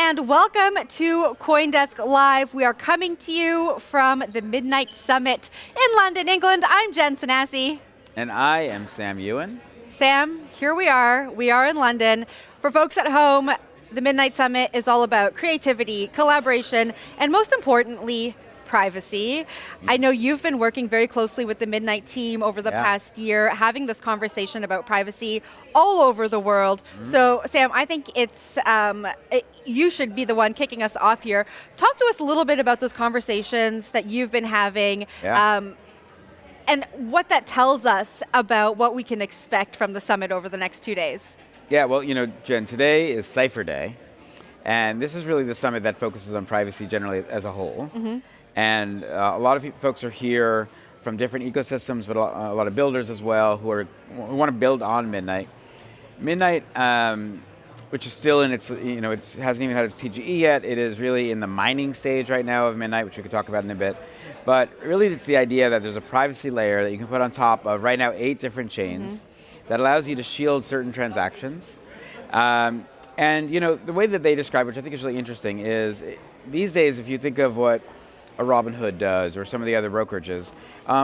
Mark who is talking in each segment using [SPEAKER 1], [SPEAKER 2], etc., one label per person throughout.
[SPEAKER 1] and welcome to CoinDesk Live. We are coming to you from the Midnight Summit in London, England. I'm Jen Sanasi.
[SPEAKER 2] And I am Sam Ewan.
[SPEAKER 1] Sam, here we are. We are in London. For folks at home, the Midnight Summit is all about creativity, collaboration, and most importantly, privacy. I know you've been working very closely with the Midnight team over the past year, having this conversation about privacy all over the world. So, Sam, I think you should be the one kicking us off here. Talk to us a little bit about those conversations that you've been having, and what that tells us about what we can expect from the summit over the next 2 days.
[SPEAKER 2] Yeah, well, you know, Jen, today is Cypher Day, and this is really the summit that focuses on privacy generally as a whole. And a lot of folks are here from different ecosystems, but a lot of builders as well who want to build on Midnight. Midnight, which is still in its, it hasn't even had its TGE yet. It is really in the mining stage right now of Midnight, which we could talk about in a bit. But really, it's the idea that there's a privacy layer that you can put on top of right now 8 different chains that allows you to shield certain transactions. And the way that they describe, which I think is really interesting, is these days, if you think of what a Robinhood does or some of the other brokerages,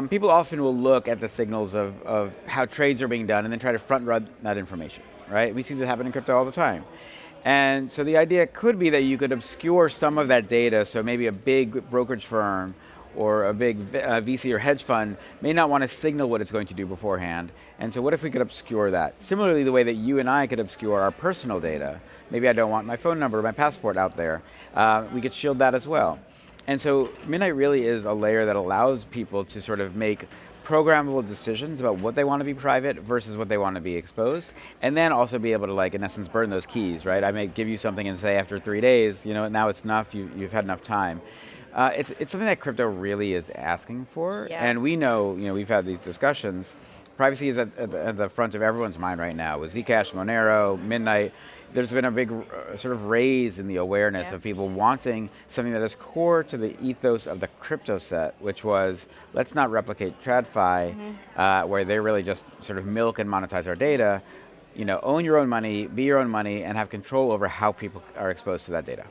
[SPEAKER 2] people often will look at the signals of how trades are being done and then try to front run that information, right? We see that happen in crypto all the time. And so the idea could be that you could obscure some of that data, so maybe a big brokerage firm or a big VC or hedge fund may not want to signal what it's going to do beforehand. And so what if we could obscure that? Similarly, the way that you and I could obscure our personal data. Maybe I don't want my phone number or my passport out there. We could shield that as well. And so Midnight really is a layer that allows people to sort of make programmable decisions about what they want to be private versus what they want to be exposed, and then also be able to, like, in essence, burn those keys, right? I may give you something and say after 3 days, now it's enough, you've had enough time. It's something that crypto really is asking for, and we know, we've had these discussions. Privacy is at the front of everyone's mind right now with Zcash, Monero, Midnight. There's been a big sort of raise in the awareness of people wanting something that is core to the ethos of the crypto set, which was, let's not replicate TradFi, where they really just sort of milk and monetize our data. Own your own money, be your own money, and have control over how people are exposed to that data.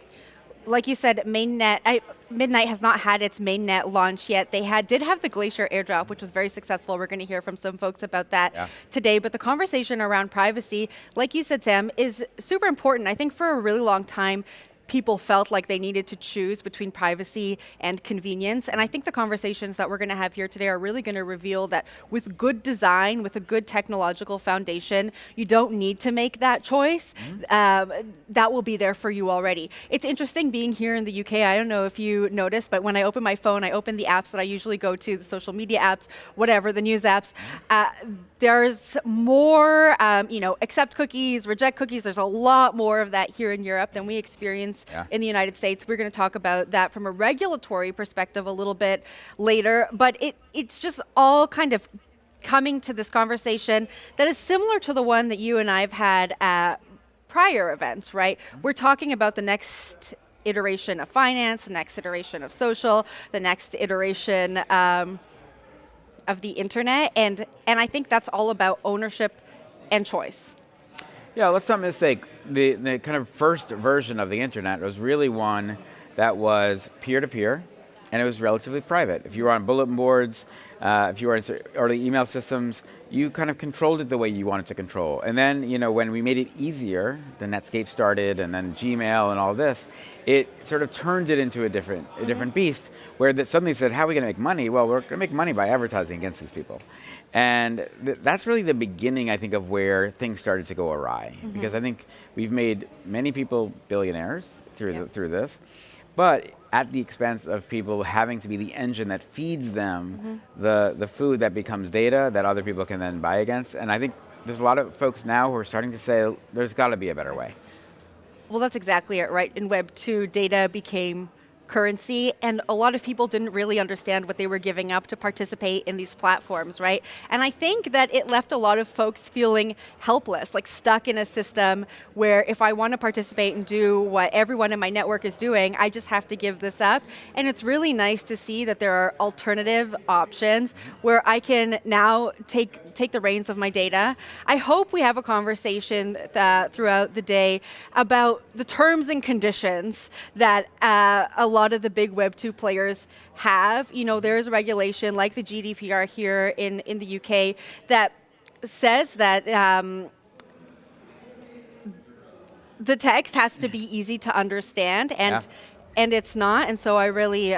[SPEAKER 1] Like you said, Midnight has not had its mainnet launch yet. They did have the Glacier airdrop, which was very successful. We're going to hear from some folks about that today. But the conversation around privacy, like you said, Sam, is super important. I think for a really long time, people felt like they needed to choose between privacy and convenience. And I think the conversations that we're going to have here today are really going to reveal that with good design, with a good technological foundation, you don't need to make that choice. That will be there for you already. It's interesting being here in the UK. I don't know if you noticed, but when I open my phone, I open the apps that I usually go to, the social media apps, whatever, the news apps. There's more, accept cookies, reject cookies. There's a lot more of that here in Europe than we experience in the United States. We're going to talk about that from a regulatory perspective a little bit later, but it's just all kind of coming to this conversation that is similar to the one that you and I have had at prior events, right? We're talking about the next iteration of finance, the next iteration of social, the next iteration of the internet, and I think that's all about ownership and choice.
[SPEAKER 2] Yeah, let's not mistake, the kind of first version of the internet was really one that was peer-to-peer, and it was relatively private. If you were on bulletin boards, if you were in early email systems, you kind of controlled it the way you wanted to control. And then, when we made it easier, the Netscape started, and then Gmail and all this, it sort of turned it into a different beast, where that suddenly said, how are we going to make money? Well, we're going to make money by advertising against these people. And that's really the beginning, I think, of where things started to go awry. Because I think we've made many people billionaires through this, but at the expense of people having to be the engine that feeds them the food that becomes data that other people can then buy against. And I think there's a lot of folks now who are starting to say, there's got to be a better way.
[SPEAKER 1] Well, that's exactly it, right? In Web 2, data became currency, and a lot of people didn't really understand what they were giving up to participate in these platforms, right? And I think that it left a lot of folks feeling helpless, like stuck in a system where if I want to participate and do what everyone in my network is doing, I just have to give this up. And it's really nice to see that there are alternative options where I can now take the reins of my data. I hope we have a conversation throughout the day about the terms and conditions that a lot of the big Web 2 players have. You know, there is a regulation like the GDPR here in the UK that says that the text has to be easy to understand, and it's not, and so I really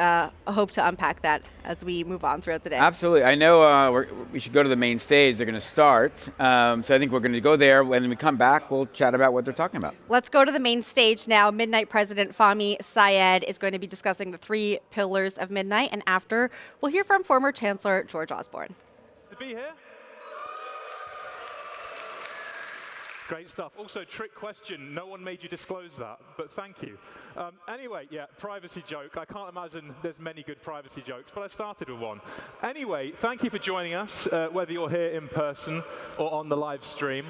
[SPEAKER 1] hope to unpack that as we move on throughout the day.
[SPEAKER 2] Absolutely. I know we should go to the main stage. They're going to start. So I think we're going to go there. When we come back, we'll chat about what they're talking about.
[SPEAKER 1] Let's go to the main stage now. Midnight President Fahmi Syed is going to be discussing the 3 pillars of Midnight, and after, we'll hear from former Chancellor George Osborne.
[SPEAKER 3] To be here. Great stuff. Also, trick question. No one made you disclose that, but thank you. Anyway, yeah, privacy joke. I can't imagine there's many good privacy jokes, but I started with one. Anyway, thank you for joining us, whether you're here in person or on the live stream.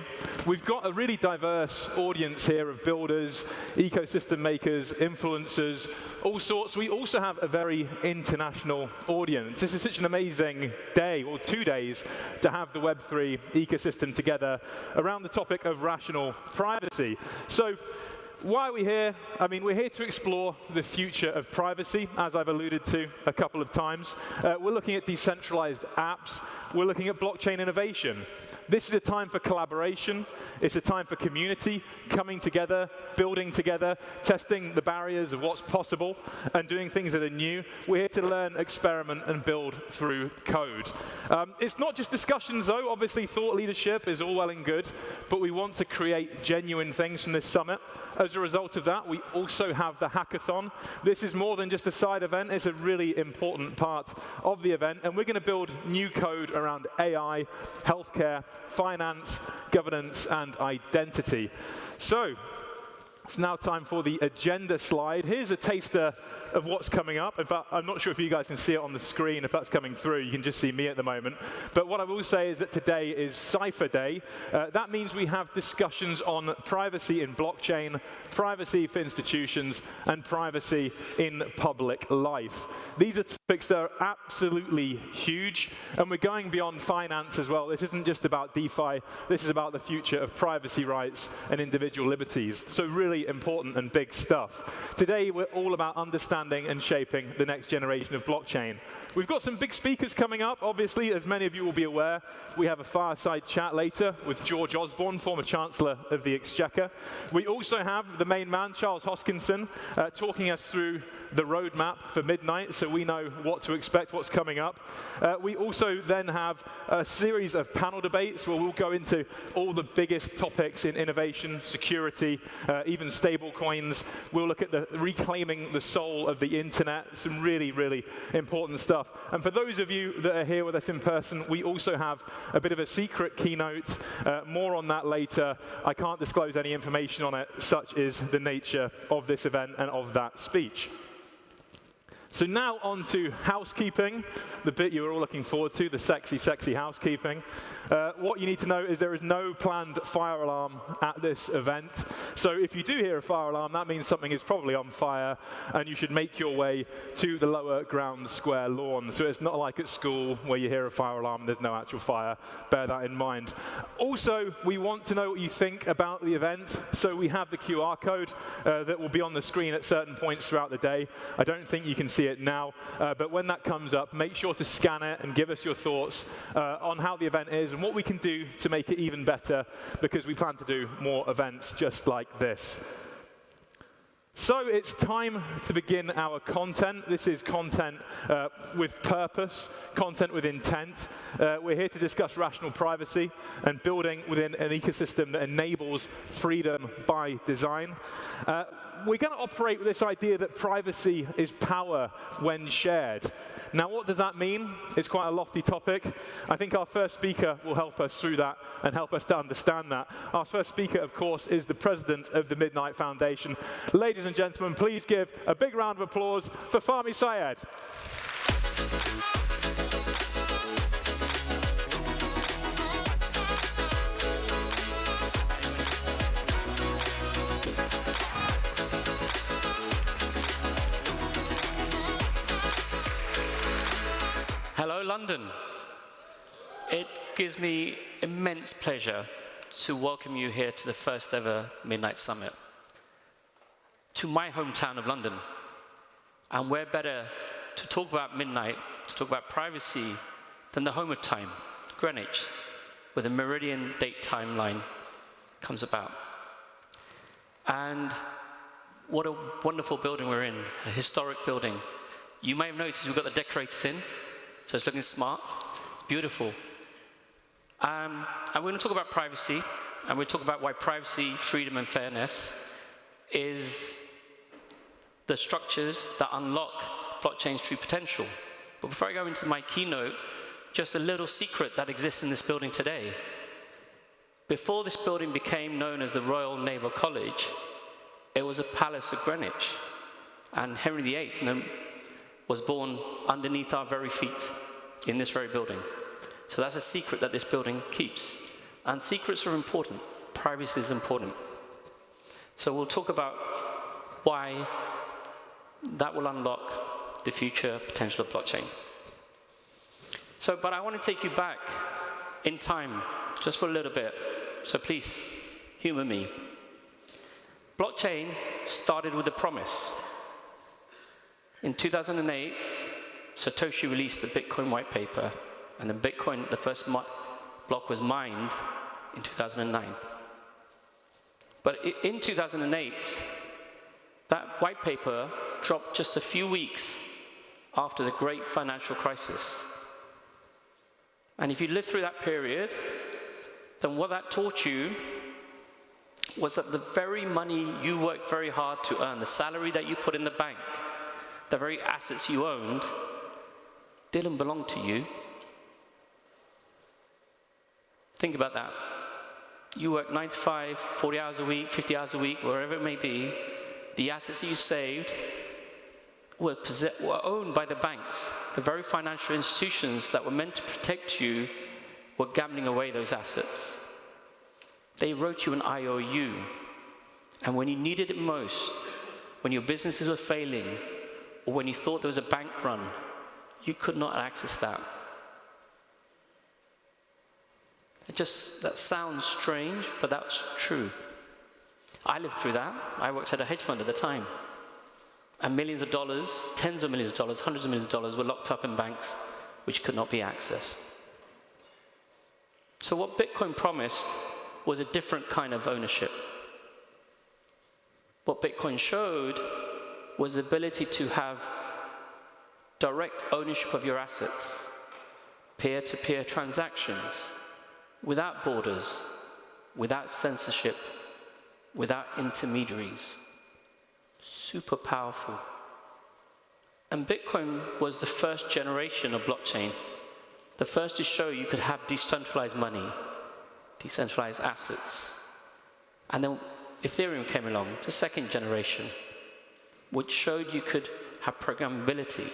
[SPEAKER 3] We've got a really diverse audience here of builders, ecosystem makers, influencers, all sorts. We also have a very international audience. This is such an amazing day, or 2 days, to have the Web3 ecosystem together around the topic of rational privacy. So why are we here? I mean, we're here to explore the future of privacy, as I've alluded to a couple of times. We're looking at decentralized apps. We're looking at blockchain innovation. This is a time for collaboration. It's a time for community coming together, building together, testing the barriers of what's possible, and doing things that are new. We're here to learn, experiment, and build through code. It's not just discussions, though. Obviously, thought leadership is all well and good, but we want to create genuine things from this summit. As a result of that, we also have the hackathon. This is more than just a side event. It's a really important part of the event, and we're going to build new code around AI, healthcare, finance, governance, and identity. So, it's now time for the agenda slide. Here's a taster of what's coming up. In fact, I'm not sure if you guys can see it on the screen, if that's coming through. You can just see me at the moment. But what I will say is that today is Cypher Day. That means we have discussions on privacy in blockchain, privacy for institutions, and privacy in public life. These are topics that are absolutely huge, and we're going beyond finance as well. This isn't just about DeFi. This is about the future of privacy rights and individual liberties. So really important and big stuff. Today, we're all about understanding and shaping the next generation of blockchain. We've got some big speakers coming up. Obviously, as many of you will be aware, we have a fireside chat later with George Osborne, former Chancellor of the Exchequer. We also have the main man, Charles Hoskinson, talking us through the roadmap for Midnight, so we know what to expect, what's coming up. We also then have a series of panel debates where we'll go into all the biggest topics in innovation, security, even stablecoins. We'll look at reclaiming the soul of the internet, some really, really important stuff. And for those of you that are here with us in person, we also have a bit of a secret keynote. More on that later. I can't disclose any information on it. Such is the nature of this event and of that speech. So now on to housekeeping, the bit you were all looking forward to, the sexy, sexy housekeeping. What you need to know is there is no planned fire alarm at this event. So if you do hear a fire alarm, that means something is probably on fire, and you should make your way to the lower ground square lawn. So it's not like at school where you hear a fire alarm and there's no actual fire. Bear that in mind. Also, we want to know what you think about the event. So we have the QR code that will be on the screen at certain points throughout the day. I don't think you can see it now, but when that comes up, make sure to scan it and give us your thoughts on how the event is and what we can do to make it even better, because we plan to do more events just like this. So it's time to begin our content. This is content with purpose, content with intent. We're here to discuss rational privacy and building within an ecosystem that enables freedom by design. we're going to operate with this idea that privacy is power when shared. Now, what does that mean? It's quite a lofty topic. I think our first speaker will help us through that and help us to understand that. Our first speaker, of course, is the president of the Midnight Foundation. Ladies and gentlemen, please give a big round of applause for Fahmi Syed.
[SPEAKER 4] Hello, London. It gives me immense pleasure to welcome you here to the first ever Midnight Summit, to my hometown of London. And where better to talk about midnight, to talk about privacy, than the home of time, Greenwich, where the meridian date timeline comes about. And what a wonderful building we're in, a historic building. You may have noticed we've got the decorators in, so it's looking smart, beautiful. And we're going to talk about privacy, and we'll talk about why privacy, freedom, and fairness is the structures that unlock blockchain's true potential. But before I go into my keynote, just a little secret that exists in this building today. Before this building became known as the Royal Naval College, it was a palace of Greenwich, and Henry VIII was born underneath our very feet in this very building. So that's a secret that this building keeps. And secrets are important. Privacy is important. So we'll talk about why that will unlock the future potential of blockchain. But I want to take you back in time, just for a little bit. So please, humor me. Blockchain started with a promise. In 2008, Satoshi released the Bitcoin white paper, and the first block was mined in 2009. But in 2008, that white paper dropped just a few weeks after the great financial crisis. And if you lived through that period, then what that taught you was that the very money you worked very hard to earn, the salary that you put in the bank, the very assets you owned, didn't belong to you. Think about that. You work 9 to 5, 40 hours a week, 50 hours a week, wherever it may be. The assets that you saved were owned by the banks. The very financial institutions that were meant to protect you were gambling away those assets. They wrote you an IOU. And when you needed it most, when your businesses were failing, or when you thought there was a bank run, you could not access that. That sounds strange, but that's true. I lived through that. I worked at a hedge fund at the time. And millions of dollars, tens of millions of dollars, hundreds of millions of dollars were locked up in banks which could not be accessed. So what Bitcoin promised was a different kind of ownership. What Bitcoin showed was the ability to have direct ownership of your assets, peer-to-peer transactions, without borders, without censorship, without intermediaries. Super powerful. And Bitcoin was the first generation of blockchain, the first to show you could have decentralized money, decentralized assets. And then Ethereum came along, the second generation, which showed you could have programmability,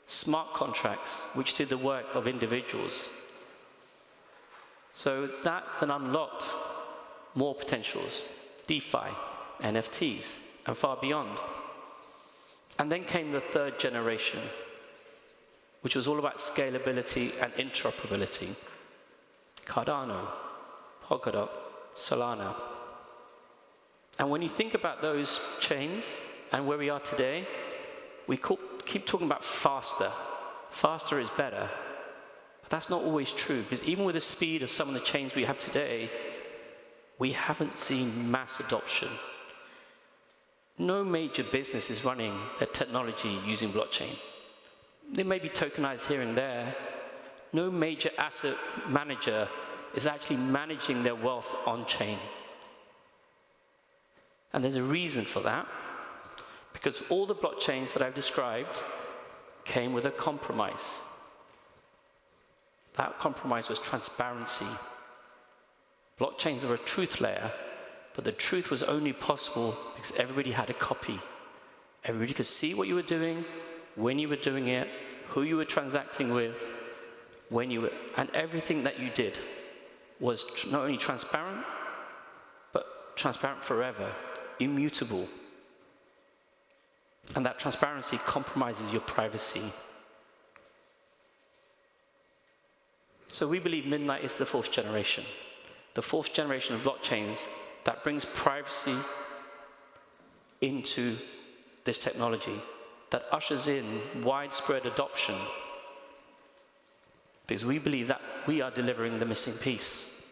[SPEAKER 4] smart contracts, which did the work of individuals. So that then unlocked more potentials, DeFi, NFTs, and far beyond. And then came the third generation, which was all about scalability and interoperability. Cardano, Polkadot, Solana. And when you think about those chains and where we are today, we keep talking about faster. Faster is better. But that's not always true, because even with the speed of some of the chains we have today, we haven't seen mass adoption. No major business is running their technology using blockchain. They may be tokenized here and there. No major asset manager is actually managing their wealth on-chain. And there's a reason for that, because all the blockchains that I've described came with a compromise. That compromise was transparency. Blockchains are a truth layer, but the truth was only possible because everybody had a copy. Everybody could see what you were doing, when you were doing it, who you were transacting with, and everything that you did was not only transparent, but transparent forever, immutable. And that transparency compromises your privacy. So we believe Midnight is the fourth generation of blockchains that brings privacy into this technology, that ushers in widespread adoption, because we believe that we are delivering the missing piece.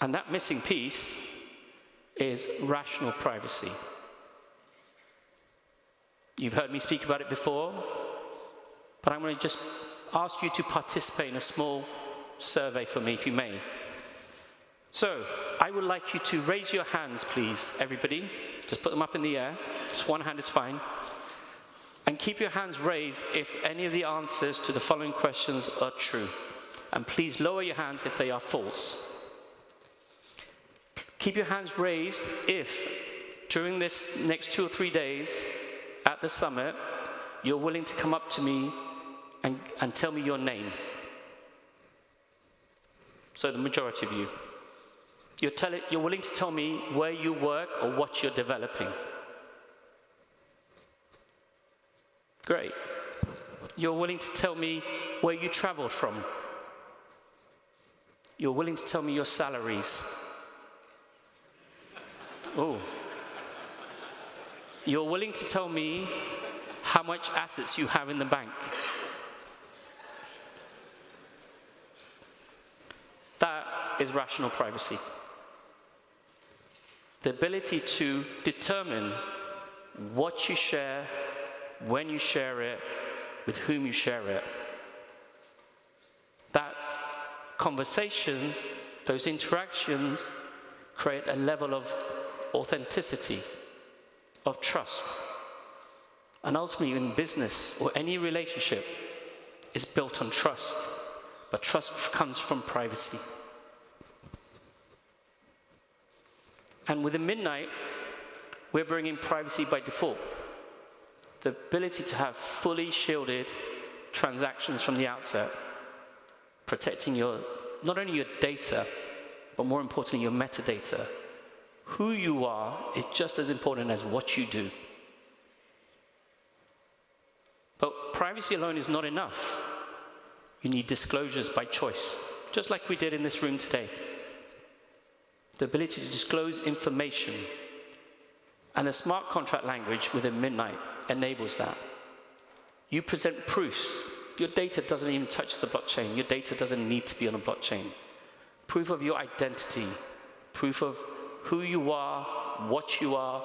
[SPEAKER 4] And that missing piece is rational privacy. You've heard me speak about it before, but I'm going to just ask you to participate in a small survey for me, if you may. So, I would like you to raise your hands, please, everybody. Just put them up in the air. Just one hand is fine. And keep your hands raised if any of the answers to the following questions are true. And please lower your hands if they are false. Keep your hands raised if, during this next 2 or 3 days at the summit, you're willing to come up to me and tell me your name. So the majority of you. You're willing to tell me where you work or what you're developing. Great. You're willing to tell me where you traveled from. You're willing to tell me your salaries. Oh. You're willing to tell me how much assets you have in the bank. That is rational privacy. The ability to determine what you share, when you share it, with whom you share it. That conversation, those interactions, create a level of authenticity, of trust. And ultimately, in business or any relationship, is built on trust. But trust comes from privacy. And within Midnight, we're bringing privacy by default. The ability to have fully shielded transactions from the outset, protecting not only your data, but more importantly, your metadata. Who you are is just as important as what you do. But privacy alone is not enough. You need disclosures by choice, just like we did in this room today. The ability to disclose information. And the smart contract language within Midnight enables that. You present proofs. Your data doesn't even touch the blockchain. Your data doesn't need to be on a blockchain. Proof of your identity, proof of who you are, what you are,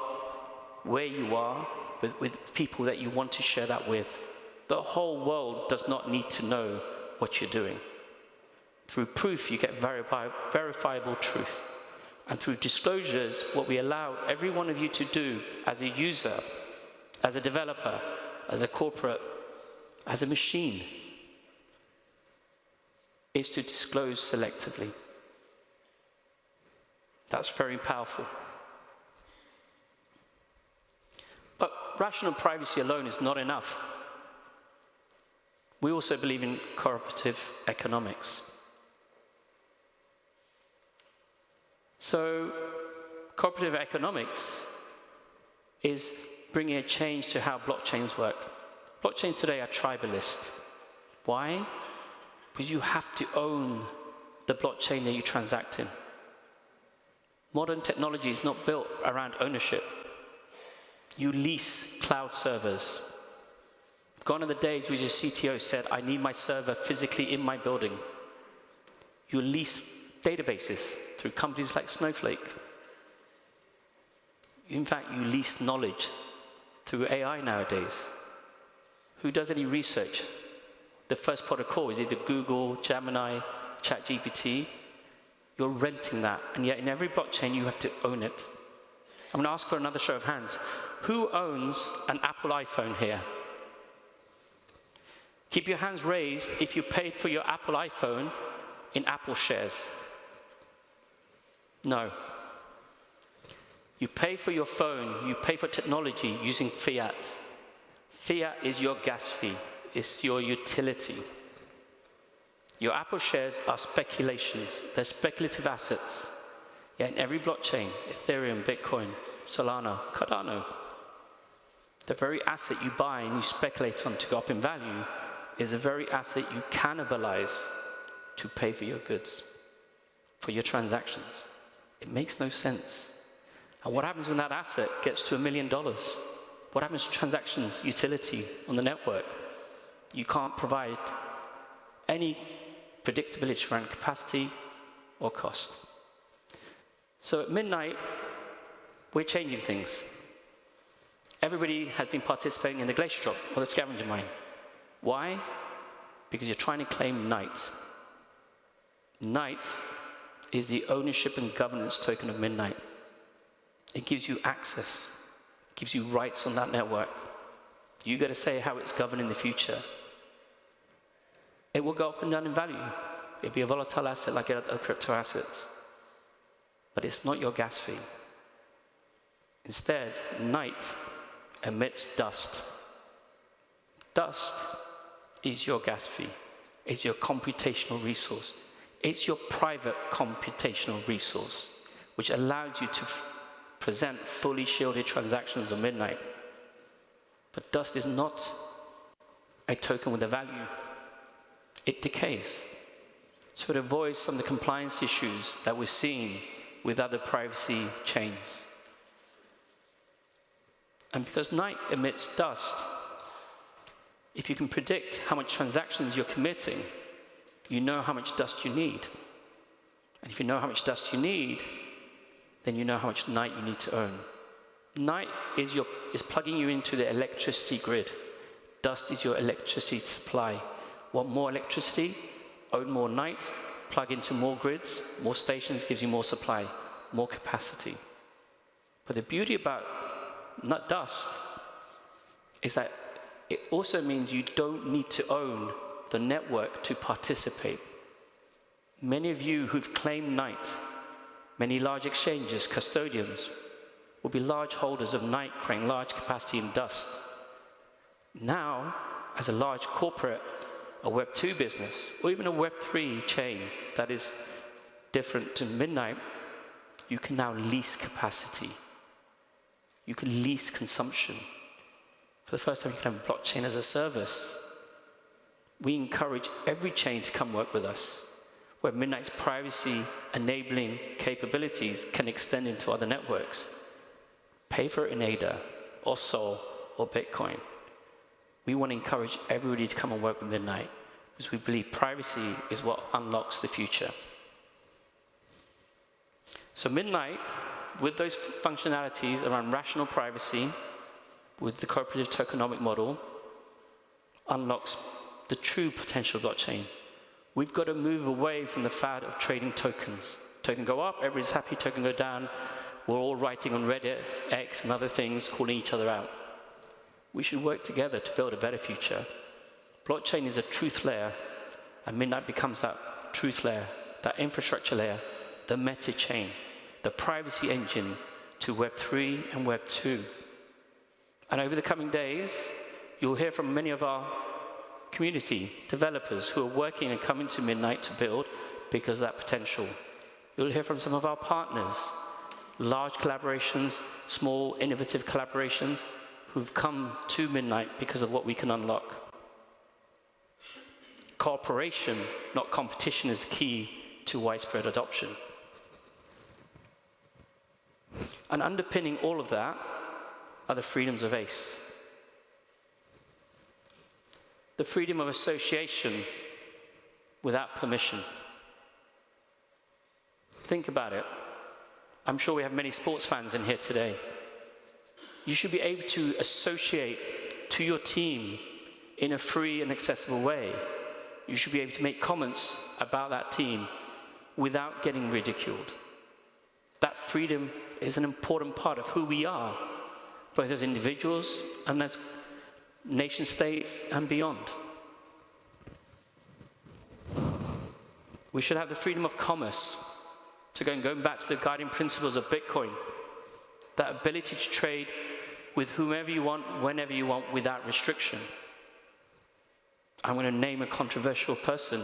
[SPEAKER 4] where you are, with people that you want to share that with. The whole world does not need to know what you're doing. Through proof, you get verifiable truth. And through disclosures, what we allow every one of you to do as a user, as a developer, as a corporate, as a machine, is to disclose selectively. That's very powerful. But rational privacy alone is not enough. We also believe in cooperative economics. So, cooperative economics is bringing a change to how blockchains work. Blockchains today are tribalist. Why? Because you have to own the blockchain that you transact in. Modern technology is not built around ownership. You lease cloud servers. Gone are the days where your CTO said, I need my server physically in my building. You lease databases through companies like Snowflake. In fact, you lease knowledge through AI nowadays. Who does any research? The first protocol is either Google, Gemini, ChatGPT. You're renting that, and yet in every blockchain you have to own it. I'm going to ask for another show of hands. Who owns an Apple iPhone here? Keep your hands raised if you paid for your Apple iPhone in Apple shares. No. You pay for your phone, you pay for technology using fiat. Fiat is your gas fee, it's your utility. Your Apple shares are speculations, they're speculative assets. Yeah, in every blockchain, Ethereum, Bitcoin, Solana, Cardano, the very asset you buy and you speculate on to go up in value is the very asset you cannibalize to pay for your goods, for your transactions. It makes no sense. And what happens when that asset gets to $1 million? What happens to transactions, utility on the network? You can't provide any predictability around capacity or cost. So at midnight, we're changing things. Everybody has been participating in the glacier drop or the scavenger mine. Why? Because you're trying to claim Night. Night is the ownership and governance token of Midnight. It gives you access, gives you rights on that network. You got to say how it's governed in the future. It will go up and down in value. It'll be a volatile asset like other crypto assets. But it's not your gas fee. Instead, Night emits dust. Dust is your gas fee. It's your computational resource. It's your private computational resource, which allows you to present fully shielded transactions on Midnight. But dust is not a token with a value. It decays. So it avoids some of the compliance issues that we're seeing with other privacy chains. And because Night emits dust, if you can predict how much transactions you're committing, you know how much dust you need. And if you know how much dust you need, then you know how much Night you need to own. Night is plugging you into the electricity grid. Dust is your electricity supply. Want more electricity? Own more Night, plug into more grids, more stations gives you more supply, more capacity. But the beauty about dust is that it also means you don't need to own the network to participate. Many of you who've claimed Night, many large exchanges, custodians, will be large holders of Night carrying large capacity in dust. Now, as a large corporate, a Web2 business, or even a Web3 chain that is different to Midnight, you can now lease capacity. You can lease consumption. For the first time, you can have blockchain as a service. We encourage every chain to come work with us, where Midnight's privacy-enabling capabilities can extend into other networks. Pay for it in ADA, or Sol, or Bitcoin. We want to encourage everybody to come and work with Midnight, because we believe privacy is what unlocks the future. So Midnight, with those functionalities around rational privacy, with the cooperative tokenomic model, unlocks the true potential of blockchain. We've got to move away from the fad of trading tokens. Token go up, everybody's happy, token go down. We're all writing on Reddit, X, and other things, calling each other out. We should work together to build a better future. Blockchain is a truth layer, and Midnight becomes that truth layer, that infrastructure layer, the meta chain, the privacy engine to Web3 and Web2. And over the coming days, you'll hear from many of our community developers who are working and coming to Midnight to build because of that potential. You'll hear from some of our partners, large collaborations, small innovative collaborations, who've come to Midnight because of what we can unlock. Cooperation, not competition, is key to widespread adoption. And underpinning all of that are the freedoms of ACE. The freedom of association without permission. Think about it. I'm sure we have many sports fans in here today. You should be able to associate to your team in a free and accessible way. You should be able to make comments about that team without getting ridiculed. That freedom is an important part of who we are, both as individuals and as nation states and beyond. We should have the freedom of commerce. So going back to the guiding principles of Bitcoin, that ability to trade with whomever you want, whenever you want, without restriction. I'm going to name a controversial person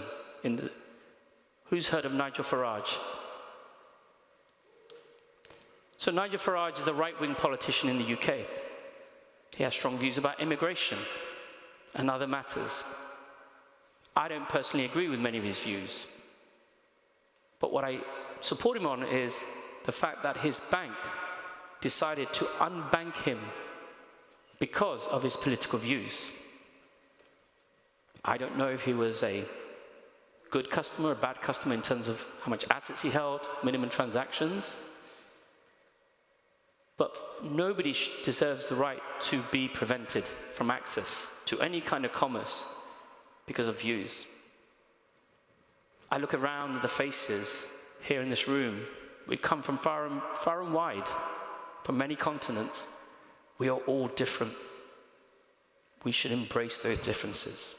[SPEAKER 4] who's heard of Nigel Farage? So Nigel Farage is a right-wing politician in the UK. He has strong views about immigration and other matters. I don't personally agree with many of his views. But what I support him on is the fact that his bank decided to unbank him because of his political views. I don't know if he was a good customer or a bad customer in terms of how much assets he held, minimum transactions. But nobody deserves the right to be prevented from access to any kind of commerce because of views. I look around the faces here in this room. We come from far and wide, from many continents. We are all different. We should embrace those differences.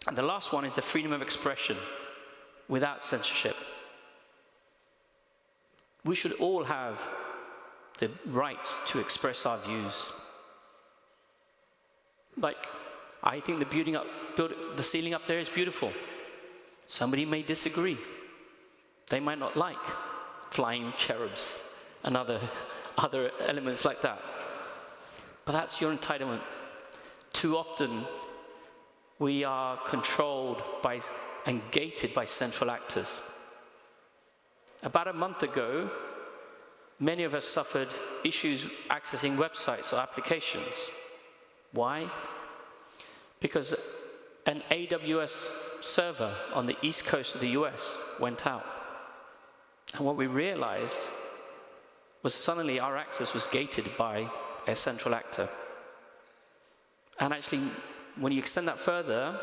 [SPEAKER 4] And the last one is the freedom of expression without censorship. We should all have the right to express our views. Like, I think the ceiling up there is beautiful. Somebody may disagree. They might not like flying cherubs and other elements like that. But that's your entitlement. Too often, we are controlled by and gated by central actors. About a month ago, many of us suffered issues accessing websites or applications. Why? Because an AWS server on the east coast of the US went out. And what we realized was suddenly our access was gated by a central actor. And actually, when you extend that further,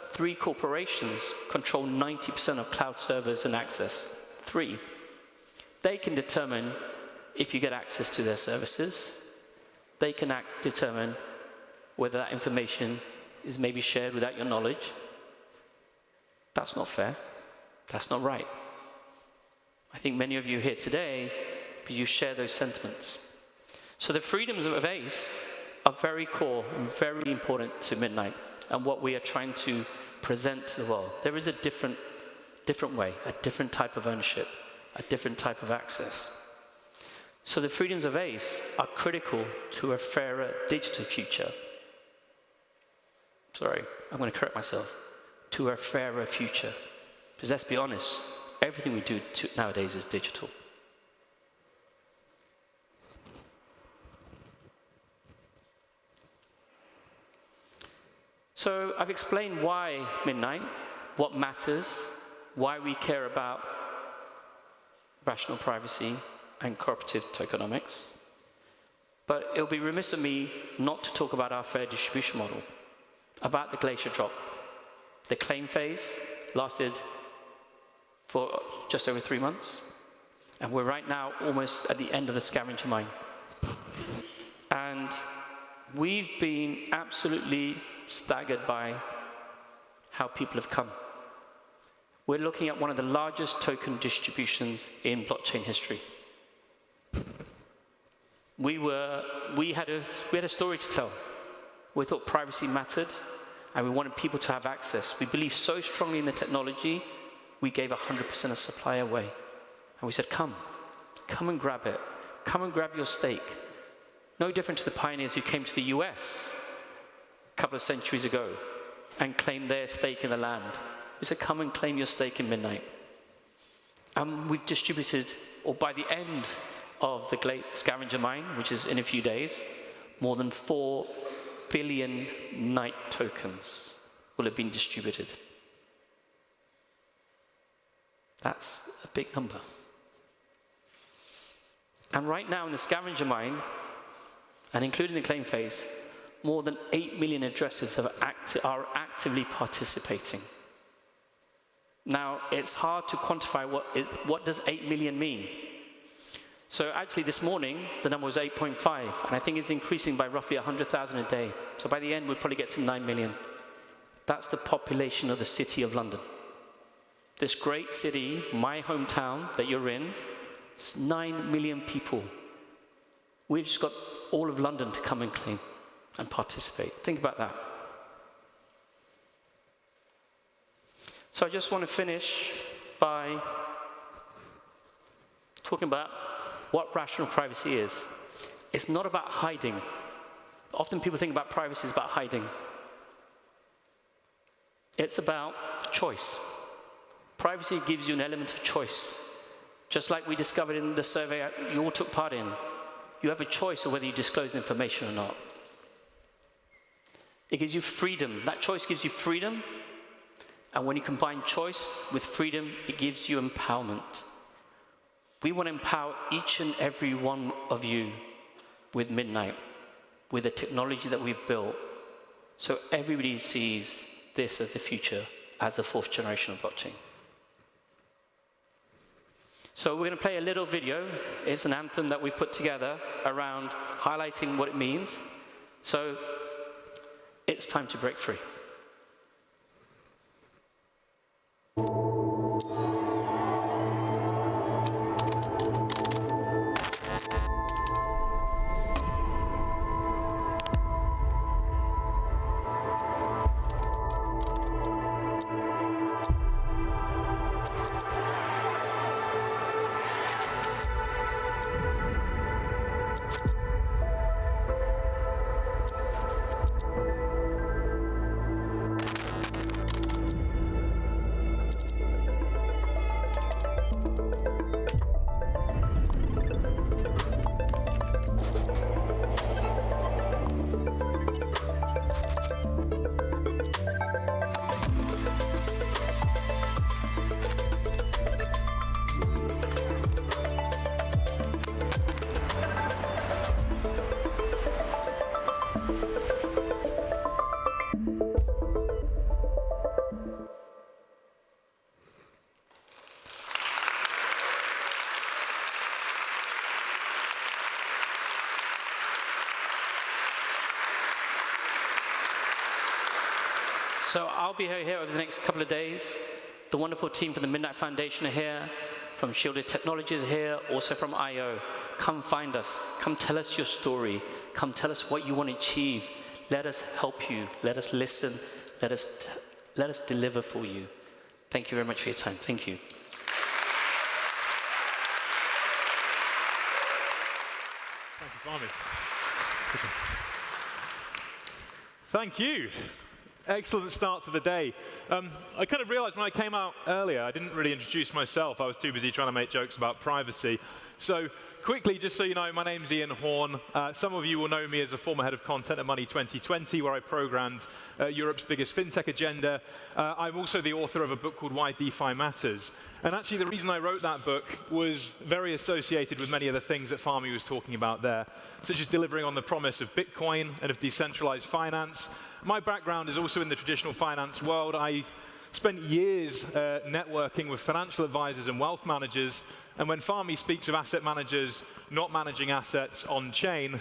[SPEAKER 4] 3 corporations control 90% of cloud servers and access. 3. They can determine if you get access to their services. They can determine whether that information is maybe shared without your knowledge. That's not fair. That's not right. I think many of you here today, you share those sentiments. So the freedoms of ACE are very core and very important to Midnight and what we are trying to present to the world. There is a different way, a different type of ownership, a different type of access. So the freedoms of ACE are critical to a fairer digital future. Sorry, I'm going to correct myself. To a fairer future. Because let's be honest, everything we do nowadays is digital. So I've explained why Midnight, what matters, why we care about rational privacy and cooperative tokenomics. But it'll be remiss of me not to talk about our fair distribution model, about the glacier drop. The claim phase lasted for just over 3 months, and we're right now almost at the end of the scavenger mine. And we've been absolutely staggered by how people have come. We're looking at one of the largest token distributions in blockchain history. We had a story to tell. We thought privacy mattered, and we wanted people to have access. We believed so strongly in the technology, we gave 100% of supply away. And we said, come and grab it. Come and grab your stake. No different to the pioneers who came to the US a couple of centuries ago and claimed their stake in the land. We said, come and claim your stake in Midnight. And we've distributed, or by the end of the Great Scavenger Mine, which is in a few days, more than 4 billion Night tokens will have been distributed. That's a big number. And right now in the scavenger mine, and including the claim phase, more than 8 million addresses are actively participating. Now, it's hard to quantify what does 8 million mean. So actually this morning, the number was 8.5, and I think it's increasing by roughly 100,000 a day. So by the end, we'll probably get to 9 million. That's the population of the City of London. This great city, my hometown that you're in, it's 9 million people. We've just got all of London to come and claim and participate. Think about that. So I just want to finish by talking about what rational privacy is. It's not about hiding. Often people think about privacy as about hiding. It's about choice. Privacy gives you an element of choice. Just like we discovered in the survey you all took part in. You have a choice of whether you disclose information or not. It gives you freedom. That choice gives you freedom. And when you combine choice with freedom, it gives you empowerment. We want to empower each and every one of you with Midnight, with the technology that we've built, so everybody sees this as the future, as the fourth generation of blockchain. So we're going to play a little video. It's an anthem that we put together around highlighting what it means. So it's time to break free. So I'll be here over the next couple of days. The wonderful team from the Midnight Foundation are here, from Shielded Technologies are here, also from I.O. Come find us. Come tell us your story. Come tell us what you want to achieve. Let us help you. Let us listen. Let us deliver for you. Thank you very much for your time. Thank you.
[SPEAKER 3] Thank you, Farmy. Thank you. Excellent start to the day. I kind of realized when I came out earlier, I didn't really introduce myself. I was too busy trying to make jokes about privacy. So quickly, just so you know, my name's Ian Horn. Some of you will know me as a former head of content at Money 2020, where I programmed Europe's biggest fintech agenda. I'm also the author of a book called Why DeFi Matters. And actually, the reason I wrote that book was very associated with many of the things that Farmy was talking about there, such as delivering on the promise of Bitcoin and of decentralized finance. My background is also in the traditional finance world. I spent years networking with financial advisors and wealth managers. And when Farmy speaks of asset managers not managing assets on chain,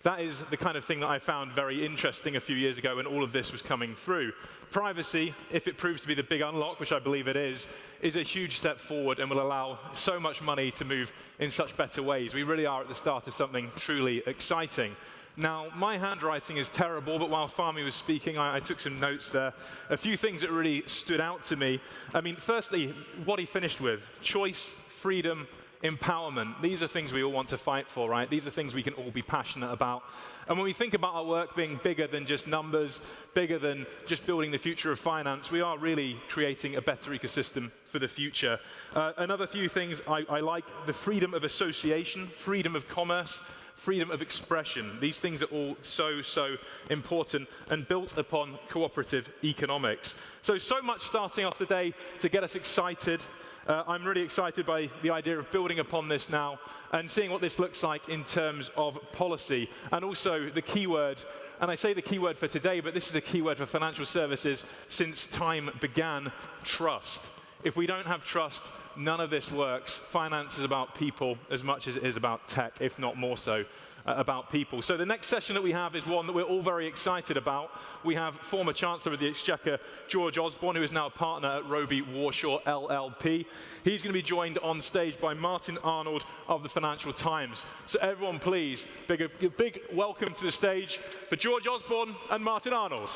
[SPEAKER 3] that is the kind of thing that I found very interesting a few years ago when all of this was coming through. Privacy, if it proves to be the big unlock, which I believe it is a huge step forward and will allow so much money to move in such better ways. We really are at the start of something truly exciting. Now, my handwriting is terrible, but while Farmy was speaking, I took some notes there. A few things that really stood out to me. I mean, firstly, what he finished with: choice, freedom, empowerment. These are things we all want to fight for, right? These are things we can all be passionate about. And when we think about our work being bigger than just numbers, bigger than just building the future of finance, we are really creating a better ecosystem for the future. Another few things I like: the freedom of association, freedom of commerce, freedom of expression. These things are all so important and built upon cooperative economics. So much starting off the day to get us excited. I'm really excited by the idea of building upon this now and seeing what this looks like in terms of policy. And also the keyword, and I say the keyword for today, but this is a keyword for financial services since time began: trust. If we don't have trust, none of this works. Finance is about people as much as it is about tech, if not more so. About people. So the next session that we have is one that we're all very excited about. We have former Chancellor of the Exchequer, George Osborne, who is now a partner at Roby Warshaw LLP. He's going to be joined on stage by Martin Arnold of the Financial Times. So everyone, please, big welcome to the stage for George Osborne and Martin Arnold.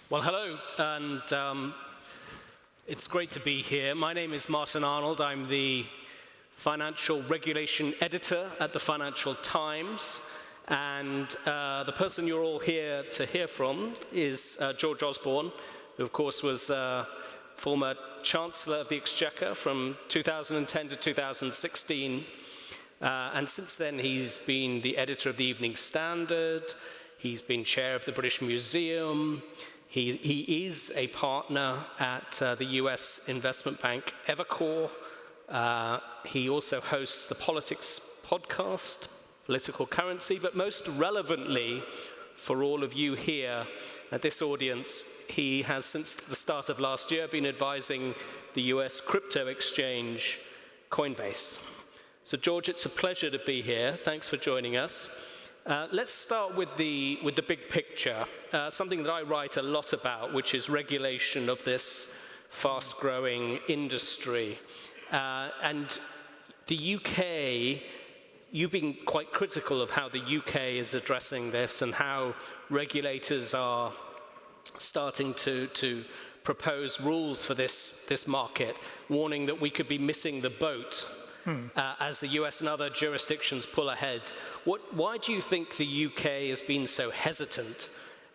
[SPEAKER 5] Well, hello, and it's great to be here. My name is Martin Arnold. I'm the financial regulation editor at the Financial Times, and the person you're all here to hear from is George Osborne, who of course was former Chancellor of the Exchequer from 2010 to 2016, and since then he's been the editor of the Evening Standard, he's been chair of the British Museum. He is a partner at the US investment bank Evercore. He also hosts the Politics podcast, Political Currency, but most relevantly for all of you here at this audience, he has since the start of last year been advising the US crypto exchange Coinbase. So George, it's a pleasure to be here. Thanks for joining us. Let's start with the big picture, something that I write a lot about, which is regulation of this fast-growing industry. And the UK, you've been quite critical of how the UK is addressing this and how regulators are starting to propose rules for this market, warning that we could be missing the boat as the US and other jurisdictions pull ahead. Why do you think the UK has been so hesitant,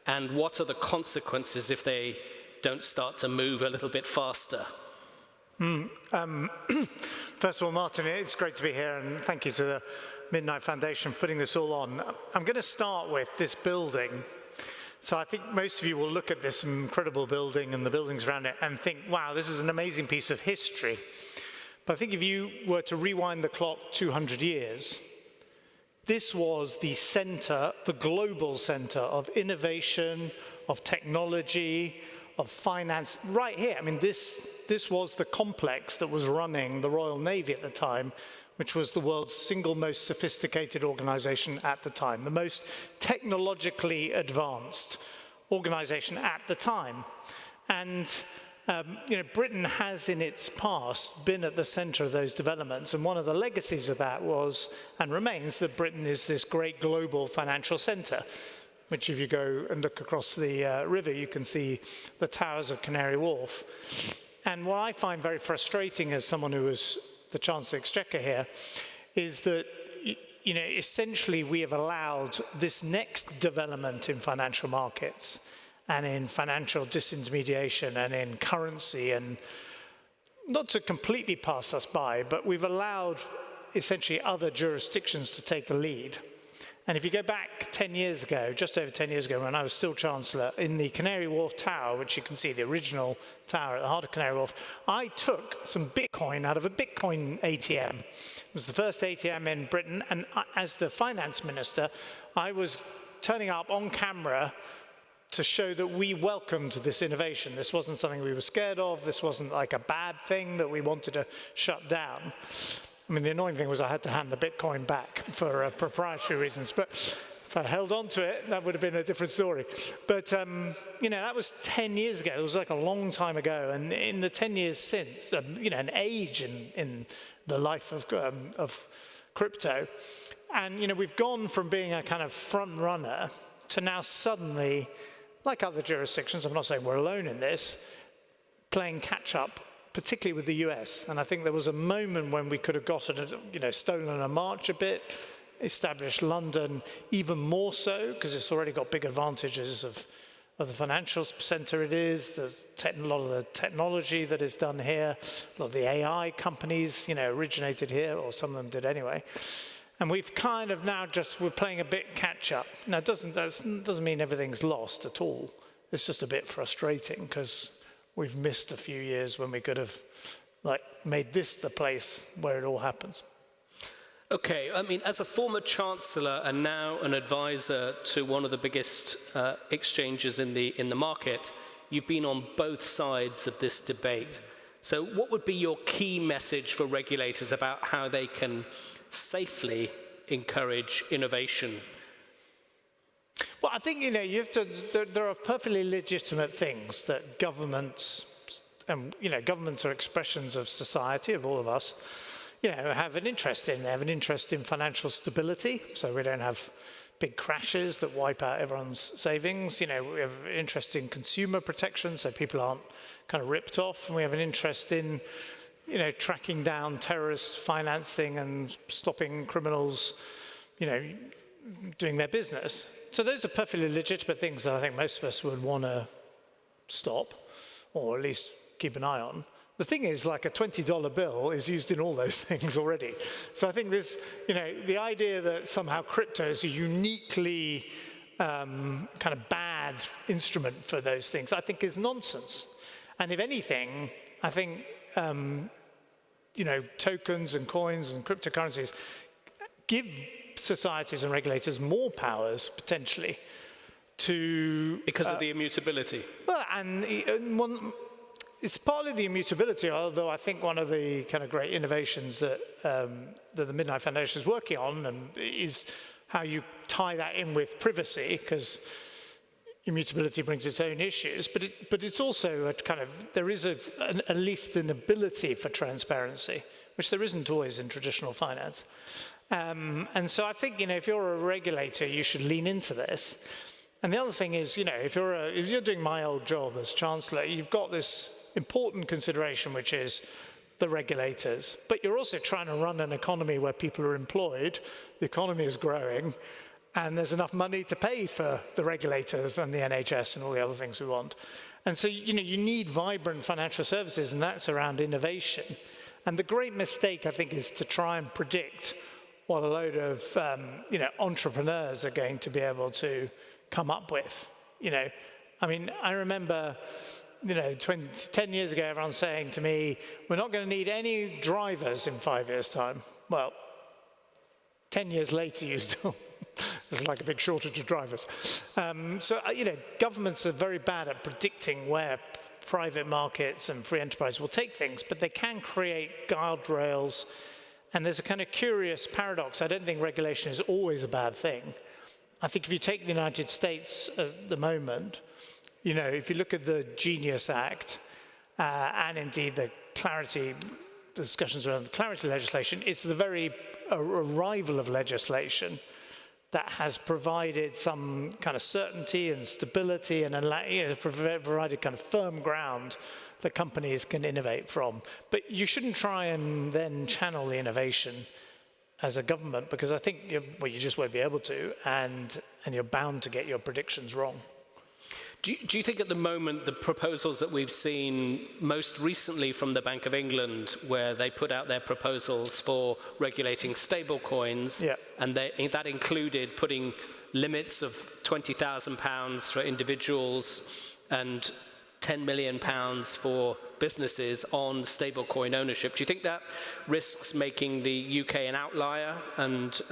[SPEAKER 5] and what are the consequences if they don't start to move a little bit faster?
[SPEAKER 6] First of all, Martin, it's great to be here, and thank you to the Midnight Foundation for putting this all on. I'm going to start with this building. So I think most of you will look at this incredible building and the buildings around it and think, wow, this is an amazing piece of history. But I think if you were to rewind the clock 200 years, this was the center, the global center of innovation, of technology, of finance, right here. I mean, this was the complex that was running the Royal Navy at the time, which was the world's single most sophisticated organization at the time, the most technologically advanced organization at the time. And Britain has in its past been at the center of those developments, and one of the legacies of that was and remains that Britain is this great global financial center, which if you go and look across the river, you can see the towers of Canary Wharf. And what I find very frustrating as someone who was the Chancellor of the Exchequer here is that essentially we have allowed this next development in financial markets and in financial disintermediation and in currency, and not to completely pass us by, but we've allowed essentially other jurisdictions to take a lead. And if you go back 10 years ago, just over 10 years ago, when I was still Chancellor, in the Canary Wharf Tower, which you can see, the original tower at the heart of Canary Wharf, I took some Bitcoin out of a Bitcoin ATM. It was the first ATM in Britain, and as the finance minister, I was turning up on camera to show that we welcomed this innovation. This wasn't something we were scared of. This wasn't like a bad thing that we wanted to shut down. I mean, the annoying thing was I had to hand the Bitcoin back for proprietary reasons, but if I held on to it, that would have been a different story. But, that was 10 years ago. It was like a long time ago. And in the 10 years since, an age in the life of crypto. And, we've gone from being a kind of front runner to now suddenly, like other jurisdictions, I'm not saying we're alone in this, playing catch up, particularly with the US. And I think there was a moment when we could have gotten, stolen a march a bit, established London even more so, because it's already got big advantages of the financial center it is, a lot of the technology that is done here, a lot of the AI companies, originated here, or some of them did anyway. And we've kind of now we're playing a bit catch up. Now, that doesn't mean everything's lost at all. It's just a bit frustrating because we've missed a few years when we could have made this the place where it all happens.
[SPEAKER 5] Okay, I mean, as a former chancellor and now an advisor to one of the biggest exchanges in the market, you've been on both sides of this debate. So what would be your key message for regulators about how they can safely encourage innovation?
[SPEAKER 6] Well, I think, you have to, there are perfectly legitimate things that governments, and, governments are expressions of society, of all of us, have an interest in. They have an interest in financial stability, so we don't have big crashes that wipe out everyone's savings. We have an interest in consumer protection, so people aren't kind of ripped off. And we have an interest in, tracking down terrorist financing and stopping criminals, doing their business. So those are perfectly legitimate things that I think most of us would want to stop, or at least keep an eye on. The thing is, like a $20 bill is used in all those things already. So I think this, the idea that somehow crypto is a uniquely kind of bad instrument for those things, I think is nonsense. And if anything, I think, tokens and coins and cryptocurrencies give societies and regulators more powers, potentially, to... Because
[SPEAKER 5] of the immutability?
[SPEAKER 6] Well, and it's partly the immutability, although I think one of the kind of great innovations that the Midnight Foundation is working on is how you tie that in with privacy, because immutability brings its own issues, but it's also a kind of, there is at least an ability for transparency, which there isn't always in traditional finance. And so I think, if you're a regulator, you should lean into this. And the other thing is, if you're doing my old job as Chancellor, you've got this important consideration, which is the regulators. But you're also trying to run an economy where people are employed, the economy is growing, and there's enough money to pay for the regulators and the NHS and all the other things we want. And so, you need vibrant financial services, and that's around innovation. And the great mistake, I think, is to try and predict what a load of, entrepreneurs are going to be able to come up with. I mean, I remember, 10 years ago, everyone saying to me, we're not going to need any drivers in 5 years' time. Well, 10 years later, there's like a big shortage of drivers. So, governments are very bad at predicting where private markets and free enterprise will take things, but they can create guardrails. And there's a kind of curious paradox. I don't think regulation is always a bad thing. I think if you take the United States at the moment, if you look at the Genius Act and indeed the discussions around the clarity legislation, it's the very arrival of legislation that has provided some kind of certainty and stability and provided kind of firm ground that companies can innovate from. But you shouldn't try and then channel the innovation as a government, because I think you just won't be able to, and you're bound to get your predictions wrong.
[SPEAKER 5] Do you think at the moment the proposals that we've seen most recently from the Bank of England, where they put out their proposals for regulating stablecoins, and that included putting limits of £20,000 for individuals and £10 million for businesses on stablecoin ownership, do you think that risks making the UK an outlier and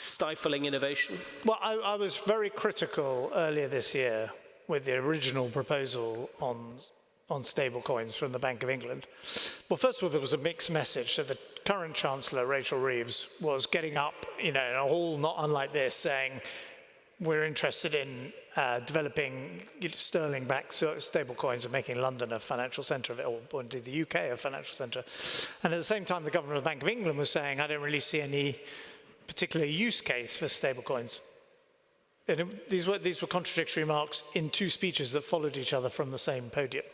[SPEAKER 5] stifling innovation? Well,
[SPEAKER 6] I was very critical earlier this year with the original proposal on stablecoins from the Bank of England. Well, first of all, there was a mixed message. So the current Chancellor, Rachel Reeves, was getting up, in a hall not unlike this, saying, we're interested in developing sterling-backed stablecoins and making London a financial centre, or indeed the UK a financial centre. And at the same time, the Governor of the Bank of England was saying, I don't really see any particular use case for stablecoins. These were contradictory remarks in two speeches that followed each other from the same podium.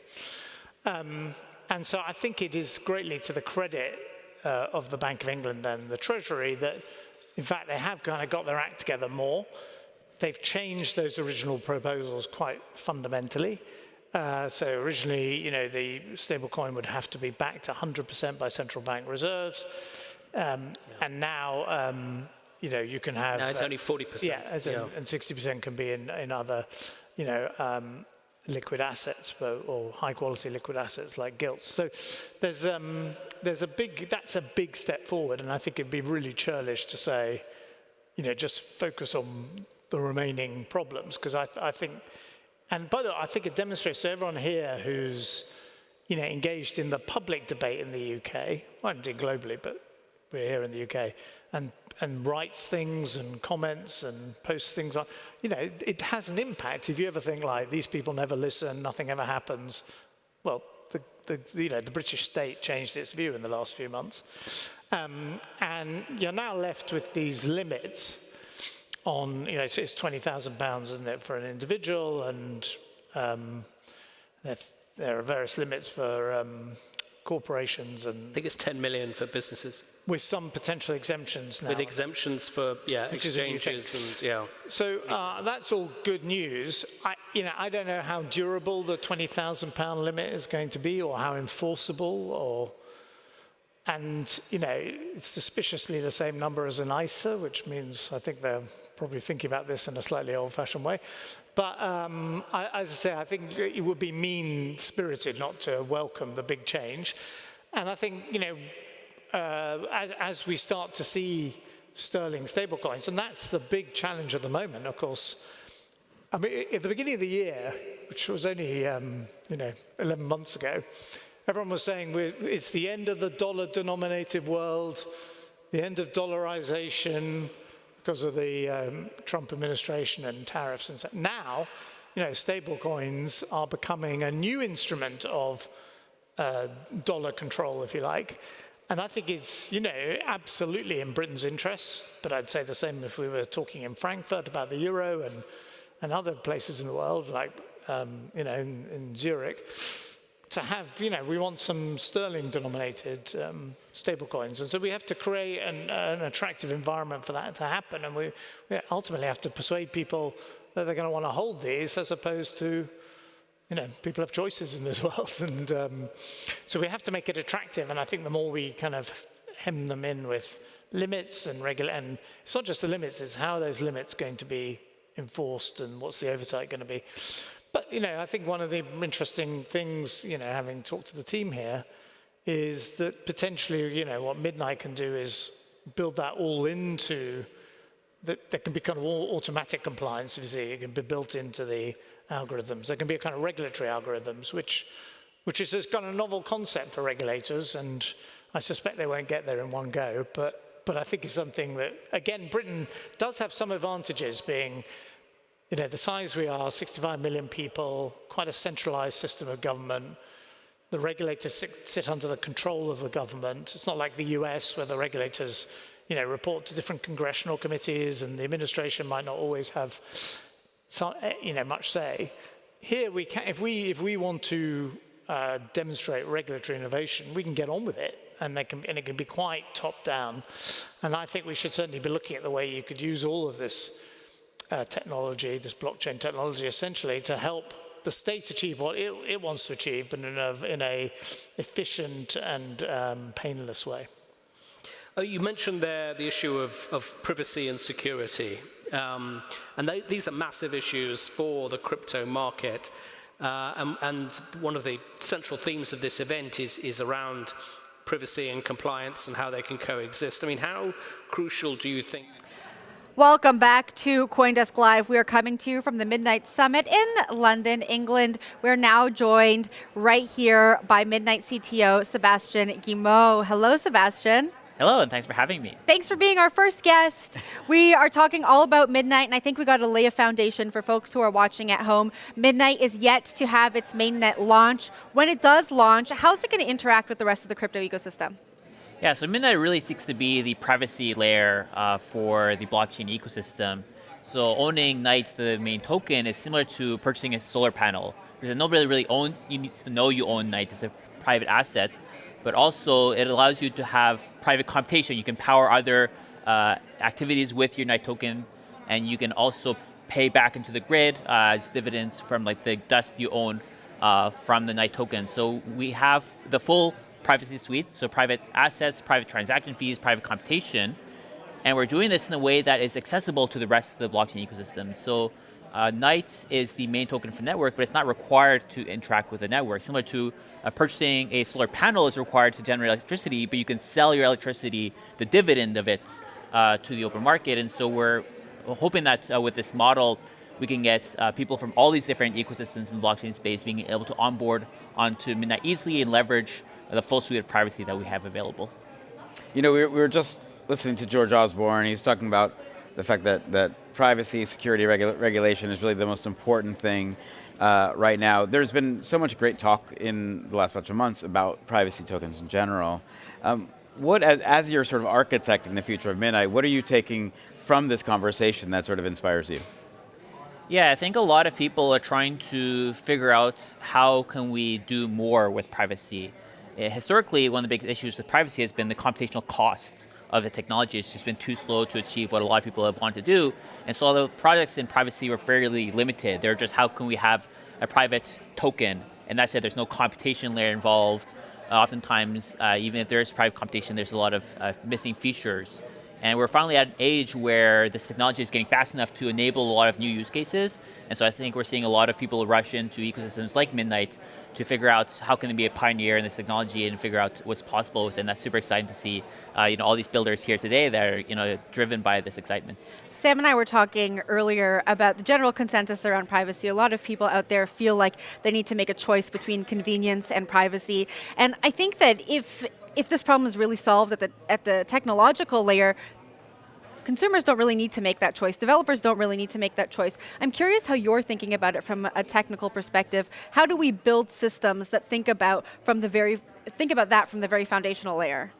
[SPEAKER 6] And so I think it is greatly to the credit of the Bank of England and the Treasury that, in fact, they have kind of got their act together more. They've changed those original proposals quite fundamentally. So originally, the stablecoin would have to be backed 100% by central bank reserves. And now, you can have...
[SPEAKER 5] Now it's only 40%.
[SPEAKER 6] Yeah, and 60% can be in other, liquid assets or high quality liquid assets like gilts. So that's a big step forward, and I think it'd be really churlish to say, just focus on the remaining problems, because I think, and by the way, I think it demonstrates to everyone here who's engaged in the public debate in the UK, well, indeed globally, but we're here in the UK, and writes things and comments and posts things on, it has an impact. If you ever think like, these people never listen, nothing ever happens, well, the British state changed its view in the last few months. And you're now left with these limits on, it's £20,000, isn't it, for an individual, and there are various limits for corporations, and
[SPEAKER 5] I think it's 10 million for businesses.
[SPEAKER 6] With some potential exemptions now.
[SPEAKER 5] With exemptions for exchanges and
[SPEAKER 6] So that's all good news. I don't know how durable the £20,000 limit is going to be, or how enforceable, and it's suspiciously the same number as an ISA, which means I think they're probably thinking about this in a slightly old-fashioned way. But as I say, I think it would be mean-spirited not to welcome the big change. And I think, as we start to see sterling stablecoins, and that's the big challenge at the moment, of course. I mean, at the beginning of the year, which was only 11 months ago, everyone was saying it's the end of the dollar-denominated world, the end of dollarization because of the Trump administration and tariffs and so. Now, stablecoins are becoming a new instrument of dollar control, if you like. And I think it's, absolutely in Britain's interest, but I'd say the same if we were talking in Frankfurt about the euro and other places in the world, like, in Zurich, to have, we want some sterling-denominated stablecoins. And so we have to create an attractive environment for that to happen. And we ultimately have to persuade people that they're going to want to hold these, as opposed to, people have choices in this world. And so we have to make it attractive. And I think the more we kind of hem them in with limits and and it's not just the limits, it's how are those limits going to be enforced and what's the oversight going to be. But, I think one of the interesting things, having talked to the team here, is that potentially, what Midnight can do is build that all into, that there can be kind of all automatic compliance, if you see, it can be built into the algorithms. There can be a kind of regulatory algorithms, which is just kind of a novel concept for regulators, and I suspect they won't get there in one go, but I think it's something that, again, Britain does have some advantages, being the size we are, 65 million people, quite a centralized system of government. The regulators sit under the control of the government. It's not like the US, where the regulators, report to different congressional committees, and the administration might not always have, much say. Here we can, if we want to demonstrate regulatory innovation, we can get on with it, and it can be quite top down. And I think we should certainly be looking at the way you could use all of this technology, this blockchain technology, essentially to help the state achieve what it wants to achieve, but in a efficient and painless way.
[SPEAKER 5] You mentioned there the issue of privacy and security, and these are massive issues for the crypto market. And one of the central themes of this event is around privacy and compliance and how they can coexist. I mean, how crucial do you think?
[SPEAKER 1] Welcome back to CoinDesk Live. We are coming to you from the Midnight Summit in London, England. We're now joined right here by Midnight CTO, Sebastien Guillemot. Hello, Sebastien.
[SPEAKER 7] Hello, and thanks for having me.
[SPEAKER 1] Thanks for being our first guest. We are talking all about Midnight, and I think we got to lay a foundation for folks who are watching at home. Midnight is yet to have its mainnet launch. When it does launch, how's it going to interact with the rest of the crypto ecosystem?
[SPEAKER 7] Yeah, so Midnight really seeks to be the privacy layer for the blockchain ecosystem. So owning Knight, the main token, is similar to purchasing a solar panel. Because nobody really needs to know you own Knight. It's a private asset. But also, it allows you to have private computation. You can power other activities with your Knight token, and you can also pay back into the grid as dividends from like the dust you own from the Knight token. So we have the full privacy suite, so private assets, private transaction fees, private computation, and we're doing this in a way that is accessible to the rest of the blockchain ecosystem. So Knight is the main token for the network, but it's not required to interact with the network. Similar to purchasing a solar panel is required to generate electricity, but you can sell your electricity, the dividend of it, to the open market. And so we're hoping that with this model, we can get people from all these different ecosystems in the blockchain space being able to onboard onto Midnight easily and leverage the full suite of privacy that we have available.
[SPEAKER 2] You know, we were just listening to George Osborne. He was talking about the fact that privacy, security, regulation is really the most important thing right now. There's been so much great talk in the last bunch of months about privacy tokens in general. As you're sort of architecting the future of Midnight, what are you taking from this conversation that sort of inspires you?
[SPEAKER 7] Yeah, I think a lot of people are trying to figure out how can we do more with privacy. Historically, one of the big issues with privacy has been the computational costs of the technology. It's just been too slow to achieve what a lot of people have wanted to do. And so all the projects in privacy were fairly limited. They're just how can we have a private token? And that said, there's no computation layer involved. Oftentimes, even if there is private computation, there's a lot of missing features. And we're finally at an age where this technology is getting fast enough to enable a lot of new use cases. And so I think we're seeing a lot of people rush into ecosystems like Midnight to figure out how can they be a pioneer in this technology and figure out what's possible with it. And that's super exciting to see all these builders here today that are driven by this excitement.
[SPEAKER 1] Sam and I were talking earlier about the general consensus around privacy. A lot of people out there feel like they need to make a choice between convenience and privacy. And I think that if this problem is really solved at the technological layer, consumers don't really need to make that choice. Developers don't really need to make that choice. I'm curious how you're thinking about it from a technical perspective. How do we build systems that think about that from the very foundational layer?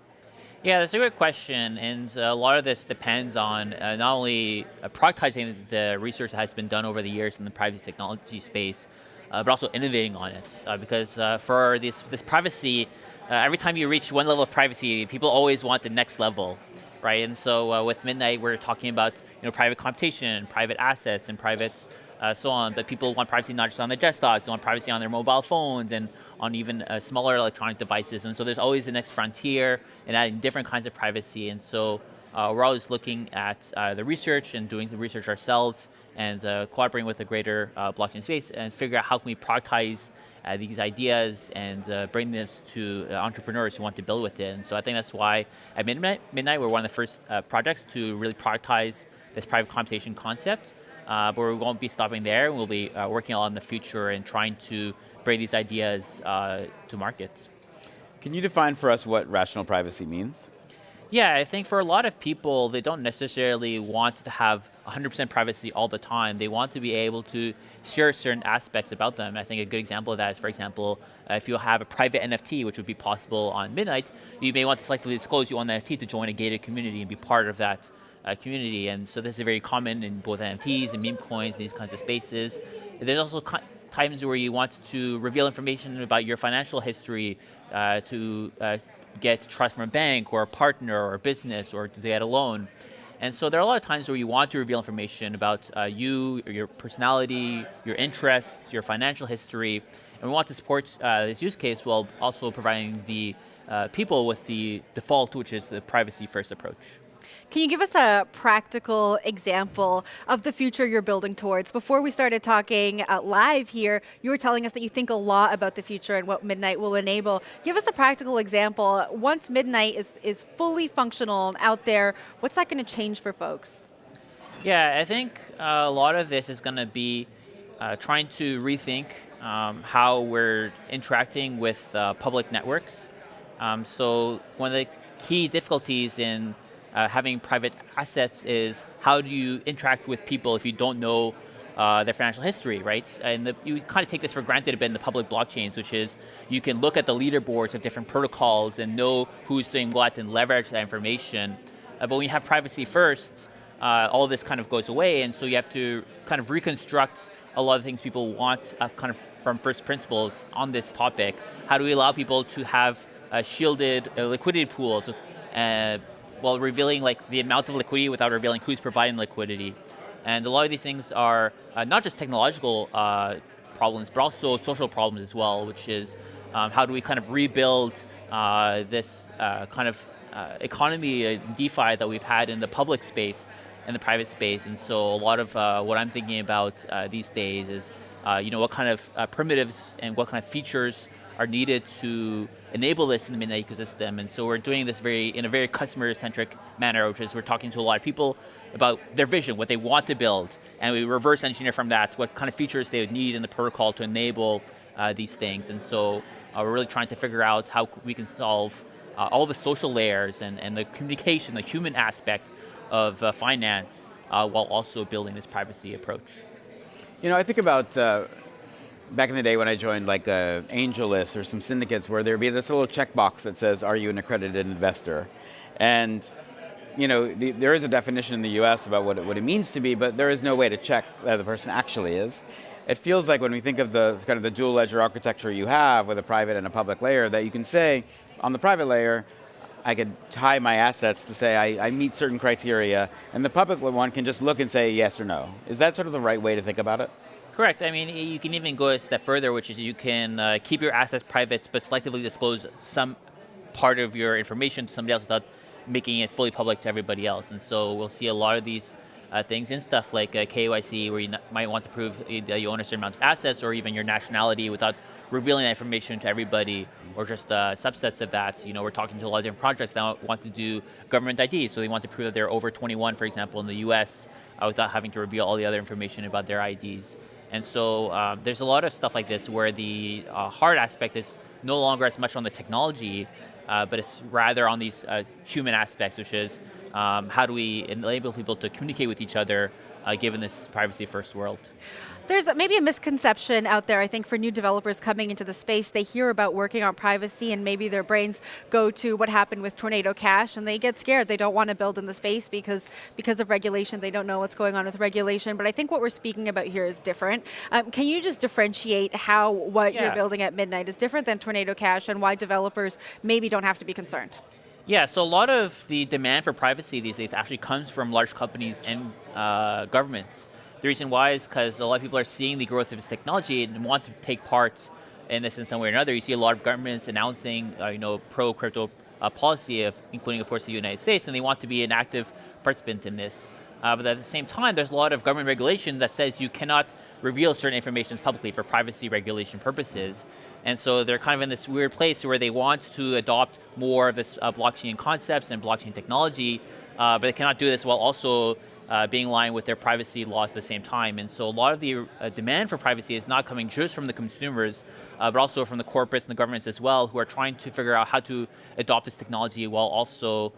[SPEAKER 7] Yeah, that's a great question, and a lot of this depends on not only productizing the research that has been done over the years in the privacy technology space, but also innovating on it. Because for this privacy, every time you reach one level of privacy, people always want the next level. Right, and so with Midnight, we're talking about private computation, private assets, and private so on. But people want privacy not just on their desktops; they want privacy on their mobile phones and on even smaller electronic devices. And so there's always the next frontier and adding different kinds of privacy. And so we're always looking at the research and doing some research ourselves and collaborating with the greater blockchain space and figure out how can we productize these ideas and bring this to entrepreneurs who want to build with it. And so I think that's why at Midnight we're one of the first projects to really productize this private computation concept. But we won't be stopping there. We'll be working on the future and trying to bring these ideas to market.
[SPEAKER 2] Can you define for us what rational privacy means?
[SPEAKER 7] Yeah, I think for a lot of people, they don't necessarily want to have 100% privacy all the time. They want to be able to share certain aspects about them. And I think a good example of that is, for example, if you have a private NFT, which would be possible on Midnight, you may want to selectively disclose you own the NFT to join a gated community and be part of that community. And so this is very common in both NFTs and meme coins and these kinds of spaces. There's also times where you want to reveal information about your financial history to get trust from a bank or a partner or a business or to get a loan. And so there are a lot of times where you want to reveal information about you, or your personality, your interests, your financial history, and we want to support this use case while also providing the people with the default, which is the privacy-first approach.
[SPEAKER 1] Can you give us a practical example of the future you're building towards? Before we started talking live here, you were telling us that you think a lot about the future and what Midnight will enable. Give us a practical example. Once Midnight is fully functional and out there, what's that going to change for folks?
[SPEAKER 7] Yeah, I think a lot of this is going to be trying to rethink how we're interacting with public networks. So one of the key difficulties in having private assets is how do you interact with people if you don't know their financial history, right? And you kind of take this for granted a bit in the public blockchains, which is you can look at the leaderboards of different protocols and know who's doing what and leverage that information. But when you have privacy first, all of this kind of goes away, and so you have to kind of reconstruct a lot of things people want kind of from first principles on this topic. How do we allow people to have shielded liquidity pools while revealing like the amount of liquidity without revealing who's providing liquidity? And a lot of these things are not just technological problems, but also social problems as well, which is how do we kind of rebuild this kind of economy, DeFi that we've had in the public space in the private space. And so a lot of what I'm thinking about these days is, what kind of primitives and what kind of features are needed to enable this in the Midnight ecosystem. And so we're doing this in a very customer-centric manner, which is we're talking to a lot of people about their vision, what they want to build, and we reverse engineer from that what kind of features they would need in the protocol to enable these things. And so we're really trying to figure out how we can solve all the social layers and the communication, the human aspect of finance, while also building this privacy approach.
[SPEAKER 2] I think about back in the day when I joined like AngelList or some syndicates where there'd be this little checkbox that says, are you an accredited investor? And there is a definition in the US about what it means to be, but there is no way to check that the person actually is. It feels like when we think of the kind of the dual ledger architecture you have with a private and a public layer, that you can say, on the private layer, I could tie my assets to say I meet certain criteria, and the public one can just look and say yes or no. Is that sort of the right way to think about it?
[SPEAKER 7] Correct. I mean, you can even go a step further, which is you can keep your assets private, but selectively disclose some part of your information to somebody else without making it fully public to everybody else. And so we'll see a lot of these things in stuff like KYC, where you might want to prove that you own a certain amount of assets, or even your nationality without revealing that information to everybody, or just subsets of that. We're talking to a lot of different projects that want to do government IDs, so they want to prove that they're over 21, for example, in the US, without having to reveal all the other information about their IDs. And so there's a lot of stuff like this where the hard aspect is no longer as much on the technology, but it's rather on these human aspects, which is how do we enable people to communicate with each other given this privacy-first world.
[SPEAKER 1] There's maybe a misconception out there, I think, for new developers coming into the space. They hear about working on privacy and maybe their brains go to what happened with Tornado Cash and they get scared. They don't want to build in the space because of regulation. They don't know what's going on with regulation. But I think what we're speaking about here is different. Can you just differentiate how what you're building at Midnight is different than Tornado Cash and why developers maybe don't have to be concerned?
[SPEAKER 7] Yeah, so a lot of the demand for privacy these days actually comes from large companies and governments. The reason why is because a lot of people are seeing the growth of this technology and want to take part in this in some way or another. You see a lot of governments announcing, pro-crypto policy, including, of course, the United States, and they want to be an active participant in this. But at the same time, there's a lot of government regulation that says you cannot reveal certain information publicly for privacy regulation purposes. And so they're kind of in this weird place where they want to adopt more of this blockchain concepts and blockchain technology, but they cannot do this while also being in line with their privacy laws at the same time. And so a lot of the demand for privacy is not coming just from the consumers, but also from the corporates and the governments as well, who are trying to figure out how to adopt this technology while also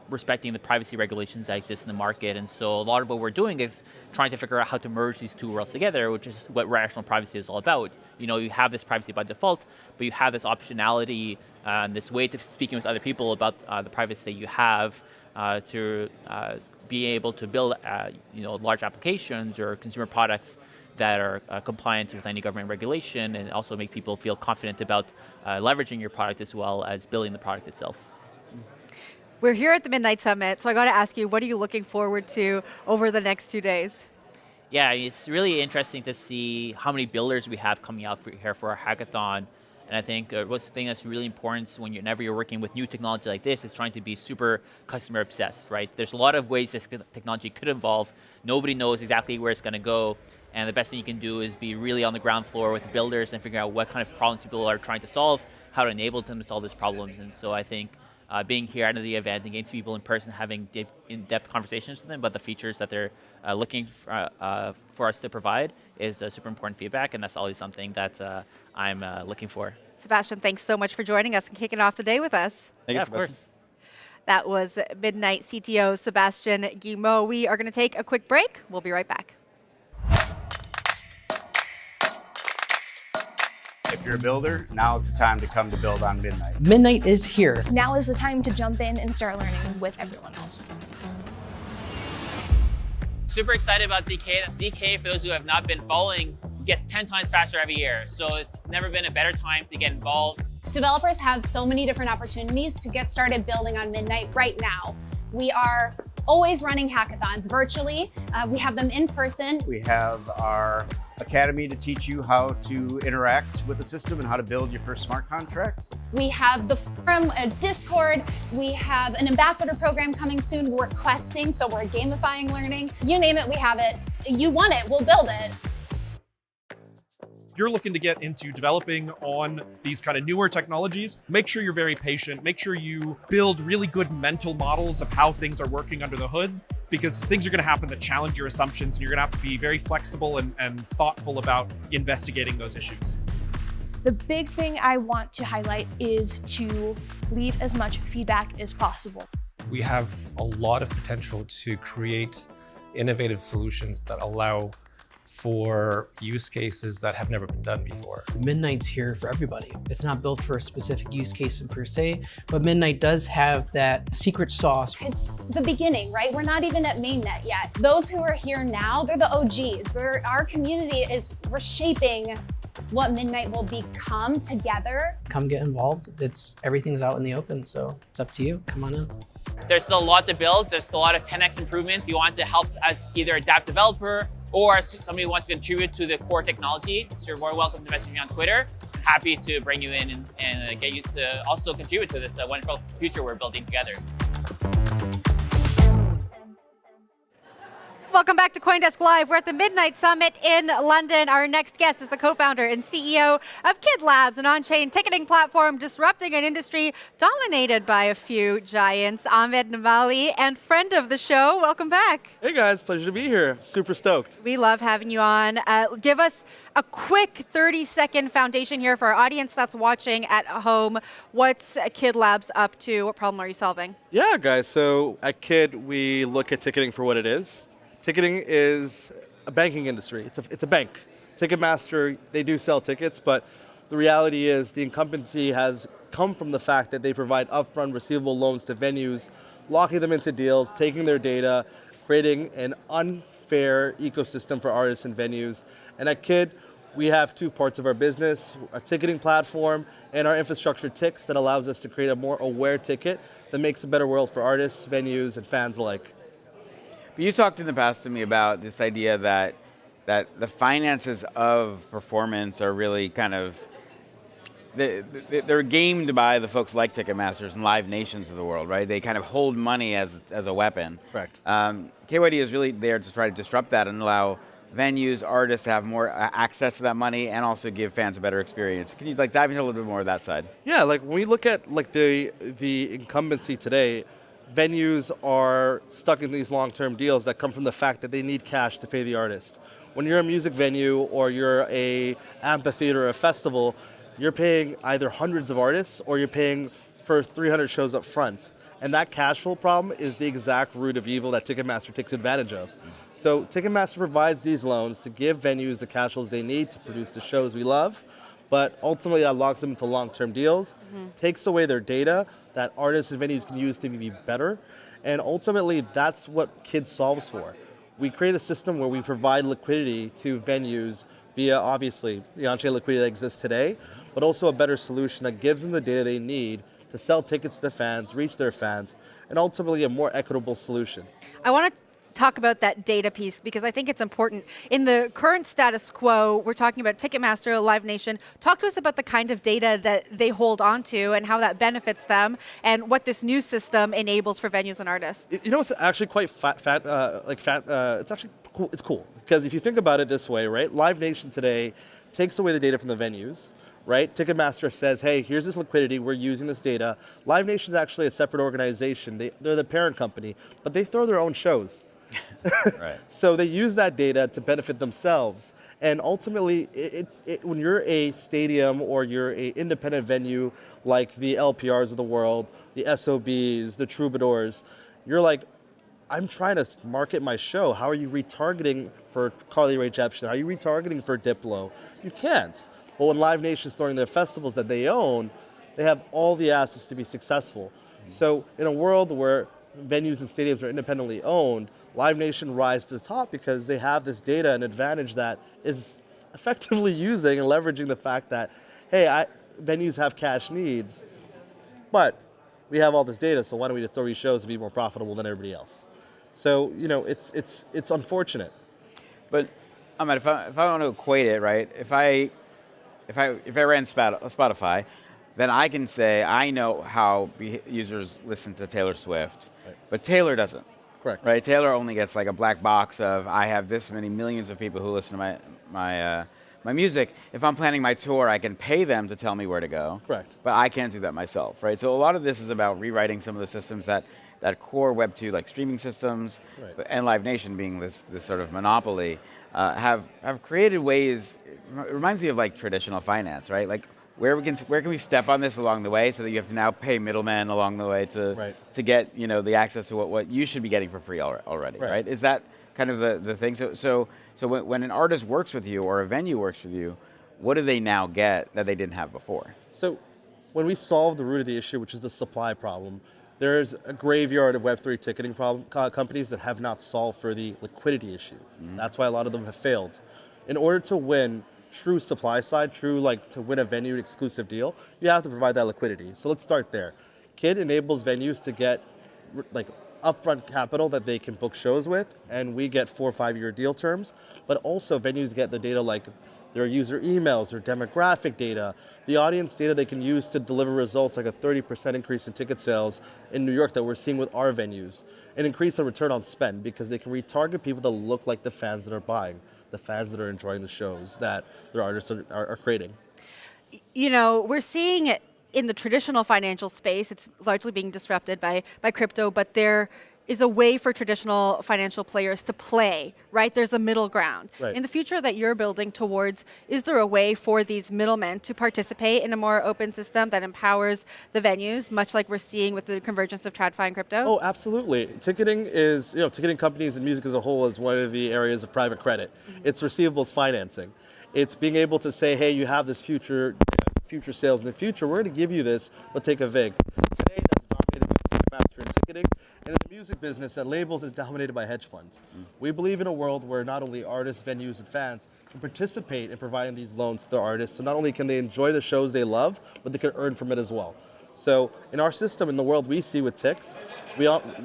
[SPEAKER 7] respecting the privacy regulations that exist in the market. And so a lot of what we're doing is trying to figure out how to merge these two worlds together, which is what rational privacy is all about. You have this privacy by default, but you have this optionality, this way of speaking with other people about the privacy that you have to be able to build large applications or consumer products that are compliant with any government regulation, and also make people feel confident about leveraging your product as well as building the product itself.
[SPEAKER 1] We're here at the Midnight Summit, so I got to ask you, what are you looking forward to over the next 2 days?
[SPEAKER 7] Yeah, it's really interesting to see how many builders we have coming out here for our hackathon. And I think what's the thing that's really important whenever you're working with new technology like this is trying to be super customer obsessed, right? There's a lot of ways this technology could evolve. Nobody knows exactly where it's going to go. And the best thing you can do is be really on the ground floor with the builders and figure out what kind of problems people are trying to solve, how to enable them to solve these problems. And so I think being here at the event and getting to people in person, having in-depth conversations with them about the features that they're looking for us to provide is super important feedback, and that's always something that I'm looking for.
[SPEAKER 1] Sebastien, thanks so much for joining us and kicking off the day with us.
[SPEAKER 2] Thank you,
[SPEAKER 7] of course.
[SPEAKER 1] That was Midnight CTO Sebastien Guillemot. We are going to take a quick break. We'll be right back.
[SPEAKER 8] If you're a builder, now is the time to come to build on Midnight.
[SPEAKER 9] Midnight is here.
[SPEAKER 10] Now is the time to jump in and start learning with everyone else.
[SPEAKER 7] Super excited about ZK. ZK, for those who have not been following, gets 10 times faster every year. So it's never been a better time to get involved.
[SPEAKER 10] Developers have so many different opportunities to get started building on Midnight right now. We are always running hackathons virtually. We have them in person.
[SPEAKER 8] We have our academy to teach you how to interact with the system and how to build your first smart contracts.
[SPEAKER 10] We have the forum, a Discord. We have an ambassador program coming soon. We're questing, so we're gamifying learning. You name it, we have it. You want it, we'll build it.
[SPEAKER 9] You're looking to get into developing on these kind of newer technologies, make sure you're very patient, make sure you build really good mental models of how things are working under the hood, because things are going to happen that challenge your assumptions, and you're going to have to be very flexible and thoughtful about investigating those issues.
[SPEAKER 11] The big thing I want to highlight is to leave as much feedback as possible.
[SPEAKER 12] We have a lot of potential to create innovative solutions that allow for use cases that have never been done before.
[SPEAKER 13] Midnight's here for everybody. It's not built for a specific use case per se, but Midnight does have that secret sauce.
[SPEAKER 10] It's the beginning, right? We're not even at mainnet yet. Those who are here now, they're the OGs. Our community is reshaping what Midnight will become together.
[SPEAKER 13] Come get involved. Everything's out in the open, so it's up to you. Come on in.
[SPEAKER 7] There's still a lot to build. There's still a lot of 10x improvements. You want to help as either a DApp developer or as somebody who wants to contribute to the core technology. So you're more welcome to message me on Twitter. Happy to bring you in and get you to also contribute to this wonderful future we're building together.
[SPEAKER 1] Welcome back to CoinDesk Live. We're at the Midnight Summit in London. Our next guest is the co-founder and CEO of Kid Labs, an on-chain ticketing platform disrupting an industry dominated by a few giants. Ahmed Navali, and friend of the show, welcome back.
[SPEAKER 14] Hey guys, pleasure to be here. Super stoked.
[SPEAKER 1] We love having you on. Give us a quick 30-second foundation here for our audience that's watching at home. What's Kid Labs up to? What problem are you solving?
[SPEAKER 14] Yeah, guys. So at Kid, we look at ticketing for what it is. Ticketing is a banking industry. It's a bank. Ticketmaster, they do sell tickets, but the reality is the incumbency has come from the fact that they provide upfront receivable loans to venues, locking them into deals, taking their data, creating an unfair ecosystem for artists and venues. And at Kid, we have two parts of our business, a ticketing platform and our infrastructure Tix that allows us to create a more aware ticket that makes a better world for artists, venues, and fans alike.
[SPEAKER 2] You talked in the past to me about this idea that the finances of performance are really kind of, they're gamed by the folks like Ticketmasters and Live Nations of the world, right? They kind of hold money as a weapon.
[SPEAKER 14] Correct.
[SPEAKER 2] KYD is really there to try to disrupt that and allow venues, artists to have more access to that money and also give fans a better experience. Can you dive into a little bit more of that side?
[SPEAKER 14] Yeah, when we look at the incumbency today, venues are stuck in these long-term deals that come from the fact that they need cash to pay the artist. When you're a music venue or you're a amphitheater or a festival, you're paying either hundreds of artists or you're paying for 300 shows up front. And that cash flow problem is the exact root of evil that Ticketmaster takes advantage of. So Ticketmaster provides these loans to give venues the cash flows they need to produce the shows we love, but ultimately that locks them into long-term deals, takes away their data that artists and venues can use to be better. And ultimately, that's what Kid solves for. We create a system where we provide liquidity to venues via, obviously, the on-chain liquidity that exists today, but also a better solution that gives them the data they need to sell tickets to fans, reach their fans, and ultimately a more equitable solution.
[SPEAKER 1] I want to talk about that data piece because I think it's important. In the current status quo, we're talking about Ticketmaster, Live Nation. Talk to us about the kind of data that they hold on to and how that benefits them and what this new system enables for venues and artists.
[SPEAKER 14] You know, it's actually quite it's actually cool. It's cool because if you think about it this way, right? Live Nation today takes away the data from the venues, right? Ticketmaster says, hey, here's this liquidity, we're using this data. Live Nation is actually a separate organization. They're the parent company, but they throw their own shows. Right. So they use that data to benefit themselves. And ultimately, when you're a stadium or you're an independent venue like the LPRs of the world, the SOBs, the Troubadours, you're like, I'm trying to market my show. How are you retargeting for Carly Rae Jepsen? How are you retargeting for Diplo? You can't. But when Live Nation's throwing their festivals that they own, they have all the assets to be successful. So in a world where venues and stadiums are independently owned, Live Nation rise to the top because they have this data and advantage that is effectively using and leveraging the fact that, hey, venues have cash needs, but we have all this data, so why don't we just throw these shows and be more profitable than everybody else? So, you know, it's unfortunate.
[SPEAKER 2] But I mean, if I want to equate it, right? If I ran Spotify, then I can say I know how users listen to Taylor Swift, but Taylor doesn't.
[SPEAKER 14] Correct.
[SPEAKER 2] Right? Taylor only gets like a black box of I have this many millions of people who listen to my music. If I'm planning my tour, I can pay them to tell me where to go.
[SPEAKER 14] Correct.
[SPEAKER 2] But I can't do that myself, right? So a lot of this is about rewriting some of the systems that core Web 2, like streaming systems, and Live Nation being this sort of monopoly, have created ways. It reminds me of like traditional finance, right? Like where can we step on this along the way so that you have to now pay middlemen along the way to get the access to what you should be getting for free already, right? Is that kind of the thing? So when an artist works with you or a venue works with you, what do they now get that they didn't have before?
[SPEAKER 14] So when we solve the root of the issue, which is the supply problem, there's a graveyard of Web3 ticketing companies that have not solved for the liquidity issue. That's why a lot of them have failed. In order to win true supply side, to win a venue exclusive deal, you have to provide that liquidity. So let's start there. KID enables venues to get upfront capital that they can book shows with, and we get 4 or 5 year deal terms, but also venues get the data like their user emails, their demographic data, the audience data they can use to deliver results like a 30% increase in ticket sales in New York that we're seeing with our venues, and increase the return on spend because they can retarget people that look like the fans that are buying, the fans that are enjoying the shows that their artists are creating.
[SPEAKER 1] We're seeing it in the traditional financial space. It's largely being disrupted by crypto, but there is a way for traditional financial players to play, right? There's a middle ground.
[SPEAKER 14] Right.
[SPEAKER 1] In the future that you're building towards, is there a way for these middlemen to participate in a more open system that empowers the venues, much like we're seeing with the convergence of TradFi and crypto?
[SPEAKER 14] Oh, absolutely. Ticketing is, ticketing companies and music as a whole is one of the areas of private credit. It's receivables financing. It's being able to say, hey, you have this future sales in the future. We're going to give you this, but take a VIG. Today, that's dominated by Ticketmaster and ticketing. And in the music business, that labels is dominated by hedge funds. We believe in a world where not only artists, venues, and fans can participate in providing these loans to the artists. So not only can they enjoy the shows they love, but they can earn from it as well. So in our system, in the world we see with TICs,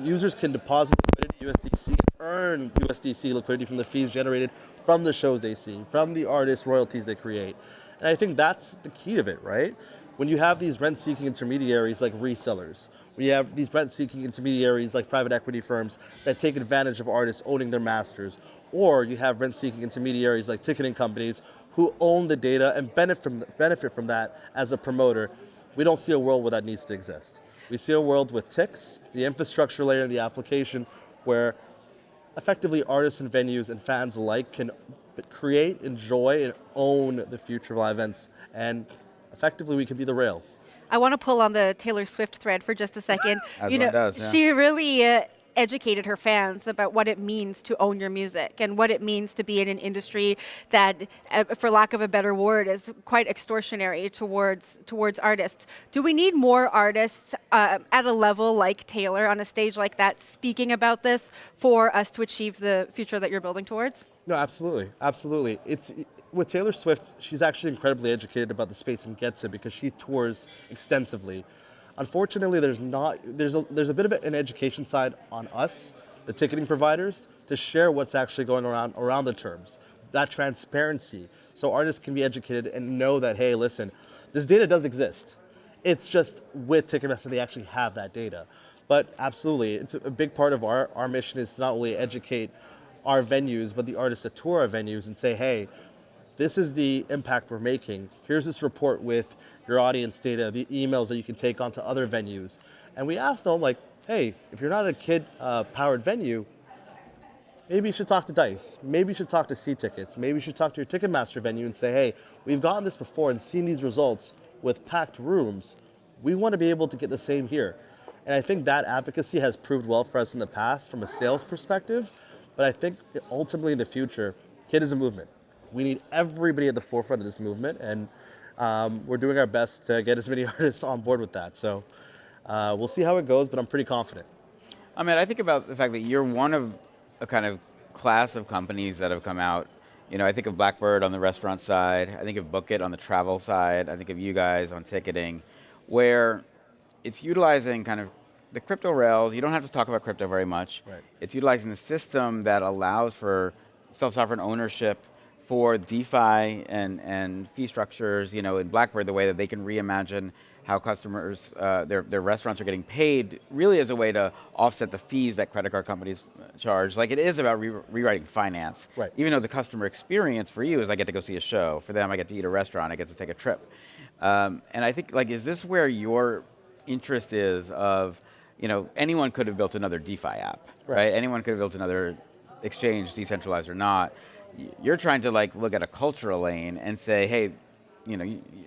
[SPEAKER 14] users can deposit liquidity USDC and earn USDC liquidity from the fees generated from the shows they see, from the artist royalties they create. And I think that's the key of it, right? When you have these rent-seeking intermediaries like resellers, when you have these rent-seeking intermediaries like private equity firms that take advantage of artists owning their masters, or you have rent-seeking intermediaries like ticketing companies who own the data and benefit from that as a promoter, we don't see a world where that needs to exist. We see a world with TICs, the infrastructure layer and the application, where effectively artists and venues and fans alike can create, enjoy, and own the future of live events. And effectively, we can be the rails.
[SPEAKER 1] I want to pull on the Taylor Swift thread for just a second.
[SPEAKER 2] As one does, yeah.
[SPEAKER 1] She really educated her fans about what it means to own your music and what it means to be in an industry that, for lack of a better word, is quite extortionary towards artists. Do we need more artists at a level like Taylor on a stage like that speaking about this for us to achieve the future that you're building towards?
[SPEAKER 14] No, absolutely, absolutely. With Taylor Swift, she's actually incredibly educated about the space and gets it because she tours extensively. Unfortunately, there's a bit of an education side on us, the ticketing providers, to share what's actually going around the terms, that transparency, so artists can be educated and know that, hey, listen, this data does exist. It's just with Ticketmaster they actually have that data. But absolutely, it's a big part of our mission is to not only educate our venues, but the artists that tour our venues and say, hey, this is the impact we're making. Here's this report with your audience data, the emails that you can take onto other venues. And we asked them, like, hey, if you're not a KID-powered venue, maybe you should talk to DICE. Maybe you should talk to C-Tickets. Maybe you should talk to your Ticketmaster venue and say, hey, we've gotten this before and seen these results with packed rooms. We want to be able to get the same here. And I think that advocacy has proved well for us in the past from a sales perspective. But I think ultimately in the future, KID is a movement. We need everybody at the forefront of this movement, and we're doing our best to get as many artists on board with that. So we'll see how it goes, but I'm pretty confident.
[SPEAKER 2] I mean, I think about the fact that you're one of a kind of class of companies that have come out. I think of Blackbird on the restaurant side. I think of Book It on the travel side. I think of you guys on ticketing, where it's utilizing kind of the crypto rails. You don't have to talk about crypto very much.
[SPEAKER 14] Right.
[SPEAKER 2] It's utilizing the system that allows for self-sovereign ownership for DeFi and fee structures, in Blackbird, the way that they can reimagine how customers, their restaurants are getting paid, really as a way to offset the fees that credit card companies charge. Like, it is about rewriting finance.
[SPEAKER 14] Right.
[SPEAKER 2] Even though the customer experience for you is I get to go see a show. For them, I get to eat a restaurant. I get to take a trip. And I think, is this where your interest is of, anyone could have built another DeFi app, right? Anyone could have built another exchange, decentralized or not. You're trying to look at a cultural lane and say, hey,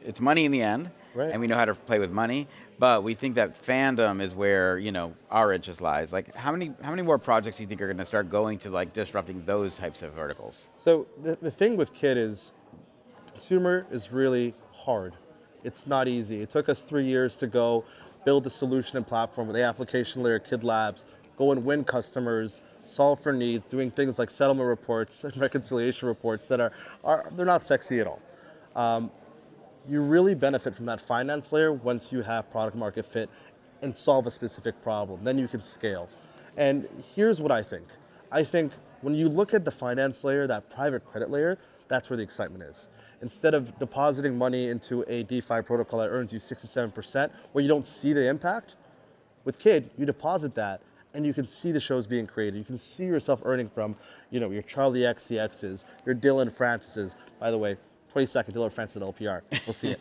[SPEAKER 2] it's money in the end, and we know how to play with money, but we think that fandom is where our interest lies. How many more projects do you think are going to start going to disrupting those types of verticals?
[SPEAKER 14] So the thing with Kid is, consumer is really hard. It's not easy. It took us 3 years to go build the solution and platform with the application layer, Kid Labs, go and win customers, solve for needs, doing things like settlement reports and reconciliation reports that they're not sexy at all. You really benefit from that finance layer once you have product market fit and solve a specific problem. Then you can scale. And here's what I think. I think when you look at the finance layer, that private credit layer, that's where the excitement is. Instead of depositing money into a DeFi protocol that earns you 67%, where you don't see the impact, with Kid, you deposit that and you can see the shows being created. You can see yourself earning from, your Charlie XCXs, your Dylan Francis's. By the way, 22nd, Dylan Francis at LPR. We'll see it.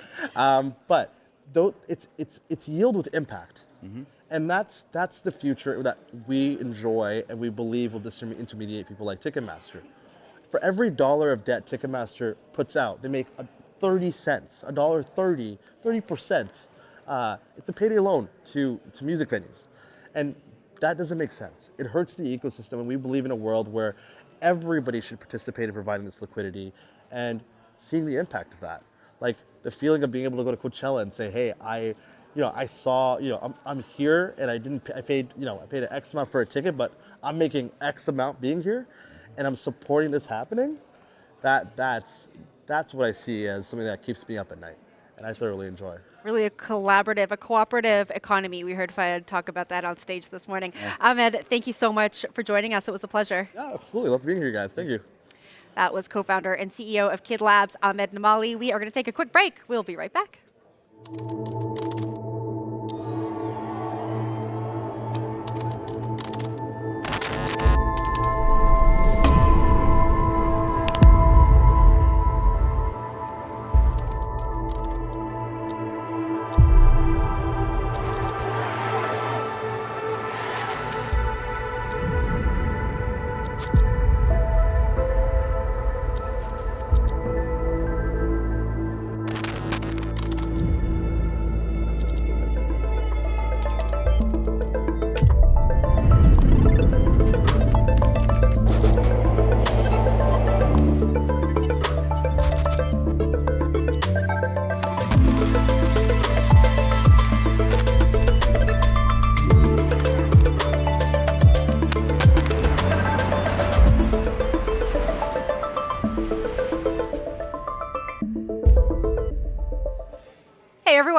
[SPEAKER 14] But it's yield with impact. Mm-hmm. And that's the future that we enjoy and we believe will intermediate people like Ticketmaster. For every dollar of debt Ticketmaster puts out, they make 30 cents, $1.30, 30%. It's a payday loan to music venues. And that doesn't make sense. It hurts the ecosystem, and we believe in a world where everybody should participate in providing this liquidity and seeing the impact of that. Like the feeling of being able to go to Coachella and say, hey, I saw, I'm here and I paid an X amount for a ticket, but I'm making X amount being here and I'm supporting this happening. That's what I see as something that keeps me up at night, and I thoroughly enjoy.
[SPEAKER 1] Really a cooperative economy. We heard Fayed talk about that on stage this morning. Yeah. Ahmed, thank you so much for joining us. It was a pleasure.
[SPEAKER 14] Yeah, absolutely. Love being here, guys. Thank you.
[SPEAKER 1] That was co-founder and CEO of Kid Labs, Ahmed Namali. We are going to take a quick break. We'll be right back.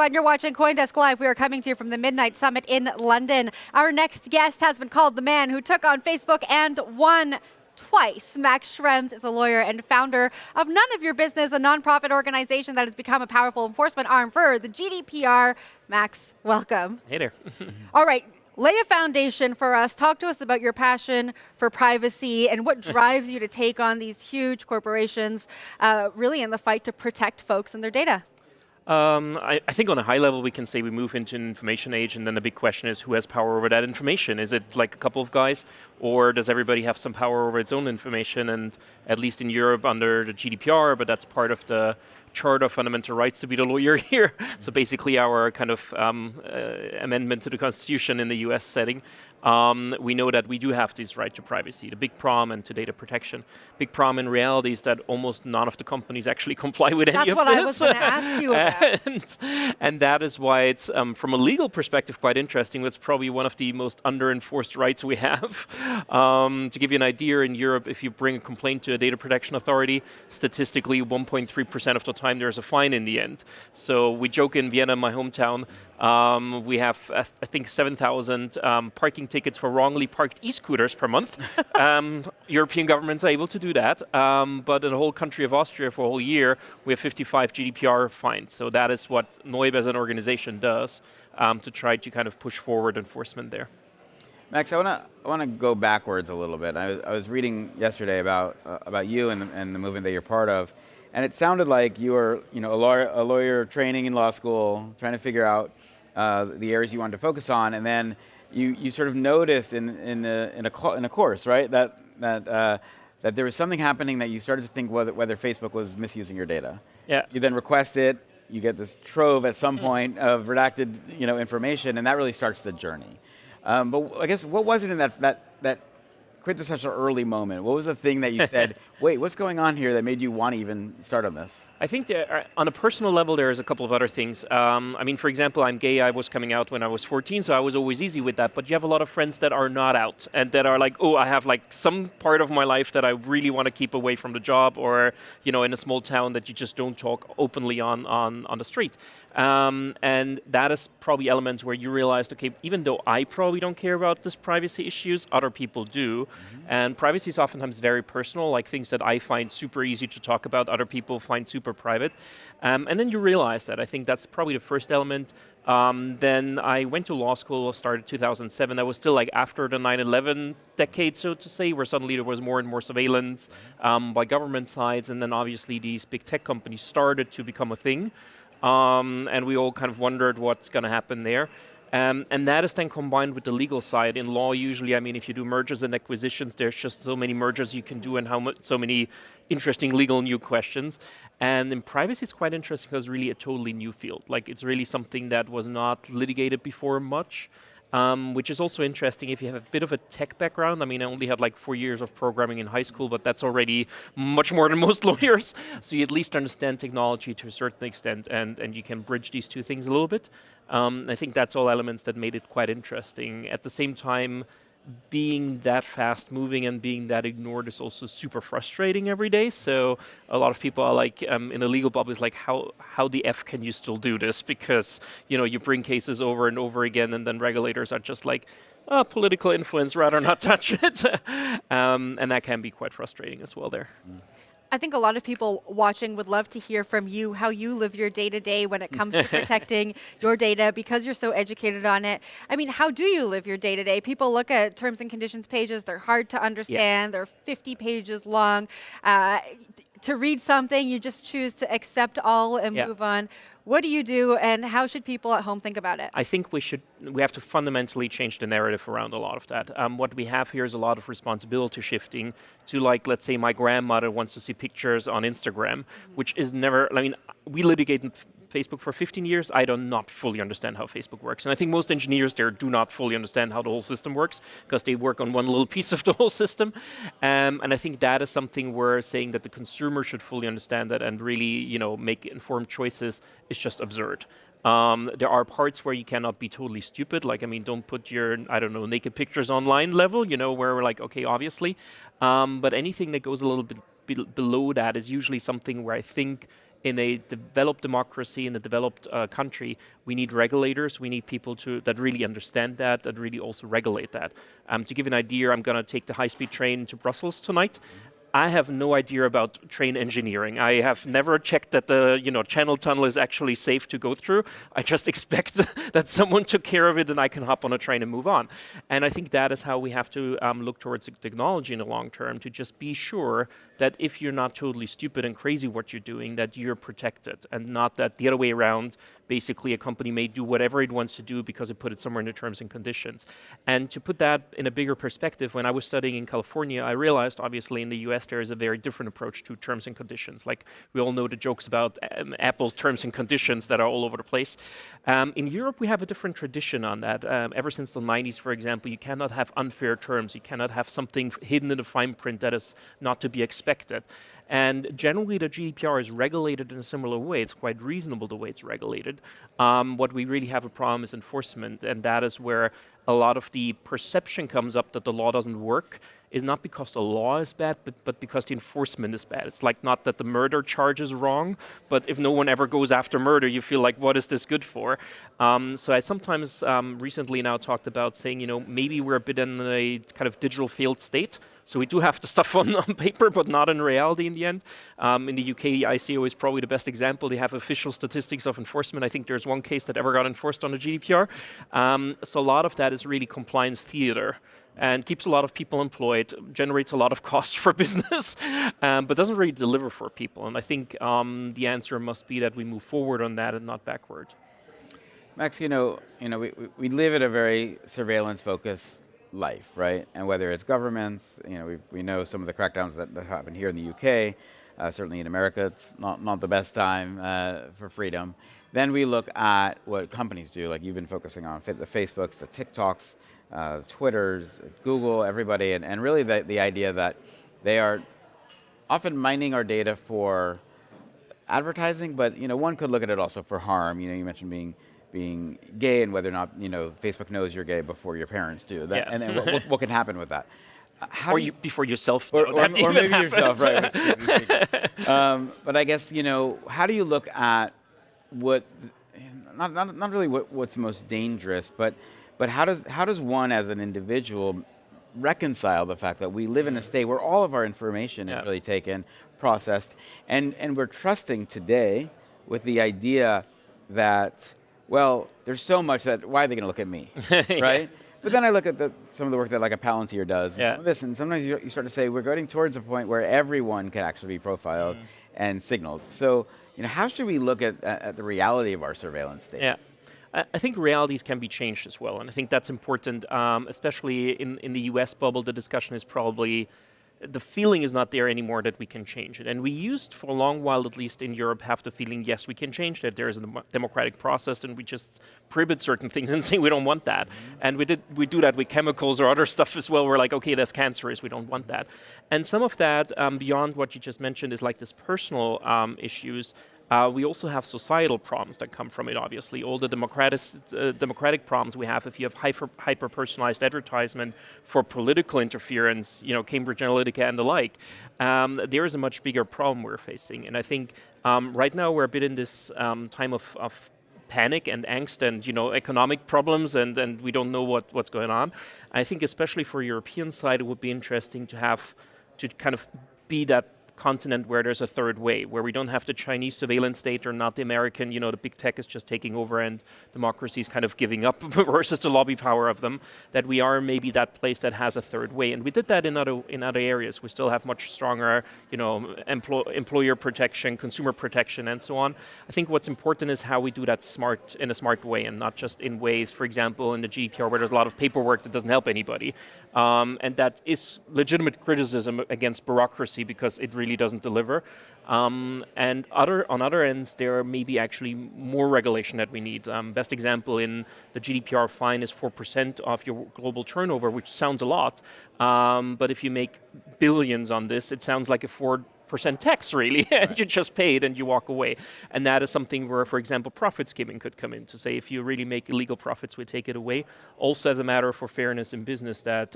[SPEAKER 1] You're watching CoinDesk Live. We are coming to you from the Midnight Summit in London. Our next guest has been called the man who took on Facebook and won twice. Max Schrems is a lawyer and founder of None of Your Business, a nonprofit organization that has become a powerful enforcement arm for the GDPR. Max, welcome.
[SPEAKER 15] Hey there.
[SPEAKER 1] All right. Lay a foundation for us. Talk to us about your passion for privacy and what drives you to take on these huge corporations, really in the fight to protect folks and their data.
[SPEAKER 15] I think on a high level we can say we move into an information age, and then the big question is who has power over that information? Is it like a couple of guys, or does everybody have some power over its own information? And at least in Europe under the GDPR, but that's part of the Charter of Fundamental Rights to be the lawyer here. So basically our kind of amendment to the Constitution in the US setting. We know that we do have this right to privacy, the big problem, and to data protection. Big problem in reality is that almost none of the companies actually comply with any of this.
[SPEAKER 1] That's what I was going to ask you about.
[SPEAKER 15] And that is why it's, from a legal perspective, quite interesting. That's probably one of the most under-enforced rights we have. To give you an idea, in Europe, if you bring a complaint to a data protection authority, statistically 1.3% of the time time there's a fine in the end. So we joke in Vienna, my hometown, we have, I think, 7,000 parking tickets for wrongly parked e-scooters per month. European governments are able to do that, but in the whole country of Austria for a whole year, we have 55 GDPR fines. So that is what Neub as an organization does to try to kind of push forward enforcement there.
[SPEAKER 2] Max, I want to go backwards a little bit. I was reading yesterday about you and the movement that you're part of, and it sounded like you were a lawyer training in law school, trying to figure out the areas you wanted to focus on, and then you sort of noticed in a course, right, that there was something happening that you started to think whether Facebook was misusing your data.
[SPEAKER 15] Yeah.
[SPEAKER 2] You then request it. You get this trove at some point of redacted information, and that really starts the journey. But I guess what was it in that quintessential early moment? What was the thing that you said, wait, what's going on here that made you want to even start on this?
[SPEAKER 15] I think on a personal level, there's a couple of other things. I mean, for example, I'm gay. I was coming out when I was 14, so I was always easy with that. But you have a lot of friends that are not out and that are like, oh, I have like some part of my life that I really want to keep away from the job, or in a small town that you just don't talk openly on the street. And that is probably elements where you realized, okay, even though I probably don't care about this privacy issues, other people do. Mm-hmm. And privacy is oftentimes very personal, like things that I find super easy to talk about, other people find super private. And then you realize that. I think that's probably the first element. Then I went to law school, started 2007. That was still like after the 9/11 decade, so to say, where suddenly there was more and more surveillance by government sides. And then obviously these big tech companies started to become a thing. And we all kind of wondered what's going to happen there. And that is then combined with the legal side. In law, usually, I mean, if you do mergers and acquisitions, there's just so many mergers you can do and so many interesting legal new questions. And in privacy, it's quite interesting because it's really a totally new field. Like, it's really something that was not litigated before much. Which is also interesting if you have a bit of a tech background. I mean, I only had like 4 years of programming in high school, but that's already much more than most lawyers. So you at least understand technology to a certain extent, and you can bridge these two things a little bit. I think that's all elements that made it quite interesting. At the same time, being that fast moving and being that ignored is also super frustrating every day. So a lot of people are like, in the legal bubble is like, how the F can you still do this? Because, you bring cases over and over again, and then regulators are just like, political influence, rather not touch it. And that can be quite frustrating as well there. Mm.
[SPEAKER 1] I think a lot of people watching would love to hear from you how you live your day-to-day when it comes to protecting your data, because you're so educated on it. I mean, how do you live your day-to-day? People look at terms and conditions pages. They're hard to understand. Yeah. They're 50 pages long. To read something, you just choose to accept all and move on. What do you do, and how should people at home think about it?
[SPEAKER 15] I think we have to fundamentally change the narrative around a lot of that. What we have here is a lot of responsibility shifting to, like, let's say my grandmother wants to see pictures on Instagram, which is never, I mean, we litigated Facebook for 15 years. I do not fully understand how Facebook works. And I think most engineers there do not fully understand how the whole system works, because they work on one little piece of the whole system. And I think that is something we're saying that the consumer should fully understand that and really, make informed choices is just absurd. There are parts where you cannot be totally stupid. Like, I mean, don't put your, naked pictures online level, where we're like, okay, obviously. But anything that goes a little bit below that is usually something where I think in a developed democracy, in a developed country, we need regulators. We need people that really understand that really also regulate that. To give you an idea, I'm going to take the high-speed train to Brussels tonight. I have no idea about train engineering. I have never checked that the Channel Tunnel is actually safe to go through. I just expect that someone took care of it and I can hop on a train and move on. And I think that is how we have to look towards technology in the long term, to just be sure that if you're not totally stupid and crazy what you're doing, that you're protected, and not that the other way around. Basically, a company may do whatever it wants to do because it put it somewhere in the terms and conditions. And to put that in a bigger perspective, when I was studying in California, I realized, obviously, in the US, there is a very different approach to terms and conditions. Like, we all know the jokes about Apple's terms and conditions that are all over the place. In Europe, we have a different tradition on that. Ever since the 90s, for example, you cannot have unfair terms. You cannot have something hidden in the fine print that is not to be expected. And generally, the GDPR is regulated in a similar way. It's quite reasonable the way it's regulated. What we really have a problem is enforcement, and that is where a lot of the perception comes up that the law doesn't work. is not because the law is bad, but because the enforcement is bad. It's like not that the murder charge is wrong, but if no one ever goes after murder, you feel like, what is this good for? So I sometimes recently now talked about saying, maybe we're a bit in a kind of digital failed state. So we do have the stuff on paper, but not in reality in the end. In the UK, ICO is probably the best example. They have official statistics of enforcement. I think there's one case that ever got enforced on the GDPR. So a lot of that is really compliance theater and keeps a lot of people employed, generates a lot of costs for business, but doesn't really deliver for people. And I think the answer must be that we move forward on that and not backward.
[SPEAKER 2] Max, we live in a very surveillance-focused life, right? And whether it's governments, we know some of the crackdowns that happen here in the UK. Certainly in America, it's not the best time for freedom. Then we look at what companies do, like you've been focusing on the Facebooks, the TikToks, Twitters, Google, everybody, and really the idea that they are often mining our data for advertising, but one could look at it also for harm. You mentioned being gay and whether or not Facebook knows you're gay before your parents do. And then what can happen with that?
[SPEAKER 15] Before yourself,
[SPEAKER 2] or maybe yourself, right? But I guess how do you look at what not really what's most dangerous, but how does one as an individual reconcile the fact that we live in a state where all of our information is really taken, processed, and we're trusting today with the idea that, well, there's so much that why are they going to look at me, right? But then I look at some of the work that like a Palantir does, and some of this, and sometimes you start to say we're going towards a point where everyone can actually be profiled and signaled. So how should we look at the reality of our surveillance state?
[SPEAKER 15] Yeah. I think realities can be changed as well, and I think that's important, especially in the US bubble. The discussion is probably, the feeling is not there anymore that we can change it. And we used for a long while, at least in Europe, have the feeling, yes, we can change that. There is a democratic process, and we just prohibit certain things and say we don't want that. And we do that with chemicals or other stuff as well. We're like, okay, that's cancerous, we don't want that. And some of that, beyond what you just mentioned, is like this personal issues. We also have societal problems that come from it, obviously. All the democratic problems we have if you have hyper-personalized advertisement for political interference, Cambridge Analytica and the like, there is a much bigger problem we're facing. And I think right now we're a bit in this time of panic and angst and economic problems, and we don't know what's going on. I think especially for European side, it would be interesting to kind of be that continent where there's a third way, where we don't have the Chinese surveillance state or not the American, the big tech is just taking over and democracy is kind of giving up versus the lobby power of them, that we are maybe that place that has a third way. And we did that in other areas. We still have much stronger, employer protection, consumer protection, and so on. I think what's important is how we do that in a smart way and not just in ways, for example, in the GDPR where there's a lot of paperwork that doesn't help anybody. And that is legitimate criticism against bureaucracy because it really doesn't deliver. On other ends, there may be actually more regulation that we need. Best example in the GDPR fine is 4% of your global turnover, which sounds a lot. But if you make billions on this, it sounds like a 4% tax, really, and you just pay it and you walk away. And that is something where, for example, profit skimming could come in to say if you really make illegal profits, we take it away. Also, as a matter for fairness in business, that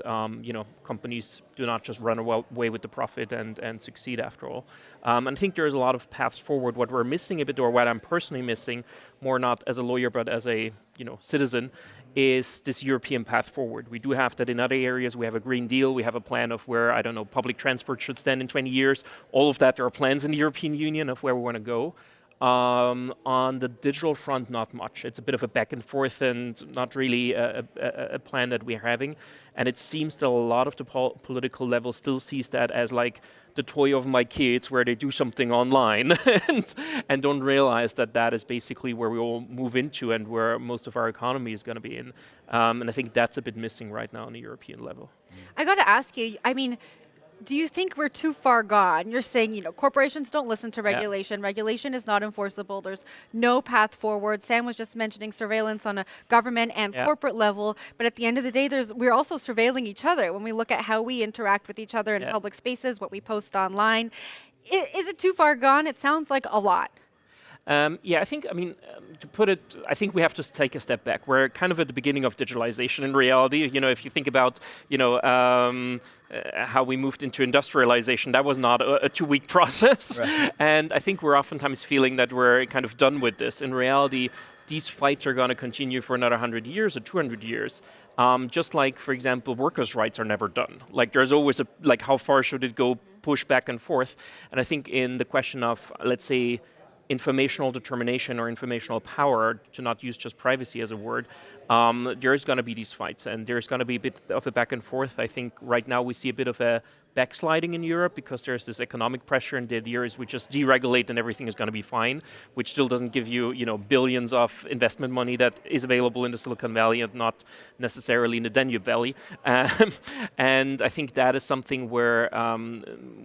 [SPEAKER 15] companies do not just run away with the profit and succeed after all. And I think there's a lot of paths forward. What we're missing a bit, or what I'm personally missing, more not as a lawyer but as a citizen, is this European path forward. We do have that in other areas. We have a Green Deal. We have a plan of where, public transport should stand in 20 years. All of that, there are plans in the European Union of where we want to go. On the digital front, not much. It's a bit of a back and forth and not really a plan that we're having. And it seems that a lot of the political level still sees that as like the toy of my kids where they do something online and don't realize that is basically where we all move into and where most of our economy is going to be in. And I think that's a bit missing right now on the European level.
[SPEAKER 1] I got to ask you, do you think we're too far gone? You're saying, corporations don't listen to regulation. Yeah. Regulation is not enforceable. There's no path forward. Sam was just mentioning surveillance on a government and corporate level. But at the end of the day, we're also surveilling each other when we look at how we interact with each other in public spaces, what we post online. Is it too far gone? It sounds like a lot.
[SPEAKER 15] Yeah, to put it, I think we have to take a step back. We're kind of at the beginning of digitalization in reality. If you think about, how we moved into industrialization, that was not a 2-week process. Right. And I think we're oftentimes feeling that we're kind of done with this. In reality, these fights are going to continue for another 100 years or 200 years. Just like, for example, workers' rights are never done. Like, there's always how far should it go, push back and forth. And I think in the question of, let's say, informational determination or informational power, to not use just privacy as a word, there's going to be these fights, and there's going to be a bit of a back and forth. I think right now we see a bit of a backsliding in Europe because there's this economic pressure, and the idea is we just deregulate and everything is going to be fine, which still doesn't give you, billions of investment money that is available in the Silicon Valley and not necessarily in the Danube Valley. And I think that is something where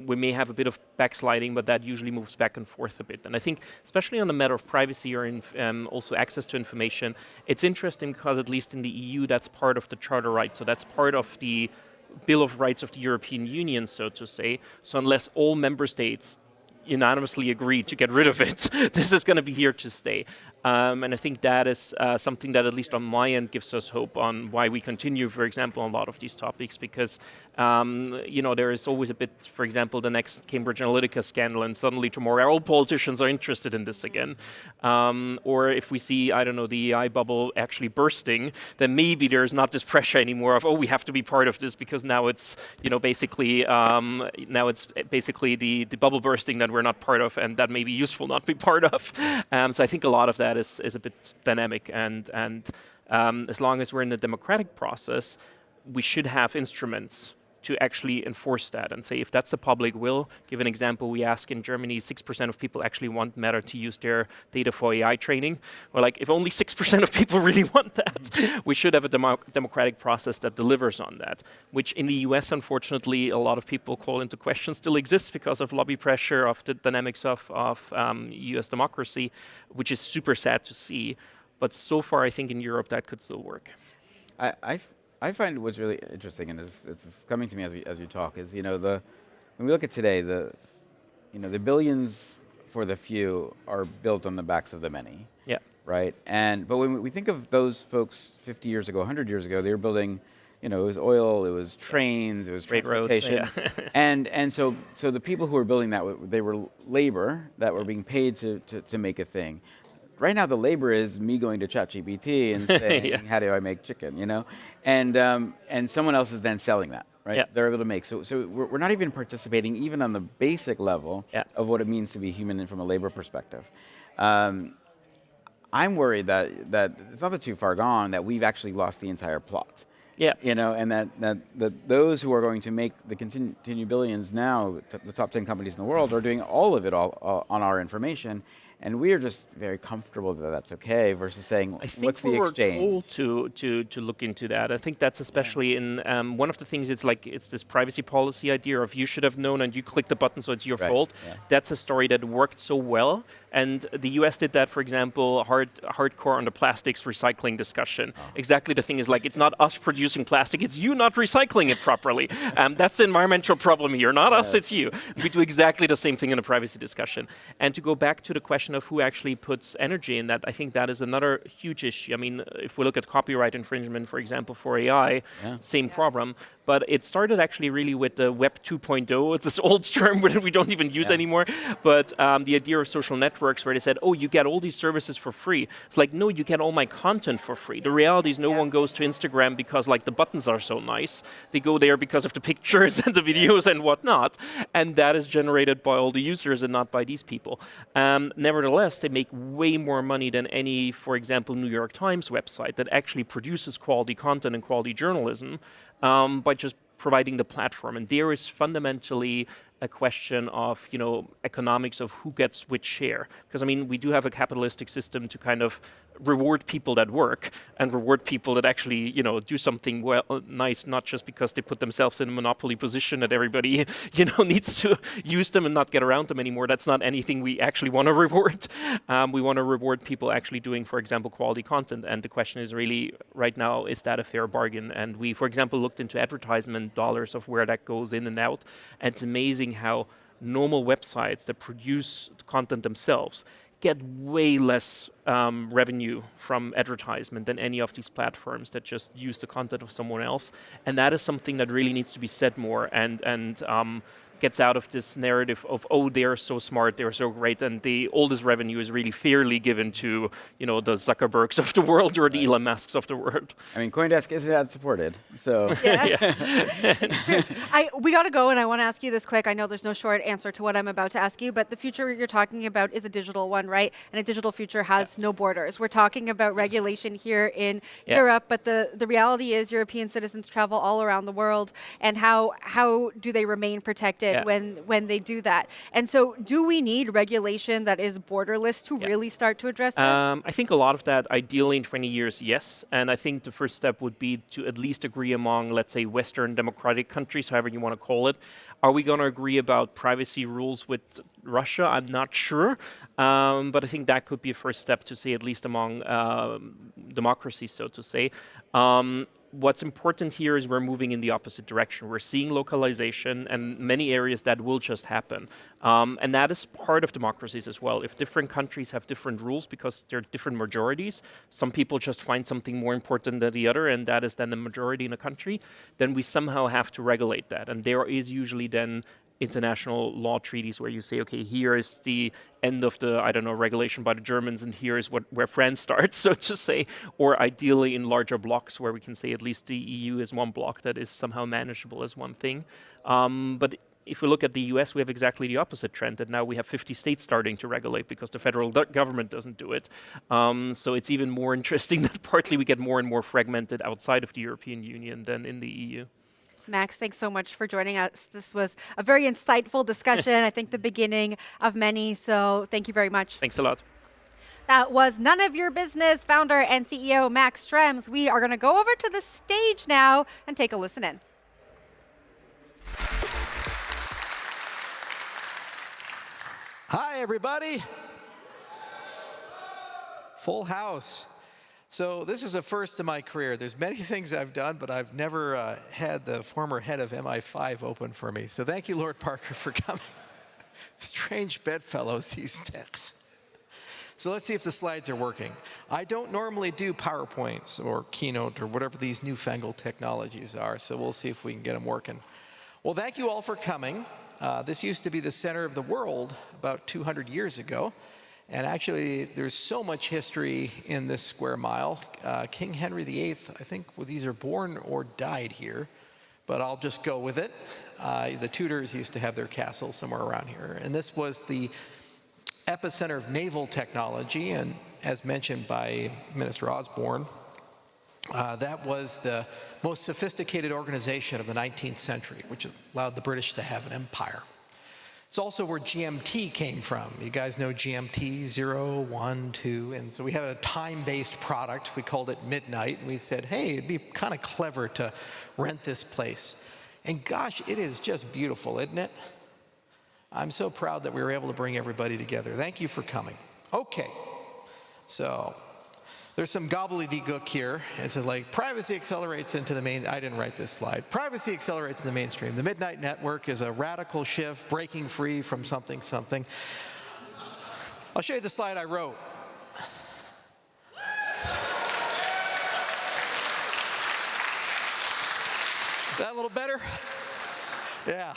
[SPEAKER 15] we may have a bit of backsliding, but that usually moves back and forth a bit. And I think, especially on the matter of privacy or also access to information, it's interesting because at least in the EU, that's part of the Charter rights. So that's part of the Bill of Rights of the European Union, so to say. So unless all member states unanimously agree to get rid of it, this is going to be here to stay. And I think that is something that, at least on my end, gives us hope on why we continue, for example, on a lot of these topics, because there is always a bit, for example, the next Cambridge Analytica scandal, and suddenly tomorrow all politicians are interested in this again. Or if we see, the AI bubble actually bursting, then maybe there's not this pressure anymore of, we have to be part of this, because now it's, basically the bubble bursting that we're not part of, and that may be useful not be part of. So I think a lot of that is a bit dynamic, and as long as we're in the democratic process, we should have instruments to actually enforce that and say, if that's the public will. Give an example, we ask in Germany, 6% of people actually want Meta to use their data for AI training. Or if only 6% of people really want that, we should have a democratic process that delivers on that, which in the US, unfortunately, a lot of people call into question still exists because of lobby pressure, of the dynamics of US democracy, which is super sad to see. But so far, I think in Europe, that could still work.
[SPEAKER 2] I find what's really interesting, and it's coming to me as you talk, is when we look at today, the billions for the few are built on the backs of the many.
[SPEAKER 15] Yeah.
[SPEAKER 2] Right. But when we think of those folks 50 years ago, 100 years ago, they were building, it was oil, it was trains, it was transportation,
[SPEAKER 15] roads, yeah.
[SPEAKER 2] and so the people who were building that, they were labor that were being paid to make a thing. Right now, the labor is me going to ChatGPT and saying, how do I make chicken, And someone else is then selling that, right? Yeah. They're able to make. So we're not even participating even on the basic level of what it means to be human from a labor perspective. I'm worried that it's not too far gone that we've actually lost the entire plot.
[SPEAKER 15] Yeah.
[SPEAKER 2] And that those who are going to make the continue billions now, the top 10 companies in the world, are doing all of it all on our information. And we are just very comfortable that that's okay versus saying, what's the exchange?
[SPEAKER 15] I think we were told to look into that. I think that's especially in one of the things, it's this privacy policy idea of you should have known and you click the button so it's your fault. Yeah. That's a story that worked so well. And the US did that, for example, hardcore on the plastics recycling discussion. Oh. Exactly the thing is it's not us producing plastic, it's you not recycling it properly. That's the environmental problem here, not us, it's you. We do exactly the same thing in a privacy discussion. And to go back to the question of who actually puts energy in that, I think that is another huge issue. I mean, if we look at copyright infringement, for example, for AI, same problem. But it started actually really with the Web 2.0. It's this old term that we don't even use anymore. But the idea of social networks where they said, you get all these services for free. It's no, you get all my content for free. The reality is no one goes to Instagram because the buttons are so nice. They go there because of the pictures and the videos and whatnot. And that is generated by all the users and not by these people. Nevertheless, they make way more money than any, for example, New York Times website that actually produces quality content and quality journalism by just providing the platform. And there is fundamentally a question of, economics of who gets which share. Because, we do have a capitalistic system to kind of reward people that work and reward people that actually, do something nice, not just because they put themselves in a monopoly position that everybody, needs to use them and not get around them anymore. That's not anything we actually want to reward. We want to reward people actually doing, for example, quality content. And the question is really, right now, is that a fair bargain? And we, for example, looked into advertisement dollars of where that goes in and out. And it's amazing how normal websites that produce content themselves get way less revenue from advertisement than any of these platforms that just use the content of someone else. And that is something that really needs to be said more and gets out of this narrative of, oh, they're so smart, they're so great, and the oldest revenue is really fairly given to, the Zuckerbergs of the world or the Elon Musks of the world.
[SPEAKER 2] I mean, CoinDesk is ad supported, so.
[SPEAKER 1] We got to go, and I want to ask you this quick. I know there's no short answer to what I'm about to ask you, but the future you're talking about is a digital one, right? And a digital future has no borders. We're talking about regulation here in Europe, but the reality is European citizens travel all around the world, and how do they remain protected when they do that? And so do we need regulation that is borderless to really start to address this?
[SPEAKER 15] I think a lot of that, ideally in 20 years, yes. And I think the first step would be to at least agree among, let's say, Western democratic countries, however you want to call it. Are we going to agree about privacy rules with Russia? I'm not sure. But I think that could be a first step to say, at least among democracies, so to say. What's important here is we're moving in the opposite direction. We're seeing localization and many areas that will just happen. And that is part of democracies as well. If different countries have different rules because they're different majorities, some people just find something more important than the other, and that is then the majority in a country, then we somehow have to regulate that. And there is usually then international law treaties where you say, okay, here is the end of the, regulation by the Germans, and here is where France starts, so to say, or ideally in larger blocks where we can say at least the EU is one block that is somehow manageable as one thing. But if we look at the US, we have exactly the opposite trend, that now we have 50 states starting to regulate because the federal government doesn't do it. So it's even more interesting that partly we get more and more fragmented outside of the European Union than in the EU.
[SPEAKER 1] Max, thanks so much for joining us. This was a very insightful discussion, I think the beginning of many, so thank you very much.
[SPEAKER 15] Thanks a lot.
[SPEAKER 1] That was None of Your Business founder and CEO Max Schrems. We are going to go over to the stage now and take a listen in.
[SPEAKER 16] Hi, everybody. Full house. So this is a first in my career. There's many things I've done, but I've never had the former head of MI5 open for me. So thank you, Lord Parker, for coming. Strange bedfellows, these decks. So let's see if the slides are working. I don't normally do PowerPoints or Keynote or whatever these newfangled technologies are, so we'll see if we can get them working. Well, thank you all for coming. This used to be the center of the world about 200 years ago. And actually, there's so much history in this square mile. King Henry VIII, I think, was either born or died here, but I'll just go with it. The Tudors used to have their castle somewhere around here. And this was the epicenter of naval technology, and as mentioned by Minister Osborne, that was the most sophisticated organization of the 19th century, which allowed the British to have an empire. It's also where GMT came from. You guys know GMT, 0, 1, 2, and so we have a time-based product. We called it Midnight, and we said, hey, it'd be kind of clever to rent this place. And gosh, it is just beautiful, isn't it? I'm so proud that we were able to bring everybody together. Thank you for coming. Okay, so there's some gobbledygook here. It says like, privacy accelerates into the main, I didn't write this slide. Privacy accelerates in the mainstream. The Midnight Network is a radical shift, breaking free from something. I'll show you the slide I wrote. That a little better? Yeah.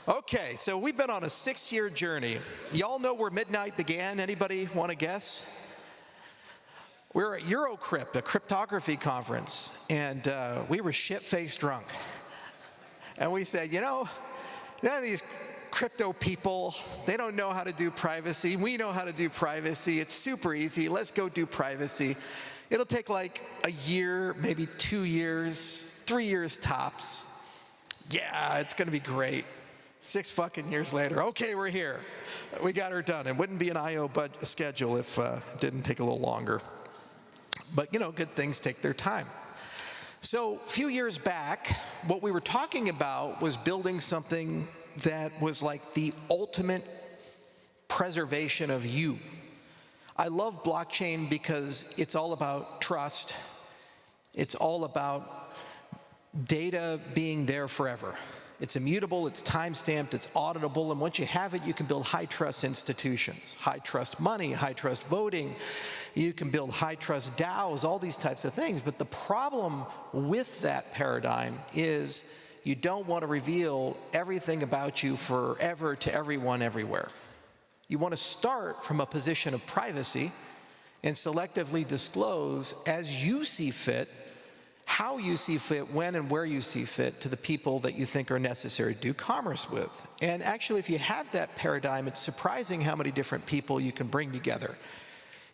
[SPEAKER 16] Okay, so we've been on a 6-year journey. Y'all know where Midnight began? Anybody want to guess? We were at Eurocrypt, a cryptography conference, and we were shit-faced drunk. And we said, none of these crypto people, they don't know how to do privacy. We know how to do privacy. It's super easy. Let's go do privacy. It'll take like a year, maybe 2 years, 3 years tops. Yeah, it's going to be great. 6 fucking years later, okay, we're here. We got her done. It wouldn't be an I/O schedule if it didn't take a little longer. But, good things take their time. So a few years back, what we were talking about was building something that was like the ultimate preservation of you. I love blockchain because it's all about trust. It's all about data being there forever. It's immutable, it's time-stamped, it's auditable, and once you have it, you can build high-trust institutions, high-trust money, high-trust voting. You can build high-trust DAOs, all these types of things. But the problem with that paradigm is you don't want to reveal everything about you forever to everyone everywhere. You want to start from a position of privacy and selectively disclose as you see fit, how you see fit, when and where you see fit to the people that you think are necessary to do commerce with. And actually, if you have that paradigm, it's surprising how many different people you can bring together.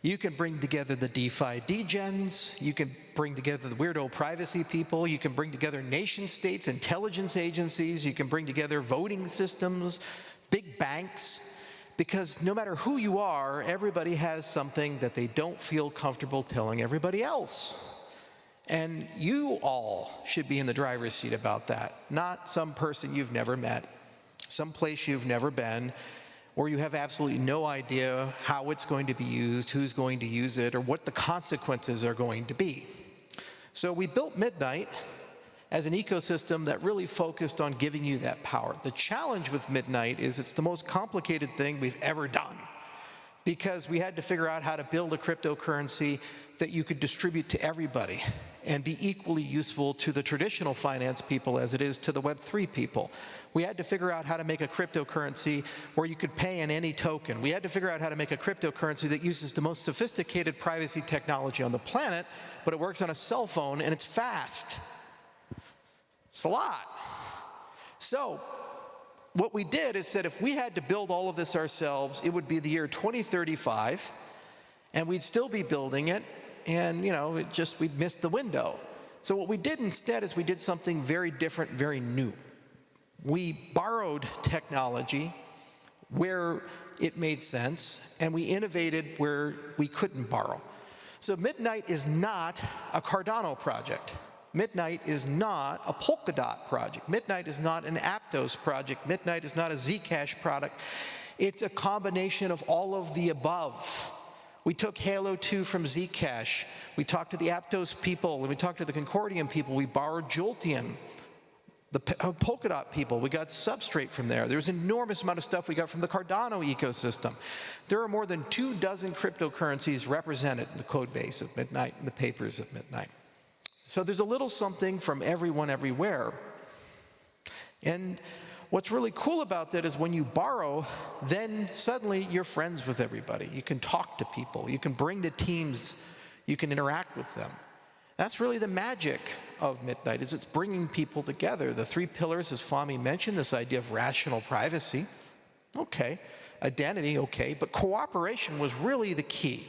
[SPEAKER 16] You can bring together the DeFi degens, you can bring together the weirdo privacy people, you can bring together nation states, intelligence agencies, you can bring together voting systems, big banks, because no matter who you are, everybody has something that they don't feel comfortable telling everybody else. And you all should be in the driver's seat about that, not some person you've never met, some place you've never been, or you have absolutely no idea how it's going to be used, who's going to use it, or what the consequences are going to be. So we built Midnight as an ecosystem that really focused on giving you that power. The challenge with Midnight is it's the most complicated thing we've ever done, because we had to figure out how to build a cryptocurrency that you could distribute to everybody and be equally useful to the traditional finance people as it is to the Web3 people. We had to figure out how to make a cryptocurrency where you could pay in any token. We had to figure out how to make a cryptocurrency that uses the most sophisticated privacy technology on the planet, but it works on a cell phone and it's fast. It's a lot. So what we did is said if we had to build all of this ourselves, it would be the year 2035, and we'd still be building it, and we'd missed the window. So what we did instead is we did something very different, very new. We borrowed technology where it made sense, and we innovated where we couldn't borrow. So Midnight is not a Cardano project. Midnight is not a Polkadot project. Midnight is not an Aptos project. Midnight is not a Zcash product. It's a combination of all of the above. We took Halo 2 from Zcash. We talked to the Aptos people, and we talked to the Concordium people. We borrowed Jolteon. The Polkadot people, we got Substrate from there. There's an enormous amount of stuff we got from the Cardano ecosystem. There are more than 24 cryptocurrencies represented in the code base of Midnight and the papers of Midnight. So there's a little something from everyone everywhere. And what's really cool about that is when you borrow, then suddenly you're friends with everybody. You can talk to people. You can bring the teams. You can interact with them. That's really the magic of Midnight, is it's bringing people together. The 3 pillars, as Fahmi mentioned, this idea of rational privacy, okay. Identity, okay. But cooperation was really the key,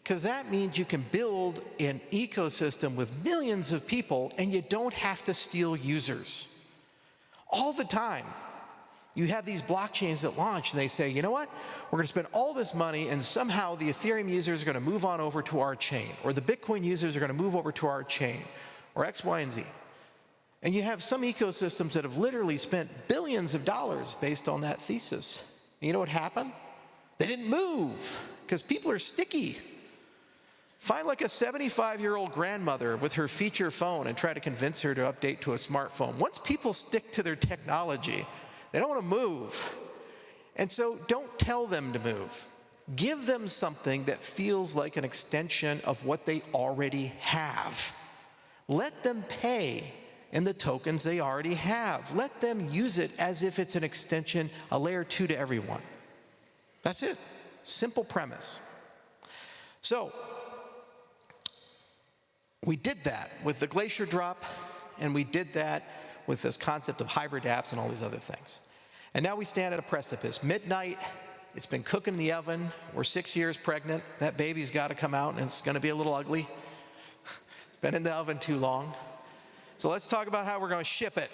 [SPEAKER 16] because that means you can build an ecosystem with millions of people and you don't have to steal users. All the time, you have these blockchains that launch and they say, you know what? We're going to spend all this money and somehow the Ethereum users are going to move on over to our chain, or the Bitcoin users are going to move over to our chain, or X, Y, and Z. And you have some ecosystems that have literally spent billions of dollars based on that thesis. And you know what happened? They didn't move because people are sticky. Find like a 75-year-old grandmother with her feature phone and try to convince her to update to a smartphone. Once people stick to their technology, they don't want to move. And so don't tell them to move. Give them something that feels like an extension of what they already have. Let them pay in the tokens they already have. Let them use it as if it's an extension, a layer 2 to everyone. That's it. Simple premise. So we did that with the Glacier drop, and we did that with this concept of hybrid apps and all these other things. And now we stand at a precipice. Midnight, it's been cooking in the oven. We're 6 years pregnant. That baby's got to come out, and it's going to be a little ugly. It's been in the oven too long. So let's talk about how we're going to ship it.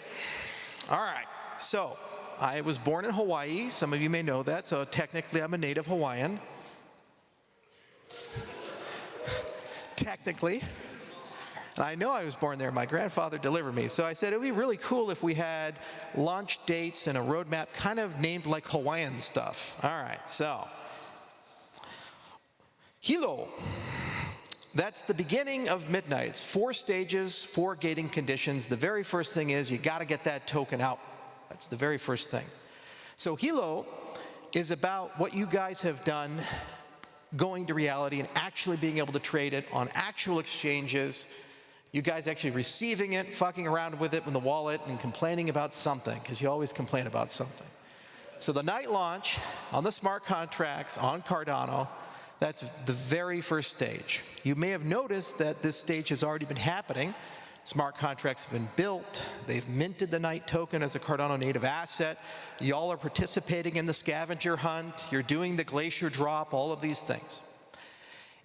[SPEAKER 16] All right. So I was born in Hawaii. Some of you may know that. So technically, I'm a native Hawaiian. Technically. And I know I was born there. My grandfather delivered me. So I said, it would be really cool if we had launch dates and a roadmap kind of named like Hawaiian stuff. All right, so Hilo. That's the beginning of Midnight. It's 4 stages, 4 gating conditions. The very first thing is you got to get that token out. That's the very first thing. So Hilo is about what you guys have done going to reality and actually being able to trade it on actual exchanges. You guys actually receiving it, fucking around with it in the wallet, and complaining about something, because you always complain about something. So the night launch on the smart contracts on Cardano, that's the very first stage. You may have noticed that this stage has already been happening. Smart contracts have been built. They've minted the Night token as a Cardano native asset. Y'all are participating in the scavenger hunt. You're doing the glacier drop, all of these things.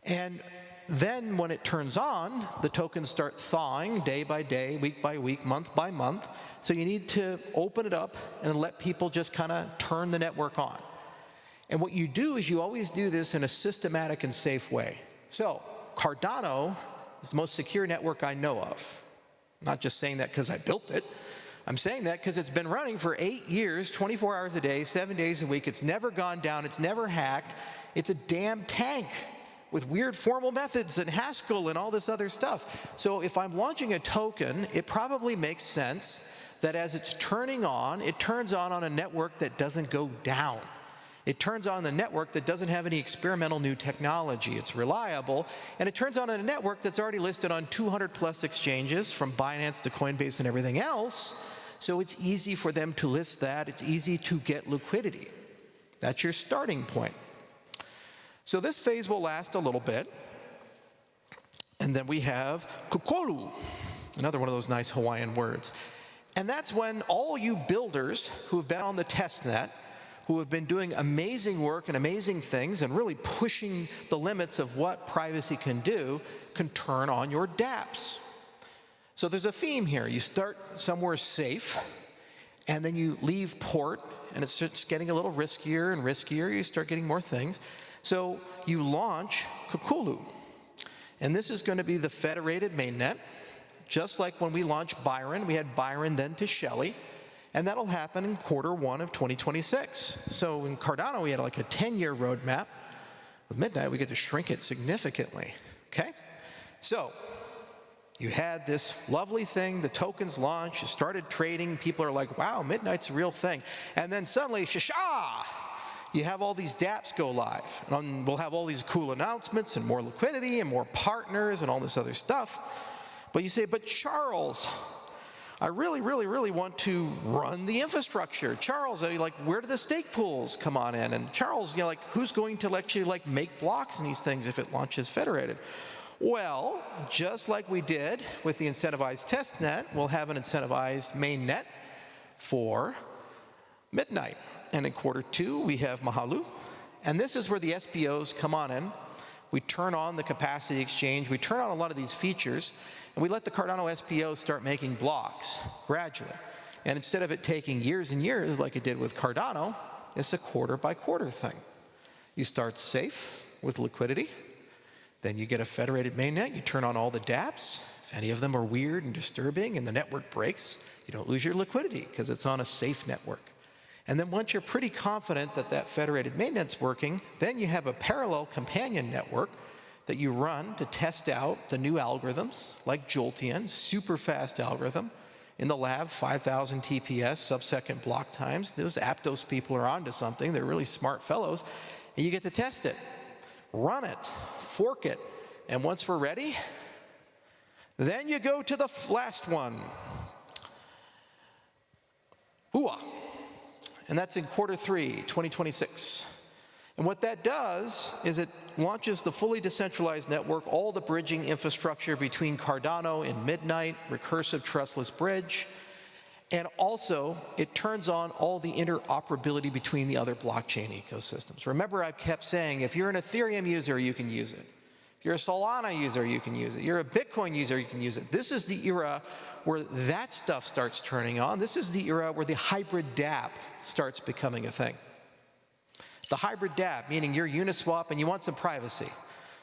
[SPEAKER 16] And then when it turns on, the tokens start thawing day by day, week by week, month by month. So you need to open it up and let people just kind of turn the network on. And what you do is you always do this in a systematic and safe way. So Cardano is the most secure network I know of. I'm not just saying that because I built it. I'm saying that because it's been running for 8 years, 24 hours a day, 7 days a week. It's never gone down. It's never hacked. It's a damn tank with weird formal methods and Haskell and all this other stuff. So if I'm launching a token, it probably makes sense that as it's turning on, it turns on a network that doesn't go down. It turns on the network that doesn't have any experimental new technology. It's reliable, and it turns on a network that's already listed on 200 plus exchanges, from Binance to Coinbase and everything else. So it's easy for them to list that. It's easy to get liquidity. That's your starting point. So this phase will last a little bit. And then we have kokolu, another one of those nice Hawaiian words. And that's when all you builders who have been on the testnet, who have been doing amazing work and amazing things and really pushing the limits of what privacy can do, can turn on your dApps. So there's a theme here. You start somewhere safe, and then you leave port, and it starts getting a little riskier and riskier. You start getting more things. So you launch Kokolu. And this is going to be the federated mainnet. Just like when we launched Byron, we had Byron then to Shelley. And that'll happen in Q1 of 2026. So in Cardano, we had like a 10-year roadmap. With Midnight, we get to shrink it significantly, okay? So you had this lovely thing, the tokens launched, you started trading, people are like, wow, Midnight's a real thing. And then suddenly, shasha, you have all these dApps go live. And we'll have all these cool announcements and more liquidity and more partners and all this other stuff. But you say, but Charles, I really, really, really want to run the infrastructure. Charles, like, where do the stake pools come on in? And Charles, you know, like, who's going to actually like make blocks in these things if it launches federated? Well, just like we did with the incentivized testnet, we'll have an incentivized mainnet for Midnight. And in Q2, we have Mahalu. And this is where the SPOs come on in. We turn on the capacity exchange. We turn on a lot of these features. And we let the Cardano SPO start making blocks gradually. And instead of it taking years and years like it did with Cardano, it's a quarter-by-quarter thing. You start safe with liquidity. Then you get a federated mainnet. You turn on all the dApps. If any of them are weird and disturbing and the network breaks, you don't lose your liquidity because it's on a safe network. And then once you're pretty confident that that federated mainnet's working, then you have a parallel companion network that you run to test out the new algorithms, like Jolteon, super fast algorithm. In the lab, 5,000 TPS, sub-second block times. Those Aptos people are onto something. They're really smart fellows. And you get to test it, run it, fork it. And once we're ready, then you go to the last one. UA. And that's in Q3, 2026. And what that does is it launches the fully decentralized network, all the bridging infrastructure between Cardano and Midnight, recursive trustless bridge, and also it turns on all the interoperability between the other blockchain ecosystems. Remember, I kept saying, if you're an Ethereum user, you can use it. If you're a Solana user, you can use it. You're a Bitcoin user, you can use it. This is the era where that stuff starts turning on. This is the era where the hybrid dApp starts becoming a thing. The hybrid dApp, meaning you're Uniswap and you want some privacy.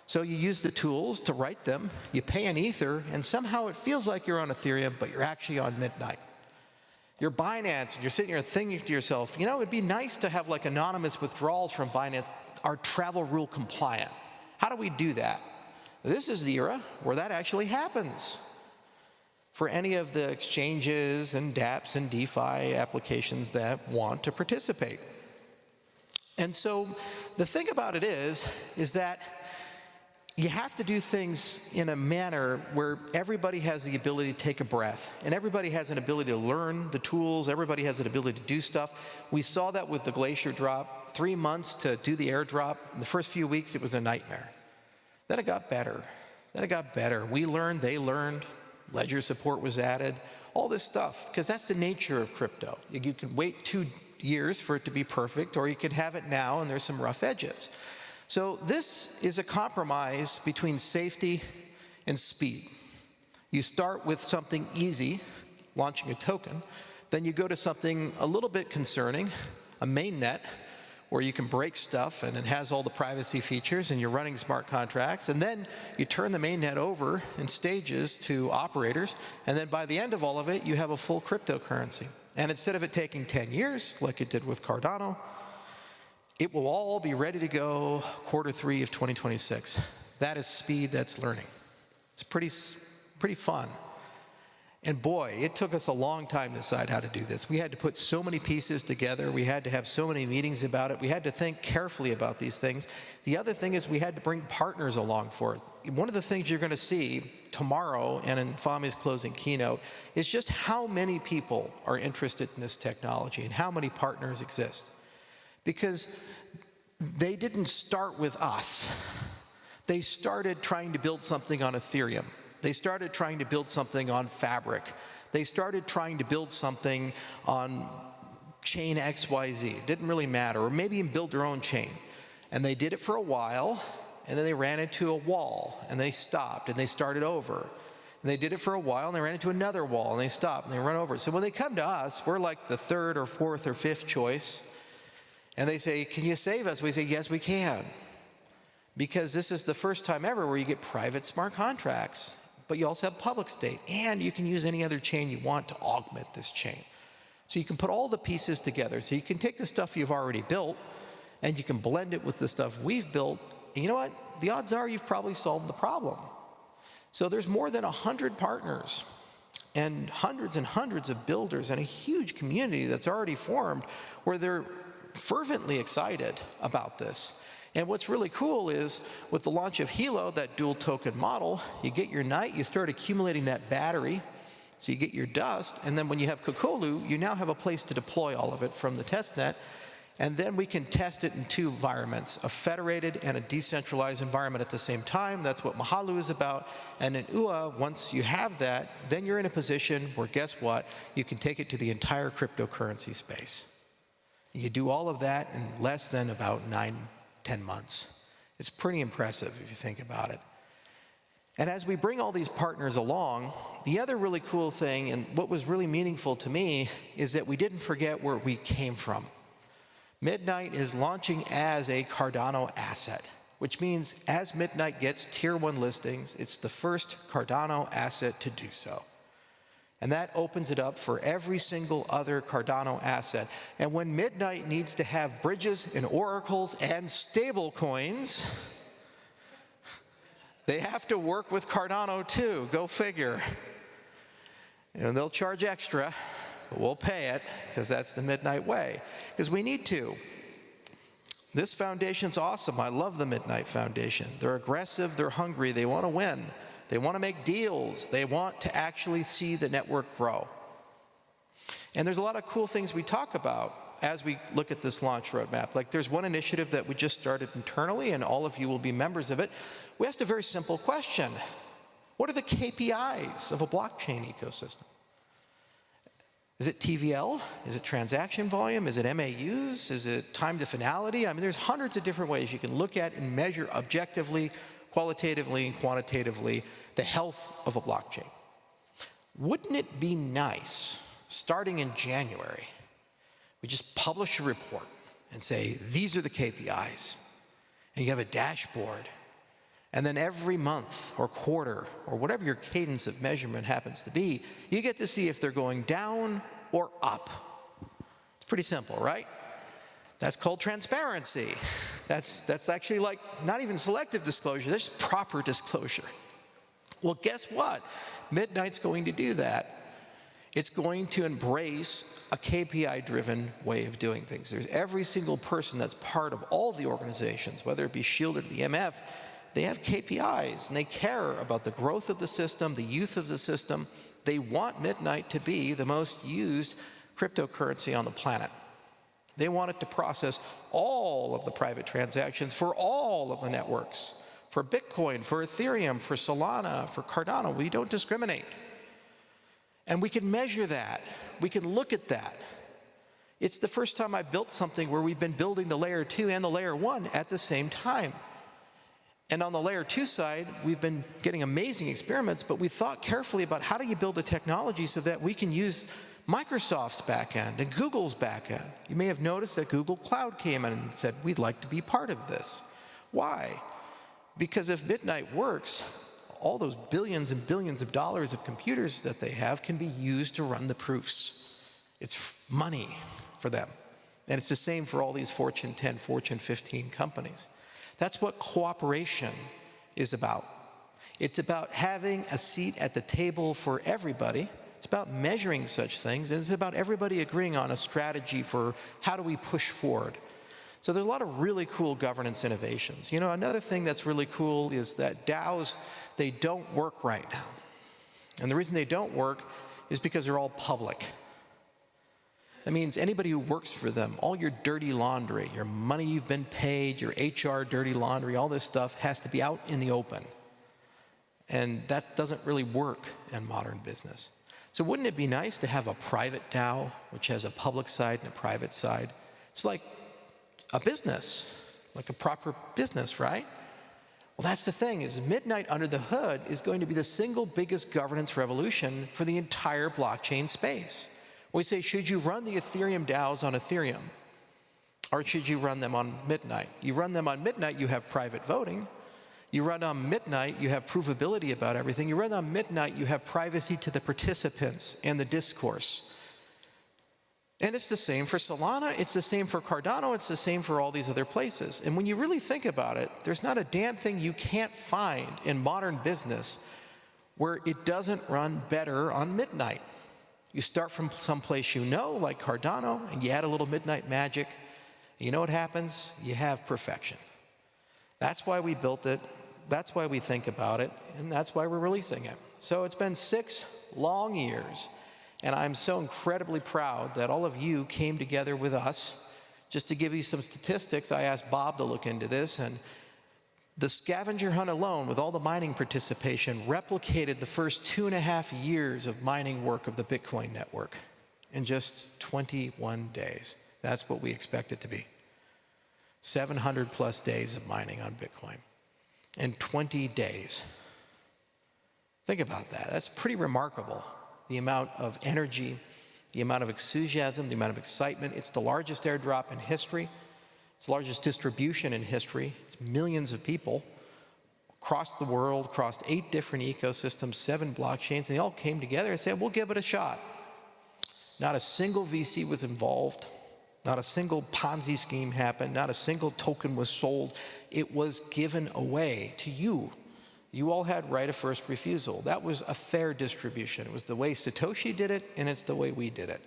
[SPEAKER 16] So you use the tools to write them, you pay an Ether, and somehow it feels like you're on Ethereum, but you're actually on Midnight. You're Binance, and you're sitting here thinking to yourself, you know, it'd be nice to have like anonymous withdrawals from Binance are travel rule compliant. How do we do that? This is the era where that actually happens. for any of the exchanges and dApps and DeFi applications that want to participate. And so the thing about it is that you have to do things in a manner where everybody has the ability to take a breath, and everybody has an ability to learn the tools, everybody has an ability to do stuff. We saw that with the Glacier drop, 3 months to do the airdrop. In the first few weeks, it was a nightmare. Then it got better. We learned, they learned, ledger support was added, all this stuff, because that's the nature of crypto. You can wait 2 years for it to be perfect, or you could have it now and there's some rough edges. So this is a compromise between safety and speed. You start with something easy, launching a token, then you go to something a little bit concerning, a mainnet, where you can break stuff and it has all the privacy features and you're running smart contracts, and then you turn the mainnet over in stages to operators, and then by the end of all of it, you have a full cryptocurrency. And instead of it taking 10 years, like it did with Cardano, it will all be ready to go Q3 of 2026. That is speed, that's learning. It's pretty fun. And boy, it took us a long time to decide how to do this. We had to put so many pieces together. We had to have so many meetings about it. We had to think carefully about these things. The other thing is we had to bring partners along for it. One of the things you're going to see tomorrow and in Fahmi's closing keynote is just how many people are interested in this technology and how many partners exist. Because they didn't start with us. They started trying to build something on Ethereum. They started trying to build something on Fabric. They started trying to build something on chain XYZ. It didn't really matter. Or maybe even build their own chain. And they did it for a while, and then they ran into a wall, and they stopped, and they started over. And they did it for a while, and they ran into another wall, and they stopped, and they run over. So when they come to us, we're like the third or fourth or fifth choice. And they say, can you save us? We say, yes, we can. Because this is the first time ever where you get private smart contracts. But you also have public state, and you can use any other chain you want to augment this chain. So you can put all the pieces together. So you can take the stuff you've already built, and you can blend it with the stuff we've built. And you know what? The odds are you've probably solved the problem. So there's more than 100 partners, and hundreds of builders, and a huge community that's already formed where they're fervently excited about this. And what's really cool is with the launch of Hilo, that dual token model, you get your night, you start accumulating that battery, so you get your dust, and then when you have Kokolu, you now have a place to deploy all of it from the testnet, and then we can test it in 2 environments, a federated and a decentralized environment at the same time. That's what Mahalu is about. And in UA, once you have that, then you're in a position where, guess what, you can take it to the entire cryptocurrency space. You do all of that in less than about 9-10 months. It's pretty impressive if you think about it. And as we bring all these partners along, the other really cool thing, and what was really meaningful to me, is that we didn't forget where we came from. Midnight is launching as a Cardano asset, which means as Midnight gets tier 1 listings, it's the first Cardano asset to do so. And that opens it up for every single other Cardano asset. And when Midnight needs to have bridges and oracles and stablecoins, they have to work with Cardano too, go figure. And they'll charge extra, but we'll pay it, because that's the Midnight way. Because we need to. This foundation's awesome. I love the Midnight Foundation. They're aggressive, they're hungry, they want to win. They want to make deals. They want to actually see the network grow. And there's a lot of cool things we talk about as we look at this launch roadmap. Like there's one initiative that we just started internally, and all of you will be members of it. We asked a very simple question. What are the KPIs of a blockchain ecosystem? Is it TVL? Is it transaction volume? Is it MAUs? Is it time to finality? I mean, there's hundreds of different ways you can look at and measure objectively, qualitatively, and quantitatively the health of a blockchain. Wouldn't it be nice, starting in January, we just publish a report and say, these are the KPIs, and you have a dashboard, and then every month or quarter or whatever your cadence of measurement happens to be, you get to see if they're going down or up. It's pretty simple, right? That's called transparency. That's actually like not even selective disclosure, that's proper disclosure. Well, guess what? Midnight's going to do that. It's going to embrace a KPI-driven way of doing things. There's every single person that's part of all the organizations, whether it be SHIELD or the MF, they have KPIs, and they care about the growth of the system, the youth of the system. They want Midnight to be the most used cryptocurrency on the planet. They want it to process all of the private transactions for all of the networks, for Bitcoin, for Ethereum, for Solana, for Cardano. We don't discriminate. And we can measure that. We can look at that. It's the first time I built something where we've been building the layer 2 and the layer 1 at the same time. And on the layer 2 side, we've been getting amazing experiments, but we thought carefully about how do you build a technology so that we can use Microsoft's backend and Google's backend. You may have noticed that Google Cloud came in and said, we'd like to be part of this. Why? Because if Midnight works, all those billions and billions of dollars of computers that they have can be used to run the proofs. It's money for them. And it's the same for all these Fortune 10, Fortune 15 companies. That's what cooperation is about. It's about having a seat at the table for everybody. It's about measuring such things, and it's about everybody agreeing on a strategy for how do we push forward. So there's a lot of really cool governance innovations. You know, another thing that's really cool is that DAOs, they don't work right now. And the reason they don't work is because they're all public. That means anybody who works for them, all your dirty laundry, your money you've been paid, your HR dirty laundry, all this stuff has to be out in the open. And that doesn't really work in modern business. So wouldn't it be nice to have a private DAO, which has a public side and a private side? It's like a business, like a proper business, right? Well, that's the thing, is Midnight under the hood is going to be the single biggest governance revolution for the entire blockchain space. We say, should you run the Ethereum DAOs on Ethereum? Or should you run them on Midnight? You run them on Midnight, you have private voting. You run on Midnight, you have provability about everything. You run on Midnight, you have privacy to the participants and the discourse. And it's the same for Solana, it's the same for Cardano, it's the same for all these other places. And when you really think about it, there's not a damn thing you can't find in modern business where it doesn't run better on Midnight. You start from someplace you know, like Cardano, and you add a little Midnight magic. You know what happens? You have perfection. That's why we built it. That's why we think about it, and that's why we're releasing it. So it's been 6 long years, and I'm so incredibly proud that all of you came together with us. Just to give you some statistics, I asked Bob to look into this, and the scavenger hunt alone, with all the mining participation, replicated the first 2.5 years of mining work of the Bitcoin network in just 21 days. That's what we expect it to be. 700 plus days of mining on Bitcoin in 20 days. Think about that. That's pretty remarkable. The amount of energy, the amount of enthusiasm, the amount of excitement. It's the largest airdrop in history. It's the largest distribution in history. It's millions of people across the world, across 8 different ecosystems, 7 blockchains, and they all came together and said, we'll give it a shot. Not a single VC was involved. Not a single Ponzi scheme happened. Not a single token was sold. It was given away to you. You all had right of first refusal. That was a fair distribution. It was the way Satoshi did it, and it's the way we did it.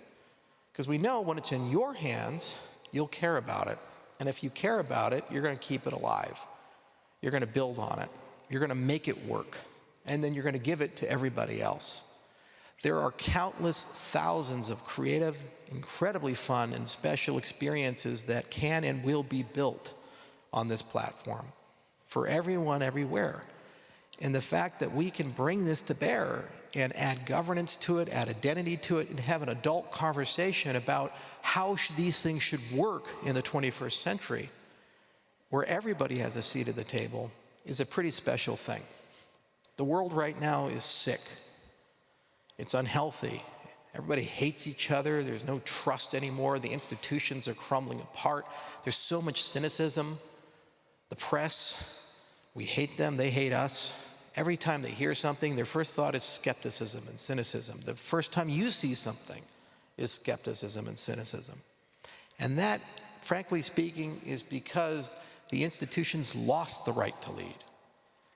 [SPEAKER 16] Because we know when it's in your hands, you'll care about it. And if you care about it, you're going to keep it alive. You're going to build on it. You're going to make it work. And then you're going to give it to everybody else. There are countless thousands of creative, incredibly fun and special experiences that can and will be built on this platform for everyone, everywhere. And the fact that we can bring this to bear and add governance to it, add identity to it, and have an adult conversation about how these things should work in the 21st century, where everybody has a seat at the table, is a pretty special thing. The world right now is sick. It's unhealthy. Everybody hates each other. There's no trust anymore. The institutions are crumbling apart. There's so much cynicism. The press, we hate them, they hate us. Every time they hear something, their first thought is skepticism and cynicism. The first time you see something is skepticism and cynicism. And that, frankly speaking, is because the institutions lost the right to lead.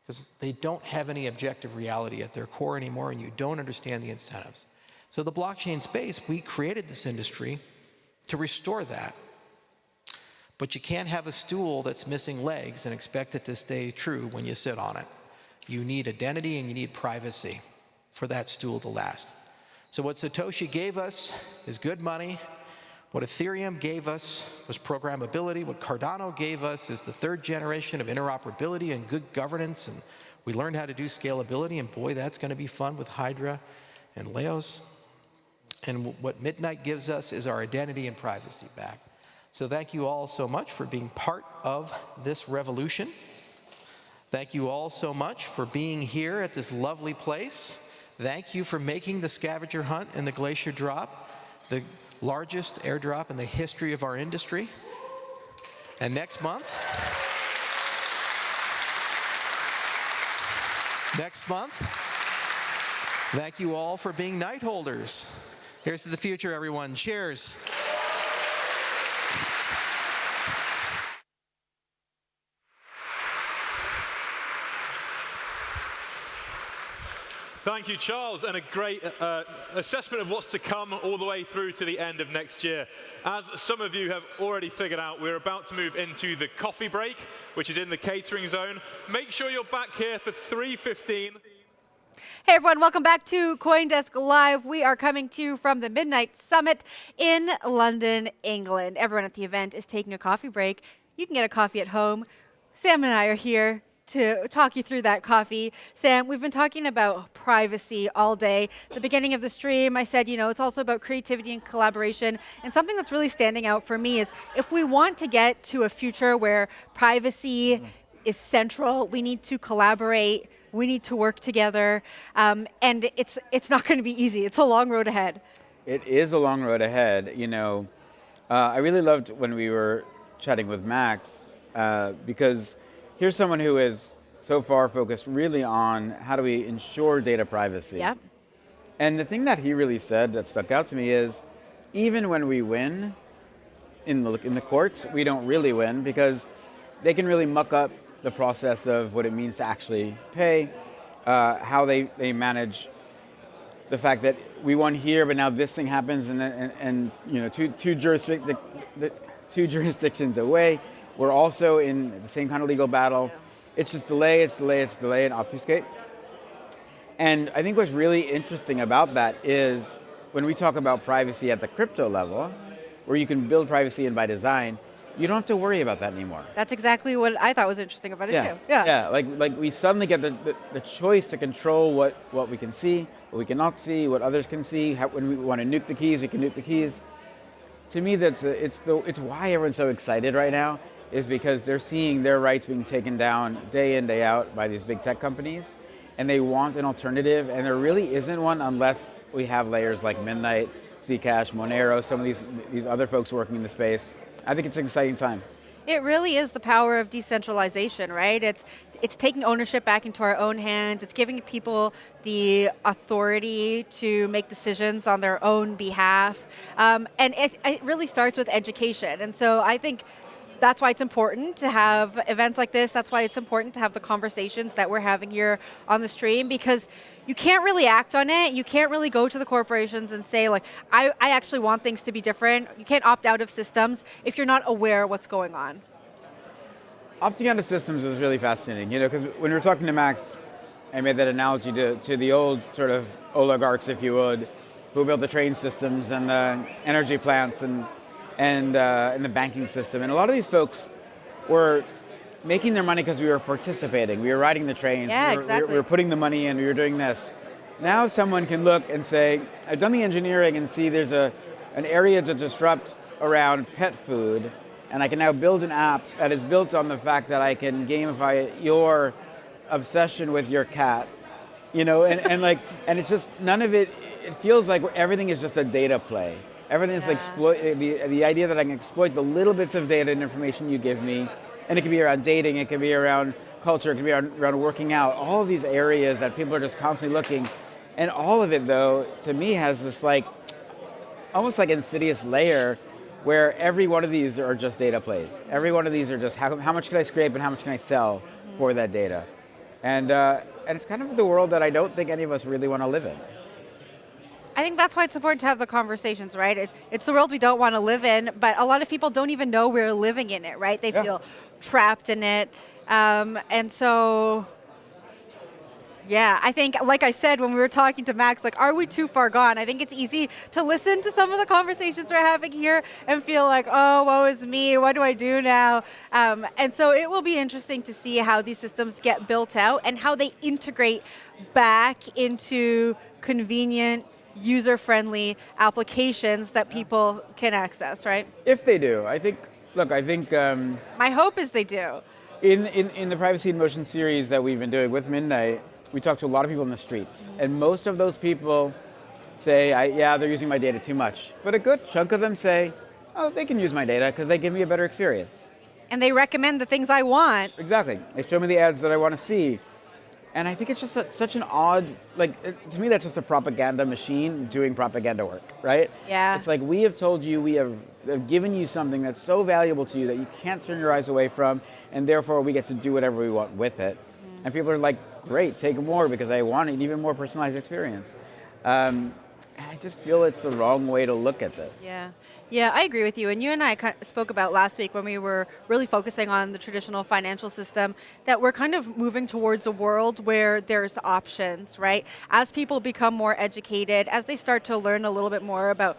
[SPEAKER 16] because they don't have any objective reality at their core anymore, and you don't understand the incentives. So the blockchain space, we created this industry to restore that. But you can't have a stool that's missing legs and expect it to stay true when you sit on it. You need identity and you need privacy for that stool to last. So what Satoshi gave us is good money. What Ethereum gave us was programmability. What Cardano gave us is the third generation of interoperability and good governance. And we learned how to do scalability, and boy, that's going to be fun with Hydra and Leos. And what Midnight gives us is our identity and privacy back. So thank you all so much for being part of this revolution. Thank you all so much for being here at this lovely place. Thank you for making the scavenger hunt and the glacier drop the largest airdrop in the history of our industry. And next month, thank you all for being night holders. Here's to the future, everyone. Cheers.
[SPEAKER 3] Thank you, Charles, and a great assessment of what's to come all the way through to the end of next year. As some of you have already figured out, we're about to move into the coffee break, which is in the catering zone. Make sure you're back here for 3:15.
[SPEAKER 1] Hey everyone, welcome back to CoinDesk Live. We are coming to you from the Midnight Summit in London, England. Everyone at the event is taking a coffee break. You can get a coffee at home. Sam and I are here to talk you through that coffee. Sam, we've been talking about privacy all day. At the beginning of the stream, I said, it's also about creativity and collaboration. And something that's really standing out for me is if we want to get to a future where privacy is central, we need to collaborate, we need to work together, and it's not going to be easy. It's a long road ahead.
[SPEAKER 2] It is a long road ahead. I really loved when we were chatting with Max because here's someone who is so far focused really on how do we ensure data privacy.
[SPEAKER 1] Yep.
[SPEAKER 2] And the thing that he really said that stuck out to me is even when we win in the courts, we don't really win because they can really muck up the process of what it means to actually pay, how they manage the fact that we won here, but now this thing happens, and two jurisdictions away, we're also in the same kind of legal battle. It's just delay, and obfuscate. And I think what's really interesting about that is when we talk about privacy at the crypto level, where you can build privacy in by design, you don't have to worry about that anymore.
[SPEAKER 1] That's exactly what I thought was interesting about it too.
[SPEAKER 2] Yeah, like we suddenly get the choice to control what we can see, what we cannot see, what others can see. When we want to nuke the keys, we can nuke the keys. To me, it's why everyone's so excited right now, is because they're seeing their rights being taken down day in, day out by these big tech companies, and they want an alternative, and there really isn't one unless we have layers like Midnight, Zcash, Monero, some of these other folks working in the space. I think it's an exciting time.
[SPEAKER 1] It really is the power of decentralization, right? It's taking ownership back into our own hands. It's giving people the authority to make decisions on their own behalf. And it really starts with education. And so I think that's why it's important to have events like this. That's why it's important to have the conversations that we're having here on the stream, because you can't really act on it. You can't really go to the corporations and say, like, I actually want things to be different. You can't opt out of systems if you're not aware of what's going on.
[SPEAKER 2] Opting out of systems is really fascinating, because when we were talking to Max, I made that analogy to the old sort of oligarchs, if you would, who built the train systems and the energy plants and the banking system. And a lot of these folks were making their money because we were participating. We were riding the trains.
[SPEAKER 1] Exactly.
[SPEAKER 2] We were putting the money in. We were doing this. Now someone can look and say, I've done the engineering and see there's an area to disrupt around pet food, and I can now build an app that is built on the fact that I can gamify your obsession with your cat, and it's just none of it. It feels like everything is just a data play. Everything is the idea that I can exploit the little bits of data and information you give me, and it can be around dating, it can be around culture, it can be around working out. All of these areas that people are just constantly looking, and all of it though, to me, has this almost like insidious layer where every one of these are just data plays. Every one of these are just how much can I scrape and how much can I sell for that data. And it's kind of the world that I don't think any of us really want to live in.
[SPEAKER 1] I think that's why it's important to have the conversations, right? It's the world we don't want to live in, but a lot of people don't even know we're living in it, right? They feel trapped in it. And so, yeah, I think, like I said, when we were talking to Max, like, are we too far gone? I think it's easy to listen to some of the conversations we're having here and feel like, oh, woe is me, what do I do now? And so it will be interesting to see how these systems get built out and how they integrate back into convenient, user-friendly applications that people can access, right?
[SPEAKER 2] If they do, I think,
[SPEAKER 1] my hope is they do.
[SPEAKER 2] In the Privacy in Motion series that we've been doing with Midnight, we talk to a lot of people in the streets, and most of those people say, yeah, they're using my data too much. But a good chunk of them say, oh, they can use my data because they give me a better experience.
[SPEAKER 1] And they recommend the things I want.
[SPEAKER 2] Exactly. They show me the ads that I want to see. And I think it's just such an odd, to me, that's just a propaganda machine doing propaganda work, right?
[SPEAKER 1] Yeah.
[SPEAKER 2] It's like we have told you, we have given you something that's so valuable to you that you can't turn your eyes away from, and therefore we get to do whatever we want with it. And people are like, great, take more because I want an even more personalized experience. I just feel it's the wrong way to look at this.
[SPEAKER 1] Yeah, I agree with you. And you and I spoke about last week when we were really focusing on the traditional financial system that we're kind of moving towards a world where there's options, right? As people become more educated, as they start to learn a little bit more about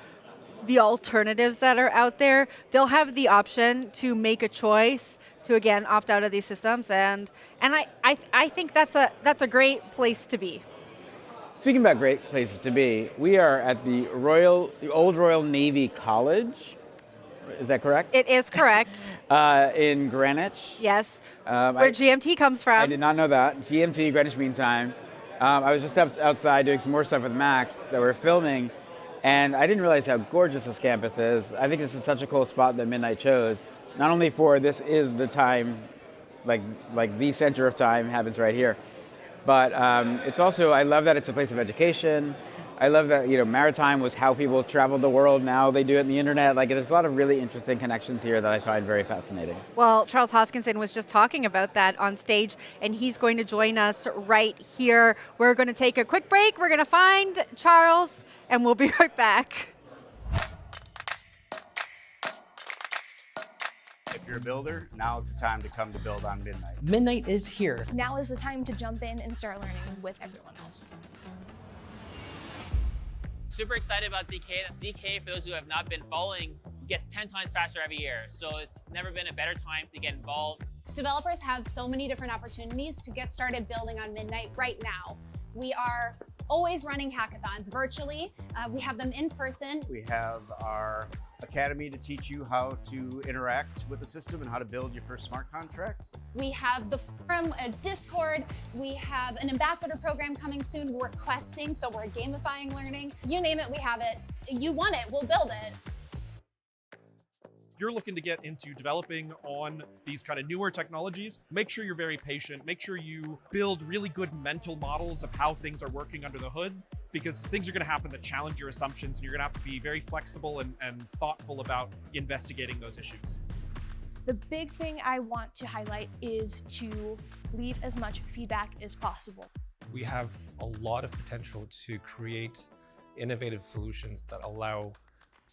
[SPEAKER 1] the alternatives that are out there, they'll have the option to make a choice to, again, opt out of these systems. And I think that's a great place to be.
[SPEAKER 2] Speaking about great places to be, we are at the Old Royal Navy College. Is that correct?
[SPEAKER 1] It is correct.
[SPEAKER 2] In Greenwich.
[SPEAKER 1] Yes, where GMT comes from.
[SPEAKER 2] I did not know that. GMT, Greenwich Mean Time. I was just outside doing some more stuff with Max that we're filming, and I didn't realize how gorgeous this campus is. I think this is such a cool spot that Midnight chose. Not only for this is the time, like the center of time happens right here, but it's also, I love that it's a place of education. I love that, maritime was how people traveled the world. Now they do it on the internet. There's a lot of really interesting connections here that I find very fascinating.
[SPEAKER 1] Well, Charles Hoskinson was just talking about that on stage, and he's going to join us right here. We're going to take a quick break. We're going to find Charles, and we'll be right back.
[SPEAKER 8] If you're a builder, now is the time to come to build on Midnight.
[SPEAKER 13] Midnight is here.
[SPEAKER 11] Now is the time to jump in and start learning with everyone else.
[SPEAKER 7] Super excited about ZK. ZK, for those who have not been following, gets 10 times faster every year. So it's never been a better time to get involved.
[SPEAKER 10] Developers have so many different opportunities to get started building on Midnight right now. We are always running hackathons virtually. We have them in person.
[SPEAKER 8] We have our academy to teach you how to interact with the system and how to build your first smart contracts.
[SPEAKER 10] We have the forum, a Discord. We have an ambassador program coming soon. We're questing, so we're gamifying learning. You name it, we have it. You want it, we'll build it.
[SPEAKER 9] You're looking to get into developing on these kind of newer technologies, make sure you're very patient, make sure you build really good mental models of how things are working under the hood, because things are going to happen that challenge your assumptions, and you're going to have to be very flexible and thoughtful about investigating those issues.
[SPEAKER 11] The big thing I want to highlight is to leave as much feedback as possible.
[SPEAKER 12] We have a lot of potential to create innovative solutions that allow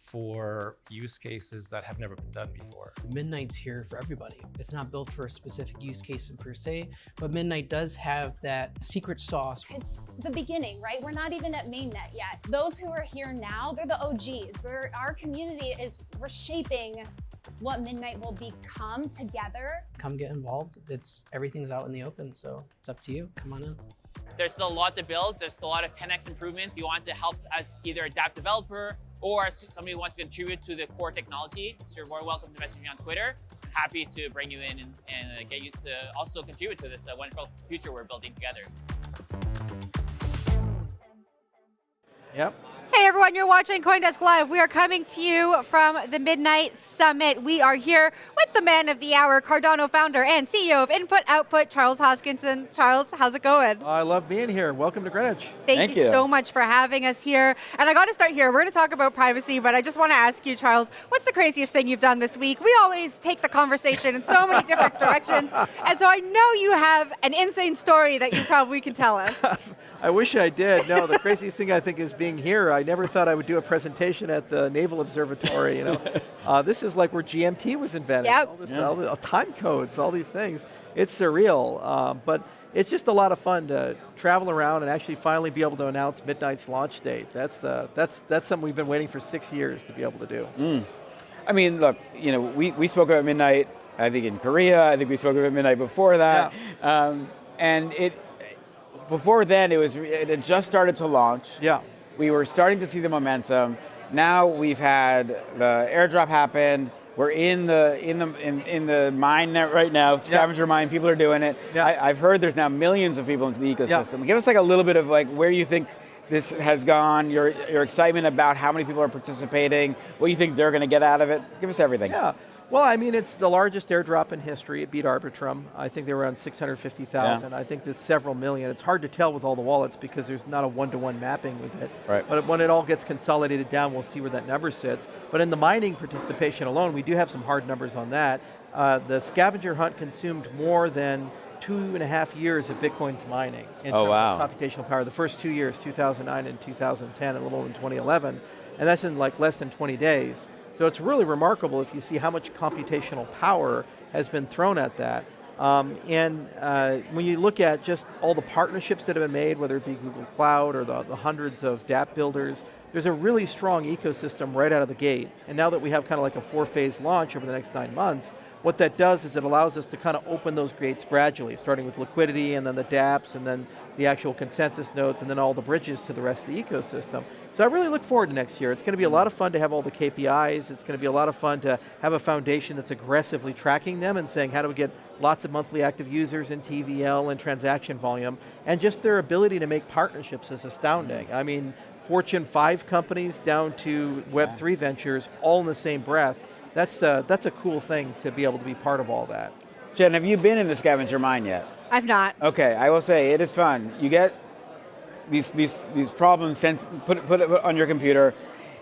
[SPEAKER 12] for use cases that have never been done before.
[SPEAKER 13] Midnight's here for everybody. It's not built for a specific use case per se, but Midnight does have that secret sauce.
[SPEAKER 10] It's the beginning, right? We're not even at mainnet yet. Those who are here now, they're the OGs. Our community is reshaping what Midnight will become together.
[SPEAKER 13] Come get involved. Everything's out in the open, so it's up to you. Come on in.
[SPEAKER 7] There's still a lot to build. There's still a lot of 10x improvements. You want to help as either a DApp developer or as somebody who wants to contribute to the core technology. So you're more welcome to message me on Twitter. Happy to bring you in and get you to also contribute to this wonderful future we're building together.
[SPEAKER 2] Yep.
[SPEAKER 1] Hey everyone, you're watching CoinDesk Live. We are coming to you from the Midnight Summit. We are here with the man of the hour, Cardano founder and CEO of Input Output, Charles Hoskinson. Charles, how's it going?
[SPEAKER 17] I love being here. Welcome to Greenwich.
[SPEAKER 1] Thank you so much for having us here. And I got to start here. We're going to talk about privacy, but I just want to ask you, Charles, what's the craziest thing you've done this week? We always take the conversation in so many different directions. And so I know you have an insane story that you probably can tell us.
[SPEAKER 17] I wish I did. No, the craziest thing I think is being here. I never thought I would do a presentation at the Naval Observatory. You know, this is like where GMT was invented.
[SPEAKER 1] Yep.
[SPEAKER 17] All the time codes, all these things. It's surreal, but it's just a lot of fun to travel around and actually finally be able to announce Midnight's launch date. That's something we've been waiting for 6 years to be able to do.
[SPEAKER 2] I mean, look, you know, we spoke about Midnight, I think in Korea. I think we spoke about Midnight before that, and before then, it had just started to launch.
[SPEAKER 17] Yeah.
[SPEAKER 2] We were starting to see the momentum. Now we've had the airdrop happen. We're in the mine net right now, scavenger mine. People are doing it. Yeah. I've heard there's now millions of people into the ecosystem. Give us like a little bit of like where you think this has gone, your excitement about how many people are participating, what you think they're going to get out of it. Give us everything.
[SPEAKER 17] Yeah. Well, I mean, it's the largest airdrop in history. It beat Arbitrum. I think they were around 650,000. I think there's several million. It's hard to tell with all the wallets because there's not a one-to-one mapping with it.
[SPEAKER 2] Right.
[SPEAKER 17] But when it all gets consolidated down, we'll see where that number sits. But in the mining participation alone, we do have some hard numbers on that. The scavenger hunt consumed more than 2.5 years of Bitcoin's mining in terms of computational power. The first 2 years, 2009 and 2010, and a little in 2011. And that's in like less than 20 days. So it's really remarkable if you see how much computational power has been thrown at that. When you look at just all the partnerships that have been made, whether it be Google Cloud or the hundreds of dApp builders, there's a really strong ecosystem right out of the gate. And now that we have kind of like a 4-phase launch over the next 9 months, what that does is it allows us to kind of open those gates gradually, starting with liquidity and then the dApps and then the actual consensus nodes and then all the bridges to the rest of the ecosystem. So I really look forward to next year. It's going to be a lot of fun to have all the KPIs. It's going to be a lot of fun to have a foundation that's aggressively tracking them and saying how do we get lots of monthly active users in TVL and transaction volume. And just their ability to make partnerships is astounding. I mean, Fortune 5 companies down to Web3 ventures all in the same breath. That's a cool thing to be able to be part of all that.
[SPEAKER 2] Jen, have you been in the scavenger mine yet?
[SPEAKER 1] I've not.
[SPEAKER 2] Okay, I will say it is fun. You get these problems put on your computer,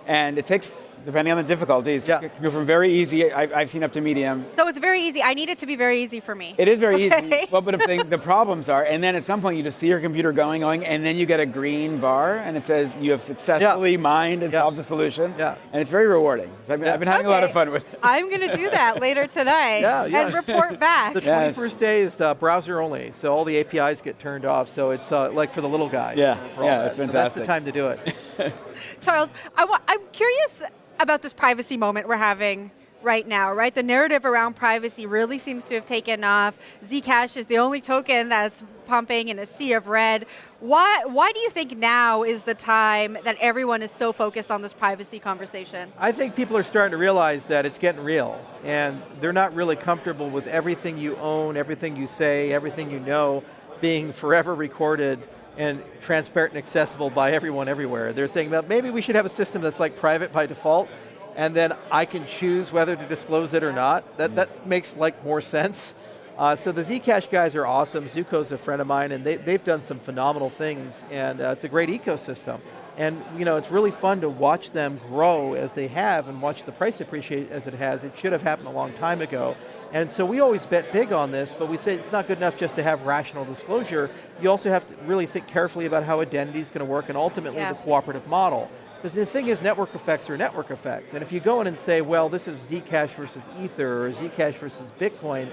[SPEAKER 2] and it takes, depending on the difficulties, it can go from very easy, I've seen up to medium.
[SPEAKER 1] So it's very easy. I need it to be very easy for me.
[SPEAKER 2] It is very easy, but the problems are, and then at some point you just see your computer going, and then you get a green bar, and it says you have successfully mined and solved the solution, and it's very rewarding. So I've been having a lot of fun with it.
[SPEAKER 1] I'm going to do that later tonight and report back.
[SPEAKER 17] The 21st day is browser only, so all the APIs get turned off, so it's like for the little guys.
[SPEAKER 2] It's fantastic.
[SPEAKER 17] So that's the time to do it.
[SPEAKER 1] Charles, I'm curious about this privacy moment we're having right now, right? The narrative around privacy really seems to have taken off. Zcash is the only token that's pumping in a sea of red. Why do you think now is the time that everyone is so focused on this privacy conversation?
[SPEAKER 17] I think people are starting to realize that it's getting real, and they're not really comfortable with everything you own, everything you say, everything you know being forever recorded and transparent and accessible by everyone everywhere. They're saying, well, maybe we should have a system that's like private by default, and then I can choose whether to disclose it or not. That makes like more sense. So the Zcash guys are awesome. Zuko's a friend of mine, and they've done some phenomenal things, and it's a great ecosystem. And you know, it's really fun to watch them grow as they have and watch the price appreciate as it has. It should have happened a long time ago. And so we always bet big on this, but we say it's not good enough just to have rational disclosure. You also have to really think carefully about how identity is going to work and ultimately the cooperative model. Because the thing is, network effects are network effects. And if you go in and say, well, this is Zcash versus Ether or Zcash versus Bitcoin,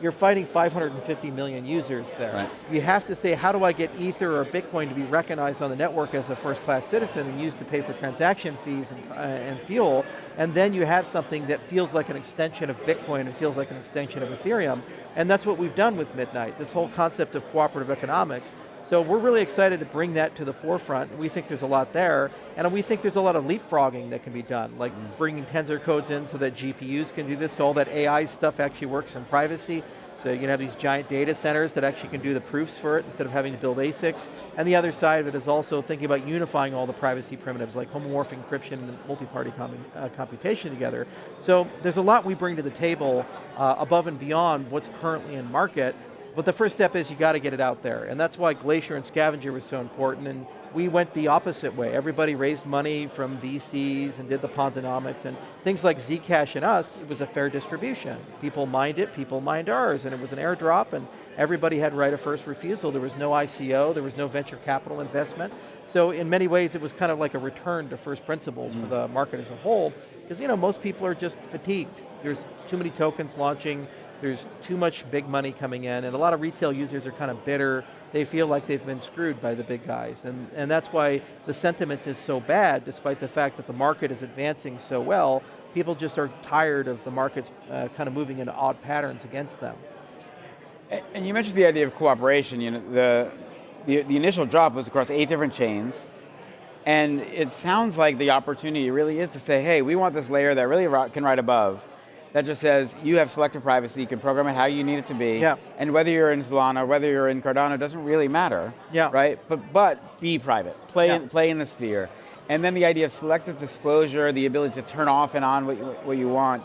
[SPEAKER 17] you're fighting 550 million users there.
[SPEAKER 2] Right.
[SPEAKER 17] You have to say, how do I get Ether or Bitcoin to be recognized on the network as a first-class citizen and used to pay for transaction fees and fuel? And then you have something that feels like an extension of Bitcoin and feels like an extension of Ethereum. And that's what we've done with Midnight, this whole concept of cooperative economics. So we're really excited to bring that to the forefront. We think there's a lot there, and we think there's a lot of leapfrogging that can be done, like bringing tensor codes in so that GPUs can do this, so all that AI stuff actually works in privacy. So you can have these giant data centers that actually can do the proofs for it instead of having to build ASICs. And the other side of it is also thinking about unifying all the privacy primitives like homomorphic encryption and multi-party computation together. So there's a lot we bring to the table above and beyond what's currently in market. But the first step is you got to get it out there. And that's why Glacier and Scavenger was so important. And we went the opposite way. Everybody raised money from VCs and did the Ponzonomics, and things like Zcash and us, it was a fair distribution. People mined it, people mined ours, and it was an airdrop, and everybody had right of first refusal. There was no ICO, there was no venture capital investment. So in many ways, it was kind of like a return to first principles for the market as a whole, because most people are just fatigued. There's too many tokens launching, there's too much big money coming in, and a lot of retail users are kind of bitter. They feel like they've been screwed by the big guys. And that's why the sentiment is so bad, despite the fact that the market is advancing so well. People just are tired of the markets kind of moving into odd patterns against them.
[SPEAKER 2] And you mentioned the idea of cooperation. The initial drop was across 8 different chains. And it sounds like the opportunity really is to say, hey, we want this layer that really can ride above. That just says you have selective privacy, you can program it how you need it to be, and whether you're in Solana, whether you're in Cardano, doesn't really matter, right? But be private, play in the sphere. And then the idea of selective disclosure, the ability to turn off and on what you want.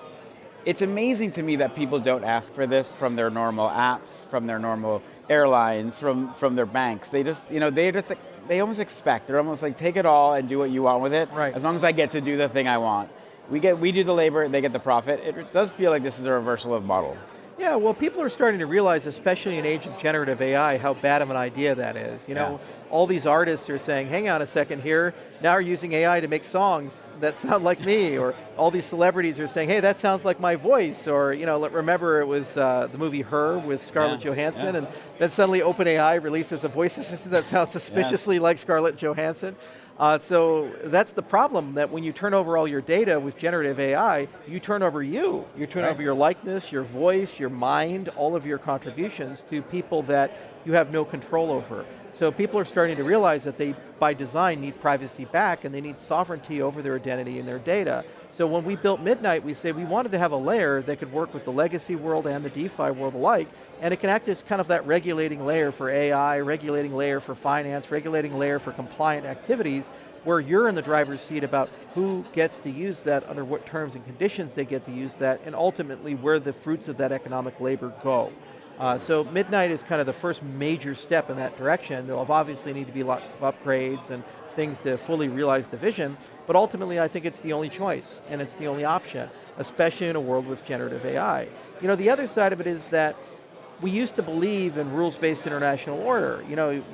[SPEAKER 2] It's amazing to me that people don't ask for this from their normal apps, from their normal airlines, from their banks. They just, they almost expect, they're almost like, take it all and do what you want with it, as long as I get to do the thing I want. We do the labor, they get the profit. It does feel like this is a reversal of model.
[SPEAKER 17] Yeah, well, people are starting to realize, especially in the age of generative AI, how bad of an idea that is. All these artists are saying, hang on a second here, now we're using AI to make songs that sound like me, or all these celebrities are saying, hey, that sounds like my voice, or remember it was the movie Her with Scarlett Johansson, and then suddenly OpenAI releases a voice assistant that sounds suspiciously like Scarlett Johansson. So that's the problem, that when you turn over all your data with generative AI, you turn over you. You turn over your likeness, your voice, your mind, all of your contributions to people that you have no control over. So people are starting to realize that they, by design, need privacy back, and they need sovereignty over their identity and their data. So when we built Midnight, we said we wanted to have a layer that could work with the legacy world and the DeFi world alike, and it can act as kind of that regulating layer for AI, regulating layer for finance, regulating layer for compliant activities, where you're in the driver's seat about who gets to use that, under what terms and conditions they get to use that, and ultimately where the fruits of that economic labor go. So Midnight is kind of the first major step in that direction. There'll obviously need to be lots of upgrades and things to fully realize the vision, but ultimately I think it's the only choice, and it's the only option, especially in a world with generative AI. The other side of it is that we used to believe in rules-based international order.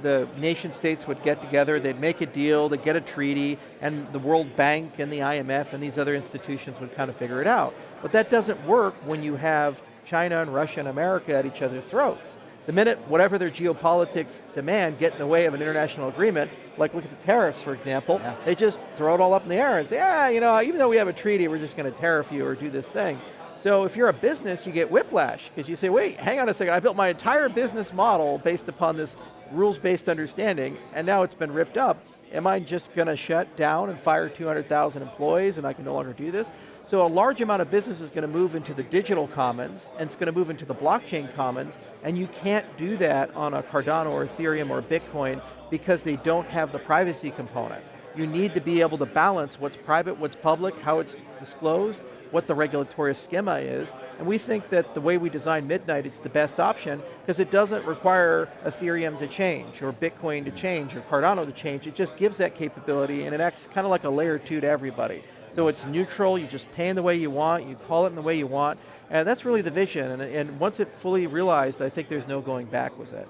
[SPEAKER 17] The nation states would get together, they'd make a deal, they'd get a treaty, and the World Bank and the IMF and these other institutions would kind of figure it out. But that doesn't work when you have China and Russia and America at each other's throats. The minute whatever their geopolitics demand get in the way of an international agreement, like look at the tariffs, for example, they just throw it all up in the air and say, even though we have a treaty, we're just going to tariff you or do this thing. So if you're a business, you get whiplash, because you say, wait, hang on a second, I built my entire business model based upon this rules-based understanding, and now it's been ripped up. Am I just going to shut down and fire 200,000 employees and I can no longer do this? So a large amount of business is going to move into the digital commons, and it's going to move into the blockchain commons, and you can't do that on a Cardano or Ethereum or Bitcoin because they don't have the privacy component. You need to be able to balance what's private, what's public, how it's disclosed, what the regulatory schema is, and we think that the way we design Midnight, it's the best option because it doesn't require Ethereum to change or Bitcoin to change or Cardano to change. It just gives that capability, and it acts kind of like a layer 2 to everybody. So it's neutral, you just pay in the way you want, you call it in the way you want, and that's really the vision, and once it's fully realized, I think there's no going back with it.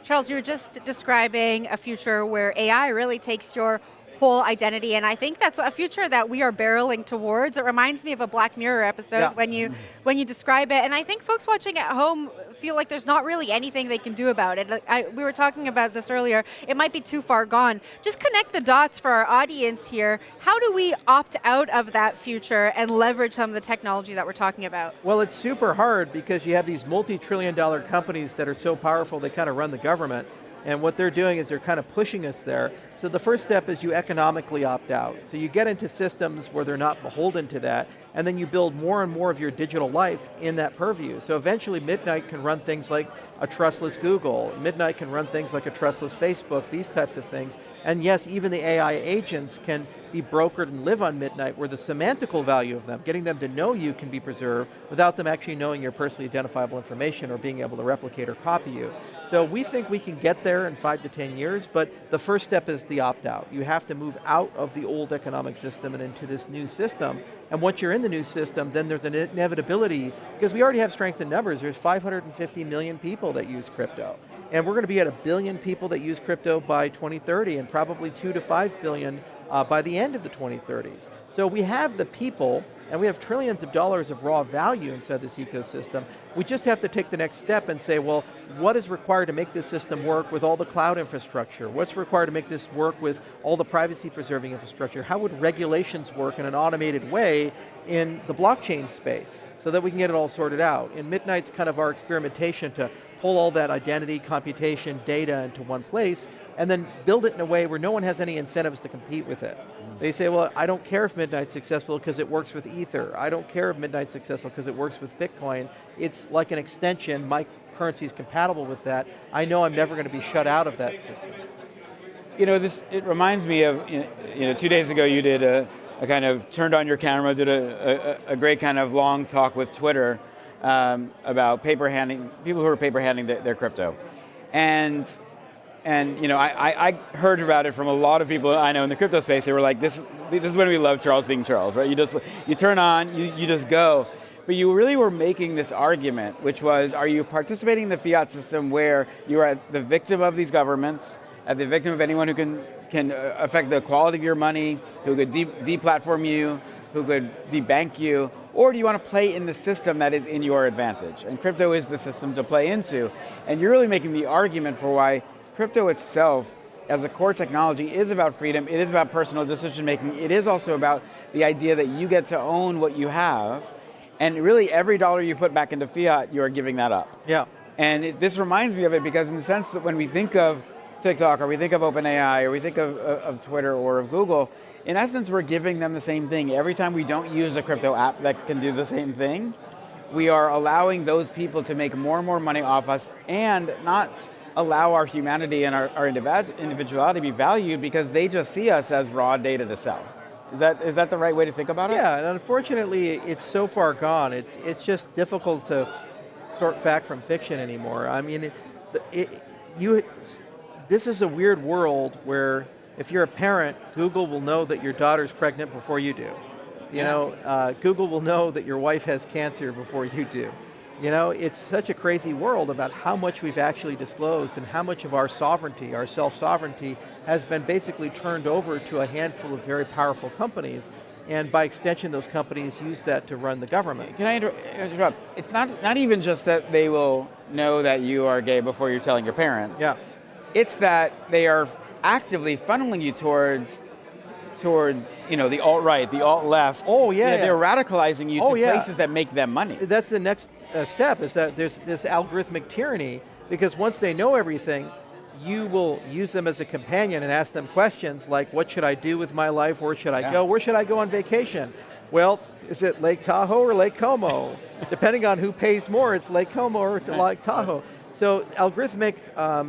[SPEAKER 1] Charles, you were just describing a future where AI really takes your whole identity, and I think that's a future that we are barreling towards. It reminds me of a Black Mirror episode when you describe it, and I think folks watching at home feel like there's not really anything they can do about it. We were talking about this earlier. It might be too far gone. Just connect the dots for our audience here. How do we opt out of that future and leverage some of the technology that we're talking about?
[SPEAKER 17] Well, it's super hard because you have these multi-trillion-dollar companies that are so powerful they kind of run the government. And what they're doing is they're kind of pushing us there. So the first step is you economically opt out. So you get into systems where they're not beholden to that, and then you build more and more of your digital life in that purview. So eventually Midnight can run things like a trustless Google. Midnight can run things like a trustless Facebook, these types of things. And yes, even the AI agents can be brokered and live on Midnight, where the semantical value of them, getting them to know you, can be preserved without them actually knowing your personally identifiable information or being able to replicate or copy you. So we think we can get there in 5 to 10 years, but the first step is the opt-out. You have to move out of the old economic system and into this new system. And once you're in the new system, then there's an inevitability, because we already have strength in numbers. There's 550 million people that use crypto. And we're going to be at 1 billion people that use crypto by 2030, and probably 2 to 5 billion by the end of the 2030s. So we have the people, and we have trillions of dollars of raw value inside this ecosystem. We just have to take the next step and say, well, what is required to make this system work with all the cloud infrastructure? What's required to make this work with all the privacy-preserving infrastructure? How would regulations work in an automated way in the blockchain space so that we can get it all sorted out? And Midnight's kind of our experimentation to pull all that identity, computation, data into one place, and then build it in a way where no one has any incentives to compete with it. They say, well, I don't care if Midnight's successful because it works with Ether. I don't care if Midnight's successful because it works with Bitcoin. It's like an extension. My currency is compatible with that. I know I'm never going to be shut out of that system.
[SPEAKER 2] You know, it reminds me of, 2 days ago you did a kind of turned on your camera, did a great kind of long talk with Twitter about paper handing, people who are paper handing their crypto. And I heard about it from a lot of people I know in the crypto space. They were like, this is when we love Charles being Charles, right? You turn on, you just go. But you really were making this argument, which was, are you participating in the fiat system where you are the victim of these governments, the victim of anyone who can affect the quality of your money, who could deplatform you, who could debank you, or do you want to play in the system that is in your advantage? And crypto is the system to play into. And you're really making the argument for why crypto itself, as a core technology, is about freedom, it is about personal decision making, it is also about the idea that you get to own what you have, and really every dollar you put back into fiat, you are giving that up.
[SPEAKER 17] Yeah.
[SPEAKER 2] And this reminds me of it because in the sense that when we think of TikTok, or we think of OpenAI, or we think of Twitter or of Google, in essence we're giving them the same thing. Every time we don't use a crypto app that can do the same thing, we are allowing those people to make more and more money off us and not allow our humanity and our individuality to be valued because they just see us as raw data to sell. Is that the right way to think about it?
[SPEAKER 17] Yeah, and unfortunately it's so far gone. It's just difficult to sort fact from fiction anymore. I mean, this is a weird world where if you're a parent, Google will know that your daughter's pregnant before you do. Google will know that your wife has cancer before you do. It's such a crazy world about how much we've actually disclosed and how much of our sovereignty, our self-sovereignty, has been basically turned over to a handful of very powerful companies. And by extension, those companies use that to run the government.
[SPEAKER 2] Can I interrupt? It's not even just that they will know that you are gay before you're telling your parents.
[SPEAKER 17] Yeah.
[SPEAKER 2] It's that they are actively funneling you towards the alt-right, the alt-left.
[SPEAKER 17] Oh, yeah.
[SPEAKER 2] They're radicalizing you to places that make them money.
[SPEAKER 17] That's the next step, is that there's this algorithmic tyranny, because once they know everything, you will use them as a companion and ask them questions like, what should I do with my life? Where should I go? Where should I go on vacation? Well, is it Lake Tahoe or Lake Como? Depending on who pays more, it's Lake Como or Lake Tahoe. So algorithmic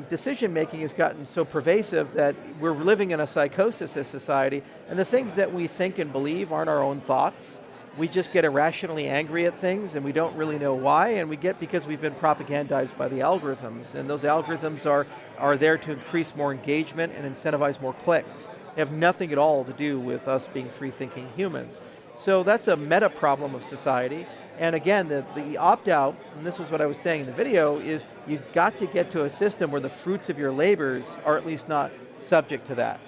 [SPEAKER 17] decision-making has gotten so pervasive that we're living in a psychosis as society, and the things that we think and believe aren't our own thoughts. We just get irrationally angry at things, and we don't really know why, and we get because we've been propagandized by the algorithms, and those algorithms are there to increase more engagement and incentivize more clicks. They have nothing at all to do with us being free-thinking humans. So that's a meta problem of society. And again, the opt-out, and this is what I was saying in the video, is you've got to get to a system where the fruits of your labors are at least not subject to that.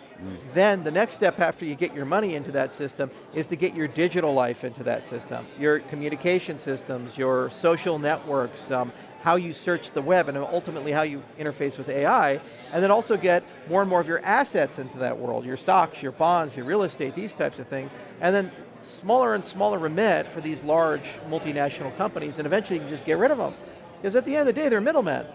[SPEAKER 17] Then the next step after you get your money into that system is to get your digital life into that system, your communication systems, your social networks, how you search the web, and ultimately how you interface with AI, and then also get more and more of your assets into that world, your stocks, your bonds, your real estate, these types of things, and then smaller and smaller remit for these large multinational companies, and eventually you can just get rid of them. Because at the end of the day, they're middlemen.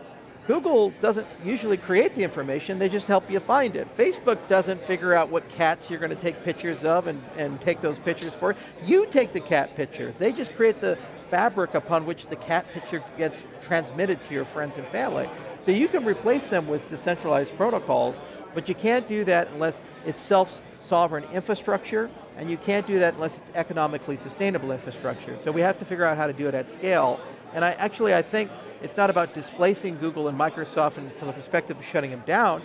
[SPEAKER 17] Google doesn't usually create the information, they just help you find it. Facebook doesn't figure out what cats you're going to take pictures of and take those pictures for. You take the cat pictures. They just create the fabric upon which the cat picture gets transmitted to your friends and family. So you can replace them with decentralized protocols, but you can't do that unless it's self-sovereign infrastructure, and you can't do that unless it's economically sustainable infrastructure. So we have to figure out how to do it at scale. And I think it's not about displacing Google and Microsoft and from the perspective of shutting them down.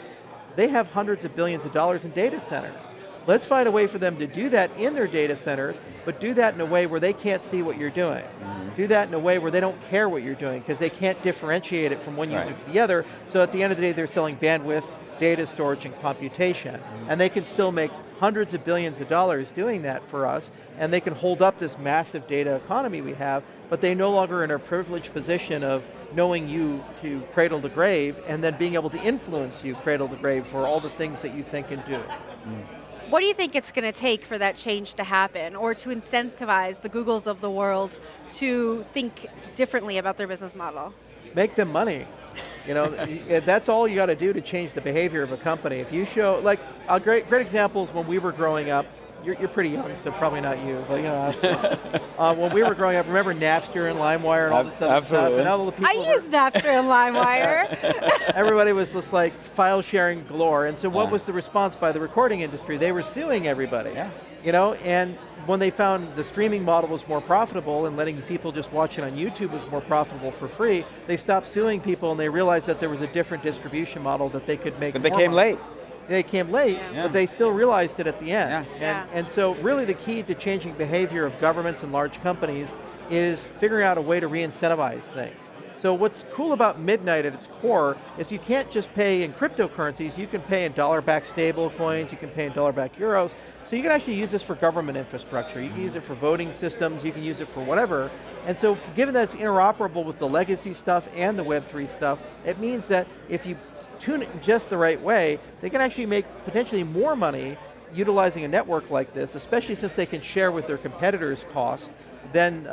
[SPEAKER 17] They have hundreds of billions of dollars in data centers. Let's find a way for them to do that in their data centers, but do that in a way where they can't see what you're doing. Do that in a way where they don't care what you're doing because they can't differentiate it from one user to the other. So at the end of the day, they're selling bandwidth, data storage, and computation. And they can still make hundreds of billions of dollars doing that for us, and they can hold up this massive data economy we have, but they no longer are in a privileged position of knowing you to cradle to grave and then being able to influence you cradle to grave for all the things that you think and do.
[SPEAKER 1] What do you think it's going to take for that change to happen, or to incentivize the Googles of the world to think differently about their business model?
[SPEAKER 17] Make them money. You know, that's all you got to do to change the behavior of a company. If you show, like, a great example is when we were growing up. You're pretty young, so probably not you, but you know, when we were growing up, remember Napster and LimeWire and all this other stuff? And all the people
[SPEAKER 1] I used Napster and LimeWire.
[SPEAKER 17] Everybody was just like file sharing galore, and so what was the response by the recording industry? They were suing everybody. You know, and when they found the streaming model was more profitable and letting people just watch it on YouTube was more profitable for free, they stopped suing people and they realized that there was a different distribution model that they could make.
[SPEAKER 2] But they came late.
[SPEAKER 17] They came late, but they still realized it at the end. And so really the key to changing behavior of governments and large companies is figuring out a way to re-incentivize things. So what's cool about Midnight at its core is you can't just pay in cryptocurrencies, you can pay in dollar-backed stable coins, you can pay in dollar-backed euros, so you can actually use this for government infrastructure, you can use it for voting systems, you can use it for whatever. And so given that it's interoperable with the legacy stuff and the Web3 stuff, it means that if you tune it in just the right way, they can actually make potentially more money utilizing a network like this, especially since they can share with their competitors' costs than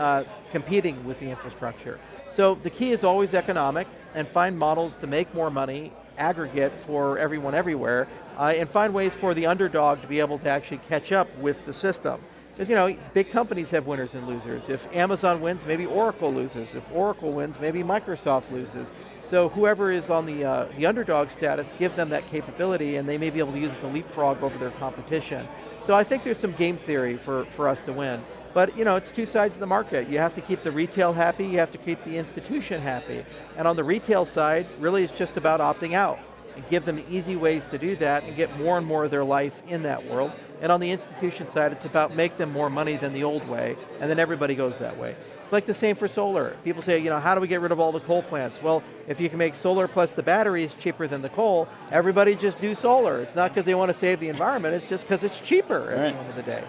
[SPEAKER 17] competing with the infrastructure. So the key is always economic, and find models to make more money, aggregate for everyone everywhere, and find ways for the underdog to be able to actually catch up with the system. Because, you know, big companies have winners and losers. If Amazon wins, maybe Oracle loses. If Oracle wins, maybe Microsoft loses. So whoever is on the underdog status, give them that capability, and they may be able to use it to leapfrog over their competition. So I think there's some game theory for us to win. But you know, it's two sides of the market. You have to keep the retail happy, you have to keep the institution happy. And on the retail side, really it's just about opting out and give them easy ways to do that and get more and more of their life in that world. And on the institution side, it's about make them more money than the old way, and then everybody goes that way. Like the same for solar. People say, you know, how do we get rid of all the coal plants? Well, if you can make solar plus the batteries cheaper than the coal, everybody just do solar. It's not because they want to save the environment, it's just because it's cheaper at the end of the day.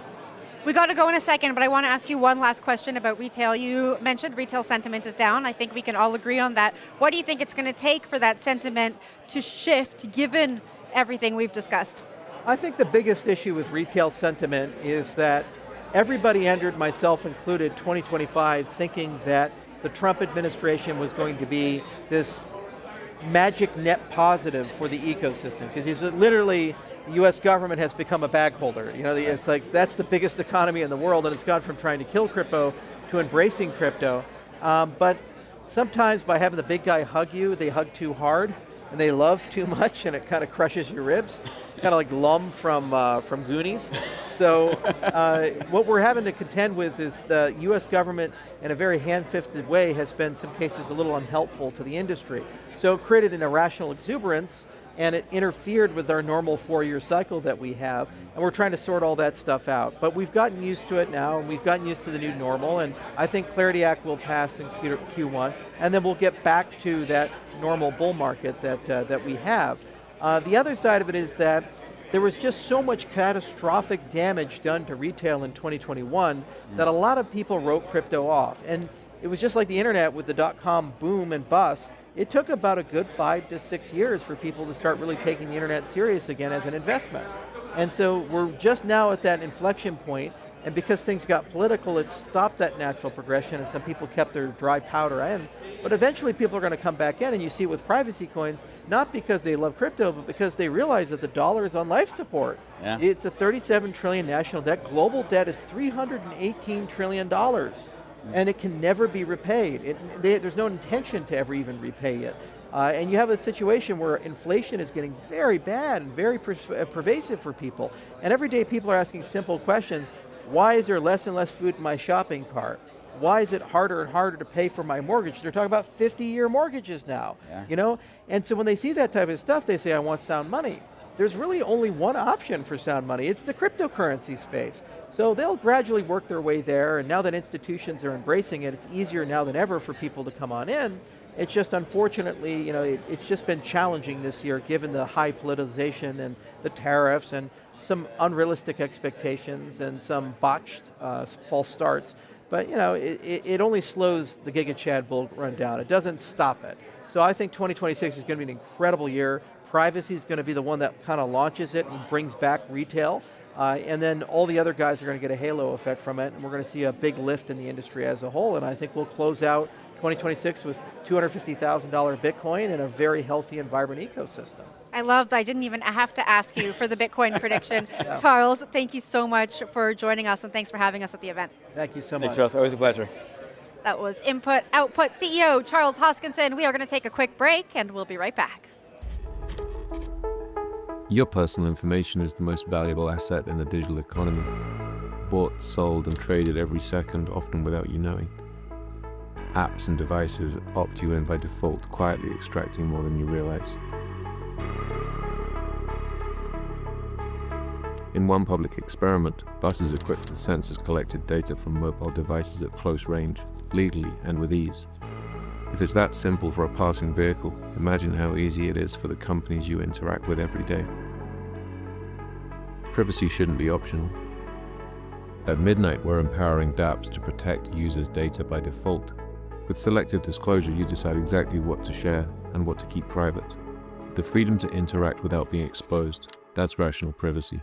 [SPEAKER 1] We got to go in a second, but I want to ask you one last question about retail. You mentioned retail sentiment is down. I think we can all agree on that. What do you think it's going to take for that sentiment to shift, given everything we've discussed?
[SPEAKER 17] I think the biggest issue with retail sentiment is that everybody entered, myself included, 2025 thinking that the Trump administration was going to be this magic net positive for the ecosystem, because he's literally, the US government has become a bag holder. You know, it's like, that's the biggest economy in the world, and it's gone from trying to kill crypto to embracing crypto. But sometimes by having the big guy hug you, they hug too hard, and they love too much, and it kind of crushes your ribs. Kind of like Lum from Goonies. So what we're having to contend with is the US government, in a very hand-fisted way, has been, in some cases, a little unhelpful to the industry. So it created an irrational exuberance, and it interfered with our normal 4-year cycle that we have, and we're trying to sort all that stuff out. But we've gotten used to it now, and we've gotten used to the new normal, and I think Clarity Act will pass in Q1, and then we'll get back to that normal bull market that we have. The other side of it is that there was just so much catastrophic damage done to retail in 2021 that a lot of people wrote crypto off. And it was just like the internet with the .com boom and bust. It took about a good 5 to 6 years for people to start really taking the internet serious again as an investment. And so we're just now at that inflection point And because things got political, it stopped that natural progression, and some people kept their dry powder in. But eventually people are going to come back in, and you see it with privacy coins, not because they love crypto, but because they realize that the dollar is on life support.
[SPEAKER 2] Yeah.
[SPEAKER 17] It's a 37 trillion national debt. Global debt is $318 trillion, and it can never be repaid. There's no intention to ever even repay it. And you have a situation where inflation is getting very bad and very pervasive for people. And every day people are asking simple questions. Why is there less and less food in my shopping cart? Why is it harder and harder to pay for my mortgage? They're talking about 50-year mortgages now, you know? And so when they see that type of stuff, they say, I want sound money. There's really only one option for sound money. It's the cryptocurrency space. So they'll gradually work their way there, and now that institutions are embracing it, it's easier now than ever for people to come on in. It's just unfortunately, you know, it's just been challenging this year given the high politicization and the tariffs and some unrealistic expectations and some botched false starts. But you know, it only slows the Giga Chad bull run down. It doesn't stop it. So I think 2026 is going to be an incredible year. Privacy is going to be the one that kind of launches it and brings back retail. And then all the other guys are going to get a halo effect from it, and we're going to see a big lift in the industry as a whole. And I think we'll close out 2026 with $250,000 Bitcoin and a very healthy and vibrant ecosystem.
[SPEAKER 1] I love that I didn't even have to ask you for the Bitcoin prediction. Charles, thank you so much for joining us, and thanks for having us at the event.
[SPEAKER 17] Thank you so much.
[SPEAKER 2] Thanks, Charles. Always a pleasure.
[SPEAKER 1] That was Input Output CEO Charles Hoskinson. We are going to take a quick break, and we'll be right back.
[SPEAKER 18] Your personal information is the most valuable asset in the digital economy. Bought, sold, and traded every second, often without you knowing. Apps and devices opt you in by default, quietly extracting more than you realize. In one public experiment, buses equipped with sensors collected data from mobile devices at close range, legally and with ease. If it's that simple for a passing vehicle, imagine how easy it is for the companies you interact with every day. Privacy shouldn't be optional. At Midnight, we're empowering dApps to protect users' data by default. With selective disclosure, you decide exactly what to share and what to keep private. The freedom to interact without being exposed, that's rational privacy.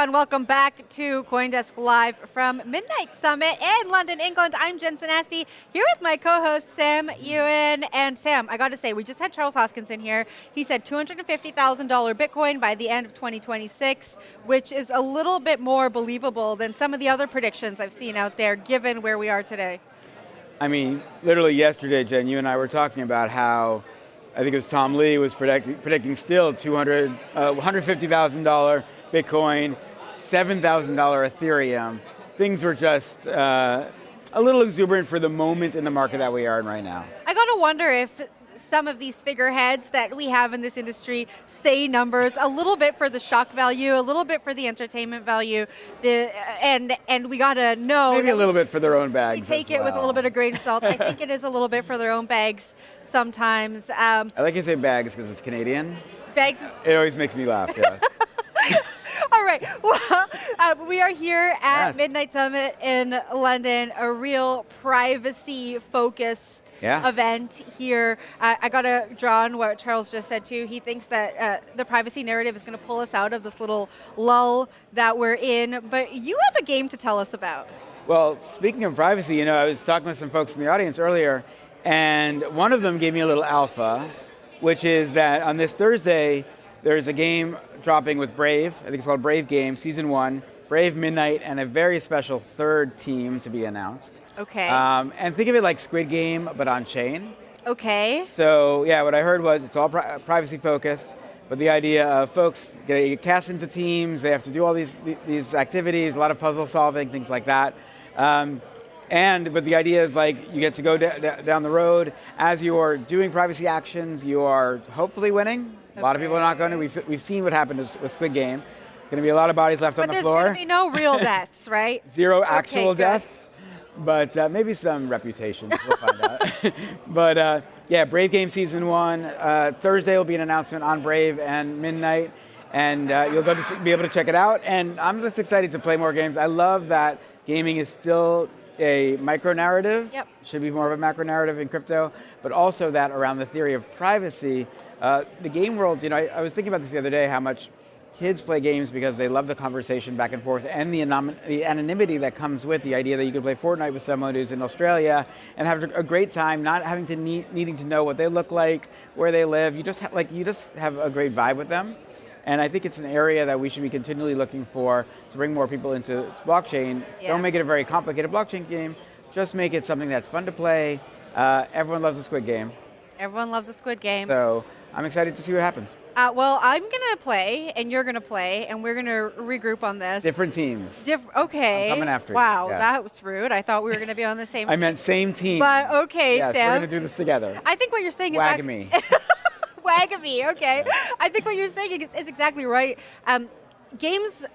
[SPEAKER 1] Welcome back to CoinDesk Live from Midnight Summit in London, England. I'm Jen Sanasi, here with my co-host Sam Ewan. And Sam, I got to say, we just had Charles Hoskinson here. He said $250,000 Bitcoin by the end of 2026, which is a little bit more believable than some of the other predictions I've seen out there, given where we are today.
[SPEAKER 2] I mean, literally yesterday, Jen, you and I were talking about how, I think it was Tom Lee was predicting still $150,000 Bitcoin, $7,000 Ethereum. Things were just a little exuberant for the moment in the market that we are in right now.
[SPEAKER 1] I got to wonder if some of these figureheads that we have in this industry say numbers a little bit for the shock value, a little bit for the entertainment value, and we got to know.
[SPEAKER 2] Maybe a little bit for their own bags.
[SPEAKER 1] We take it with a little bit of grain of salt. I think it is a little bit for their own bags sometimes.
[SPEAKER 2] I like you say bags because it's Canadian.
[SPEAKER 1] Bags.
[SPEAKER 2] It always makes me laugh, yes.
[SPEAKER 1] All right, well, we are here at Midnight Summit in London, a real privacy-focused event here. I got to draw on what Charles just said, too. He thinks that the privacy narrative is going to pull us out of this little lull that we're in, but you have a game to tell us about.
[SPEAKER 2] Well, speaking of privacy, you know, I was talking with some folks in the audience earlier, and one of them gave me a little alpha, which is that on this Thursday, there's a game dropping with Brave. I think it's called Brave Game, Season 1. Brave, Midnight, and a very special third team to be announced.
[SPEAKER 1] Okay.
[SPEAKER 2] And think of it like Squid Game, but on chain.
[SPEAKER 1] Okay.
[SPEAKER 2] So yeah, what I heard was it's all privacy focused, but the idea of folks get cast into teams, they have to do all these activities, a lot of puzzle solving, things like that. But the idea is like you get to go down the road as you're doing privacy actions, you are hopefully winning. A lot of people are not going to. We've seen what happened with Squid Game. Going to be a lot of bodies left on the floor.
[SPEAKER 1] But there's going to be no real deaths, right?
[SPEAKER 2] Zero actual deaths, but maybe some reputations. We'll find out. But yeah, Brave Game Season 1. Thursday will be an announcement on Brave and Midnight, and you'll be able to check it out. And I'm just excited to play more games. I love that gaming is still a micro-narrative.
[SPEAKER 1] Yep.
[SPEAKER 2] Should be more of a macro-narrative in crypto, but also that around the theory of privacy. The game world, I was thinking about this the other day, how much kids play games because they love the conversation back and forth and the anonymity that comes with the idea that you can play Fortnite with someone who's in Australia and have a great time, not having to needing to know what they look like, where they live. You just have a great vibe with them. And I think it's an area that we should be continually looking for to bring more people into blockchain.
[SPEAKER 1] Yeah.
[SPEAKER 2] Don't make it a very complicated blockchain game. Just make it something that's fun to play. Everyone loves a Squid Game.
[SPEAKER 1] Everyone loves a Squid Game.
[SPEAKER 2] So I'm excited to see what happens.
[SPEAKER 1] Well, I'm going to play, and you're going to play, and we're going to regroup on this.
[SPEAKER 2] Different teams.
[SPEAKER 1] Okay.
[SPEAKER 2] I'm coming after you.
[SPEAKER 1] Wow,
[SPEAKER 2] Yeah.
[SPEAKER 1] that was rude. I thought we were going to be on the same
[SPEAKER 2] I meant same team.
[SPEAKER 1] But okay,
[SPEAKER 2] yes,
[SPEAKER 1] Sam.
[SPEAKER 2] we're going to do this together.
[SPEAKER 1] I think what you're saying is...
[SPEAKER 2] Wagamy.
[SPEAKER 1] Wagamy, okay. I think what you're saying is exactly right. Games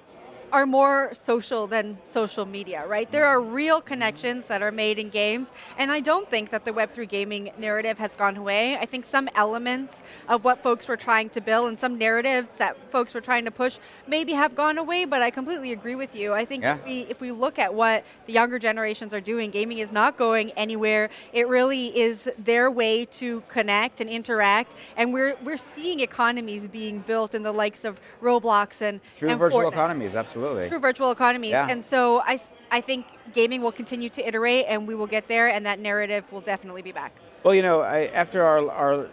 [SPEAKER 1] are more social than social media, right? There are real connections that are made in games, and I don't think that the Web3 gaming narrative has gone away. I think some elements of what folks were trying to build and some narratives that folks were trying to push maybe have gone away, but I completely agree with you. I think if we look at what the younger generations are doing, gaming is not going anywhere. It really is their way to connect and interact, and we're seeing economies being built in the likes of Roblox and
[SPEAKER 2] virtual
[SPEAKER 1] Fortnite.
[SPEAKER 2] Economies, absolutely.
[SPEAKER 1] True virtual economies.
[SPEAKER 2] Yeah.
[SPEAKER 1] And so I think gaming will continue to iterate, and we will get there, and that narrative will definitely be back.
[SPEAKER 2] Well, after our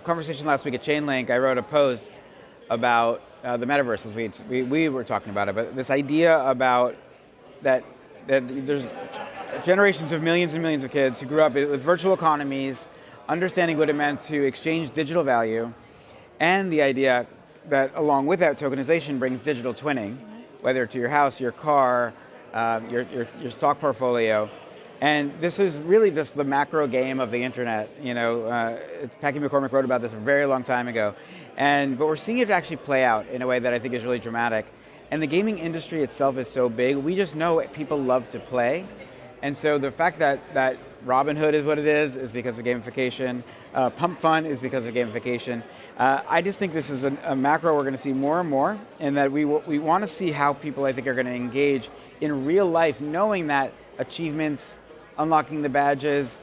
[SPEAKER 2] conversation last week at Chainlink, I wrote a post about the metaverse, as we were talking about it, but this idea about that there's generations of millions and millions of kids who grew up with virtual economies, understanding what it meant to exchange digital value, and the idea that along with that tokenization brings digital twinning, whether to your house, your car, your stock portfolio. And this is really just the macro game of the internet. Packy McCormick wrote about this a very long time ago. But we're seeing it actually play out in a way that I think is really dramatic. And the gaming industry itself is so big, we just know people love to play. And so the fact that Robinhood is what it is because of gamification. Pump Fun is because of gamification. I just think this is a macro we're going to see more and more, and that we want to see how people, I think, are going to engage in real life, knowing that achievements, unlocking the badges,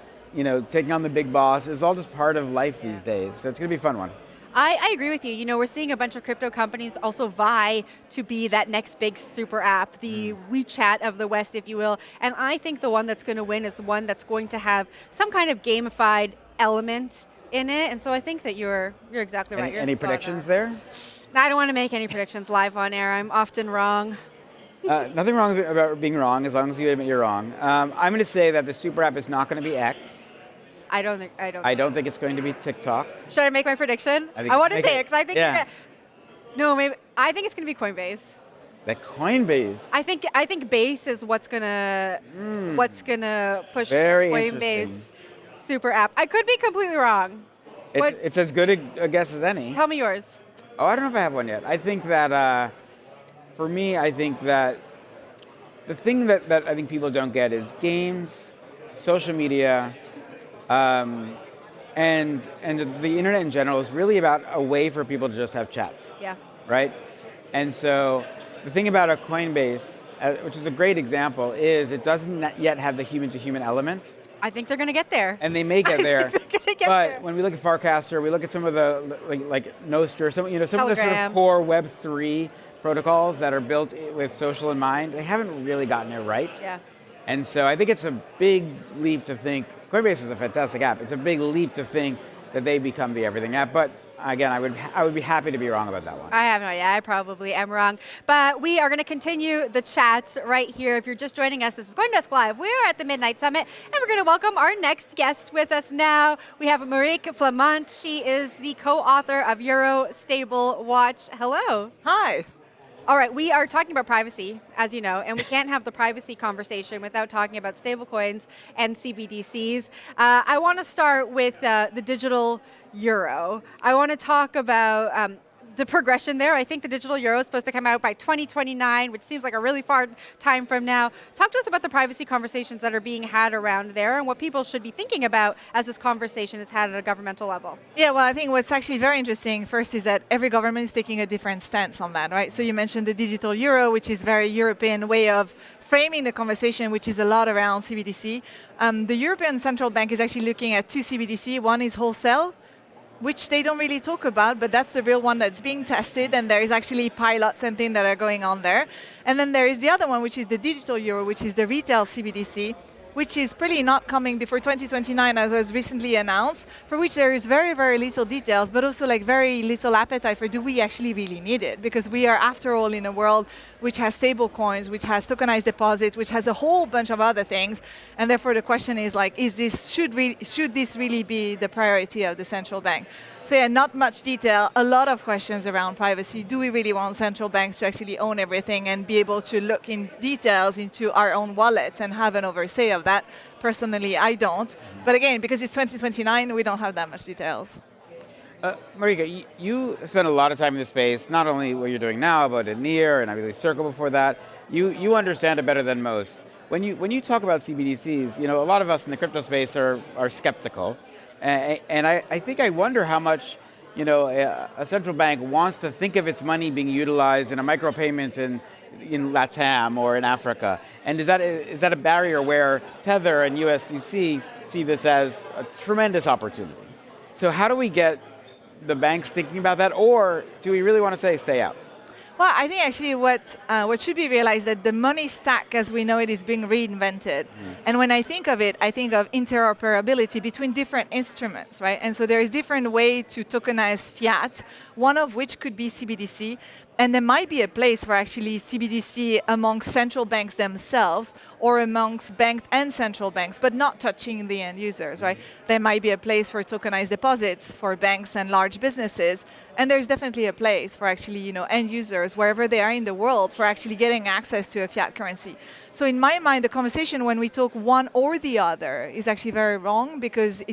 [SPEAKER 2] taking on the big boss is all just part of life these days. So it's going to be a fun one.
[SPEAKER 1] I agree with you. We're seeing a bunch of crypto companies also vie to be that next big super app, the WeChat of the West, if you will. And I think the one that's going to win is the one that's going to have some kind of gamified element in it. And so I think that you're exactly right.
[SPEAKER 2] Any predictions there?
[SPEAKER 1] I don't want to make any predictions live on air. I'm often wrong.
[SPEAKER 2] Nothing wrong about being wrong, as long as you admit you're wrong. I'm going to say that the super app is not going to be X.
[SPEAKER 1] I don't
[SPEAKER 2] think it's going to be TikTok.
[SPEAKER 1] Should I make my prediction? I want to say it because I think no, maybe I think it's going to be Coinbase.
[SPEAKER 2] The Coinbase.
[SPEAKER 1] I think Base is what's gonna push
[SPEAKER 2] Very
[SPEAKER 1] Coinbase super app. I could be completely wrong.
[SPEAKER 2] It's as good a guess as any.
[SPEAKER 1] Tell me yours.
[SPEAKER 2] Oh, I don't know if I have one yet. I think that for me, I think that the thing that I think people don't get is games, social media. And the internet in general is really about a way for people to just have chats.
[SPEAKER 1] Yeah.
[SPEAKER 2] Right? And so the thing about a Coinbase, which is a great example, is it doesn't yet have the human-to-human element.
[SPEAKER 1] I think they're going to get there.
[SPEAKER 2] And they may get there.
[SPEAKER 1] But
[SPEAKER 2] there. When we look at Farcaster, we look at some of the like Nostr, some of the sort of core Web3 protocols that are built with social in mind, they haven't really gotten it right.
[SPEAKER 1] Yeah.
[SPEAKER 2] And so I think it's a big leap to think, Coinbase is a fantastic app, it's a big leap to think that they become the everything app, but again, I would be happy to be wrong about that one.
[SPEAKER 1] I have no idea. I probably am wrong. But we are going to continue the chat right here. If you're just joining us, this is CoinDesk Live. We're at the Midnight Summit, and we're going to welcome our next guest with us now. We have Marieke Flamant. She is the co-author of Euro Stable Watch. Hello.
[SPEAKER 19] Hi.
[SPEAKER 1] All right, we are talking about privacy, as you know, and we can't have the privacy conversation without talking about stablecoins and CBDCs. I want to start with the digital euro. I want to talk about the progression there. I think the digital euro is supposed to come out by 2029, which seems like a really far time from now. Talk to us about the privacy conversations that are being had around there and what people should be thinking about as this conversation is had at a governmental level.
[SPEAKER 19] Yeah, well, I think what's actually very interesting first is that every government is taking a different stance on that, right? So you mentioned the digital euro, which is very European way of framing the conversation, which is a lot around CBDC. The European Central Bank is actually looking at two CBDC. One is wholesale, which they don't really talk about, but that's the real one that's being tested, and there is actually pilots and things that are going on there. And then there is the other one, which is the digital euro, which is the retail CBDC, which is pretty not coming before 2029, as was recently announced, for which there is very, very little details, but also like very little appetite for do we actually really need it? Because we are, after all, in a world which has stable coins, which has tokenized deposits, which has a whole bunch of other things, and therefore the question is like, should this really be the priority of the central bank? So yeah, not much detail, a lot of questions around privacy. Do we really want central banks to actually own everything and be able to look in details into our own wallets and have an oversight of that? Personally, I don't. But again, because it's 2029, we don't have that much details.
[SPEAKER 2] Marieke, you spend a lot of time in this space, not only what you're doing now, but at NEAR and I believe Circle before that. You understand it better than most. When you talk about CBDCs, you know, a lot of us in the crypto space are skeptical. And I think I wonder how much, you know, a central bank wants to think of its money being utilized in a micropayment in LATAM or in Africa. And is that a barrier where Tether and USDC see this as a tremendous opportunity? So how do we get the banks thinking about that, or do we really want to say stay out?
[SPEAKER 19] Well, I think actually what should be realized that the money stack as we know it is being reinvented. And when I think of it, I think of interoperability between different instruments, right? And so there is different way to tokenize fiat, one of which could be CBDC. And there might be a place for actually CBDC amongst central banks themselves or amongst banks and central banks, but not touching the end users, right? There might be a place for tokenized deposits for banks and large businesses. And there's definitely a place for actually, you know, end users, wherever they are in the world, for actually getting access to a fiat currency. So in my mind, the conversation when we talk one or the other is actually very wrong, because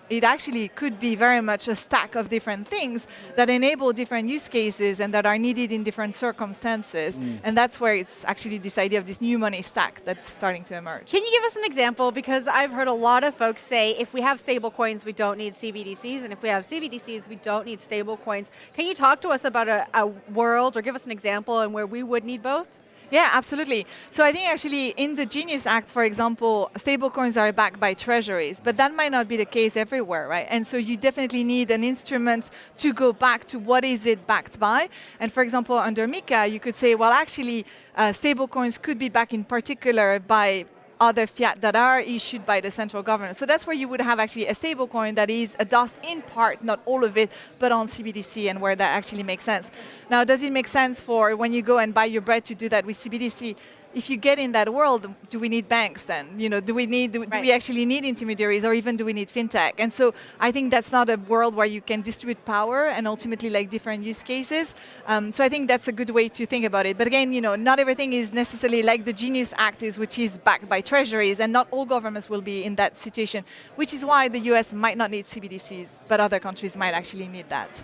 [SPEAKER 19] it actually could be very much a stack of different things that enable different use cases and that are needed in different circumstances. And that's where it's actually this idea of this new money stack that's starting to emerge.
[SPEAKER 1] Can you give us an example? Because I've heard a lot of folks say if we have stable coins, we don't need CBDCs, and if we have CBDCs, we don't need stable coins. Can you talk to us about a world or give us an example and where we would need both?
[SPEAKER 19] Yeah, absolutely. So I think actually in the Genius Act, for example, stablecoins are backed by treasuries, but that might not be the case everywhere, right? And so you definitely need an instrument to go back to what is it backed by. And for example, under MiCA, you could say, well, actually, stablecoins could be backed in particular by other fiat that are issued by the central government. So that's where you would have actually a stablecoin that is a DOS in part, not all of it, but on CBDC, and where that actually makes sense. Now, does it make sense for when you go and buy your bread to do that with CBDC? If you get in that world, do we need banks then? You know, do we actually need intermediaries, or even do we need fintech? And so I think that's not a world where you can distribute power and ultimately like different use cases. So I think that's a good way to think about it. But again, you know, not everything is necessarily like the Genius Act is, which is backed by treasuries, and not all governments will be in that situation, which is why the US might not need CBDCs, but other countries might actually need that.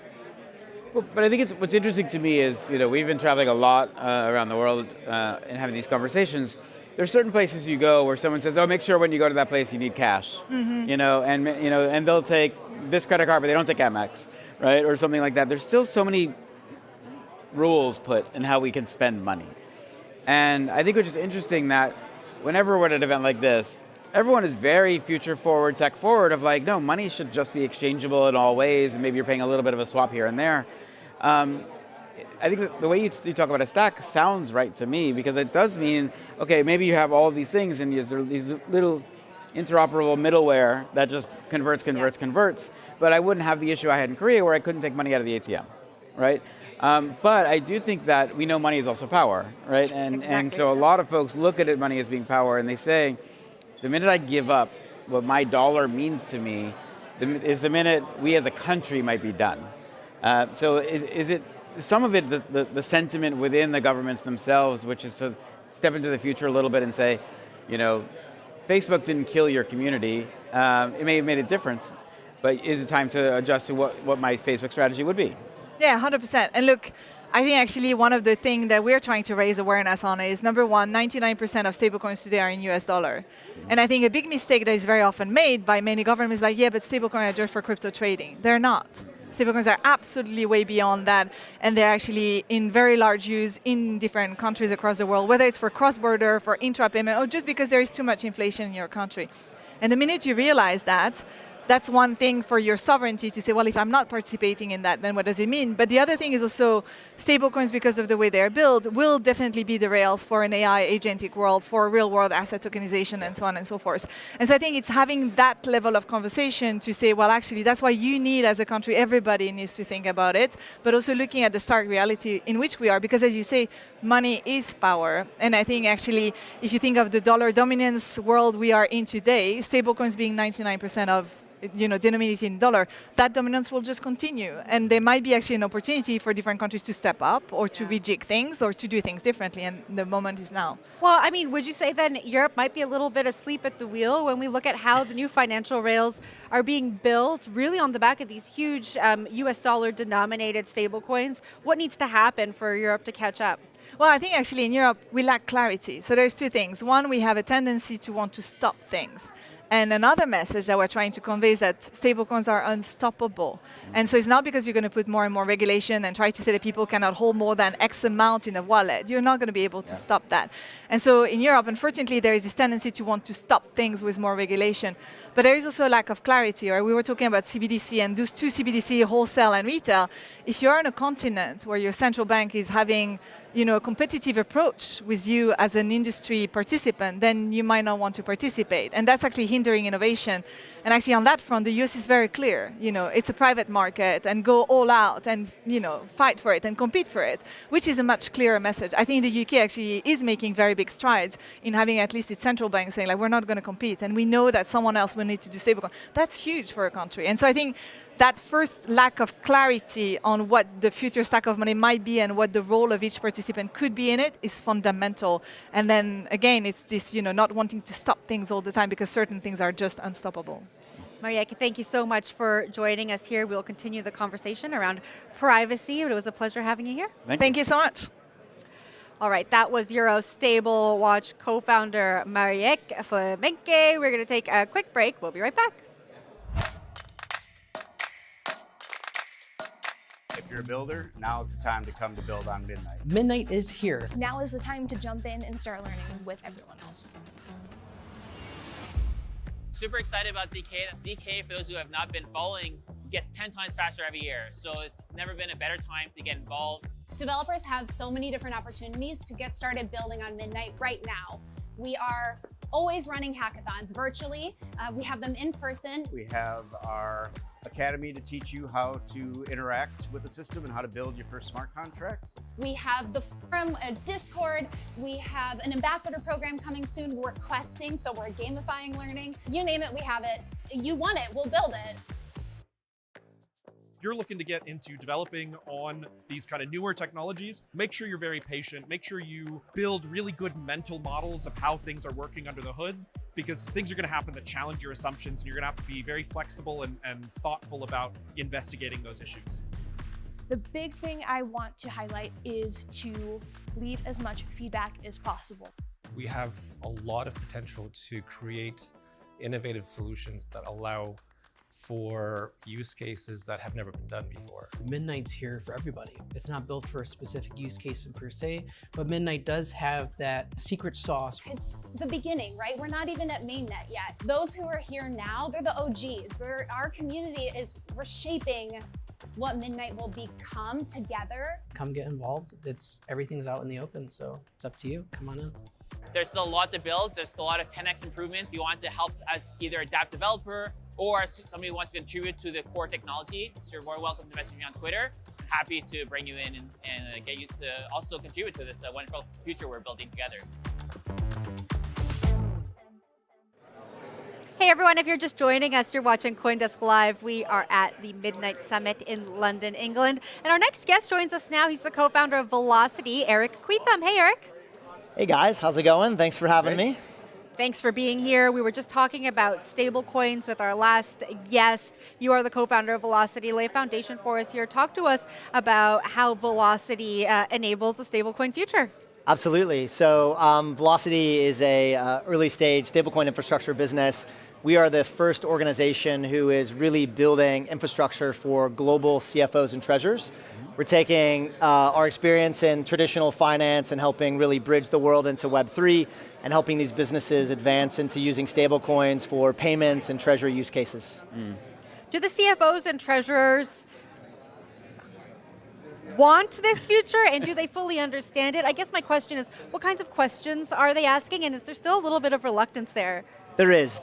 [SPEAKER 2] Well, but I think what's interesting to me is, you know, we've been traveling a lot around the world and having these conversations. There's certain places you go where someone says, "Oh, make sure when you go to that place you need cash," you know, and they'll take this credit card, but they don't take Amex, right, or something like that. There's still so many rules put in how we can spend money, and I think it's just interesting that whenever we're at an event like this, everyone is very future forward, tech forward, of like, no, money should just be exchangeable in all ways, and maybe you're paying a little bit of a swap here and there. I think the way you talk about a stack sounds right to me, because it does mean, okay, maybe you have all these things and there's these little interoperable middleware that just converts. but I wouldn't have the issue I had in Korea where I couldn't take money out of the ATM, right? But I do think that we know money is also power, right? And so a lot of folks look at money as being power, and they say, the minute I give up what my dollar means to me, is the minute we as a country might be done. So is it some of it the sentiment within the governments themselves, which is to step into the future a little bit and say, you know, Facebook didn't kill your community. It may have made a difference, but is it time to adjust to what my Facebook strategy would be?
[SPEAKER 19] Yeah, 100%. And look, I think actually one of the things that we're trying to raise awareness on is, number one, 99% of stablecoins today are in US dollar. And I think a big mistake that is very often made by many governments is like, yeah, but stablecoins are just for crypto trading. They're not. Stablecoins are absolutely way beyond that, and they're actually in very large use in different countries across the world, whether it's for cross-border, for intra-payment, or just because there is too much inflation in your country. And the minute you realize that, that's one thing for your sovereignty to say, well, if I'm not participating in that, then what does it mean? But the other thing is also stablecoins, because of the way they're built, will definitely be the rails for an AI agentic world, for real-world asset tokenization, and so on and so forth. And so I think it's having that level of conversation to say, well, actually, that's why you need, as a country, everybody needs to think about it, but also looking at the stark reality in which we are, because as you say, money is power. And I think actually, if you think of the dollar dominance world we are in today, stablecoins being 99% of denominated in dollar, that dominance will just continue. And there might be actually an opportunity for different countries to step up or to rejig things or to do things differently, and the moment is now.
[SPEAKER 1] Well, I mean, would you say then Europe might be a little bit asleep at the wheel when we look at how the new financial rails are being built really on the back of these huge US dollar denominated stablecoins? What needs to happen for Europe to catch up?
[SPEAKER 19] Well, I think actually in Europe, we lack clarity. So there's two things. One, we have a tendency to want to stop things. And another message that we're trying to convey is that stablecoins are unstoppable. And so it's not because you're going to put more and more regulation and try to say that people cannot hold more than X amount in a wallet. You're not going to be able to stop that. And so in Europe, unfortunately, there is this tendency to want to stop things with more regulation. But there is also a lack of clarity. Right? We were talking about CBDC and those two CBDC, wholesale and retail. If you're on a continent where your central bank is having a competitive approach with you as an industry participant, then you might not want to participate. And that's actually hindering innovation. And actually on that front, the US is very clear. It's a private market and go all out and fight for it and compete for it, which is a much clearer message. I think the UK actually is making very big strides in having at least its central bank saying, like, we're not going to compete. And we know that someone else will need to do stablecoin. That's huge for a country. And so I think that first lack of clarity on what the future stack of money might be and what the role of each participant could be in it is fundamental. And then again, it's this, not wanting to stop things all the time because certain things are just unstoppable.
[SPEAKER 1] Marieke, thank you so much for joining us here. We'll continue the conversation around privacy. It was a pleasure having you here.
[SPEAKER 19] Thank you so much.
[SPEAKER 1] All right, that was Euro Stable Watch co-founder Marieke Flamenke. We're going to take a quick break. We'll be right back.
[SPEAKER 8] If you're a builder, now is the time to come to Build on Midnight.
[SPEAKER 13] Midnight is here.
[SPEAKER 11] Now is the time to jump in and start learning with everyone else.
[SPEAKER 7] Super excited about ZK. ZK, for those who have not been following, gets 10 times faster every year. So it's never been a better time to get involved.
[SPEAKER 10] Developers have so many different opportunities to get started building on Midnight right now. We are always running hackathons virtually. We have them in person.
[SPEAKER 8] We have our academy to teach you how to interact with the system and how to build your first smart contracts.
[SPEAKER 10] We have the forum, a Discord. We have an ambassador program coming soon. We're questing, so we're gamifying learning. You name it, we have it. You want it, we'll build it.
[SPEAKER 9] You're looking to get into developing on these kind of newer technologies, make sure you're very patient, make sure you build really good mental models of how things are working under the hood, because things are going to happen that challenge your assumptions, and you're going to have to be very flexible and thoughtful about investigating those issues.
[SPEAKER 11] The big thing I want to highlight is to leave as much feedback as possible.
[SPEAKER 12] We have a lot of potential to create innovative solutions that allow for use cases that have never been done before.
[SPEAKER 13] Midnight's here for everybody. It's not built for a specific use case per se, but Midnight does have that secret sauce.
[SPEAKER 10] It's the beginning, right? We're not even at mainnet yet. Those who are here now, they're the OGs. Our community is reshaping what Midnight will become together.
[SPEAKER 13] Come get involved. Everything's out in the open, so it's up to you. Come on in.
[SPEAKER 7] There's still a lot to build. There's still a lot of 10x improvements. You want to help as either a DApp developer or somebody who wants to contribute to the core technology, so you're more welcome to message me on Twitter. Happy to bring you in and get you to also contribute to this wonderful future we're building together.
[SPEAKER 1] Hey everyone, if you're just joining us, you're watching CoinDesk Live. We are at the Midnight Summit in London, England. And our next guest joins us now. He's the co-founder of Velocity, Eric Quetham. Hey, Eric.
[SPEAKER 20] Hey guys, how's it going? Thanks for having me.
[SPEAKER 1] Thanks for being here. We were just talking about stablecoins with our last guest. You are the co-founder of Velocity. Lay a foundation for us here. Talk to us about how Velocity enables the stablecoin future.
[SPEAKER 20] Absolutely. So Velocity is a early stage stablecoin infrastructure business. We are the first organization who is really building infrastructure for global CFOs and treasurers. We're taking our experience in traditional finance and helping really bridge the world into Web3 and helping these businesses advance into using stablecoins for payments and treasury use cases.
[SPEAKER 1] Do the CFOs and treasurers want this future, and do they fully understand it? I guess my question is, what kinds of questions are they asking, and is there still a little bit of reluctance there?
[SPEAKER 20] There is,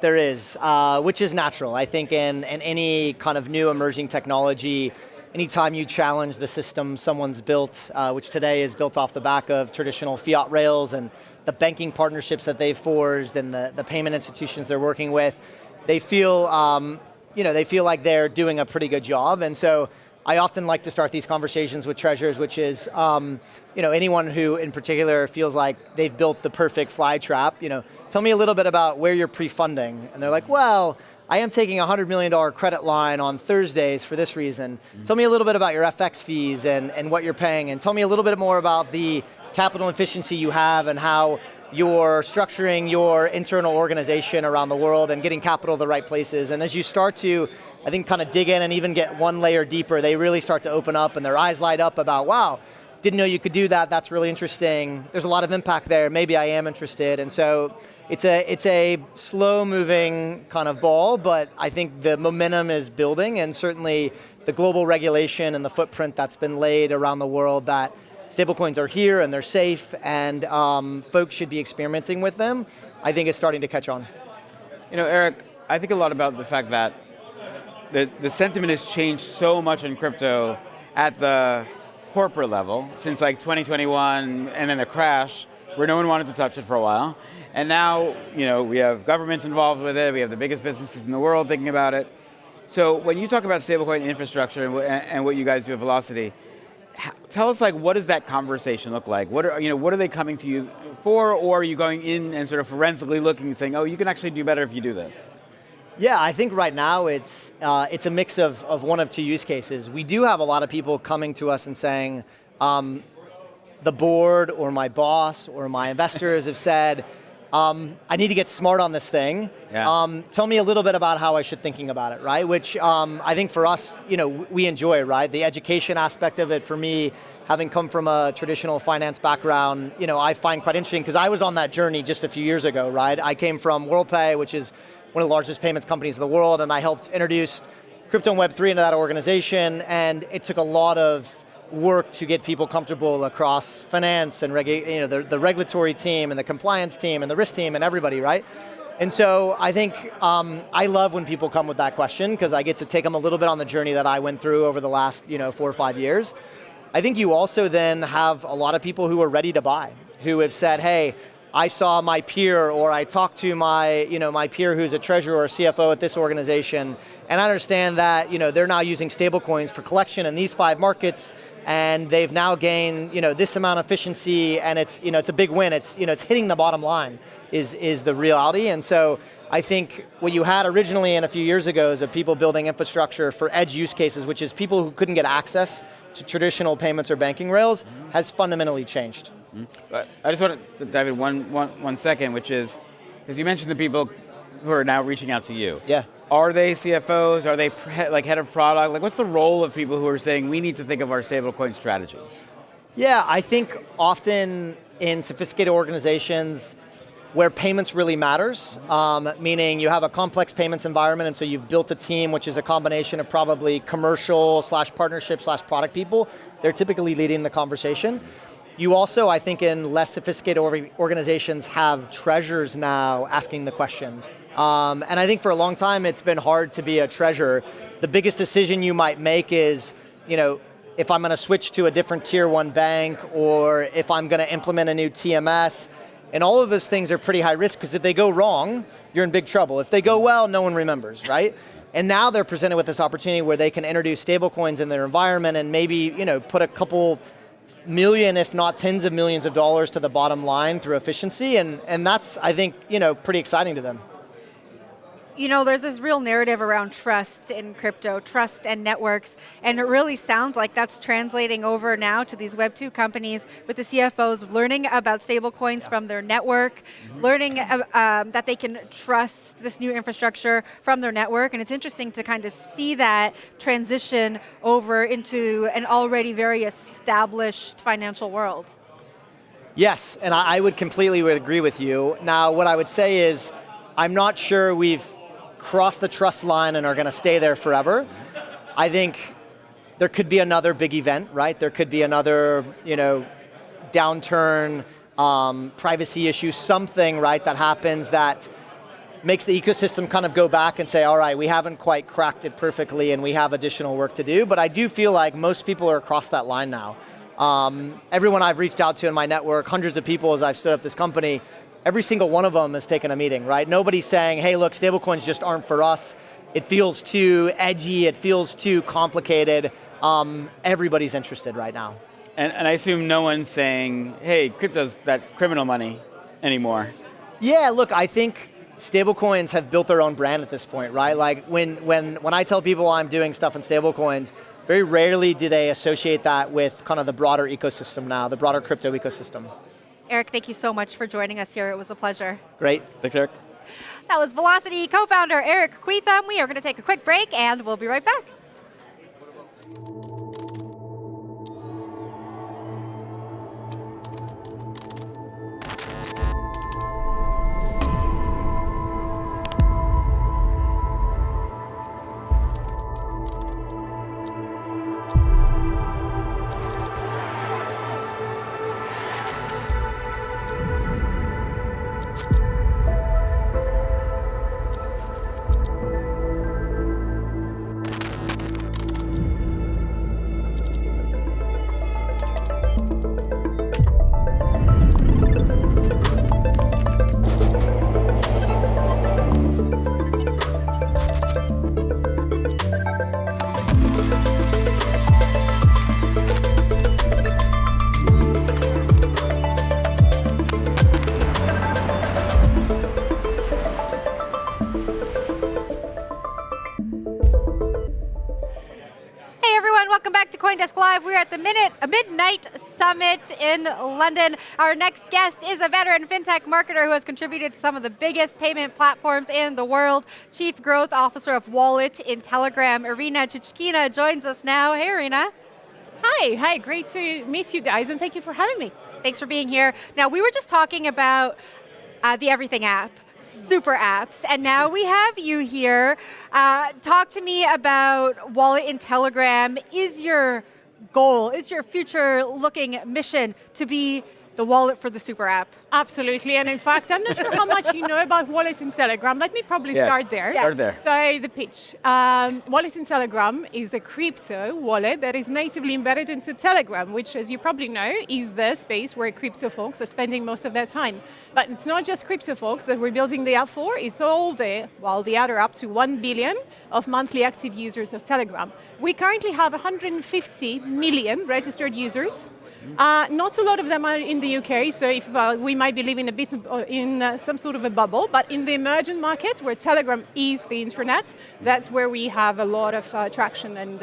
[SPEAKER 20] which is natural. I think in any kind of new emerging technology, anytime you challenge the system someone's built, which today is built off the back of traditional fiat rails and the banking partnerships that they've forged and the payment institutions they're working with, they feel, they feel like they're doing a pretty good job. And so I often like to start these conversations with treasurers, which is, anyone who in particular feels like they've built the perfect fly trap, tell me a little bit about where you're pre-funding. And they're like, well, I am taking a $100 million credit line on Thursdays for this reason. Tell me a little bit about your FX fees and what you're paying, and tell me a little bit more about the capital efficiency you have and how you're structuring your internal organization around the world and getting capital to the right places. And as you start to, I think, kind of dig in and even get one layer deeper, they really start to open up and their eyes light up about, wow, didn't know you could do that, that's really interesting. There's a lot of impact there, maybe I am interested. And so it's a slow moving kind of ball, but I think the momentum is building, and certainly the global regulation and the footprint that's been laid around the world that stablecoins are here and they're safe and folks should be experimenting with them, I think it's starting to catch on.
[SPEAKER 2] Eric, I think a lot about the fact that the sentiment has changed so much in crypto at the corporate level since like 2021 and then the crash where no one wanted to touch it for a while. And now, we have governments involved with it, we have the biggest businesses in the world thinking about it. So when you talk about stablecoin infrastructure and what you guys do at Velocity, tell us, what does that conversation look like? What are they coming to you for, or are you going in and sort of forensically looking and saying, oh, you can actually do better if you do this?
[SPEAKER 20] Yeah, I think right now it's a mix of one of two use cases. We do have a lot of people coming to us and saying, the board or my boss or my investors have said, I need to get smart on this thing. Yeah. Tell me a little bit about how I should thinking about it, right? Which I think for us, we enjoy, right? The education aspect of it for me, having come from a traditional finance background, I find quite interesting because I was on that journey just a few years ago, right? I came from WorldPay, which is one of the largest payments companies in the world, and I helped introduce crypto and Web3 into that organization, and it took a lot of work to get people comfortable across finance and the regulatory team and the compliance team and the risk team and everybody, right? And so I think I love when people come with that question because I get to take them a little bit on the journey that I went through over the last 4 or 5 years. I think you also then have a lot of people who are ready to buy, who have said, hey, I saw my peer, or I talked to my peer who's a treasurer or CFO at this organization, and I understand that they're now using stablecoins for collection in these 5 markets, and they've now gained this amount of efficiency, and it's a big win. It's hitting the bottom line is the reality, and so I think what you had originally and a few years ago is of people building infrastructure for edge use cases, which is people who couldn't get access to traditional payments or banking rails, has fundamentally changed.
[SPEAKER 2] But I just want to dive in one second, which is, because you mentioned the people who are now reaching out to you.
[SPEAKER 20] Yeah.
[SPEAKER 2] Are they CFOs? Are they head of product? What's the role of people who are saying we need to think of our stablecoin strategy?
[SPEAKER 20] Yeah, I think often in sophisticated organizations where payments really matters, meaning you have a complex payments environment, and so you've built a team which is a combination of probably commercial / partnership / product people. They're typically leading the conversation. You also, I think, in less sophisticated organizations have treasurers now asking the question, And I think for a long time, it's been hard to be a treasurer. The biggest decision you might make is, if I'm going to switch to a different tier 1 bank, or if I'm going to implement a new TMS. And all of those things are pretty high risk, because if they go wrong, you're in big trouble. If they go well, no one remembers, right? And now they're presented with this opportunity where they can introduce stablecoins in their environment and maybe, put a couple million, if not tens of millions of dollars to the bottom line through efficiency. And that's, I think, pretty exciting to them.
[SPEAKER 1] There's this real narrative around trust in crypto, trust and networks, and it really sounds like that's translating over now to these Web2 companies with the CFOs learning about stablecoins from their network, learning that they can trust this new infrastructure from their network, and it's interesting to kind of see that transition over into an already very established financial world.
[SPEAKER 20] Yes, and I would completely agree with you. Now, what I would say is, I'm not sure we've crossed the trust line and are going to stay there forever. I think there could be another big event, right? There could be another, downturn, privacy issue, something, right, that happens that makes the ecosystem kind of go back and say, all right, we haven't quite cracked it perfectly and we have additional work to do. But I do feel like most people are across that line now. Everyone I've reached out to in my network, hundreds of people as I've stood up this company, every single one of them has taken a meeting, right? Nobody's saying, hey, look, stablecoins just aren't for us. It feels too edgy. It feels too complicated. Everybody's interested right now.
[SPEAKER 2] And I assume no one's saying, hey, crypto's that criminal money anymore.
[SPEAKER 20] Yeah, look, I think stablecoins have built their own brand at this point, right? Like when I tell people I'm doing stuff in stablecoins, very rarely do they associate that with kind of the broader ecosystem now, the broader crypto ecosystem.
[SPEAKER 1] Eric, thank you so much for joining us here. It was a pleasure.
[SPEAKER 20] Great.
[SPEAKER 2] Thanks, Eric.
[SPEAKER 1] That was Velocity co-founder Eric Quetham. We are going to take a quick break, and we'll be right back. We're at the Midnight Summit in London. Our next guest is a veteran fintech marketer who has contributed to some of the biggest payment platforms in the world. Chief Growth Officer of Wallet in Telegram, Irina Chuchkina, joins us now. Hey, Irina.
[SPEAKER 21] Hi, great to meet you guys, and thank you for having me.
[SPEAKER 1] Thanks for being here. Now, we were just talking about the Everything app, super apps, and now we have you here. Talk to me about Wallet in Telegram. Is your goal, is your future-looking mission to be the wallet for the super app?
[SPEAKER 21] Absolutely, and in fact, I'm not sure how much you know about Wallet in Telegram. Let me probably start there.
[SPEAKER 2] Start there.
[SPEAKER 21] So the pitch. Wallet in Telegram is a crypto wallet that is natively embedded into Telegram, which, as you probably know, is the space where crypto folks are spending most of their time. But it's not just crypto folks that we're building the app for, it's all the other up to 1 billion of monthly active users of Telegram. We currently have 150 million registered users. Not a lot of them are in the UK, so if we might be living a bit in some sort of a bubble, but in the emerging markets where Telegram is the intranet, that's where we have a lot of traction and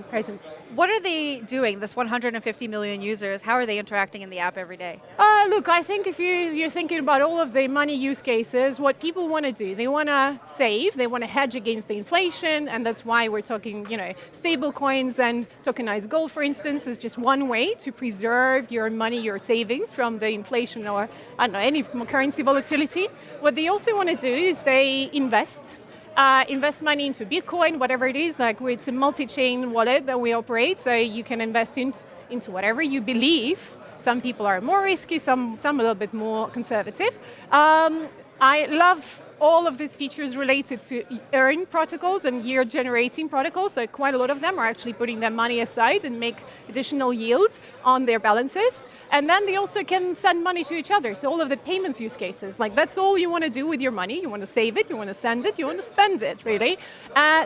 [SPEAKER 21] presence.
[SPEAKER 1] What are they doing, this 150 million users? How are they interacting in the app every day?
[SPEAKER 21] Look, I think if you're thinking about all of the money use cases, what people want to do, they want to save, they want to hedge against the inflation, and that's why we're talking, stable coins and tokenized gold, for instance, is just one way to preserve your money, your savings from the inflation or, any currency volatility. What they also want to do is they invest money into Bitcoin, whatever it is, like it's a multi-chain wallet that we operate, so you can invest into whatever you believe. Some people are more risky, some a little bit more conservative. I love all of these features related to earn protocols and yield generating protocols. So quite a lot of them are actually putting their money aside and make additional yield on their balances. And then they also can send money to each other. So all of the payments use cases, like that's all you want to do with your money. You want to save it, you want to send it, you want to spend it, really.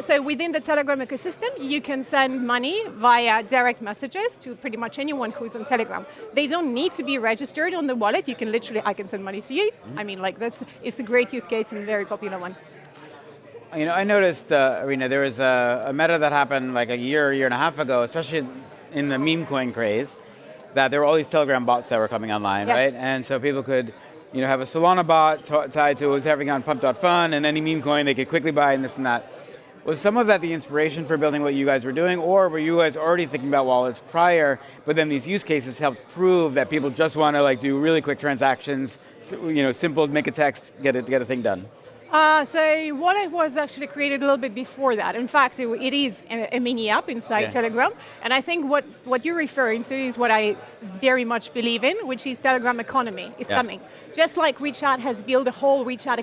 [SPEAKER 21] So within the Telegram ecosystem, you can send money via direct messages to pretty much anyone who's on Telegram. They don't need to be registered on the wallet. You can literally, I can send money to you. I mean, like it's a great use case and a very popular one.
[SPEAKER 2] You know, I noticed, Arena, there was a meta that happened like a year and a half ago, especially in the meme coin craze, that there were all these Telegram bots that were coming online,
[SPEAKER 21] Yes.
[SPEAKER 2] right? And so people could, have a Solana bot tied to what was having on pump.fun, and any meme coin they could quickly buy and this and that. Was some of that the inspiration for building what you guys were doing, or were you guys already thinking about wallets prior, but then these use cases helped prove that people just want to do really quick transactions, simple, make a text, get a thing done?
[SPEAKER 21] So Wallet was actually created a little bit before that. In fact, it is a mini app inside Telegram. And I think what you're referring to is what I very much believe in, which is Telegram economy is coming. Just like WeChat has built a whole WeChat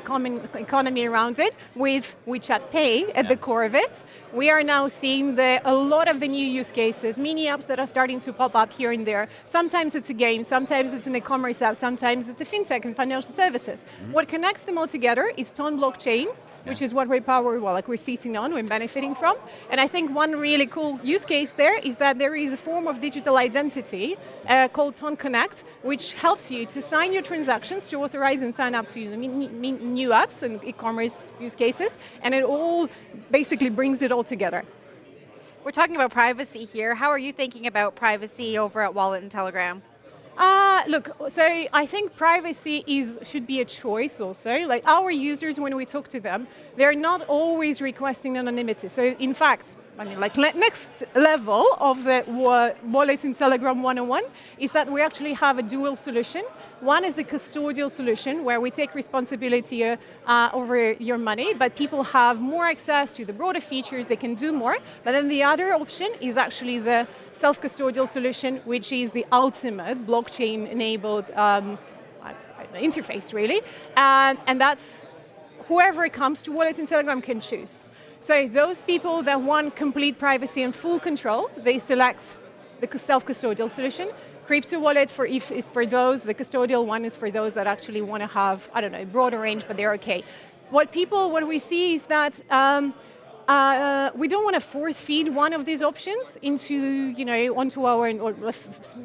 [SPEAKER 21] economy around it with WeChat Pay at the core of it, we are now seeing a lot of the new use cases, mini apps that are starting to pop up here and there. Sometimes it's a game, sometimes it's an e-commerce app, sometimes it's a fintech and financial services. What connects them all together is Ton blockchain, which is what we're sitting on, we're benefiting from. And I think one really cool use case there is that there is a form of digital identity called Ton Connect, which helps you to sign your transactions, to authorize and sign up to new apps and e-commerce use cases, and it all basically brings it all together.
[SPEAKER 1] We're talking about privacy here. How are you thinking about privacy over at Wallet and Telegram?
[SPEAKER 21] Look, so I think privacy should be a choice also. Like our users, when we talk to them, they're not always requesting anonymity. So in fact, next level of the Wallet in Telegram 101 is that we actually have a dual solution. One is a custodial solution where we take responsibility over your money, but people have more access to the broader features, they can do more. But then the other option is actually the self-custodial solution, which is the ultimate blockchain-enabled interface, really. And that's whoever comes to Wallet in Telegram can choose. So those people that want complete privacy and full control, they select the self-custodial solution. Crypto wallet is for those, the custodial one is for those that actually want to have, broader range, but they're okay. What we see is that we don't want to force feed one of these options onto or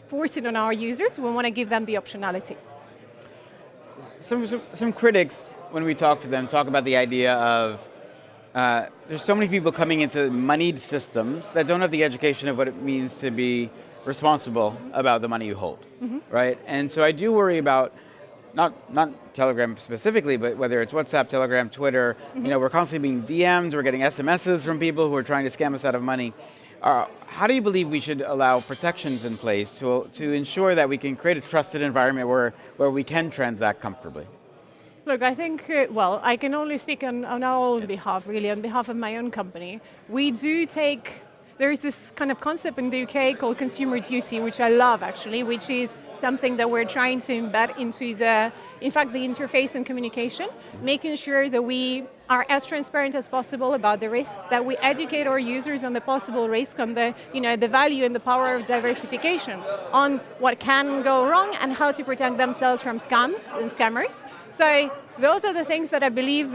[SPEAKER 21] force it on our users. We want to give them the optionality.
[SPEAKER 2] Some critics, when we talk to them, talk about the idea of there's so many people coming into moneyed systems that don't have the education of what it means to be responsible about the money you hold, right? And so I do worry about, not Telegram specifically, but whether it's WhatsApp, Telegram, Twitter, we're constantly being DM'd, we're getting SMSs from people who are trying to scam us out of money. How do you believe we should allow protections in place to ensure that we can create a trusted environment where we can transact comfortably?
[SPEAKER 21] Look, I think, I can only speak on our own behalf, really, on behalf of my own company. We do there is this kind of concept in the UK called consumer duty, which I love, actually, which is something that we're trying to embed into the interface and communication, making sure that we are as transparent as possible about the risks, that we educate our users on the possible risk, on the value and the power of diversification, on what can go wrong and how to protect themselves from scams and scammers. So those are the things that I believe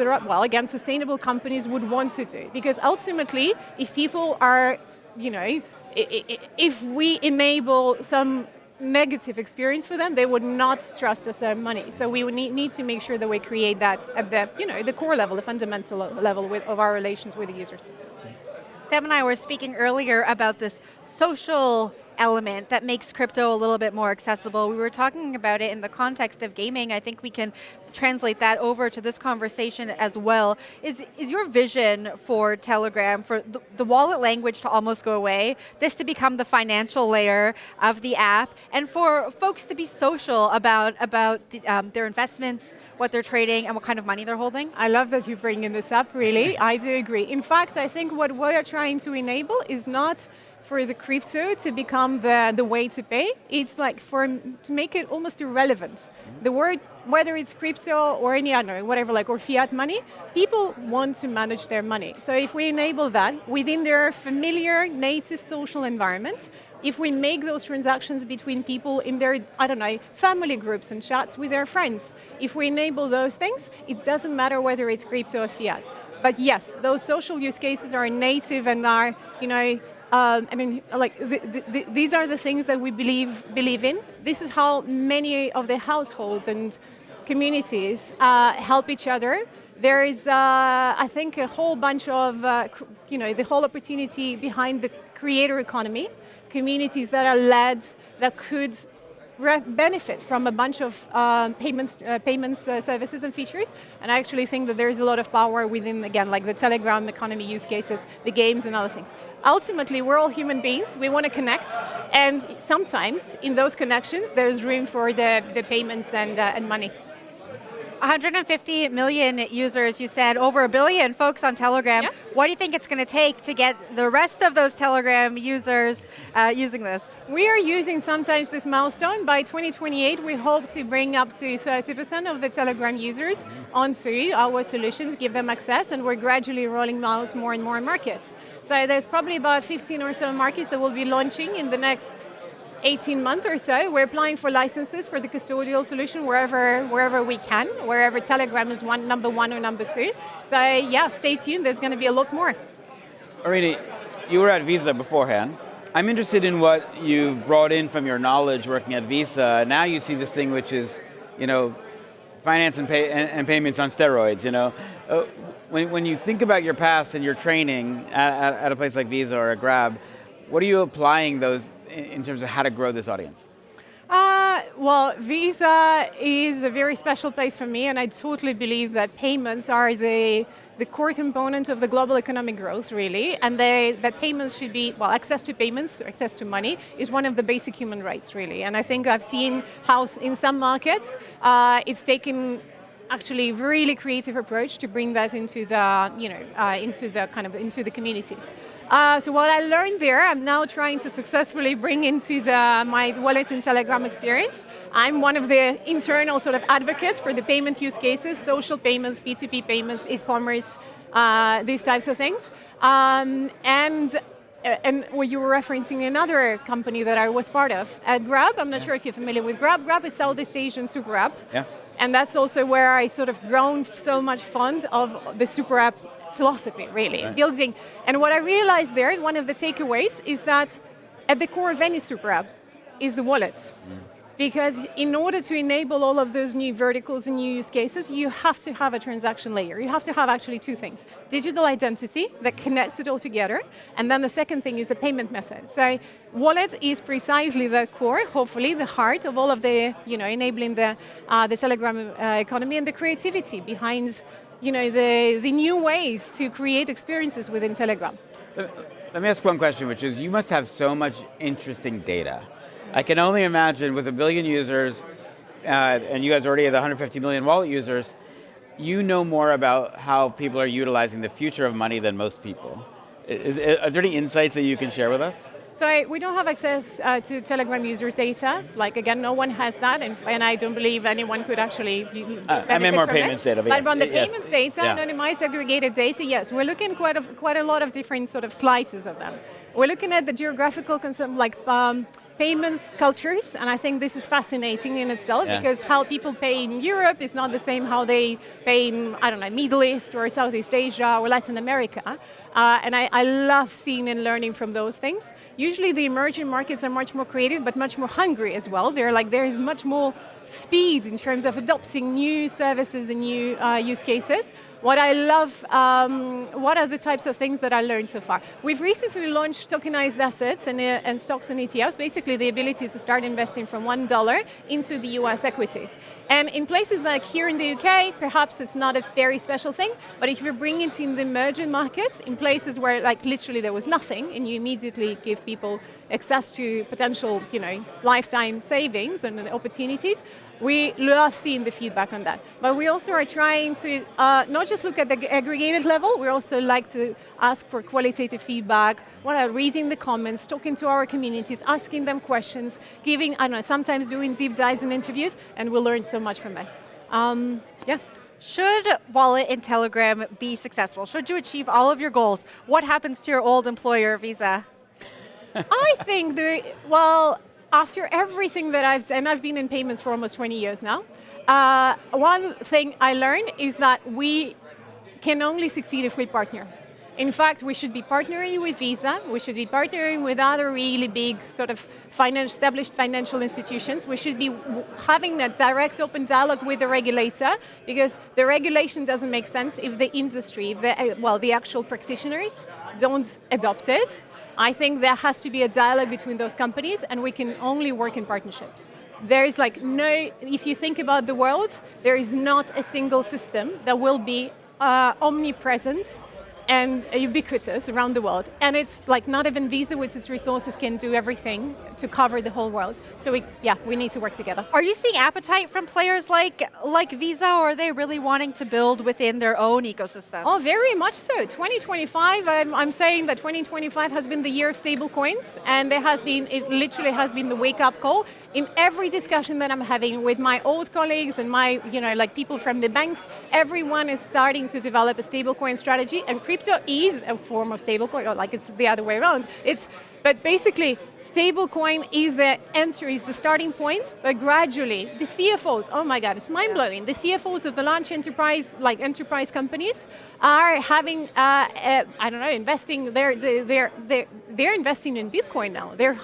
[SPEAKER 21] sustainable companies would want to do. Because ultimately, if people are, if we enable some negative experience for them, they would not trust us their money. So we would need to make sure that we create that at the core level, the fundamental level of our relations with the users.
[SPEAKER 1] Sam and I were speaking earlier about this social element that makes crypto a little bit more accessible. We were talking about it in the context of gaming. I think we can translate that over to this conversation as well. Is your vision for Telegram, for the wallet language to almost go away, this to become the financial layer of the app, and for folks to be social about their investments, what they're trading, and what kind of money they're holding?
[SPEAKER 21] I love that you bring in this up, really. I do agree. In fact, I think what we're trying to enable is not for the crypto to become the way to pay. It's like to make it almost irrelevant. The word, whether it's crypto or any other, whatever, like, or fiat money, people want to manage their money. So if we enable that within their familiar native social environment, if we make those transactions between people in their, I don't know, family groups and chats with their friends, if we enable those things, it doesn't matter whether it's crypto or fiat. But yes, those social use cases are native and are, these are the things that we believe in. This is how many of the households and communities help each other. There is, I think, a whole bunch of, the whole opportunity behind the creator economy, communities that are led, that could benefit from a bunch of payments services and features. And I actually think that there is a lot of power within, again, like the Telegram economy use cases, the games and other things. Ultimately, we're all human beings. We want to connect. And sometimes in those connections, there's room for the payments and money.
[SPEAKER 1] 150 million users, you said, over 1 billion folks on Telegram. Yeah. What do you think it's going to take to get the rest of those Telegram users using this?
[SPEAKER 21] We are using sometimes this milestone. By 2028, we hope to bring up to 30% of the Telegram users onto our solutions, give them access, and we're gradually rolling out more and more markets. So there's probably about 15 or so markets that will be launching in the next 18 months or so. We're applying for licenses for the custodial solution wherever we can, wherever Telegram is number one or number two. So yeah, stay tuned. There's going to be a lot more.
[SPEAKER 2] Irini, you were at Visa beforehand. I'm interested in what you've brought in from your knowledge working at Visa. Now you see this thing which is, finance and payments on steroids. When you think about your past and your training at a place like Visa or at Grab, what are you applying those in terms of how to grow this audience?
[SPEAKER 21] Well, Visa is a very special place for me, and I totally believe that payments are the core component of the global economic growth, really, and that payments should be, access to payments, access to money, is one of the basic human rights, really. And I think I've seen how in some markets it's taken actually really creative approach to bring that into the, into the communities. So what I learned there, I'm now trying to successfully bring into my wallet and Telegram experience. I'm one of the internal sort of advocates for the payment use cases, social payments, P2P payments, e-commerce, these types of things. And well, you were referencing another company that I was part of, at Grab. I'm not sure if you're familiar with Grab. Grab is Southeast Asian super app. Yeah. And that's also where I sort of grown so much fond of the super app philosophy, really, building. And what I realized there, one of the takeaways, is that at the core of any super app is the wallets. Because in order to enable all of those new verticals and new use cases, you have to have a transaction layer. You have to have actually two things. Digital identity that connects it all together, and then the second thing is the payment method. So wallet is precisely the core, hopefully the heart of all of the, enabling the Telegram economy and the creativity behind the new ways to create experiences within Telegram.
[SPEAKER 2] Let me ask one question, which is, you must have so much interesting data. I can only imagine with 1 billion users, and you guys already have 150 million wallet users, you know more about how people are utilizing the future of money than most people. Are there any insights that you can share with us?
[SPEAKER 21] So we don't have access to Telegram users' data. Like, again, no one has that, and I don't believe anyone could actually
[SPEAKER 2] I mean more payments data.
[SPEAKER 21] But on the payments data, anonymized aggregated data, yes, we're looking at quite a lot of different sort of slices of them. We're looking at the geographical payments cultures, and I think this is fascinating in itself because how people pay in Europe is not the same how they pay in, Middle East or Southeast Asia or Latin America. And I love seeing and learning from those things. Usually the emerging markets are much more creative, but much more hungry as well. There is much more speed in terms of adopting new services and new use cases. What I love, what are the types of things that I learned so far? We've recently launched tokenized assets and stocks and ETFs, basically the ability to start investing from $1 into the US equities. And in places like here in the UK, perhaps it's not a very special thing, but if you're bringing it in the emerging markets, in places where literally there was nothing, and you immediately give people access to potential, lifetime savings and opportunities, We love seeing the feedback on that. But we also are trying to not just look at the aggregated level, we also like to ask for qualitative feedback, reading the comments, talking to our communities, asking them questions, giving, I don't know, sometimes doing deep dives in interviews, and we'll learn so much from that. Yeah.
[SPEAKER 1] Should Wallet in Telegram be successful? Should you achieve all of your goals? What happens to your old employer, Visa?
[SPEAKER 21] I think after everything that I've been in payments for almost 20 years now, one thing I learned is that we can only succeed if we partner. In fact, we should be partnering with Visa, we should be partnering with other really big sort of established financial institutions. We should be having a direct open dialogue with the regulator, because the regulation doesn't make sense if the industry, the actual practitioners don't adopt it. I think there has to be a dialogue between those companies, and we can only work in partnerships. There is if you think about the world, there is not a single system that will be omnipresent and ubiquitous around the world. And it's not even Visa with its resources can do everything to cover the whole world. So we need to work together.
[SPEAKER 1] Are you seeing appetite from players like Visa, or are they really wanting to build within their own ecosystem?
[SPEAKER 21] Oh, very much so. 2025, I'm saying that 2025 has been the year of stablecoins, and it literally has been the wake-up call. In every discussion that I'm having with my old colleagues and my, people from the banks, everyone is starting to develop a stablecoin strategy, and crypto is a form of stablecoin, or it's the other way around. But basically, stablecoin is the starting point, but gradually, the CFOs, oh my God, it's mind-blowing. The CFOs of the large enterprise companies are having, investing, they're investing in Bitcoin now. They're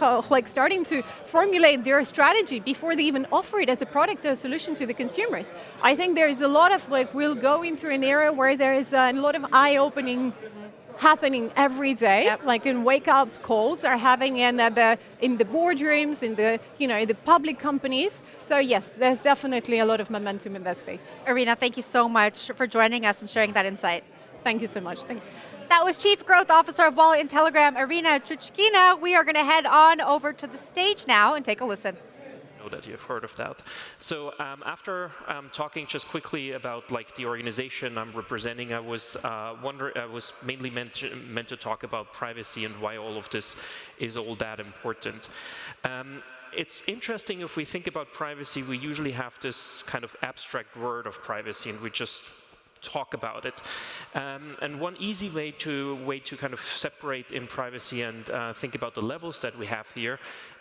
[SPEAKER 21] starting to formulate their strategy before they even offer it as a product or a solution to the consumers. I think there is a lot of, we'll go into an era where there is a lot of eye-opening happening every day, in wake-up calls are having in the boardrooms, in the public companies. So yes, there's definitely a lot of momentum in that space.
[SPEAKER 1] Irina, thank you so much for joining us and sharing that insight.
[SPEAKER 21] Thank you so much. Thanks.
[SPEAKER 1] That was Chief Growth Officer of Wallet in Telegram, Irina Chuchkina. We are going to head on over to the stage now and take a listen.
[SPEAKER 15] That you've heard of that. So after talking just quickly about the organization I'm representing, I was mainly meant to talk about privacy and why all of this is all that important. It's interesting, if we think about privacy, we usually have this kind of abstract word of privacy, and we just talk about it. And one easy way to kind of separate in privacy and think about the levels that we have here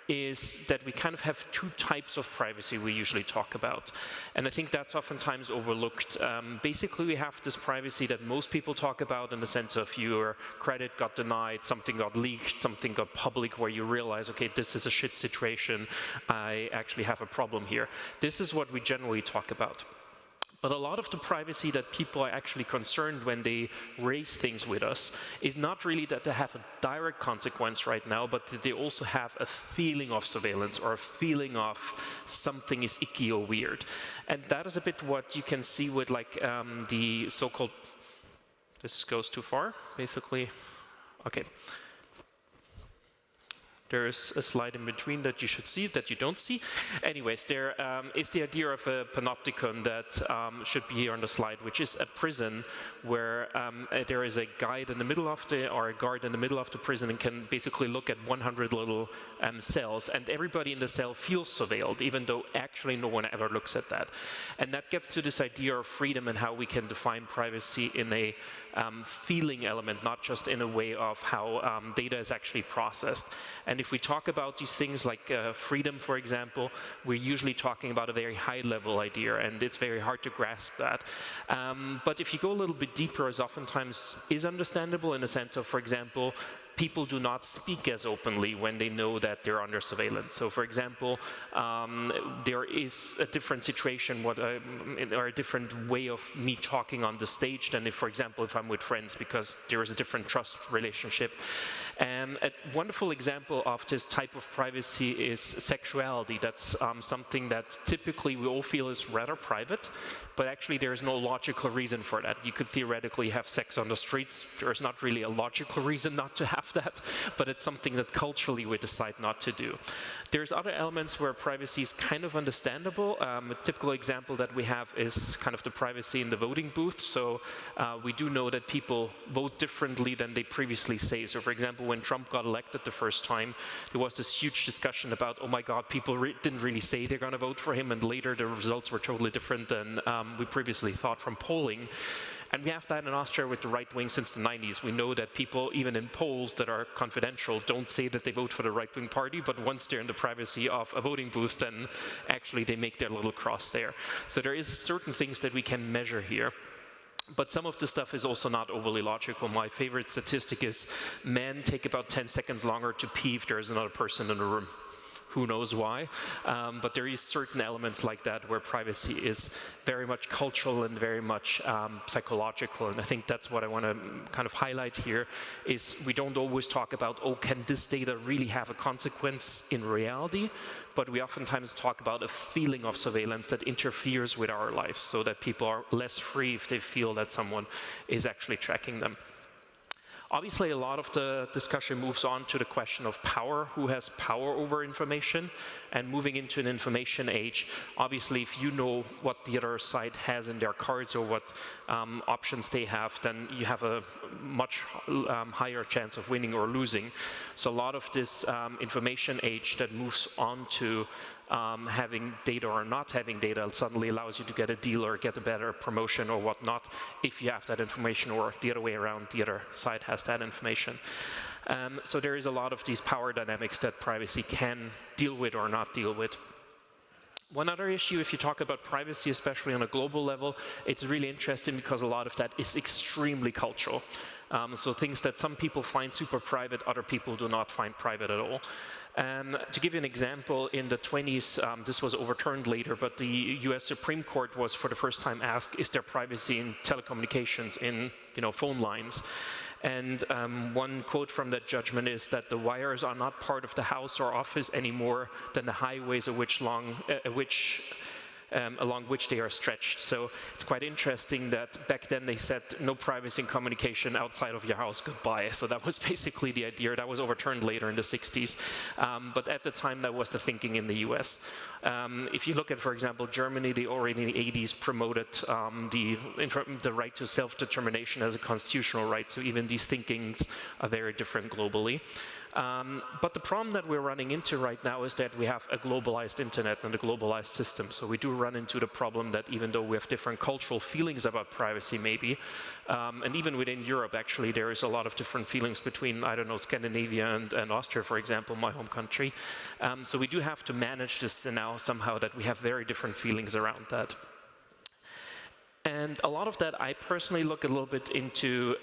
[SPEAKER 15] is that we kind of have two types of privacy we usually talk about. And I think that's oftentimes overlooked. Basically, we have this privacy that most people talk about in the sense of your credit got denied, something got leaked, something got public, where you realize, okay, this is a shit situation, I actually have a problem here. This is what we generally talk about. But a lot of the privacy that people are actually concerned when they raise things with us is not really that they have a direct consequence right now, but that they also have a feeling of surveillance or a feeling of something is icky or weird. And that is a bit what you can see with the so-called, this goes too far, basically. Okay. There's a slide in between that you should see, that you don't see. Anyways, there is the idea of a panopticon that should be here on the slide, which is a prison where there is a guide in the middle of or a guard in the middle of the prison, and can basically look at 100 little cells, and everybody in the cell feels surveilled, even though actually no one ever looks at that. And that gets to this idea of freedom and how we can define privacy in a feeling element, not just in a way of how data is actually processed. And if we talk about these things like freedom, for example, we're usually talking about a very high-level idea, and it's very hard to grasp that. But if you go a little bit deeper, as oftentimes is understandable in the sense of, for example, people do not speak as openly when they know that they're under surveillance. So, for example, there is a different situation or a different way of me talking on the stage than if, for example, if I'm with friends, because there is a different trust relationship. A wonderful example of this type of privacy is sexuality. That's something that typically we all feel is rather private, but actually there is no logical reason for that. You could theoretically have sex on the streets. There is not really a logical reason not to have have that, but it's something that culturally we decide not to do. There's other elements where privacy is kind of understandable. A typical example that we have is kind of the privacy in the voting booth. So we do know that people vote differently than they previously say. So for example, when Trump got elected the first time, there was this huge discussion about, oh my God, people didn't really say they're going to vote for him, and later the results were totally different than we previously thought from polling. And we have that in Austria with the right wing since the 90s. We know that people, even in polls that are confidential, don't say that they vote for the right wing party, but once they're in the privacy of a voting booth, then actually they make their little cross there. So there is certain things that we can measure here. But some of the stuff is also not overly logical. My favorite statistic is men take about 10 seconds longer to pee if there is another person in the room. Who knows why, but there is certain elements like that where privacy is very much cultural and very much psychological, and I think that's what I want to kind of highlight here, is we don't always talk about, oh, can this data really have a consequence in reality, but we oftentimes talk about a feeling of surveillance that interferes with our lives so that people are less free if they feel that someone is actually tracking them. Obviously, a lot of the discussion moves on to the question of power, who has power over information, and moving into an information age. Obviously, if you know what the other side has in their cards or what options they have, then you have a much higher chance of winning or losing. So a lot of this information age that moves on to having data or not having data suddenly allows you to get a deal or get a better promotion or whatnot if you have that information, or the other way around, the other side has that information. So there is a lot of these power dynamics that privacy can deal with or not deal with. One other issue, if you talk about privacy, especially on a global level, it's really interesting because a lot of that is extremely cultural. So things that some people find super private, other people do not find private at all. To give you an example, in the 20s, this was overturned later, but the US Supreme Court was for the first time asked, is there privacy in telecommunications, in phone lines? And one quote from that judgment is that the wires are not part of the house or office any more than the highways along which they are stretched. So it's quite interesting that back then they said no privacy and communication outside of your house, goodbye. So that was basically the idea. That was overturned later in the 60s. But at the time, that was the thinking in the US. If you look at, for example, Germany, they already in the 80s promoted the right to self-determination as a constitutional right. So even these thinkings are very different globally. But the problem that we're running into right now is that we have a globalized internet and a globalized system. So we do run into the problem that even though we have different cultural feelings about privacy maybe, and even within Europe actually there is a lot of different feelings between, I don't know, Scandinavia and Austria, for example, my home country. So we do have to manage this now somehow, that we have very different feelings around that. And a lot of that I personally look a little bit into,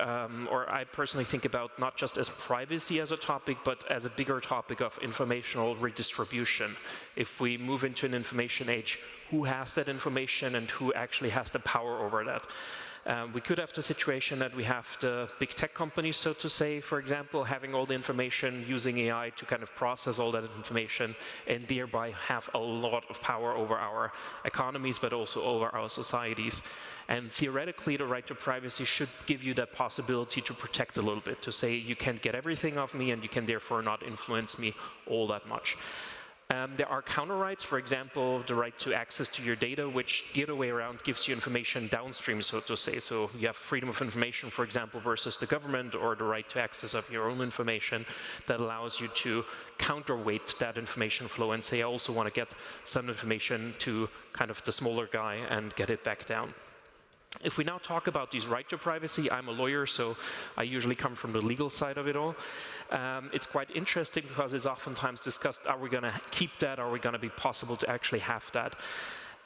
[SPEAKER 15] or I personally think about not just as privacy as a topic, but as a bigger topic of informational redistribution. If we move into an information age, who has that information and who actually has the power over that? We could have the situation that we have the big tech companies, so to say, for example, having all the information, using AI to kind of process all that information, and thereby have a lot of power over our economies, but also over our societies. And theoretically, the right to privacy should give you that possibility to protect a little bit, to say you can't get everything of me and you can therefore not influence me all that much. There are counter rights, for example, the right to access to your data, which the other way around gives you information downstream, so to say. So you have freedom of information, for example, versus the government, or the right to access of your own information that allows you to counterweight that information flow and say, I also want to get some information to kind of the smaller guy and get it back down. If we now talk about these right to privacy, I'm a lawyer, so I usually come from the legal side of it all. It's quite interesting because it's oftentimes discussed, are we going to keep that? Are we going to be possible to actually have that?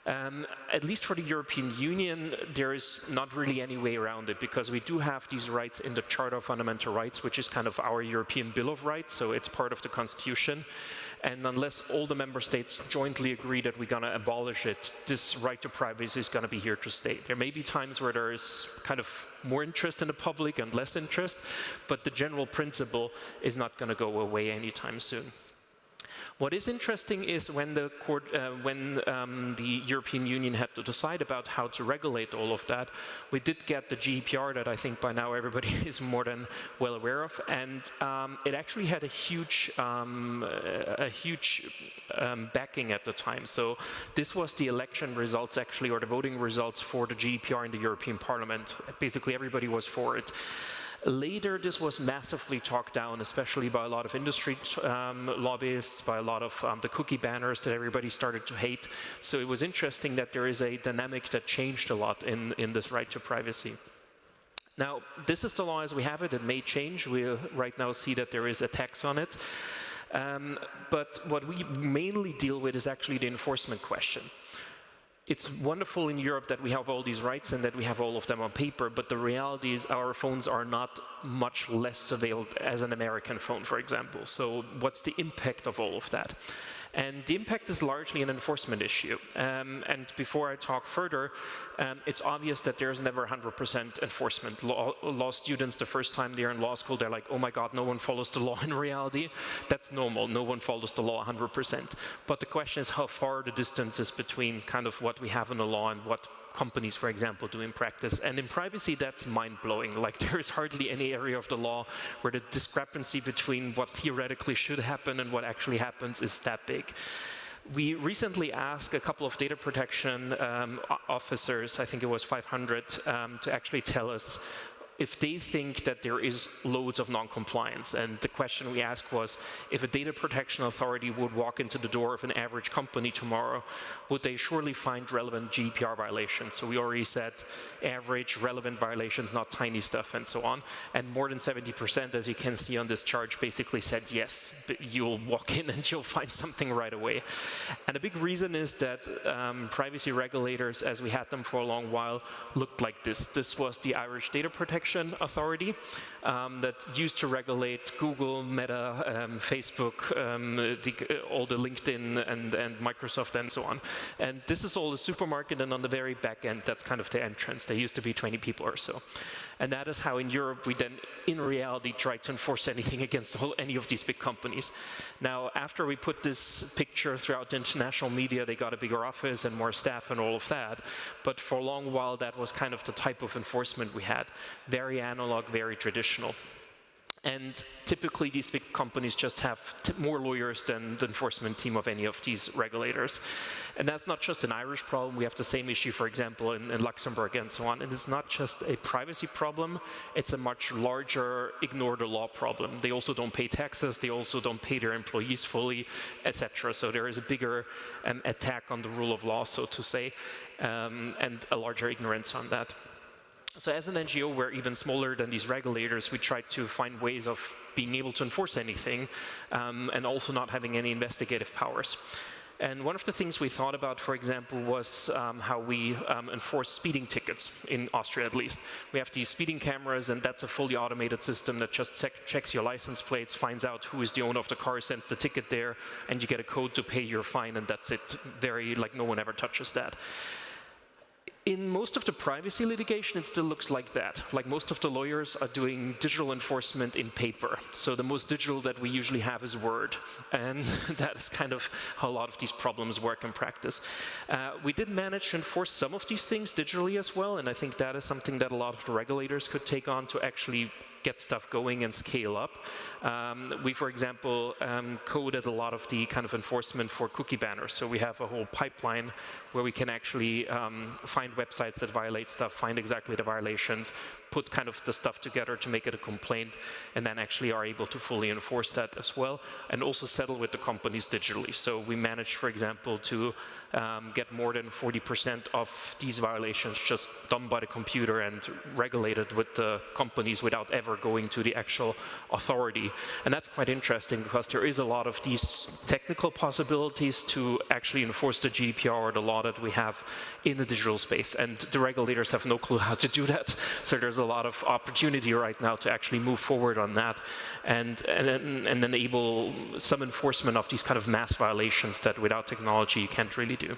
[SPEAKER 15] At least for the European Union, there is not really any way around it, because we do have these rights in the Charter of Fundamental Rights, which is kind of our European Bill of Rights, so it's part of the Constitution. And unless all the member states jointly agree that we're going to abolish it, this right to privacy is going to be here to stay. There may be times where there is kind of more interest in the public and less interest, but the general principle is not going to go away anytime soon. What is interesting is when the European Union had to decide about how to regulate all of that, we did get the GDPR that I think by now everybody is more than well aware of, and it actually had a huge backing at the time. So this was the election results actually, or the voting results for the GDPR in the European Parliament. Basically everybody was for it. Later, this was massively talked down, especially by a lot of industry lobbyists, by a lot of the cookie banners that everybody started to hate. So it was interesting that there is a dynamic that changed a lot in this right to privacy. Now, this is the law as we have it. It may change. We right now see that there is attacks on it. But what we mainly deal with is actually the enforcement question. It's wonderful in Europe that we have all these rights and that we have all of them on paper, but the reality is our phones are not much less surveilled as an American phone, for example. So what's the impact of all of that? And the impact is largely an enforcement issue. And before I talk further, it's obvious that there's never 100% enforcement. Law students, the first time they're in law school, they're like, oh my God, no one follows the law in reality. That's normal. No one follows the law 100%. But the question is how far the distance is between kind of what we have in the law and what companies, for example, do in practice. And in privacy, that's mind-blowing. Like, there is hardly any area of the law where the discrepancy between what theoretically should happen and what actually happens is that big. We recently asked a couple of data protection officers, I think it was 500, to actually tell us if they think that there is loads of non-compliance. And the question we asked was, if a data protection authority would walk into the door of an average company tomorrow, would they surely find relevant GDPR violations? So we already said average, relevant violations, not tiny stuff, and so on. And more than 70%, as you can see on this chart, basically said yes, but you'll walk in and you'll find something right away. And a big reason is that privacy regulators, as we had them for a long while, looked like this. This was the Irish Data Protection Authority that used to regulate Google, Meta, Facebook, all the LinkedIn and Microsoft and so on. And this is all the supermarket, and on the very back end, that's kind of the entrance. There used to be 20 people or so. And that is how in Europe we then, in reality, try to enforce anything against any of these big companies. Now, after we put this picture throughout the international media, they got a bigger office and more staff and all of that. But for a long while, that was kind of the type of enforcement we had. Very analog, very traditional. And typically, these big companies just have more lawyers than the enforcement team of any of these regulators. And that's not just an Irish problem. We have the same issue, for example, in Luxembourg and so on. And it's not just a privacy problem. It's a much larger ignore the law problem. They also don't pay taxes. They also don't pay their employees fully, etc. So there is a bigger attack on the rule of law, so to say, and a larger ignorance on that. So as an NGO, we're even smaller than these regulators. We try to find ways of being able to enforce anything and also not having any investigative powers. And one of the things we thought about, for example, was how we enforce speeding tickets, in Austria at least. We have these speeding cameras, and that's a fully automated system that just checks your license plates, finds out who is the owner of the car, sends the ticket there, and you get a code to pay your fine, and that's it. Like, no one ever touches that. In most of the privacy litigation, it still looks like that. Like, most of the lawyers are doing digital enforcement in paper. So the most digital that we usually have is Word. And that is kind of how a lot of these problems work in practice. We did manage to enforce some of these things digitally as well. And I think that is something that a lot of the regulators could take on to actually get stuff going and scale up. We, for example, coded a lot of the kind of enforcement for cookie banners. So we have a whole pipeline where we can actually find websites that violate stuff, find exactly the violations, put kind of the stuff together to make it a complaint, and then actually are able to fully enforce that as well, and also settle with the companies digitally. So we managed, for example, to get more than 40% of these violations just done by the computer and regulated with the companies without ever going to the actual authority. And that's quite interesting because there is a lot of these technical possibilities to actually enforce the GDPR or the law that we have in the digital space. And the regulators have no clue how to do that. So there's a lot of opportunity right now to actually move forward on that and enable some enforcement of these kind of mass violations that without technology you can't really do.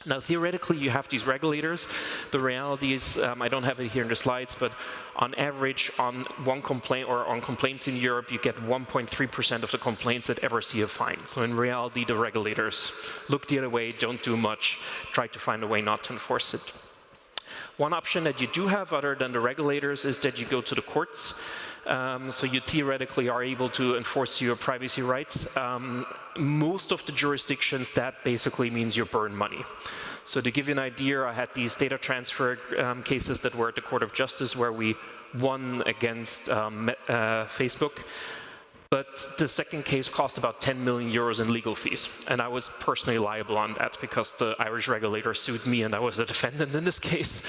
[SPEAKER 15] Now, theoretically, you have these regulators. The reality is, I don't have it here in the slides, but on average, on one complaint or on complaints in Europe, you get 1.3% of the complaints that ever see a fine. So in reality, the regulators look the other way, don't do much, try to find a way not to enforce it. One option that you do have other than the regulators is that you go to the courts. So you theoretically are able to enforce your privacy rights. Most of the jurisdictions, that basically means you burn money. So to give you an idea, I had these data transfer cases that were at the Court of Justice where we won against Facebook. But the second case cost about 10 million euros in legal fees. And I was personally liable on that because the Irish regulator sued me and I was the defendant in this case.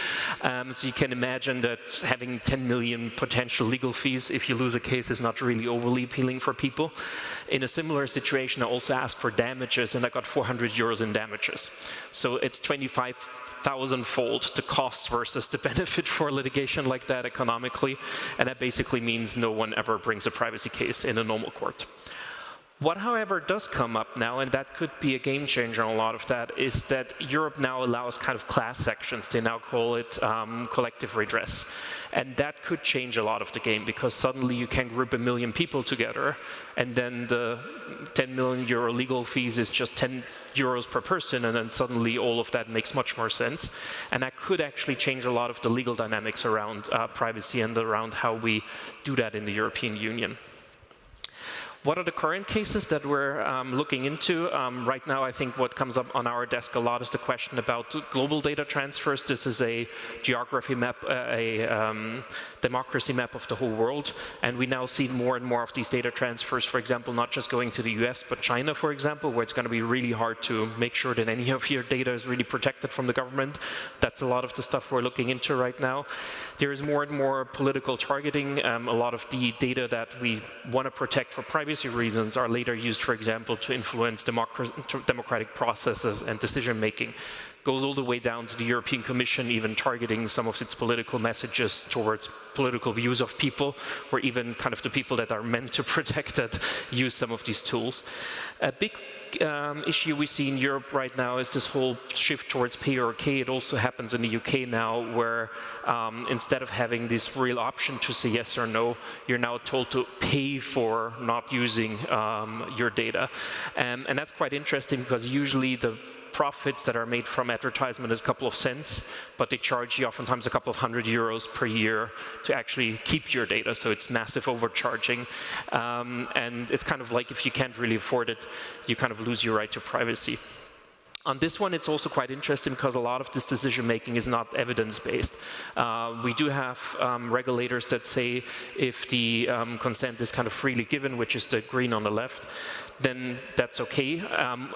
[SPEAKER 15] So you can imagine that having 10 million potential legal fees if you lose a case is not really overly appealing for people. In a similar situation, I also asked for damages and I got 400 euros in damages. So it's 25,000-fold the cost versus the benefit for litigation like that economically. And that basically means no one ever brings a privacy case in a normal court. What, however, does come up now, and that could be a game changer on a lot of that, is that Europe now allows kind of class actions. They now call it collective redress. And that could change a lot of the game because suddenly you can group 1 million people together and then the 10 million euro legal fees is just 10 euros per person, and then suddenly all of that makes much more sense. And that could actually change a lot of the legal dynamics around privacy and around how we do that in the European Union. What are the current cases that we're looking into? Right now, I think what comes up on our desk a lot is the question about global data transfers. This is a geography map, a democracy map of the whole world. And we now see more and more of these data transfers, for example, not just going to the US, but China, for example, where it's going to be really hard to make sure that any of your data is really protected from the government. That's a lot of the stuff we're looking into right now. There is more and more political targeting. A lot of the data that we want to protect for privacy reasons are later used, for example, to influence democratic processes and decision-making. Goes all the way down to the European Commission, even targeting some of its political messages towards political views of people, or even kind of the people that are meant to protect it use some of these tools. A big issue we see in Europe right now is this whole shift towards pay or okay. It also happens in the UK now, where instead of having this real option to say yes or no, you're now told to pay for not using your data. And that's quite interesting because usually the profits that are made from advertisement is a couple of cents, but they charge you oftentimes a couple of €100 per year to actually keep your data, so it's massive overcharging. And it's kind of like if you can't really afford it, you kind of lose your right to privacy. On this one, it's also quite interesting because a lot of this decision-making is not evidence-based. We do have regulators that say if the consent is kind of freely given, which is the green on the left, then that's okay.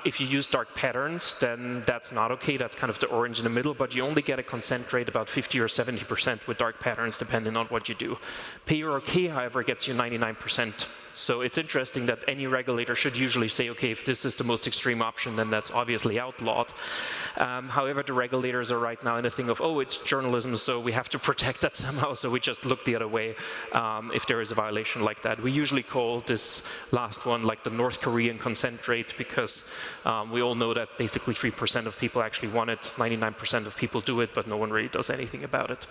[SPEAKER 15] If you use dark patterns, then that's not okay. That's kind of the orange in the middle, but you only get a consent rate about 50 or 70% with dark patterns, depending on what you do. Pay or okay, however, gets you 99%. So it's interesting that any regulator should usually say, okay, if this is the most extreme option, then that's obviously outlawed. However, the regulators are right now in the thing of, oh, it's journalism, so we have to protect that somehow, so we just look the other way if there is a violation like that. We usually call this last one like the North Korean consent rate because we all know that basically 3% of people actually want it, 99% of people do it, but no one really does anything about it.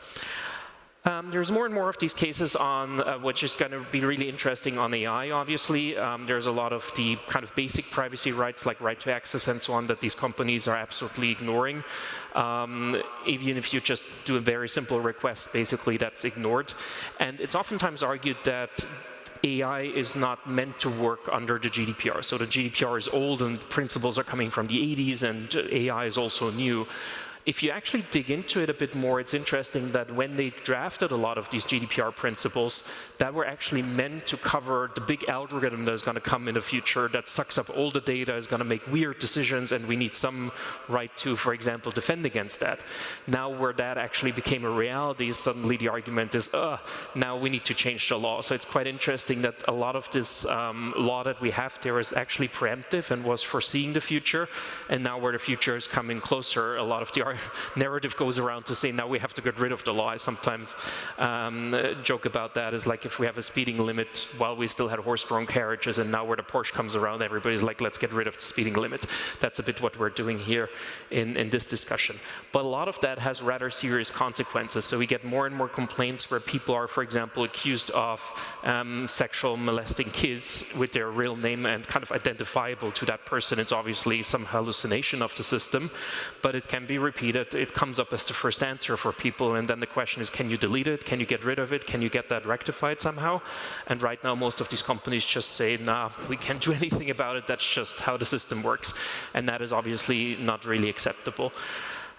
[SPEAKER 15] There's more and more of these cases on, which is going to be really interesting on AI, obviously. There's a lot of the kind of basic privacy rights, like right to access and so on, that these companies are absolutely ignoring. Even if you just do a very simple request, basically that's ignored. And it's oftentimes argued that AI is not meant to work under the GDPR. So the GDPR is old and principles are coming from the 80s and AI is also new. If you actually dig into it a bit more, it's interesting that when they drafted a lot of these GDPR principles, that were actually meant to cover the big algorithm that is going to come in the future that sucks up all the data, is going to make weird decisions, and we need some right to, for example, defend against that. Now where that actually became a reality, suddenly the argument is, now we need to change the law. So it's quite interesting that a lot of this law that we have there is actually preemptive and was foreseeing the future, and now where the future is coming closer, a lot of the GDPR narrative goes around to say now we have to get rid of the law. I sometimes joke about that as like if we have a speeding limit while we still had horse-drawn carriages, and now where the Porsche comes around, everybody's like, let's get rid of the speeding limit. That's a bit what we're doing here in this discussion. But a lot of that has rather serious consequences. So we get more and more complaints where people are, for example, accused of sexual molesting kids with their real name and kind of identifiable to that person. It's obviously some hallucination of the system, but it can be repeated. It comes up as the first answer for people, and then the question is, can you delete it? Can you get rid of it? Can you get that rectified somehow? And right now, most of these companies just say, nah, we can't do anything about it. That's just how the system works. And that is obviously not really acceptable.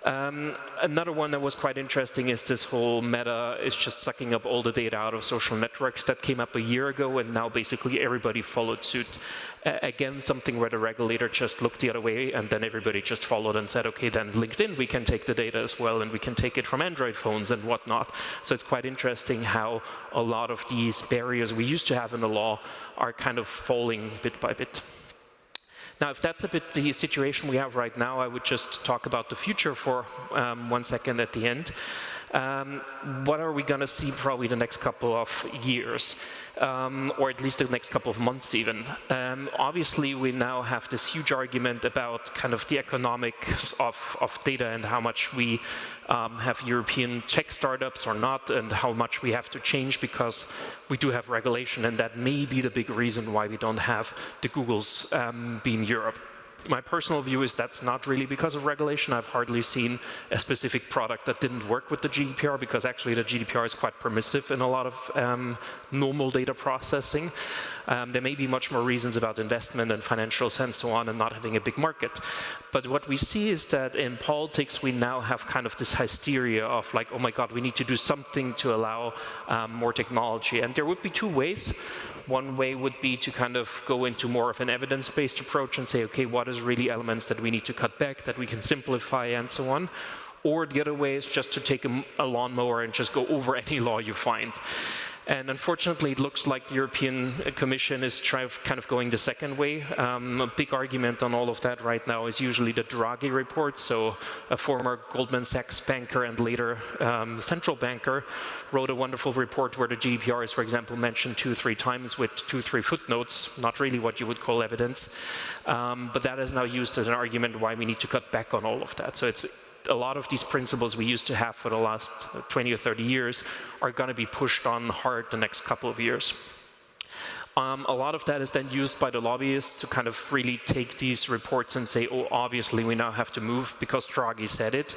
[SPEAKER 15] Another one that was quite interesting is this whole Meta is just sucking up all the data out of social networks. That came up a year ago, and now basically everybody followed suit. Again, something where the regulator just looked the other way, and then everybody just followed and said, okay, then LinkedIn, we can take the data as well, and we can take it from Android phones and whatnot. So it's quite interesting how a lot of these barriers we used to have in the law are kind of falling bit by bit. Now, if that's a bit the situation we have right now, I would just talk about the future for 1 second at the end. What are we going to see probably the next couple of years, or at least the next couple of months even? Obviously, we now have this huge argument about kind of the economics of data and how much we have European tech startups or not, and how much we have to change because we do have regulation, and that may be the big reason why we don't have the Googles be in Europe. My personal view is that's not really because of regulation. I've hardly seen a specific product that didn't work with the GDPR, because actually the GDPR is quite permissive in a lot of normal data processing. There may be much more reasons about investment and financials and so on, and not having a big market. But what we see is that in politics, we now have kind of this hysteria of like, oh my God, we need to do something to allow more technology. And there would be two ways. One way would be to kind of go into more of an evidence-based approach and say, okay, what is really elements that we need to cut back, that we can simplify, and so on. Or the other way is just to take a lawnmower and just go over any law you find. And unfortunately, it looks like the European Commission is kind of going the second way. A big argument on all of that right now is usually the Draghi report. So a former Goldman Sachs banker and later central banker wrote a wonderful report where the GDPR is, for example, mentioned 2-3 times with 2-3 footnotes, not really what you would call evidence. But that is now used as an argument why we need to cut back on all of that. So it's a lot of these principles we used to have for the last 20 or 30 years are going to be pushed on hard the next couple of years. A lot of that is then used by the lobbyists to kind of really take these reports and say, oh, obviously we now have to move because Draghi said it.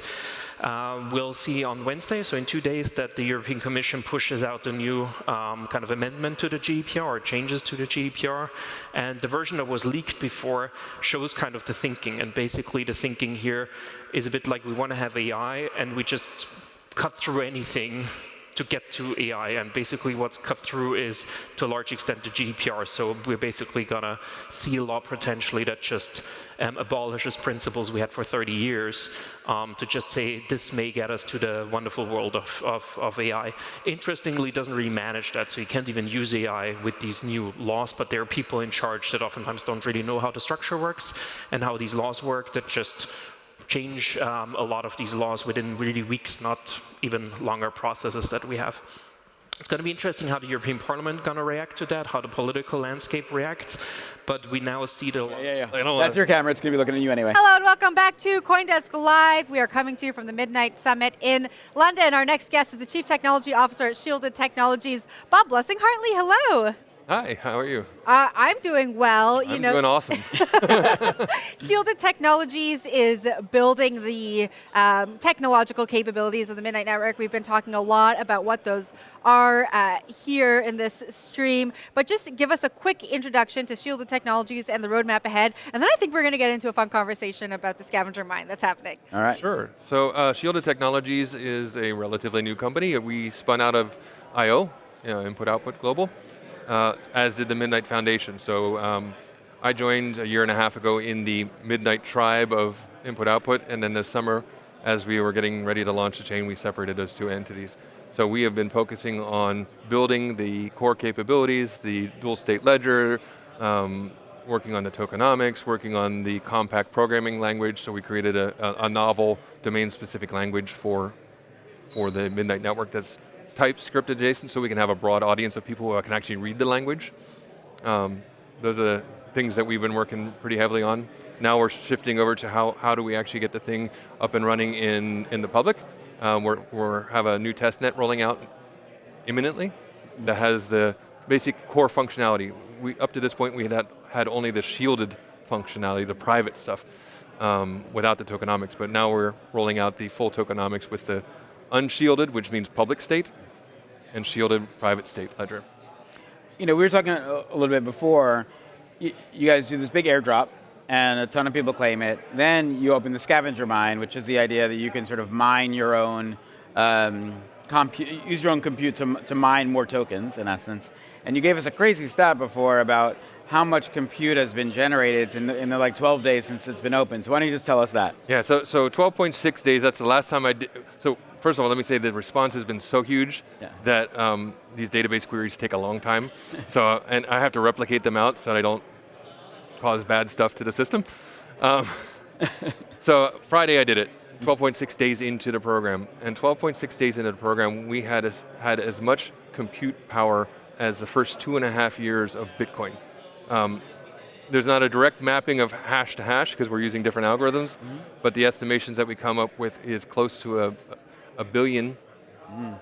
[SPEAKER 15] We'll see on Wednesday, so in 2 days, that the European Commission pushes out a new kind of amendment to the GDPR or changes to the GDPR. And the version that was leaked before shows kind of the thinking. And basically the thinking here is a bit like we want to have AI and we just cut through anything to get to AI, and basically what's cut through is, to a large extent, the GDPR. So we're basically gonna see a law potentially that just abolishes principles we had for 30 years to just say this may get us to the wonderful world of AI. Interestingly, it doesn't really manage that, so you can't even use AI with these new laws, but there are people in charge that oftentimes don't really know how the structure works and how these laws work, that just change a lot of these laws within really weeks, not even longer processes that we have. It's going to be interesting how the European Parliament is going to react to that, how the political landscape reacts, but we now see the...
[SPEAKER 2] That's your camera, it's going to be looking at you anyway.
[SPEAKER 1] Hello and welcome back to CoinDesk Live. We are coming to you from the Midnight Summit in London. Our next guest is the Chief Technology Officer at Shielded Technologies, Bob Blessing-Hartley. Hello.
[SPEAKER 4] Hi, how are you?
[SPEAKER 1] I'm doing well.
[SPEAKER 4] I'm doing awesome.
[SPEAKER 1] Shielded Technologies is building the technological capabilities of the Midnight Network. We've been talking a lot about what those are here in this stream, but just give us a quick introduction to Shielded Technologies and the roadmap ahead, and then I think we're going to get into a fun conversation about the scavenger mine that's happening.
[SPEAKER 4] All right. Sure. So Shielded Technologies is a relatively new company. We spun out of I.O., Input Output Global. As did the Midnight Foundation. So I joined a year and a half ago in the Midnight tribe of Input Output, and then this summer, as we were getting ready to launch the chain, we separated those two entities. So we have been focusing on building the core capabilities, the dual state ledger, working on the tokenomics, working on the compact programming language. So we created a novel domain-specific language for the Midnight Network that's TypeScript adjacent, so we can have a broad audience of people who can actually read the language. Those are the things that we've been working pretty heavily on. Now we're shifting over to how do we actually get the thing up and running in the public. We're have a new test net rolling out imminently that has the basic core functionality. Up to this point we had only the shielded functionality, the private stuff, without the tokenomics, but now we're rolling out the full tokenomics with the unshielded, which means public state, and shielded private state ledger.
[SPEAKER 2] You know, we were talking a little bit before, you guys do this big airdrop, and a ton of people claim it. Then you open the scavenger mine, which is the idea that you can sort of mine your own, use your own compute to mine more tokens, in essence. And you gave us a crazy stat before about how much compute has been generated in the like 12 days since it's been open. So why don't you just tell us that?
[SPEAKER 4] Yeah, so 12.6 days, that's the last time I did. So first of all, let me say the response has been so huge that these database queries take a long time. So, and I have to replicate them out so that I don't cause bad stuff to the system. So Friday I did it, 12.6 days into the program. And 12.6 days into the program, we had as much compute power as the first 2.5 years of Bitcoin. There's not a direct mapping of hash to hash because we're using different algorithms, but the estimations that we come up with is close to a billion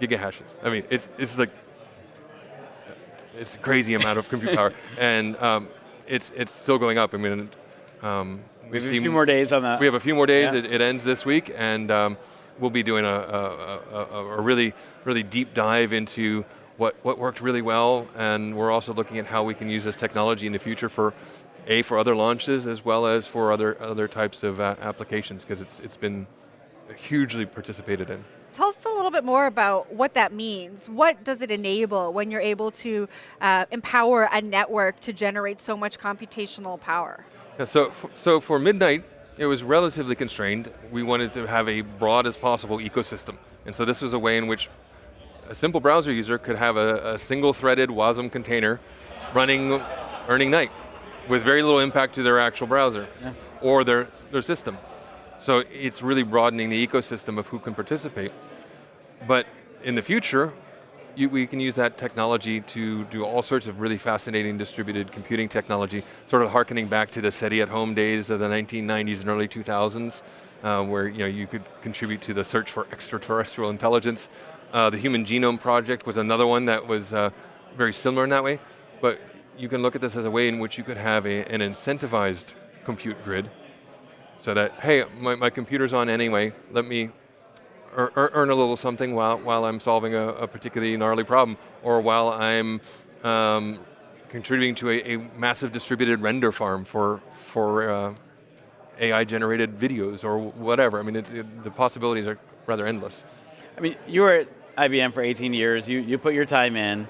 [SPEAKER 4] gigahashes. I mean, it's like, it's a crazy amount of compute power, and it's still going up. I mean,
[SPEAKER 2] we have a few more days on that.
[SPEAKER 4] We have a few more days.
[SPEAKER 2] Yeah.
[SPEAKER 4] It ends this week, and we'll be doing a really, really deep dive into what worked really well, and we're also looking at how we can use this technology in the future for other launches as well as for other types of applications, because it's been hugely participated in.
[SPEAKER 1] Tell us a little bit more about what that means. What does it enable when you're able to empower a network to generate so much computational power?
[SPEAKER 4] Yeah, so for Midnight, it was relatively constrained. We wanted to have a broad as possible ecosystem, and so this was a way in which a simple browser user could have a single-threaded WASM container earning Night with very little impact to their actual browser or their system. So it's really broadening the ecosystem of who can participate. But in the future, we can use that technology to do all sorts of really fascinating distributed computing technology, sort of harkening back to the SETI at home days of the 1990s and early 2000s, where you could contribute to the search for extraterrestrial intelligence. The Human Genome Project was another one that was very similar in that way, but you can look at this as a way in which you could have an incentivized compute grid, so that, hey, my computer's on anyway, let me earn a little something while I'm solving a particularly gnarly problem, or while I'm contributing to a massive distributed render farm for AI-generated videos or whatever. I mean, the possibilities are rather endless.
[SPEAKER 2] I mean, you were at IBM for 18 years, you put your time in.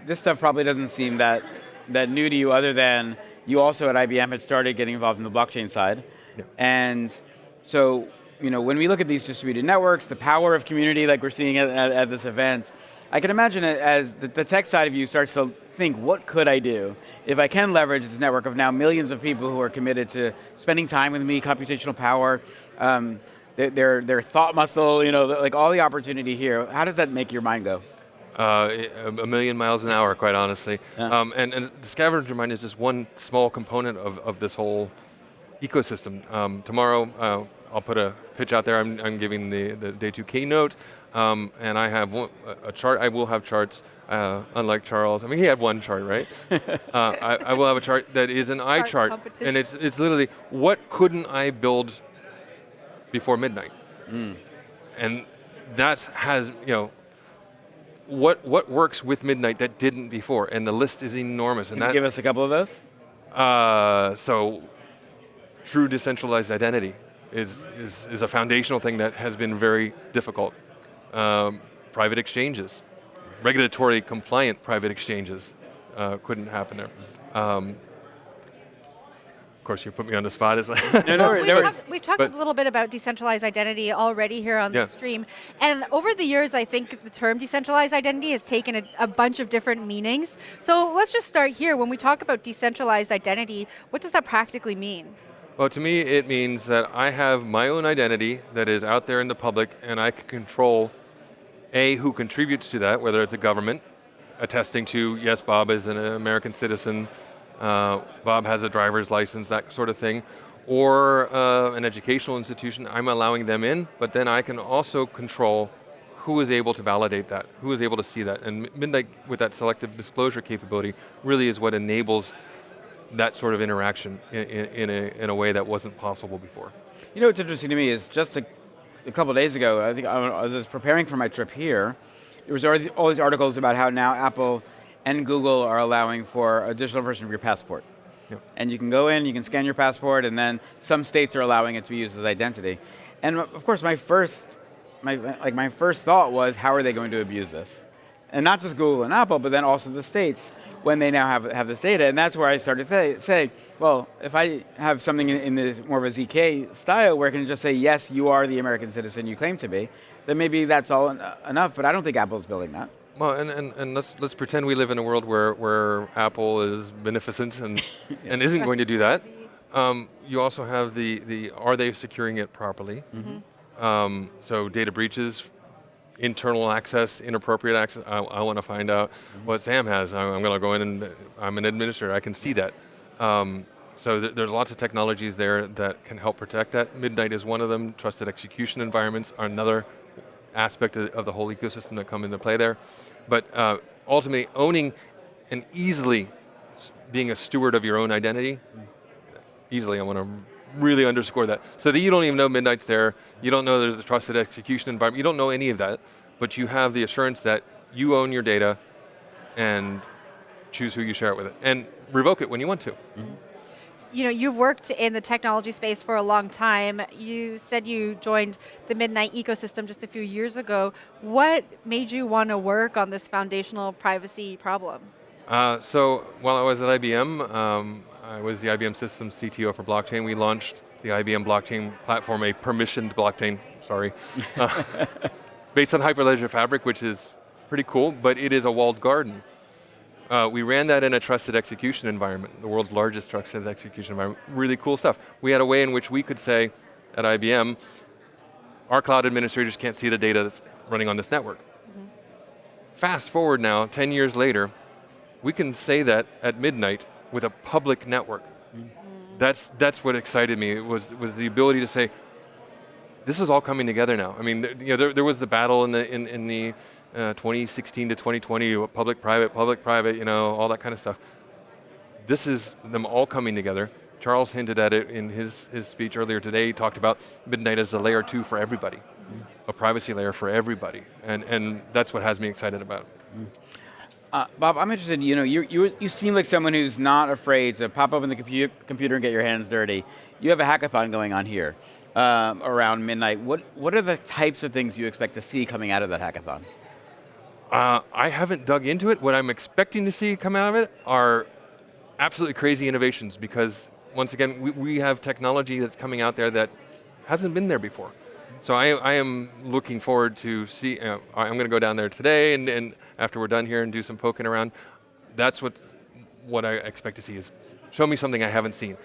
[SPEAKER 2] This stuff probably doesn't seem that new to you, other than you also at IBM had started getting involved in the blockchain side. Yeah. And so, when we look at these distributed networks, the power of community like we're seeing at this event, I can imagine it as the tech side of you starts to think, what could I do if I can leverage this network of now millions of people who are committed to spending time with me, computational power, their thought muscle, like all the opportunity here. How does that make your mind go?
[SPEAKER 4] A million miles an hour, quite honestly. Yeah. And the scavenger mine is just one small component of this whole ecosystem. Tomorrow, I'll put a pitch out there. I'm giving the day 2 keynote, and I have a chart. I will have charts, unlike Charles. I mean, he had one chart, right? I will have a chart that is an eye chart, and it's literally, what couldn't I build before midnight? And that has, what works with Midnight that didn't before, and the list is enormous.
[SPEAKER 2] Can you give us a couple of those?
[SPEAKER 4] So, true decentralized identity is a foundational thing that has been very difficult. Private exchanges, regulatory compliant private exchanges couldn't happen there. course, you put me on the spot. It's like
[SPEAKER 1] We've talked a little bit about decentralized identity already here on the stream. And over the years, I think the term decentralized identity has taken a bunch of different meanings. So let's just start here. When we talk about decentralized identity, what does that practically mean?
[SPEAKER 4] Well, to me, it means that I have my own identity that is out there in the public, and I can control, who contributes to that, whether it's a government, attesting to, yes, Bob is an American citizen, Bob has a driver's license, that sort of thing, or an educational institution. I'm allowing them in, but then I can also control who is able to validate that, who is able to see that. And Midnight, with that selective disclosure capability, really is what enables that sort of interaction in a way that wasn't possible before.
[SPEAKER 2] You know what's interesting to me is just a couple of days ago, I think I was preparing for my trip here, there was all these articles about how now Apple and Google are allowing for a digital version of your passport.
[SPEAKER 4] Yep.
[SPEAKER 2] And you can go in, you can scan your passport, and then some states are allowing it to be used as identity. And of course, my first thought was, how are they going to abuse this? And not just Google and Apple, but then also the states when they now have this data. And that's where I started to say, well, if I have something in this more of a ZK style where I can just say, yes, you are the American citizen you claim to be, then maybe that's all enough. But I don't think Apple's building that.
[SPEAKER 4] Well, and let's pretend we live in a world where Apple is beneficent and isn't going to do that. You also have the are they securing it properly? Mm-hmm. So data breaches, internal access, inappropriate access. I want to find out what Sam has. I'm going to go in and I'm an administrator. I can see that. So there's lots of technologies there that can help protect that. Midnight is one of them. Trusted execution environments are another aspect of the whole ecosystem that come into play there. But ultimately, owning and easily being a steward of your own identity, easily, I want to really underscore that. So that you don't even know Midnight's there, you don't know there's a trusted execution environment, you don't know any of that, but you have the assurance that you own your data and choose who you share it with, and revoke it when you want to.
[SPEAKER 2] Mm-hmm.
[SPEAKER 1] You know, you've worked in the technology space for a long time. You said you joined the Midnight ecosystem just a few years ago. What made you want to work on this foundational privacy problem?
[SPEAKER 4] So while I was at IBM, I was the IBM Systems CTO for blockchain. We launched the IBM blockchain platform, a permissioned blockchain, based on Hyperledger Fabric, which is pretty cool, but it is a walled garden. We ran that in a trusted execution environment, the world's largest trusted execution environment. Really cool stuff. We had a way in which we could say at IBM, our cloud administrators can't see the data that's running on this network. Mm-hmm. Fast forward now, 10 years later, we can say that at Midnight with a public network. Mm-hmm. That's what excited me, was the ability to say, this is all coming together now. I mean, there was the battle in the 2016 to 2020, public-private, all that kind of stuff. This is them all coming together. Charles hinted at it in his speech earlier today. He talked about Midnight as a layer 2 for everybody, a privacy layer for everybody, and that's what has me excited about it.
[SPEAKER 2] Bob, I'm interested, you seem like someone who's not afraid to pop open the computer and get your hands dirty. You have a hackathon going on here around Midnight. What are the types of things you expect to see coming out of that hackathon?
[SPEAKER 4] I haven't dug into it. What I'm expecting to see come out of it are absolutely crazy innovations, because once again, we have technology that's coming out there that hasn't been there before. So I am looking forward to see, I'm going to go down there today and after we're done here and do some poking around. That's what I expect to see, is show me something I haven't seen.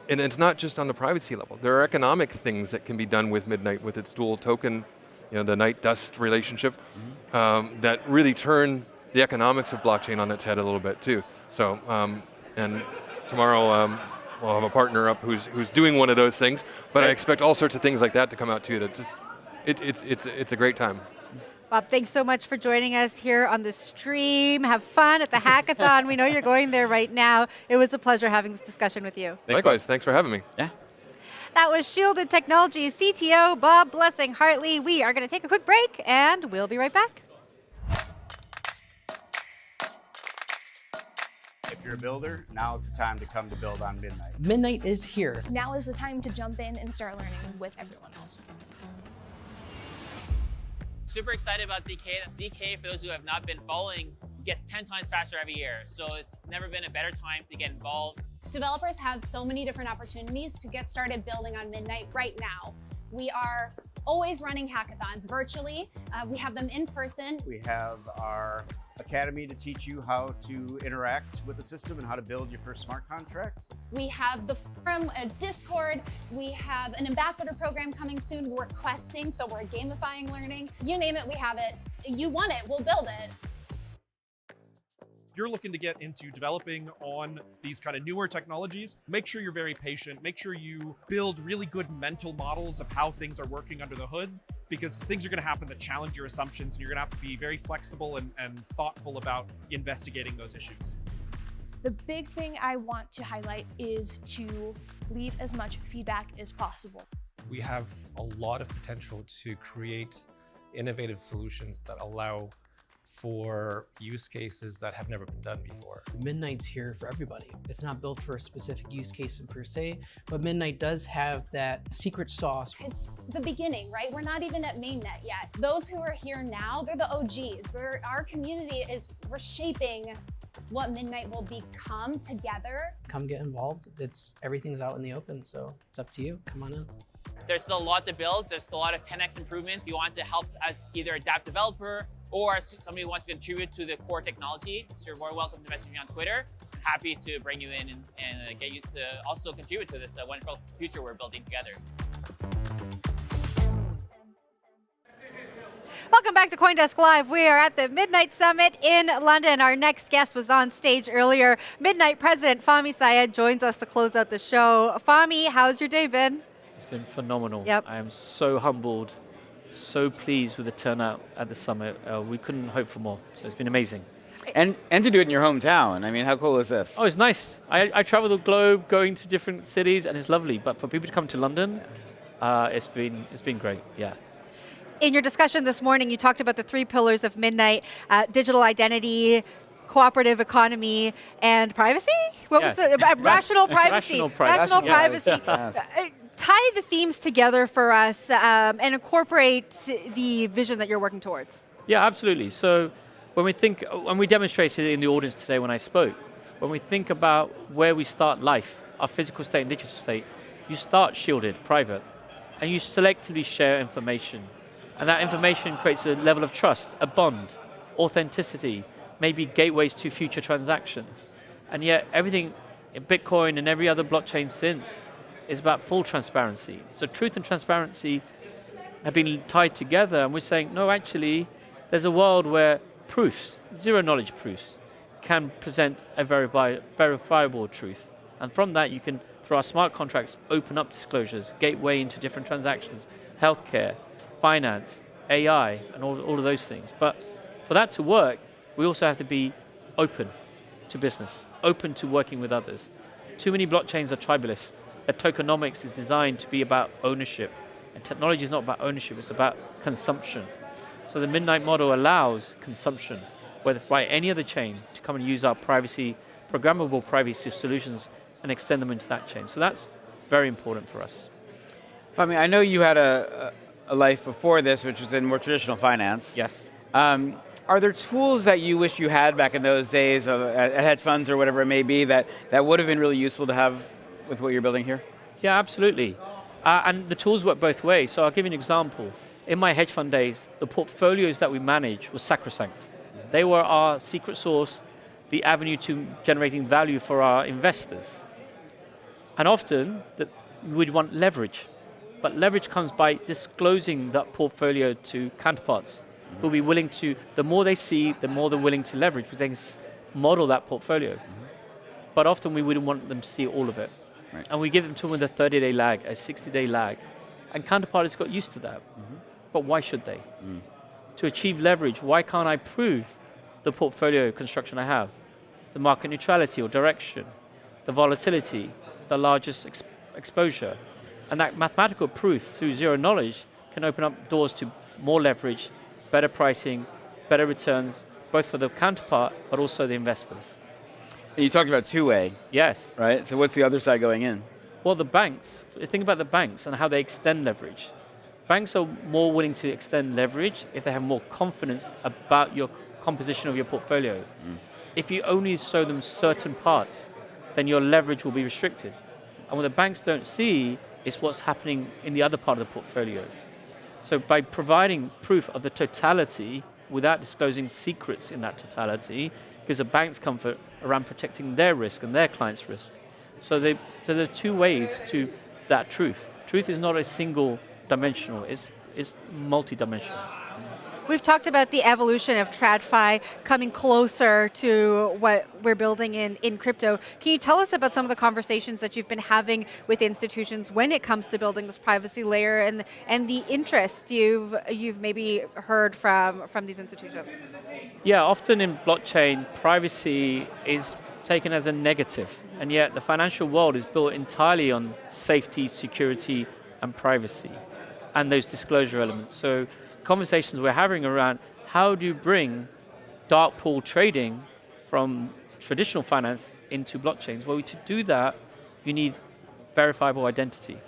[SPEAKER 4] And it's not just on the privacy level. There are economic things that can be done with Midnight, with its dual token, the night-dust relationship, that really turn the economics of blockchain on its head a little bit too. So, and tomorrow we'll have a partner up who's doing one of those things, but I expect all sorts of things like that to come out too. That just, it's a great time.
[SPEAKER 1] Bob, thanks so much for joining us here on the stream. Have fun at the hackathon. We know you're going there right now. It was a pleasure having this discussion with you.
[SPEAKER 4] Likewise, thanks for having me.
[SPEAKER 2] Yeah.
[SPEAKER 1] That was Shielded Technologies CTO Bob Blessing-Hartley. We are going to take a quick break, and we'll be right back.
[SPEAKER 8] If you're a builder, now is the time to come to build on Midnight.
[SPEAKER 13] Midnight is here.
[SPEAKER 11] Now is the time to jump in and start learning with everyone else.
[SPEAKER 7] Super excited about ZK. ZK, for those who have not been following, gets 10 times faster every year. So it's never been a better time to get involved.
[SPEAKER 10] Developers have so many different opportunities to get started building on Midnight right now. We are always running hackathons virtually. We have them in person.
[SPEAKER 8] We have our academy to teach you how to interact with the system and how to build your first smart contracts.
[SPEAKER 10] We have the forum, a Discord. We have an ambassador program coming soon. We're questing, so we're gamifying learning. You name it, we have it. You want it, we'll build it.
[SPEAKER 9] You're looking to get into developing on these kind of newer technologies, make sure you're very patient, make sure you build really good mental models of how things are working under the hood, because things are going to happen that challenge your assumptions, and you're going to have to be very flexible and thoughtful about investigating those issues.
[SPEAKER 11] The big thing I want to highlight is to leave as much feedback as possible.
[SPEAKER 12] We have a lot of potential to create innovative solutions that allow for use cases that have never been done before.
[SPEAKER 13] Midnight's here for everybody. It's not built for a specific use case per se, but Midnight does have that secret sauce.
[SPEAKER 10] It's the beginning, right? We're not even at mainnet yet. Those who are here now, they're the OGs. Our community is reshaping what Midnight will become together.
[SPEAKER 13] Come get involved. Everything's out in the open, so it's up to you. Come on in.
[SPEAKER 7] There's still a lot to build. There's still a lot of 10x improvements. You want to help as either a DApp developer or as somebody who wants to contribute to the core technology. So you're more welcome to message me on Twitter. Happy to bring you in and get you to also contribute to this wonderful future we're building together.
[SPEAKER 1] Welcome back to CoinDesk Live. We are at the Midnight Summit in London. Our next guest was on stage earlier. Midnight President Fahmy Syed joins us to close out the show. Fahmy, how's your day been?
[SPEAKER 6] It's been phenomenal.
[SPEAKER 1] Yep.
[SPEAKER 6] I am so humbled, so pleased with the turnout at the summit. We couldn't hope for more, so it's been amazing.
[SPEAKER 2] And to do it in your hometown. I mean, how cool is this?
[SPEAKER 6] Oh, it's nice. I travel the globe, going to different cities, and it's lovely. But for people to come to London, it's been great. Yeah.
[SPEAKER 1] In your discussion this morning, you talked about the 3 pillars of Midnight: digital identity, cooperative economy, and privacy? What was the rational privacy? Rational privacy.
[SPEAKER 2] Yes.
[SPEAKER 1] Tie the themes together for us and incorporate the vision that you're working towards.
[SPEAKER 6] Yeah, absolutely. So when we demonstrated it in the audience today when I spoke, when we think about where we start life, our physical state and digital state, you start shielded, private, and you selectively share information. And that information creates a level of trust, a bond, authenticity, maybe gateways to future transactions. And yet everything in Bitcoin and every other blockchain since is about full transparency. So truth and transparency have been tied together, and we're saying, no, actually, there's a world where proofs, zero knowledge proofs, can present a verifiable truth. And from that, you can, through our smart contracts, open up disclosures, gateway into different transactions, healthcare, finance, AI, and all of those things. But for that to work, we also have to be open to business, open to working with others. Too many blockchains are tribalist. Their tokenomics is designed to be about ownership. And technology is not about ownership, it's about consumption. So the Midnight model allows consumption, whether by any other chain, to come and use our programmable privacy solutions and extend them into that chain. So that's very important for us.
[SPEAKER 2] Fahmy, I know you had a life before this, which was in more traditional finance.
[SPEAKER 6] Yes.
[SPEAKER 2] Are there tools that you wish you had back in those days at hedge funds or whatever it may be that would have been really useful to have with what you're building here?
[SPEAKER 6] Yeah, absolutely. And the tools work both ways. So I'll give you an example. In my hedge fund days, the portfolios that we managed were sacrosanct. They were our secret sauce, the avenue to generating value for our investors. And often, we'd want leverage. But leverage comes by disclosing that portfolio to counterparts who'll be willing to, the more they see, the more they're willing to leverage, because they can model that portfolio. But often we wouldn't want them to see all of it.
[SPEAKER 2] Right.
[SPEAKER 6] And we give them to them with a 30-day lag, a 60-day lag. And counterparties got used to that. But why should they? To achieve leverage, why can't I prove the portfolio construction I have? The market neutrality or direction, the volatility, the largest exposure. And that mathematical proof through zero knowledge can open up doors to more leverage, better pricing, better returns, both for the counterpart, but also the investors.
[SPEAKER 2] And you talked about two-way.
[SPEAKER 6] Yes.
[SPEAKER 2] Right, so what's the other side going in?
[SPEAKER 6] Well, the banks, think about the banks and how they extend leverage. Banks are more willing to extend leverage if they have more confidence about your composition of your portfolio. If you only show them certain parts, then your leverage will be restricted. And what the banks don't see is what's happening in the other part of the portfolio. So by providing proof of the totality without disclosing secrets in that totality, gives a bank's comfort around protecting their risk and their clients' risk. So there are two ways to that truth. Truth is not a single dimensional, it's multi-dimensional.
[SPEAKER 1] We've talked about the evolution of TradFi coming closer to what we're building in crypto. Can you tell us about some of the conversations that you've been having with institutions when it comes to building this privacy layer and the interest you've maybe heard from these institutions?
[SPEAKER 6] Yeah, often in blockchain, privacy is taken as a negative, and yet the financial world is built entirely on safety, security, and privacy, and those disclosure elements. So conversations we're having around how do you bring dark pool trading from traditional finance into blockchains? Well, to do that, you need verifiable identity.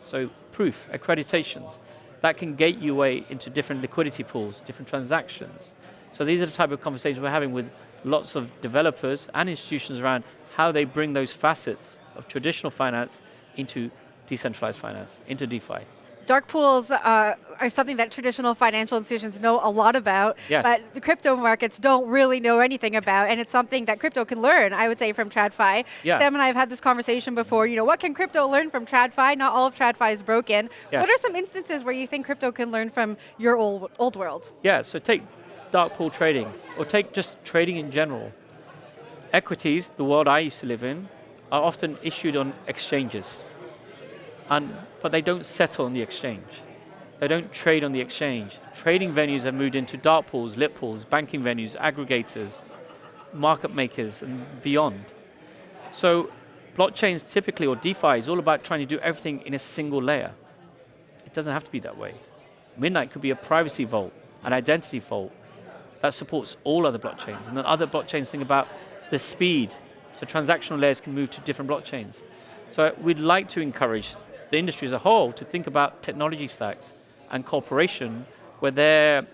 [SPEAKER 6] So proof, accreditations, that can gate your way into different liquidity pools, different transactions. So these are the type of conversations we're having with lots of developers and institutions around how they bring those facets of traditional finance into decentralized finance, into DeFi.
[SPEAKER 1] Dark pools are something that traditional financial institutions know a lot about,
[SPEAKER 6] yes,
[SPEAKER 1] but the crypto markets don't really know anything about, and it's something that crypto can learn, I would say, from TradFi.
[SPEAKER 6] Yeah.
[SPEAKER 1] Sam and I have had this conversation before, what can crypto learn from TradFi? Not all of TradFi is broken.
[SPEAKER 6] Yes.
[SPEAKER 1] What are some instances where you think crypto can learn from your old world?
[SPEAKER 6] Yeah, so take dark pool trading, or take just trading in general. Equities, the world I used to live in, are often issued on exchanges. But they don't settle on the exchange. They don't trade on the exchange. Trading venues have moved into dark pools, lit pools, banking venues, aggregators, market makers, and beyond. So blockchains typically, or DeFi, is all about trying to do everything in a single layer. It doesn't have to be that way. Midnight could be a privacy vault, an identity vault that supports all other blockchains. And then other blockchains think about the speed. So transactional layers can move to different blockchains. So we'd like to encourage the industry as a whole to think about technology stacks and cooperation where their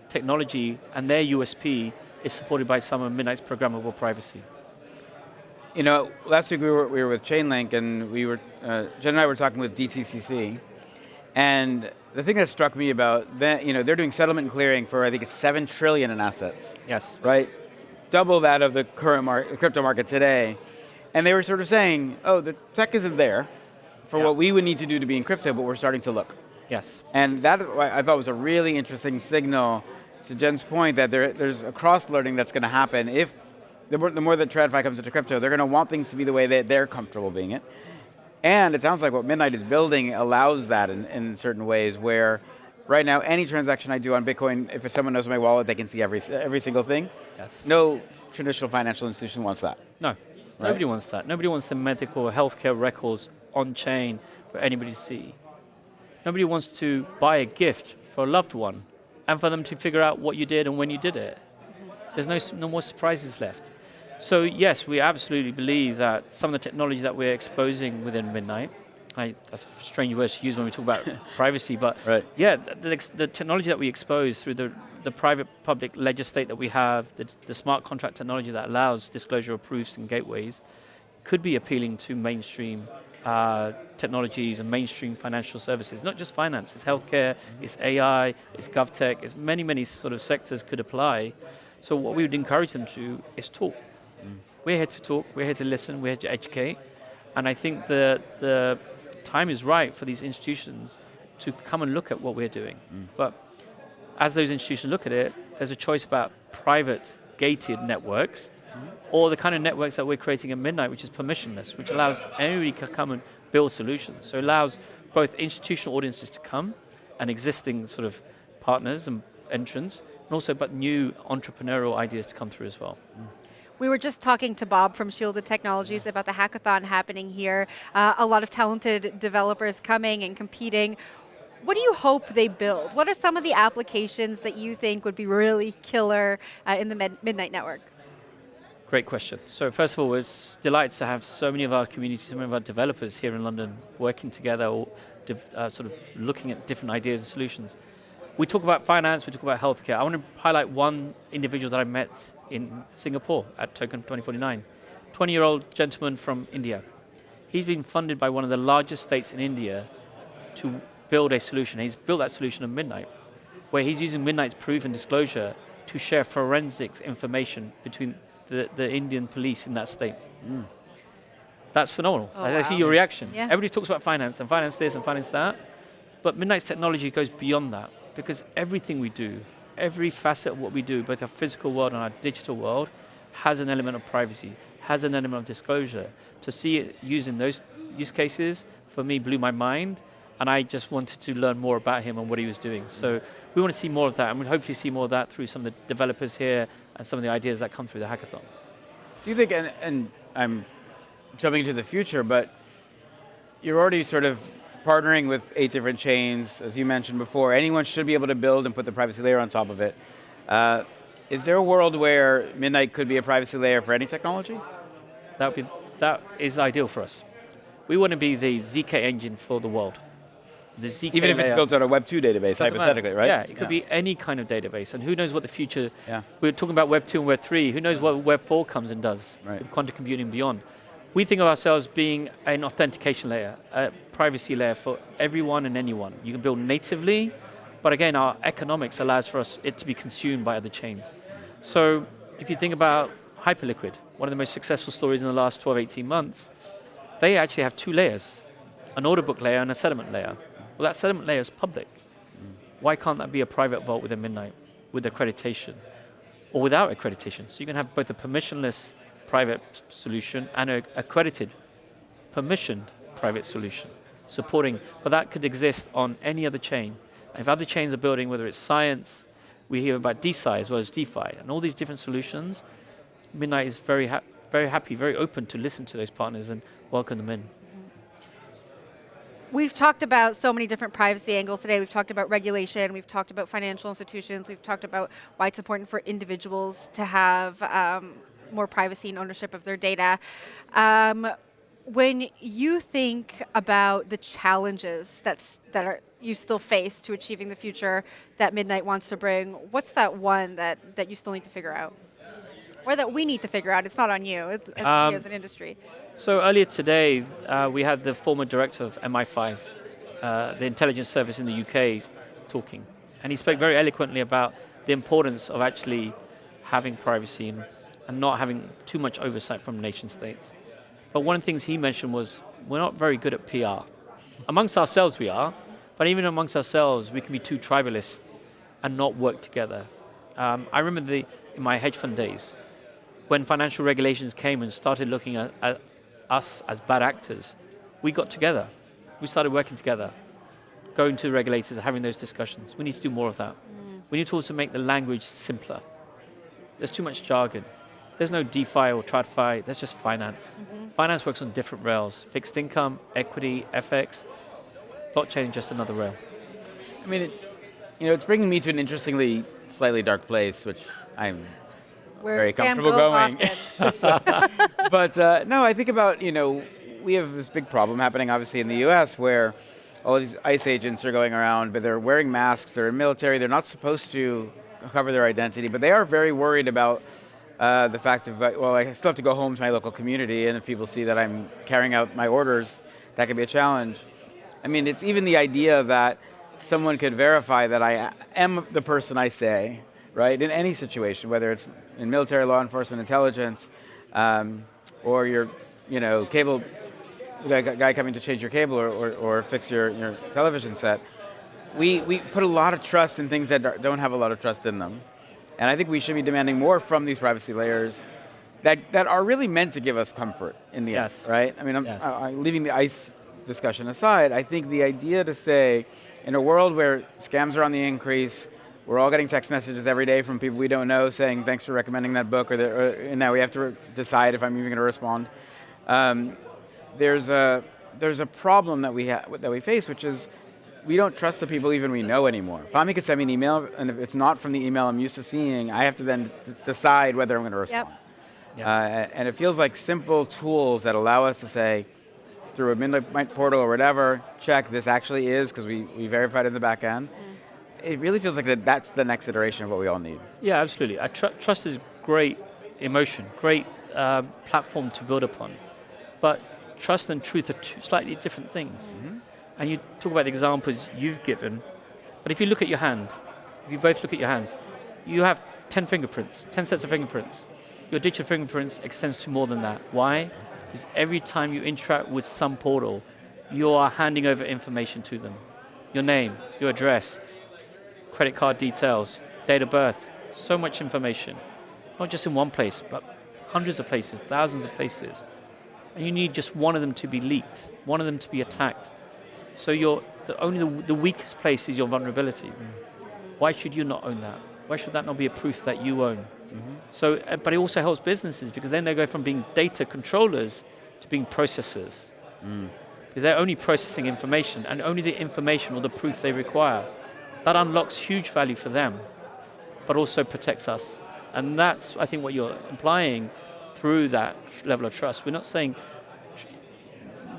[SPEAKER 6] technology and their USP is supported by some of Midnight's programmable privacy.
[SPEAKER 2] Last week we were with Chainlink, and Jen and I were talking with DTCC, and the thing that struck me about that, they're doing settlement and clearing for, I think it's $7 trillion in assets.
[SPEAKER 6] Yes.
[SPEAKER 2] Right? Double that of the current crypto market today. And they were sort of saying, the tech isn't there for what we would need to do to be in crypto, but we're starting to look.
[SPEAKER 6] Yes.
[SPEAKER 2] And that I thought was a really interesting signal to Jen's point that there's a cross-learning that's going to happen. If the more that TradFi comes into crypto, they're going to want things to be the way that they're comfortable being it. And it sounds like what Midnight is building allows that in certain ways, where right now any transaction I do on Bitcoin, if someone knows my wallet, they can see every single thing.
[SPEAKER 6] Yes.
[SPEAKER 2] No traditional financial institution wants that.
[SPEAKER 6] No, nobody wants that. Nobody wants the medical or healthcare records on-chain for anybody to see. Nobody wants to buy a gift for a loved one and for them to figure out what you did and when you did it. There's no more surprises left. So yes, we absolutely believe that some of the technology that we're exposing within Midnight, that's a strange word to use when we talk about privacy, but yeah, the technology that we expose through the private-public ledger state that we have, the smart contract technology that allows disclosure of proofs and gateways, could be appealing to mainstream technologies and mainstream financial services. Not just finance, it's healthcare, it's AI, it's GovTech, it's many sort of sectors could apply. So what we would encourage them to is talk. We're here to talk, we're here to listen, we're here to educate. And I think the time is right for these institutions to come and look at what we're doing. But as those institutions look at it, there's a choice about private gated networks or the kind of networks that we're creating at Midnight, which is permissionless, which allows anybody to come and build solutions. So it allows both institutional audiences to come and existing sort of partners and entrants, and also but new entrepreneurial ideas to come through as well.
[SPEAKER 1] We were just talking to Bob from Shielded Technologies about the hackathon happening here. A lot of talented developers coming and competing. What do you hope they build? What are some of the applications that you think would be really killer in the Midnight Network?
[SPEAKER 6] Great question. So first of all, we're delighted to have so many of our communities, so many of our developers here in London working together, or sort of looking at different ideas and solutions. We talk about finance, we talk about healthcare. I want to highlight one individual that I met in Singapore at Token 2049, 20-year-old gentleman from India. He's been funded by one of the largest states in India to build a solution. He's built that solution at Midnight, where he's using Midnight's proof and disclosure to share forensics information between the Indian police in that state. That's phenomenal.
[SPEAKER 1] Oh,
[SPEAKER 6] I see
[SPEAKER 1] wow.
[SPEAKER 6] your reaction.
[SPEAKER 1] Yeah.
[SPEAKER 6] Everybody talks about finance and finance this and finance that, but Midnight's technology goes beyond that, because everything we do, every facet of what we do, both our physical world and our digital world, has an element of privacy, has an element of disclosure. To see it used in those use cases, for me, blew my mind, and I just wanted to learn more about him and what he was doing. So we want to see more of that, and we'll hopefully see more of that through some of the developers here and some of the ideas that come through the hackathon.
[SPEAKER 2] Do you think, and I'm jumping into the future, but you're already sort of partnering with 8 different chains, as you mentioned before. Anyone should be able to build and put the privacy layer on top of it. Is there a world where Midnight could be a privacy layer for any technology?
[SPEAKER 6] That is ideal for us. We want to be the ZK engine for the world. The ZK
[SPEAKER 2] Even if it's
[SPEAKER 6] layer,
[SPEAKER 2] built on a Web 2 database,
[SPEAKER 6] doesn't
[SPEAKER 2] hypothetically,
[SPEAKER 6] matter.
[SPEAKER 2] right?
[SPEAKER 6] Yeah, it could be any kind of database, and who knows what the future.
[SPEAKER 2] Yeah.
[SPEAKER 6] We're talking about Web 2 and Web 3. Who knows what Web 4 comes and does with quantum computing and beyond. We think of ourselves being an authentication layer, a privacy layer for everyone and anyone. You can build natively, but again, our economics allows for it to be consumed by other chains. So if you think about Hyperliquid, one of the most successful stories in the last 12, 18 months, they actually have 2 layers, an order book layer and a settlement layer. Well, that settlement layer is public. Why can't that be a private vault within Midnight with accreditation or without accreditation? So you can have both a permissionless private solution and an accredited, permissioned private solution supporting, but that could exist on any other chain. And if other chains are building, whether it's science, we hear about DeSci as well as DeFi, and all these different solutions, Midnight is very happy, very open to listen to those partners and welcome them in.
[SPEAKER 1] We've talked about so many different privacy angles today. We've talked about regulation. We've talked about financial institutions. We've talked about why it's important for individuals to have more privacy and ownership of their data. When you think about the challenges that you still face to achieving the future that Midnight wants to bring, what's that one that you still need to figure out? Or that we need to figure out? It's not on you, it's as an industry.
[SPEAKER 6] So earlier today, we had the former director of MI5, the intelligence service in the UK, talking. And he spoke very eloquently about the importance of actually having privacy and not having too much oversight from nation states. But one of the things he mentioned was, we're not very good at PR. Amongst ourselves we are, but even amongst ourselves, we can be too tribalist and not work together. I remember in my hedge fund days, when financial regulations came and started looking at us as bad actors, we got together. We started working together, going to the regulators and having those discussions. We need to do more of that. We need to also make the language simpler. There's too much jargon. There's no DeFi or TradFi, there's just finance. Finance works on different rails, fixed income, equity, FX, blockchain is just another rail.
[SPEAKER 2] I mean, it's bringing me to an interestingly slightly dark place, which I'm very comfortable going. But no, I think about, we have this big problem happening obviously in the US where all these ICE agents are going around, but they're wearing masks, they're in military, they're not supposed to cover their identity, but they are very worried about the fact of, I still have to go home to my local community, and if people see that I'm carrying out my orders, that can be a challenge. I mean, it's even the idea that someone could verify that I am the person I say, right, in any situation, whether it's in military, law enforcement, intelligence, or your, cable guy coming to change your cable or fix your television set. We put a lot of trust in things that don't have a lot of trust in them. And I think we should be demanding more from these privacy layers that are really meant to give us comfort in the end, right? I mean, I'm leaving the ICE discussion aside. I think the idea to say, in a world where scams are on the increase, we're all getting text messages every day from people we don't know saying, thanks for recommending that book, and now we have to decide if I'm even going to respond. There's a problem that we face, which is we don't trust the people even we know anymore. Fahmi could send me an email, and if it's not from the email I'm used to seeing, I have to then decide whether I'm going to respond. And it feels like simple tools that allow us to say, through a Midnight portal or whatever, check this actually is, because we verified in the back end. It really feels like that's the next iteration of what we all need.
[SPEAKER 6] Yeah, absolutely. Trust is great emotion, great platform to build upon. But trust and truth are two slightly different things. And you talk about the examples you've given, but if you look at your hand, if you both look at your hands, you have 10 fingerprints, 10 sets of fingerprints. Your digital fingerprints extends to more than that. Why? Because every time you interact with some portal, you are handing over information to them. Your name, your address, credit card details, date of birth, so much information. Not just in one place, but hundreds of places, thousands of places. And you need just one of them to be leaked, one of them to be attacked. So only the weakest place is your vulnerability. Why should you not own that? Why should that not be a proof that you own? So, but it also helps businesses because then they go from being data controllers to being processors. Because they're only processing information and only the information or the proof they require. That unlocks huge value for them, but also protects us. And that's, I think, what you're implying through that level of trust. We're not saying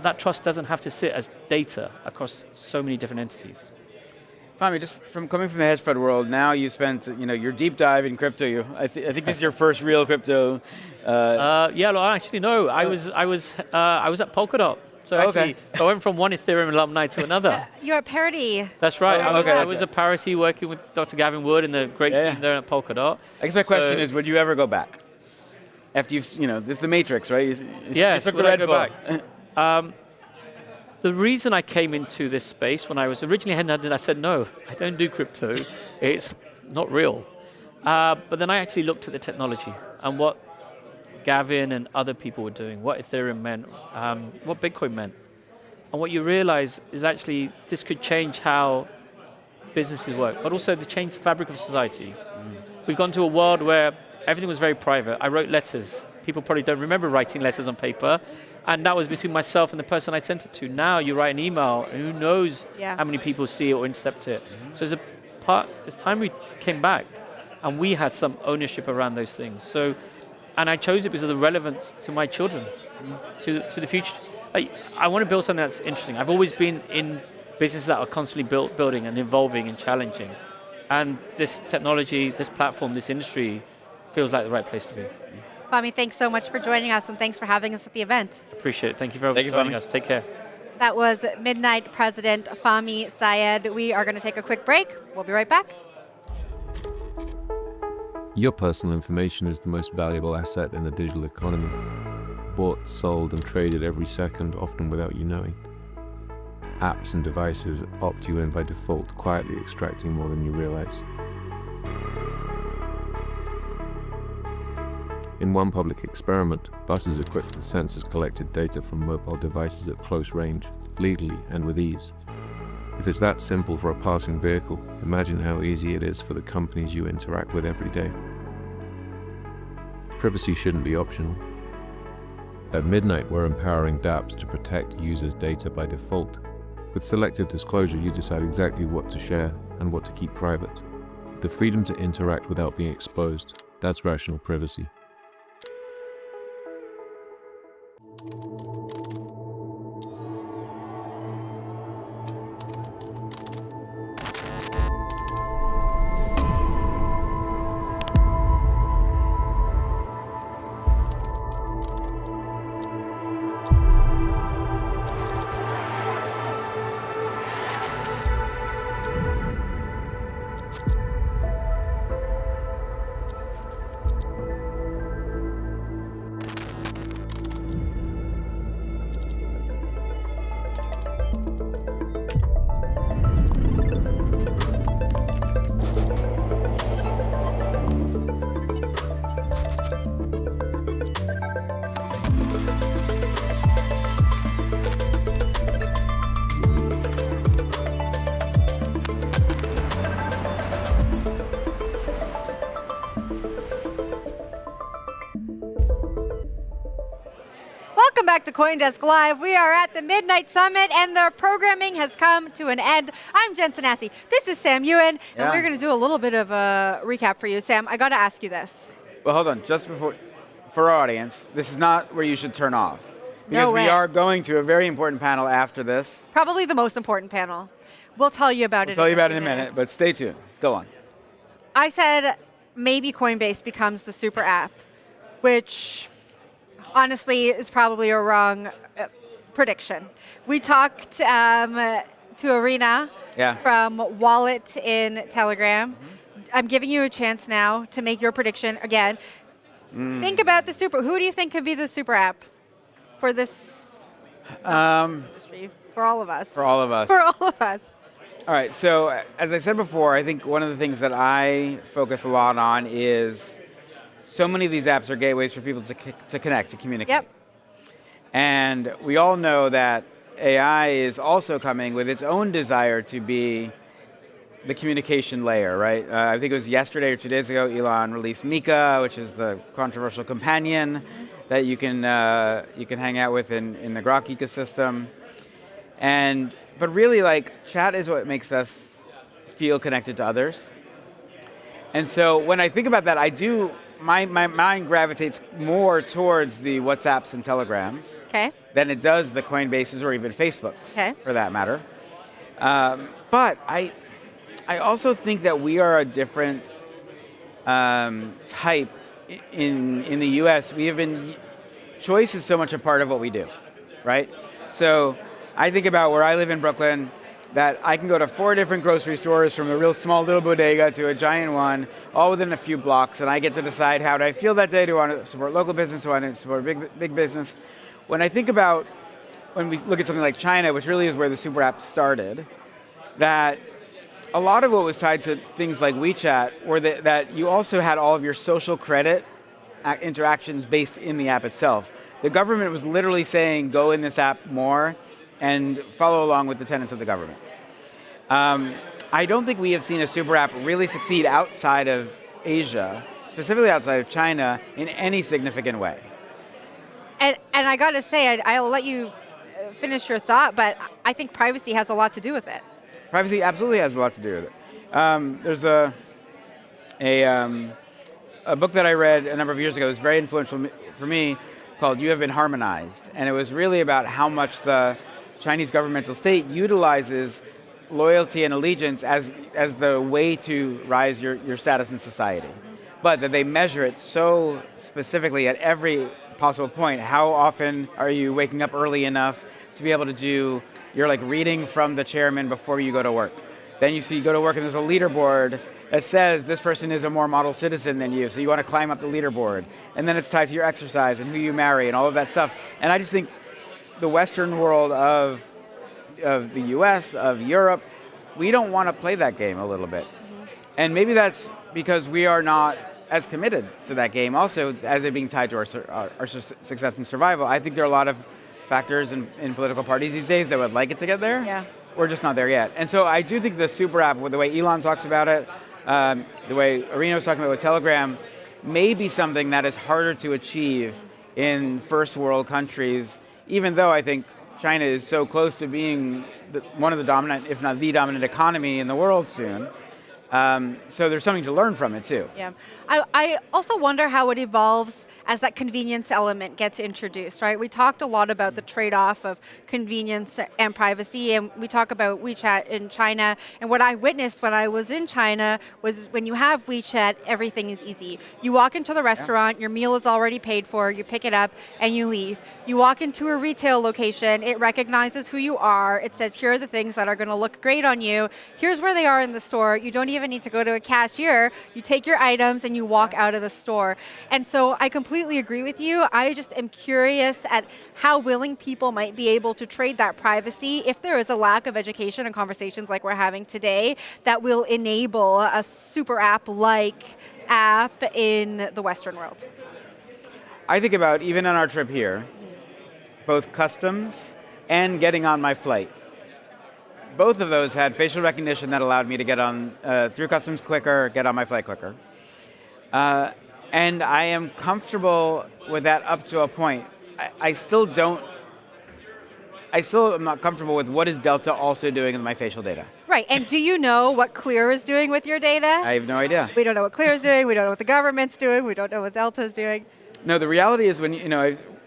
[SPEAKER 6] that trust doesn't have to sit as data across so many different entities.
[SPEAKER 2] Fahmi, just from coming from the hedge fund world, now you spent your deep dive in crypto. I think this is your first real crypto.
[SPEAKER 6] Yeah, well, actually no. I was at Polkadot. So actually, I went from one Ethereum alumni to another.
[SPEAKER 1] You're at Parity.
[SPEAKER 6] That's right. I was at Parity working with Dr. Gavin Wood and the great team there at Polkadot.
[SPEAKER 2] I guess my question is, would you ever go back? After you've, this is the Matrix, right?
[SPEAKER 6] Yes, would I go back? The reason I came into this space when I was originally headhunted, I said, no, I don't do crypto. It's not real. But then I actually looked at the technology and what Gavin and other people were doing, what Ethereum meant, what Bitcoin meant. And what you realize is actually this could change how businesses work, but also the change the fabric of society. We've gone to a world where everything was very private. I wrote letters. People probably don't remember writing letters on paper. And that was between myself and the person I sent it to. Now you write an email, and who knows how many people see it or intercept it. So it's time we came back, and we had some ownership around those things. So, and I chose it because of the relevance to my children, to the future. I want to build something that's interesting. I've always been in businesses that are constantly building and evolving and challenging. And this technology, this platform, this industry feels like the right place to be.
[SPEAKER 1] Fahmi, thanks so much for joining us, and thanks for having us at the event.
[SPEAKER 6] Appreciate it. Thank you for joining us. Take care.
[SPEAKER 1] That was Midnight President Fahmi Syed. We are going to take a quick break. We'll be right back.
[SPEAKER 18] Your personal information is the most valuable asset in the digital economy. Bought, sold, and traded every second, often without you knowing. Apps and devices opt you in by default, quietly extracting more than you realize. In one public experiment, buses equipped with sensors collected data from mobile devices at close range, legally and with ease. If it's that simple for a passing vehicle, imagine how easy it is for the companies you interact with every day. Privacy shouldn't be optional. At Midnight, we're empowering dApps to protect users' data by default. With selective disclosure, you decide exactly what to share and what to keep private. The freedom to interact without being exposed, that's rational privacy.
[SPEAKER 1] Welcome back to CoinDesk Live. We are at the Midnight Summit, and the programming has come to an end. I'm Jen Sanasi. This is Sam Ewan, and we're going to do a little bit of a recap for you. Sam, I got to ask you this.
[SPEAKER 2] Well, hold on. Just before, for our audience, this is not where you should turn off. Because
[SPEAKER 1] No way.
[SPEAKER 2] we are going to a very important panel after this.
[SPEAKER 1] Probably the most important panel. We'll tell you about it.
[SPEAKER 2] We'll tell you about it
[SPEAKER 1] few
[SPEAKER 2] in a minute,
[SPEAKER 1] minutes.
[SPEAKER 2] but stay tuned. Go on.
[SPEAKER 1] I said maybe Coinbase becomes the super app. which honestly is probably a wrong prediction. We talked to Arena from Wallet in Telegram. I'm giving you a chance now to make your prediction again. Think about the who do you think could be the super app for this industry? For all of us.
[SPEAKER 2] For all of us.
[SPEAKER 1] For all of us.
[SPEAKER 2] All right, so as I said before, I think one of the things that I focus a lot on is so many of these apps are gateways for people to connect, to communicate.
[SPEAKER 1] Yep.
[SPEAKER 2] And we all know that AI is also coming with its own desire to be the communication layer, right? I think it was yesterday or 2 days ago, Elon released Mika, which is the controversial companion that you can hang out with in the Grok ecosystem. But really, like, chat is what makes us feel connected to others. And so when I think about that, my mind gravitates more towards the WhatsApps and Telegrams than it does the Coinbases or even Facebooks, for that matter. But I also think that we are a different type in the US. Choice is so much a part of what we do, right? So I think about where I live in Brooklyn, that I can go to 4 different grocery stores, from a real small little bodega to a giant one, all within a few blocks, and I get to decide how do I feel that day. Do I want to support local business? Do I want to support big business? When I think about, when we look at something like China, which really is where the super app started, that a lot of what was tied to things like WeChat were that you also had all of your social credit interactions based in the app itself. The government was literally saying, go in this app more and follow along with the tenets of the government. I don't think we have seen a super app really succeed outside of Asia, specifically outside of China, in any significant way.
[SPEAKER 1] And I got to say, I'll let you finish your thought, but I think privacy has a lot to do with it.
[SPEAKER 2] Privacy absolutely has a lot to do with it. There's a book that I read a number of years ago. It was very influential for me, called You Have Been Harmonized. And it was really about how much the Chinese governmental state utilizes loyalty and allegiance as the way to rise your status in society. But that they measure it so specifically at every possible point. How often are you waking up early enough to be able to do your reading from the chairman before you go to work? Then you go to work and there's a leaderboard that says this person is a more model citizen than you, so you want to climb up the leaderboard. And then it's tied to your exercise and who you marry and all of that stuff. And I just think the Western world of the US, of Europe, we don't want to play that game a little bit. And maybe that's because we are not as committed to that game also as it being tied to our success and survival. I think there are a lot of factors in political parties these days that would like it to get there.
[SPEAKER 1] Yeah.
[SPEAKER 2] We're just not there yet. And so I do think the super app, with the way Elon talks about it, the way Arena was talking about with Telegram, may be something that is harder to achieve in first world countries, even though I think China is so close to being one of the dominant, if not the dominant economy in the world soon. So there's something to learn from it too.
[SPEAKER 1] Yeah, I also wonder how it evolves as that convenience element gets introduced, right? We talked a lot about the trade-off of convenience and privacy, and we talk about WeChat in China. And what I witnessed when I was in China was when you have WeChat, everything is easy. You walk into the restaurant, your meal is already paid for, you pick it up and you leave. You walk into a retail location, it recognizes who you are. It says, here are the things that are going to look great on you. Here's where they are in the store. You don't even need to go to a cashier. You take your items and you walk out of the store. And so I completely agree with you. I just am curious at how willing people might be able to trade that privacy if there is a lack of education and conversations like we're having today that will enable a super app-like app in the Western world.
[SPEAKER 2] I think about, even on our trip here, both customs and getting on my flight. Both of those had facial recognition that allowed me to get on through customs quicker, get on my flight quicker. And I am comfortable with that up to a point. I still am not comfortable with what is Delta also doing with my facial data.
[SPEAKER 1] Right, and do you know what Clear is doing with your data?
[SPEAKER 2] I have no idea.
[SPEAKER 1] We don't know what Clear is doing, we don't know what the government's doing, we don't know what Delta is doing.
[SPEAKER 2] No, the reality is when,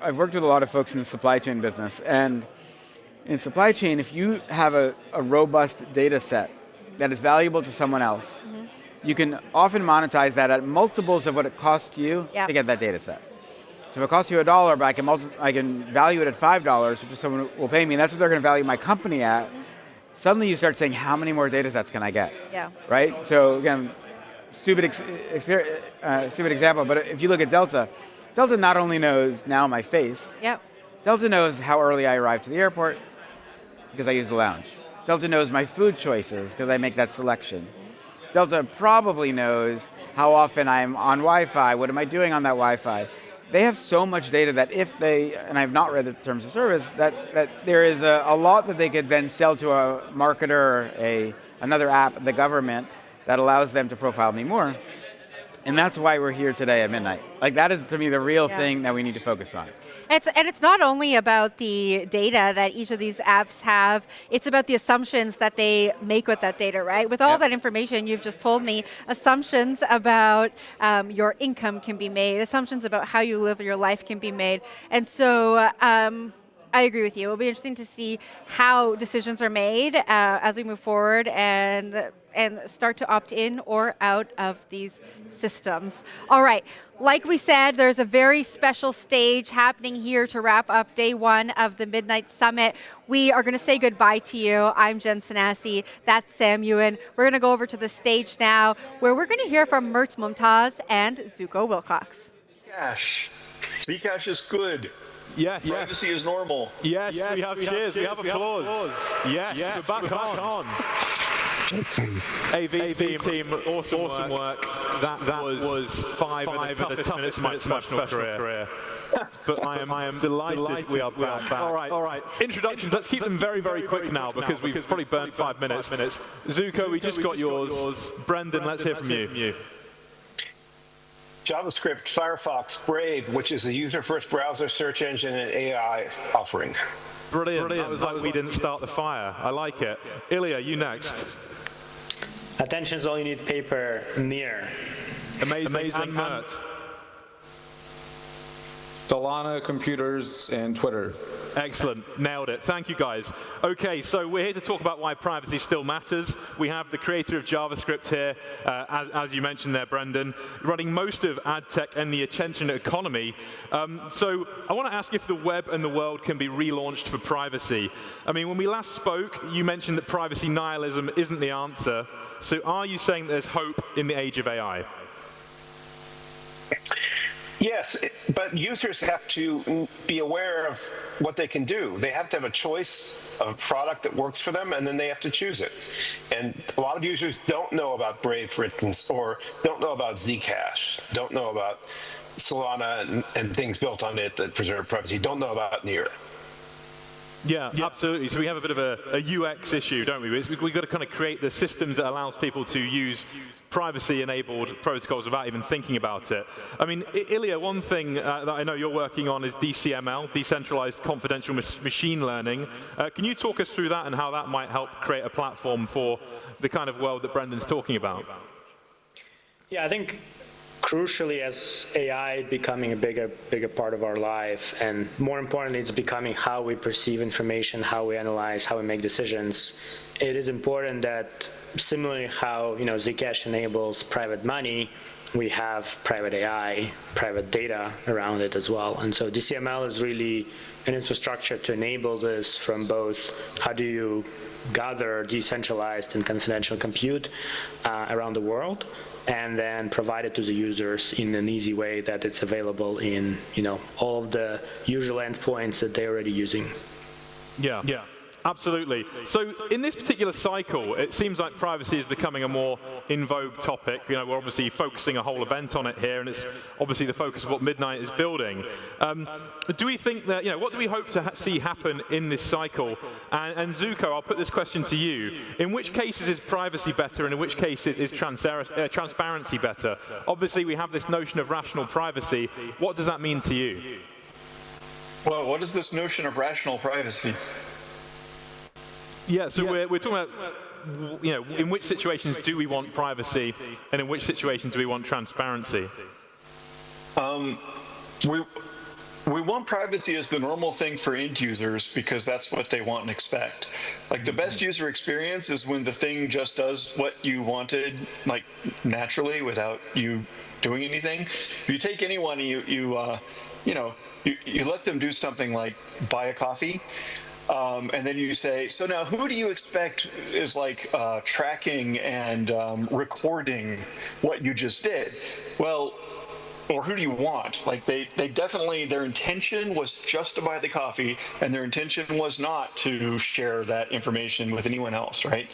[SPEAKER 2] I've worked with a lot of folks in the supply chain business, and in supply chain, if you have a robust data set that is valuable to someone else, you can often monetize that at multiples of what it costs you to get that data set. So if it costs you $1, but I can value it at $5, which someone will pay me, and that's what they're going to value my company at. Suddenly you start saying, how many more data sets can I get?
[SPEAKER 1] Yeah.
[SPEAKER 2] Right? So again, stupid example, but if you look at Delta, Delta not only knows now my face,
[SPEAKER 1] Yep.
[SPEAKER 2] Delta knows how early I arrived to the airport because I use the lounge. Delta knows my food choices because I make that selection. Delta probably knows how often I'm on Wi-Fi, what am I doing on that Wi-Fi. They have so much data that if they, and I've not read the terms of service, that there is a lot that they could then sell to a marketer or another app, the government, that allows them to profile me more. And that's why we're here today at midnight. Like that is, to me, the real thing that we need to focus on.
[SPEAKER 1] It's not only about the data that each of these apps have, it's about the assumptions that they make with that data, right? With all that information you've just told me, assumptions about your income can be made, assumptions about how you live your life can be made. And so I agree with you. It'll be interesting to see how decisions are made as we move forward and start to opt in or out of these systems. All right, like we said, there's a very special stage happening here to wrap up day one of the Midnight Summit. We are going to say goodbye to you. I'm Jen Sanasi. That's Sam Ewan. We're going to go over to the stage now where we're going to hear from Mert Mumtaz and Zuko Wilcox.
[SPEAKER 5] Zcash. Zcash is good.
[SPEAKER 3] Yes.
[SPEAKER 5] Privacy is normal.
[SPEAKER 3] Yes, we have cheers, we have applause. Yes, we're back on. AV team, awesome work. That was five of the toughest minutes of my professional career. But I am delighted we are back. All right. Introductions, let's keep them very, very quick now because we've probably burnt 5 minutes. Zuko, we just got yours. Brendan, let's hear from you.
[SPEAKER 5] JavaScript, Firefox, Brave, which is a user-first browser search engine and AI offering.
[SPEAKER 3] Brilliant. That was like we didn't start the fire. I like it. Ilya, you next.
[SPEAKER 22] Attention's all you need paper, near.
[SPEAKER 3] Amazing. And Mert.
[SPEAKER 23] Solana, computers, and Twitter.
[SPEAKER 3] Excellent, nailed it. Thank you guys. Okay, so we're here to talk about why privacy still matters. We have the creator of JavaScript here, as you mentioned there, Brendan, running most of ad tech and the attention economy. So I want to ask if the web and the world can be relaunched for privacy. I mean, when we last spoke, you mentioned that privacy nihilism isn't the answer. So are you saying there's hope in the age of AI?
[SPEAKER 5] Yes, but users have to be aware of what they can do. They have to have a choice of a product that works for them, and then they have to choose it. And a lot of users don't know about Brave, for instance, or don't know about Zcash, don't know about Solana and things built on it that preserve privacy, don't know about Near.
[SPEAKER 3] Yeah, absolutely. So we have a bit of a UX issue, don't we? We've got to kind of create the systems that allows people to use privacy-enabled protocols without even thinking about it. I mean, Ilya, one thing that I know you're working on is DCML, Decentralized Confidential Machine Learning. Can you talk us through that and how that might help create a platform for the kind of world that Brendan's talking about?
[SPEAKER 22] Yeah, I think crucially, as AI becoming a bigger part of our life, and more importantly, it's becoming how we perceive information, how we analyze, how we make decisions. It is important that similarly how Zcash enables private money, we have private AI, private data around it as well. And so DCML is really an infrastructure to enable this from both how do you gather decentralized and confidential compute around the world, and then provide it to the users in an easy way that it's available in all of the usual endpoints that they're already using.
[SPEAKER 3] Yeah. Absolutely. So in this particular cycle, it seems like privacy is becoming a more in vogue topic. We're obviously focusing a whole event on it here, and it's obviously the focus of what Midnight is building. Do we think that, what do we hope to see happen in this cycle? And Zuko, I'll put this question to you. In which cases is privacy better, and in which cases is transparency better? Obviously, we have this notion of rational privacy. What does that mean to you?
[SPEAKER 5] Well, what is this notion of rational privacy?
[SPEAKER 3] Yeah, so we're talking about, in which situations do we want privacy, and in which situations do we want transparency?
[SPEAKER 14] we want privacy as the normal thing for end users because that's what they want and expect. Like the best user experience is when the thing just does what you wanted, like naturally without you doing anything. If you take anyone and you let them do something like buy a coffee, and then you say, so now who do you expect is like tracking and recording what you just did? Well, or who do you want? Like they definitely, their intention was just to buy the coffee, and their intention was not to share that information with anyone else, right?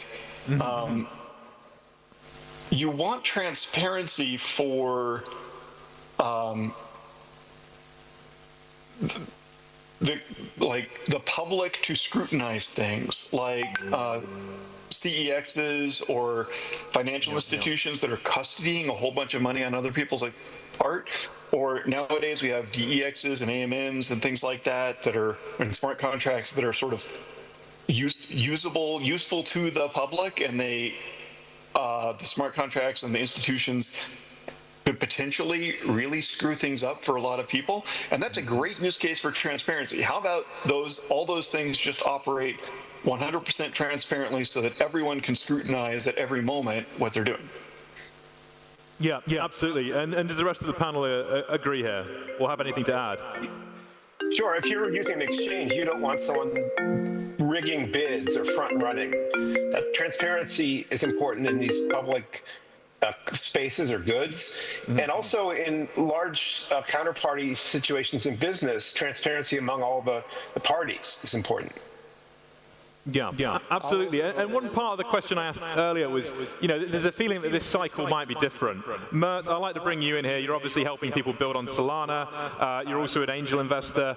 [SPEAKER 14] Mm-hmm. You want transparency for the public to scrutinize things like CEXs or financial institutions that are custodying a whole bunch of money on other people's part. Or nowadays we have DEXs and AMMs and things like that are in smart contracts that are sort of useful to the public, and the smart contracts and the institutions could potentially really screw things up for a lot of people. And that's a great use case for transparency. How about all those things just operate 100% transparently so that everyone can scrutinize at every moment what they're doing?
[SPEAKER 3] Yeah, absolutely. And does the rest of the panel agree here or have anything to add?
[SPEAKER 5] Sure. If you're using an exchange, you don't want someone rigging bids or front running. That transparency is important in these public spaces or goods. Mm-hmm. And also in large counterparty situations in business, transparency among all the parties is important.
[SPEAKER 3] Yeah, absolutely. And one part of the question I asked earlier was, there's a feeling that this cycle might be different. Mert, I'd like to bring you in here. You're obviously helping people build on Solana. You're also an angel investor.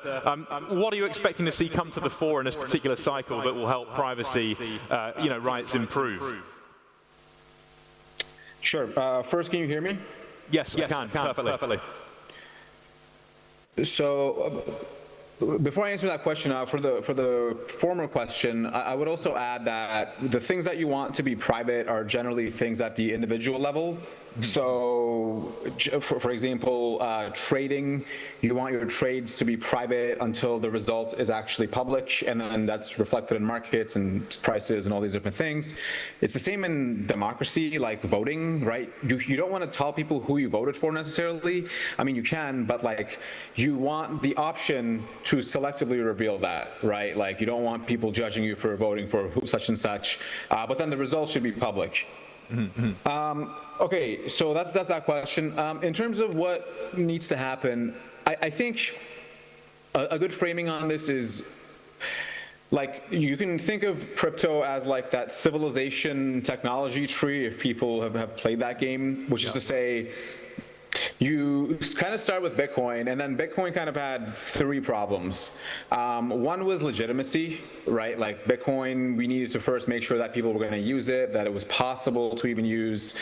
[SPEAKER 3] What are you expecting to see come to the fore in this particular cycle that will help privacy, rights improve?
[SPEAKER 23] Sure. First, can you hear me?
[SPEAKER 3] Yes, I can. Perfectly.
[SPEAKER 23] So, before I answer that question, for the former question, I would also add that the things that you want to be private are generally things at the individual level. So, for example, trading, you want your trades to be private until the result is actually public, and then that's reflected in markets and prices and all these different things. It's the same in democracy, like voting, right? You don't want to tell people who you voted for necessarily. I mean, you can, but like you want the option to selectively reveal that, right? Like you don't want people judging you for voting for such and such, but then the results should be public. Mm-hmm. Okay, so that's that question. In terms of what needs to happen, I think a good framing on this is like you can think of crypto as like that civilization technology tree if people have played that game, which is to say you kind of start with Bitcoin, and then Bitcoin kind of had three problems. One was legitimacy, right? Like Bitcoin, we needed to first make sure that people were going to use it, that it was possible to even use.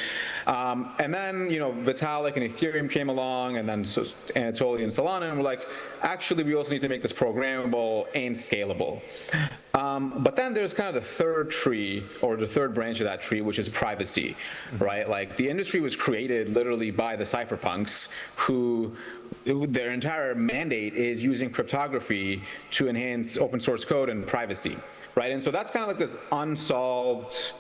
[SPEAKER 23] And then, Vitalik and Ethereum came along, and then Anatoly and Solana, and we're like, actually, we also need to make this programmable and scalable. But then there's kind of the third tree, or the third branch of that tree, which is privacy, right? Like the industry was created literally by the cypherpunks who their entire mandate is using cryptography to enhance open source code and privacy, right? And so that's kind of like this unsolved,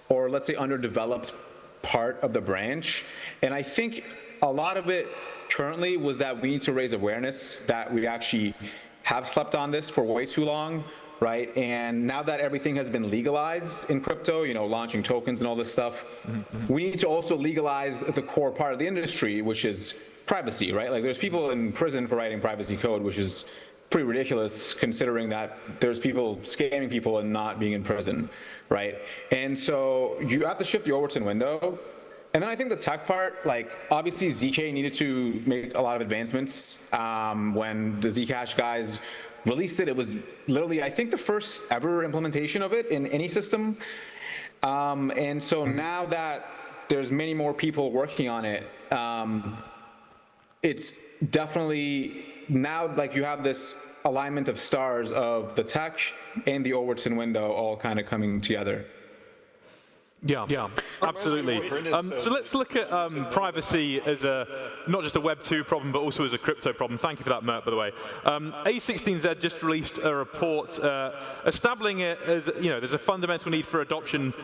[SPEAKER 23] or let's say underdeveloped part of the branch. And I think a lot of it currently was that we need to raise awareness that we actually have slept on this for way too long, right? And now that everything has been legalized in crypto, launching tokens and all this stuff, we need to also legalize the core part of the industry, which is privacy, right? Like there's people in prison for writing privacy code, which is pretty ridiculous considering that there's people scamming people and not being in prison, right? And so you have to shift the Overton window. And then I think the tech part, like obviously ZK needed to make a lot of advancements. When the Zcash guys released it, it was literally, I think, the first ever implementation of it in any system. And so now that there's many more people working on it, it's definitely now like you have this alignment of stars of the tech and the Overton window all kind of coming together.
[SPEAKER 3] Yeah, absolutely. So let's look at privacy as not just a Web 2 problem, but also as a crypto problem. Thank you for that, Mert, by the way. A16Z just released a report establishing it as, there's a fundamental need for adoption,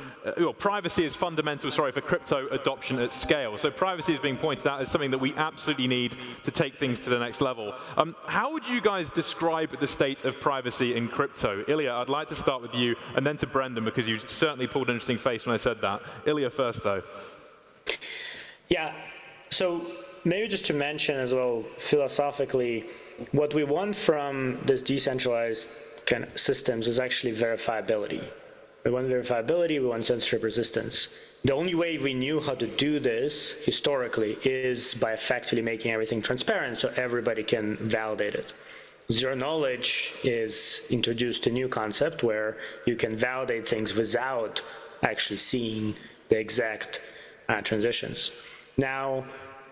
[SPEAKER 3] privacy is fundamental, for crypto adoption at scale. So privacy is being pointed out as something that we absolutely need to take things to the next level. How would you guys describe the state of privacy in crypto? Ilya, I'd like to start with you, and then to Brendan, because you certainly pulled an interesting face when I said that. Ilya first, though.
[SPEAKER 22] Yeah, so maybe just to mention as well, philosophically, what we want from this decentralized kind of systems is actually verifiability. We want verifiability, we want censorship resistance. The only way we knew how to do this historically is by effectively making everything transparent so everybody can validate it. Zero knowledge is introduced a new concept where you can validate things without actually seeing the exact transitions. Now,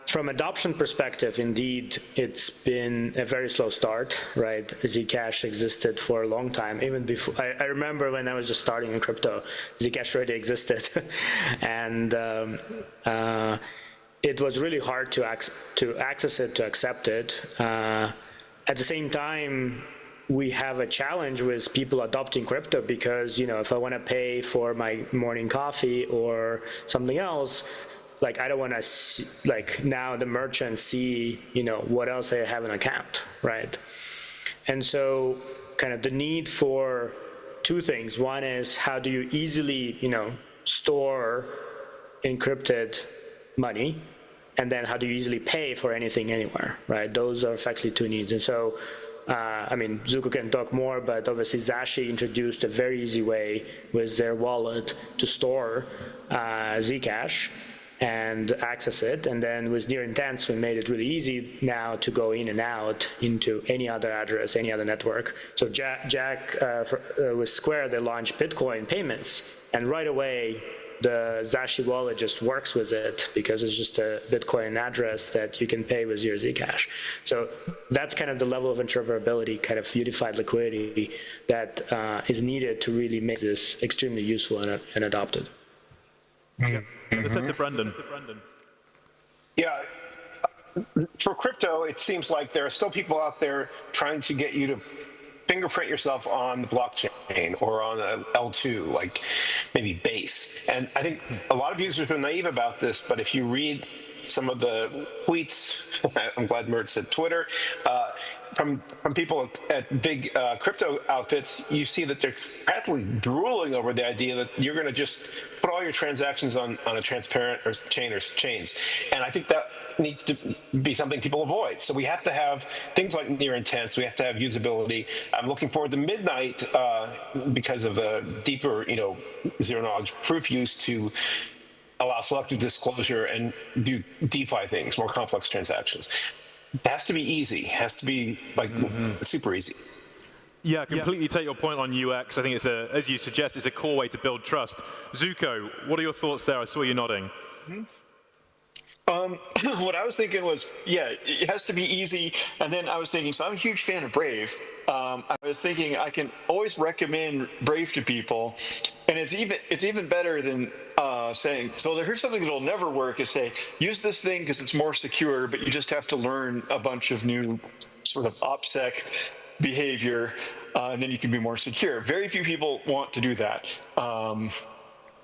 [SPEAKER 22] from adoption perspective, indeed, it's been a very slow start, right? Zcash existed for a long time, even before, I remember when I was just starting in crypto, Zcash already existed. And it was really hard to access it, to accept it. At the same time, we have a challenge with people adopting crypto because, if I want to pay for my morning coffee or something else, I don't want to now the merchant see, what else I have in account, right? And so kind of the need for two things. One is how do you easily, store encrypted money? And then how do you easily pay for anything anywhere, right? Those are effectively two needs. And so, Zuko can talk more, but obviously Zashi introduced a very easy way with their wallet to store Zcash and access it. And then with near intents, we made it really easy now to go in and out into any other address, any other network. So Jack with Square, they launched Bitcoin payments, and right away, the Zashi wallet just works with it because it's just a Bitcoin address that you can pay with your Zcash. So that's kind of the level of interoperability, kind of unified liquidity that is needed to really make this extremely useful and adopted.
[SPEAKER 3] Yeah. Let's head to Brendan.
[SPEAKER 5] Yeah. For crypto, it seems like there are still people out there trying to get you to fingerprint yourself on the blockchain or on a L2, like maybe Base. And I think a lot of users are naive about this, but if you read some of the tweets, I'm glad Mert said Twitter, from people at big crypto outfits, you see that they're practically drooling over the idea that you're going to just put all your transactions on a transparent chain or chains. And I think that needs to be something people avoid. So we have to have things like near intents. We have to have usability. I'm looking forward to Midnight because of the deeper, zero knowledge proof use to allow selective disclosure and do DeFi things, more complex transactions. It has to be easy. It has to be super easy.
[SPEAKER 3] Yeah, completely take your point on UX. I think it's as you suggest, it's a core way to build trust. Zuko, what are your thoughts there? I saw you nodding.
[SPEAKER 14] What I was thinking was, it has to be easy. And then I was thinking, so I'm a huge fan of Brave. I was thinking I can always recommend Brave to people, and it's even better than saying, so here's something that'll never work, is say, use this thing because it's more secure, but you just have to learn a bunch of new sort of OPSEC behavior, and then you can be more secure. Very few people want to do that.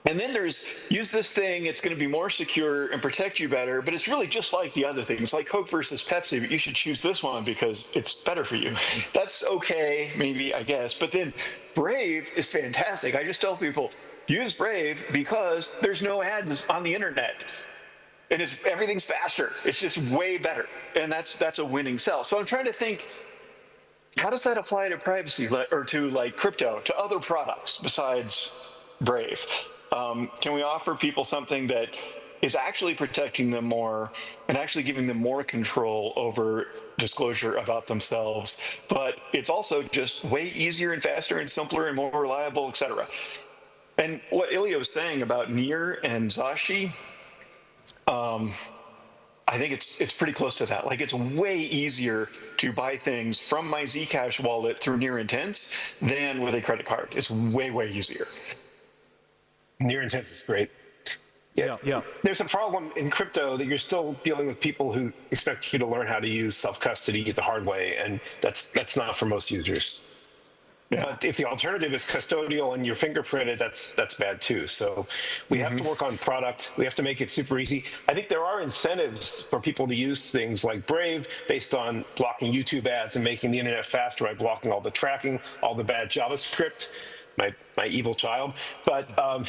[SPEAKER 14] And then there's, use this thing, it's going to be more secure and protect you better, but it's really just like the other things, like Coke versus Pepsi, but you should choose this one because it's better for you. That's okay, maybe, I guess. But then Brave is fantastic. I just tell people, use Brave because there's no ads on the internet. And everything's faster. It's just way better. And that's a winning sell. So I'm trying to think, how does that apply to privacy or to like crypto, to other products besides Brave? Can we offer people something that is actually protecting them more and actually giving them more control over disclosure about themselves, but it's also just way easier and faster and simpler and more reliable, et cetera. And what Ilya was saying about Near and Zashi, I think it's pretty close to that. Like, it's way easier to buy things from my Zcash wallet through Near Intents than with a credit card. It's way, way easier.
[SPEAKER 5] Near intent is great.
[SPEAKER 3] Yeah.
[SPEAKER 5] There's a problem in crypto that you're still dealing with people who expect you to learn how to use self-custody the hard way, and that's not for most users. But if the alternative is custodial and you're fingerprinted, that's bad too. So we have to work on product. We have to make it super easy. I think there are incentives for people to use things like Brave based on blocking YouTube ads and making the internet faster by blocking all the tracking, all the bad JavaScript. My evil child, but but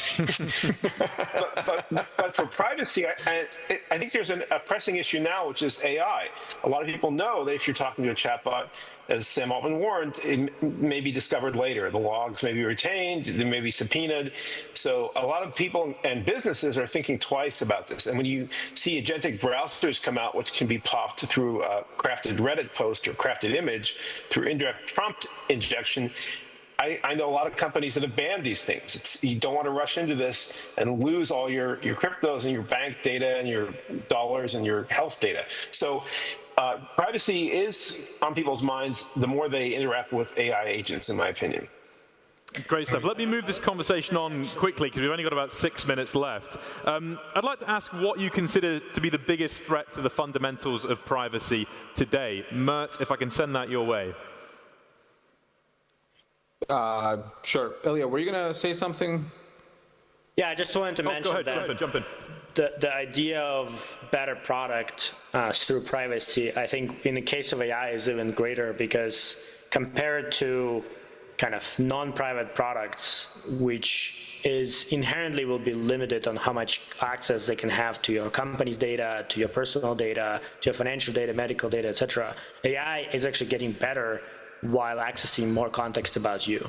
[SPEAKER 5] for privacy, I think there's a pressing issue now, which is AI. A lot of people know that if you're talking to a chatbot, as Sam Altman warned, it may be discovered later. The logs may be retained, they may be subpoenaed. So a lot of people and businesses are thinking twice about this. And when you see agentic browsers come out, which can be popped through a crafted Reddit post or crafted image through indirect prompt injection, I know a lot of companies that have banned these things. You don't want to rush into this and lose all your cryptos and your bank data and your dollars and your health data. So privacy is on people's minds the more they interact with AI agents, in my opinion.
[SPEAKER 3] Great stuff. Let me move this conversation on quickly because we've only got about 6 minutes left. I'd like to ask what you consider to be the biggest threat to the fundamentals of privacy today. Mert, if I can send that your way.
[SPEAKER 23] Sure. Ilya, were you going to say something?
[SPEAKER 22] Yeah, I just wanted to mention
[SPEAKER 3] go ahead,
[SPEAKER 22] that
[SPEAKER 3] jump in.
[SPEAKER 22] The idea of better product through privacy, I think in the case of AI is even greater because compared to kind of non-private products, which is inherently will be limited on how much access they can have to your company's data, to your personal data, to your financial data, medical data, etc. AI is actually getting better while accessing more context about you.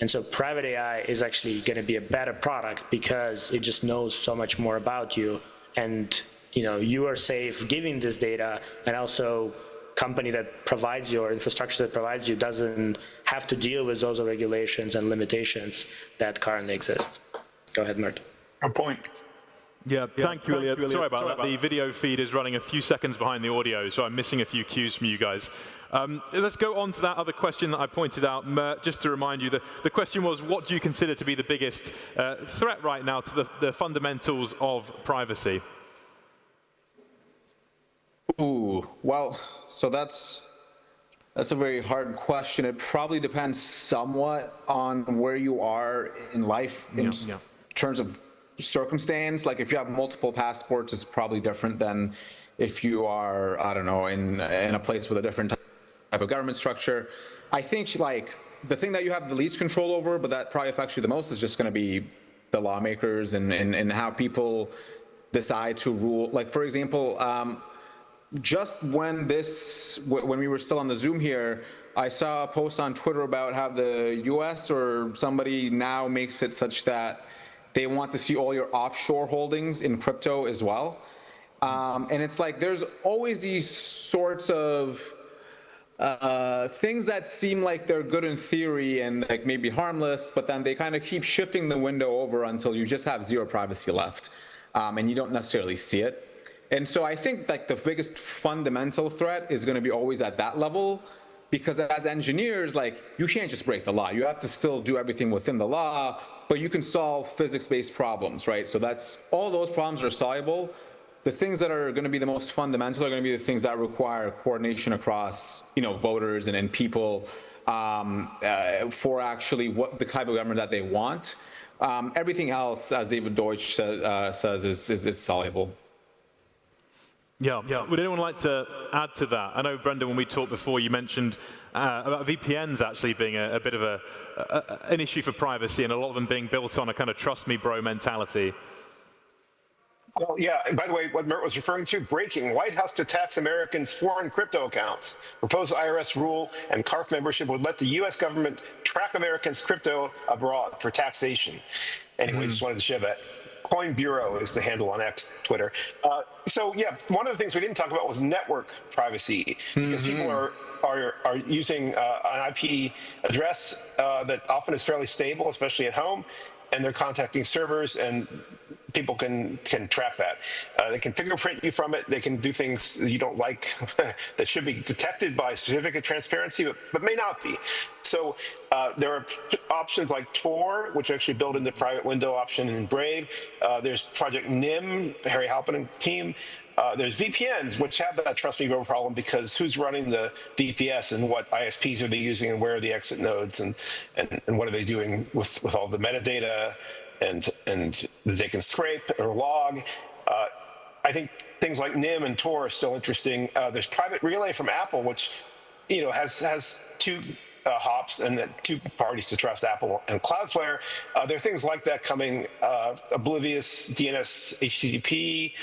[SPEAKER 22] And so private AI is actually going to be a better product because it just knows so much more about you. And you are safe giving this data, and also company that provides you or infrastructure that provides you doesn't have to deal with those regulations and limitations that currently exist. Go ahead, Mert.
[SPEAKER 14] Good point.
[SPEAKER 3] Yeah, thank you, Ilya. Sorry about that. The video feed is running a few seconds behind the audio, so I'm missing a few cues from you guys. Let's go on to that other question that I pointed out, Mert, just to remind you that the question was, what do you consider to be the biggest threat right now to the fundamentals of privacy?
[SPEAKER 23] Ooh, well, so that's a very hard question. It probably depends somewhat on where you are in life in terms of circumstance. Like if you have multiple passports, it's probably different than if you are, I don't know, in a place with a different type of government structure. I think like the thing that you have the least control over, but that probably affects you the most, is just going to be the lawmakers and how people decide to rule. Like for example, just when we were still on the Zoom here, I saw a post on Twitter about how the US or somebody now makes it such that they want to see all your offshore holdings in crypto as well. And it's like there's always these sorts of things that seem like they're good in theory and like maybe harmless, but then they kind of keep shifting the window over until you just have zero privacy left, and you don't necessarily see it. And so I think like the biggest fundamental threat is going to be always at that level, because as engineers, like you can't just break the law. You have to still do everything within the law, but you can solve physics-based problems, right? So that's all those problems are solvable. The things that are going to be the most fundamental are going to be the things that require coordination across, voters and people for actually what the type of government that they want. Everything else, as David Deutsch says, is soluble.
[SPEAKER 3] Yeah. Would anyone like to add to that? I know, Brendan, when we talked before, you mentioned about VPNs actually being a bit of an issue for privacy, and a lot of them being built on a kind of trust me, bro mentality.
[SPEAKER 5] Well, yeah, and by the way, what Mert was referring to, breaking. White House to tax Americans' foreign crypto accounts. Proposed IRS rule and CARF membership would let the U.S. government track Americans' crypto abroad for taxation. Anyway, just wanted to share that. Coin Bureau is the handle on X, Twitter. So yeah, one of the things we didn't talk about was network privacy, because people are using an IP address that often is fairly stable, especially at home, and they're contacting servers, and people can track that. They can fingerprint you from it. They can do things you don't like that should be detected by certificate transparency, but may not be. So there are options like Tor, which actually build in the private window option in Brave. There's Project NIM, Harry Halpin team. There's VPNs, which have that trust me bro problem because who's running the DPS and what ISPs are they using and where are the exit nodes and what are they doing with all the metadata and that they can scrape or log. I think things like NIM and Tor are still interesting. There's Private Relay from Apple, which has two hops and two parties to trust, Apple and Cloudflare. There are things like that coming. Oblivious, DNS, HTTP.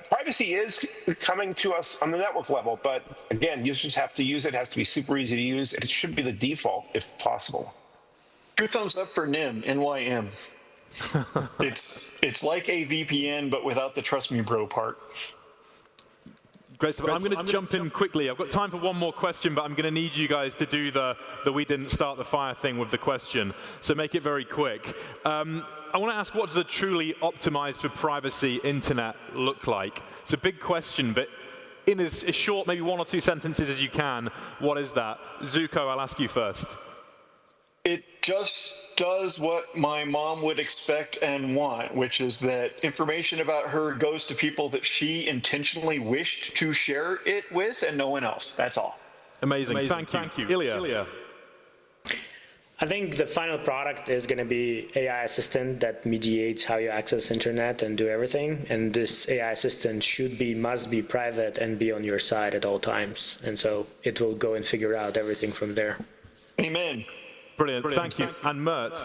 [SPEAKER 5] Privacy is coming to us on the network level, but again, users have to use it. It has to be super easy to use. It should be the default if possible.
[SPEAKER 14] 2 thumbs up for NIM, NYM. It's like a VPN, but without the trust me bro part.
[SPEAKER 3] Great stuff. I'm going to jump in quickly. I've got time for one more question, but I'm going to need you guys to do the we didn't start the fire thing with the question. So make it very quick. I want to ask, what does a truly optimized for privacy internet look like? It's a big question, but in as short, maybe 1 or 2 sentences as you can, what is that? Zuko, I'll ask you first.
[SPEAKER 14] It just does what my mom would expect and want, which is that information about her goes to people that she intentionally wished to share it with and no one else. That's all.
[SPEAKER 3] Amazing. Thank you. Ilya.
[SPEAKER 22] I think the final product is going to be AI assistant that mediates how you access internet and do everything. And this AI assistant must be private and be on your side at all times. And so it will go and figure out everything from there.
[SPEAKER 14] Amen.
[SPEAKER 3] Brilliant. Thank you. And Mert.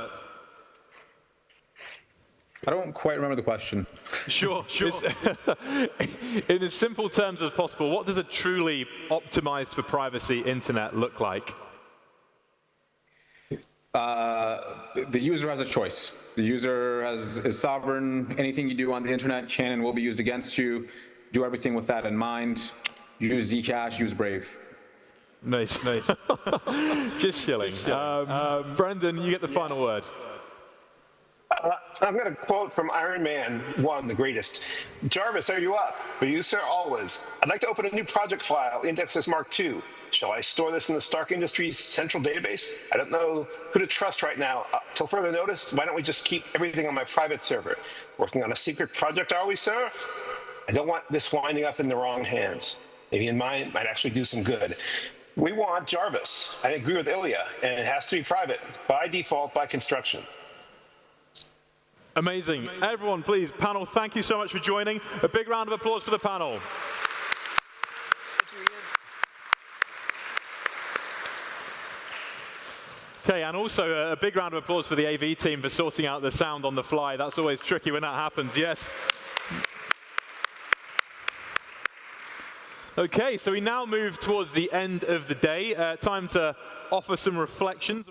[SPEAKER 23] I don't quite remember the question.
[SPEAKER 3] Sure. In as simple terms as possible, what does a truly optimized for privacy internet look like?
[SPEAKER 23] The user has a choice. The user is sovereign. Anything you do on the internet can and will be used against you. Do everything with that in mind. Use Zcash, use Brave.
[SPEAKER 3] Nice. Just shilling. Brendan, you get the final word.
[SPEAKER 5] I'm going to quote from Iron Man 1, the greatest. Jarvis, are you up? For you, sir, always. I'd like to open a new project file, index this Mark II. Shall I store this in the Stark Industries central database? I don't know who to trust right now. Till further notice, why don't we just keep everything on my private server? Working on a secret project, are we, sir? I don't want this winding up in the wrong hands. Maybe in mine might actually do some good. We want Jarvis. I agree with Ilya, and it has to be private, by default, by construction.
[SPEAKER 3] Amazing. Everyone, please, panel, thank you so much for joining. A big round of applause for the panel. Okay, and also a big round of applause for the AV team for sorting out the sound on the fly. That's always tricky when that happens, yes. Okay, so we now move towards the end of the day. Time to offer some reflections.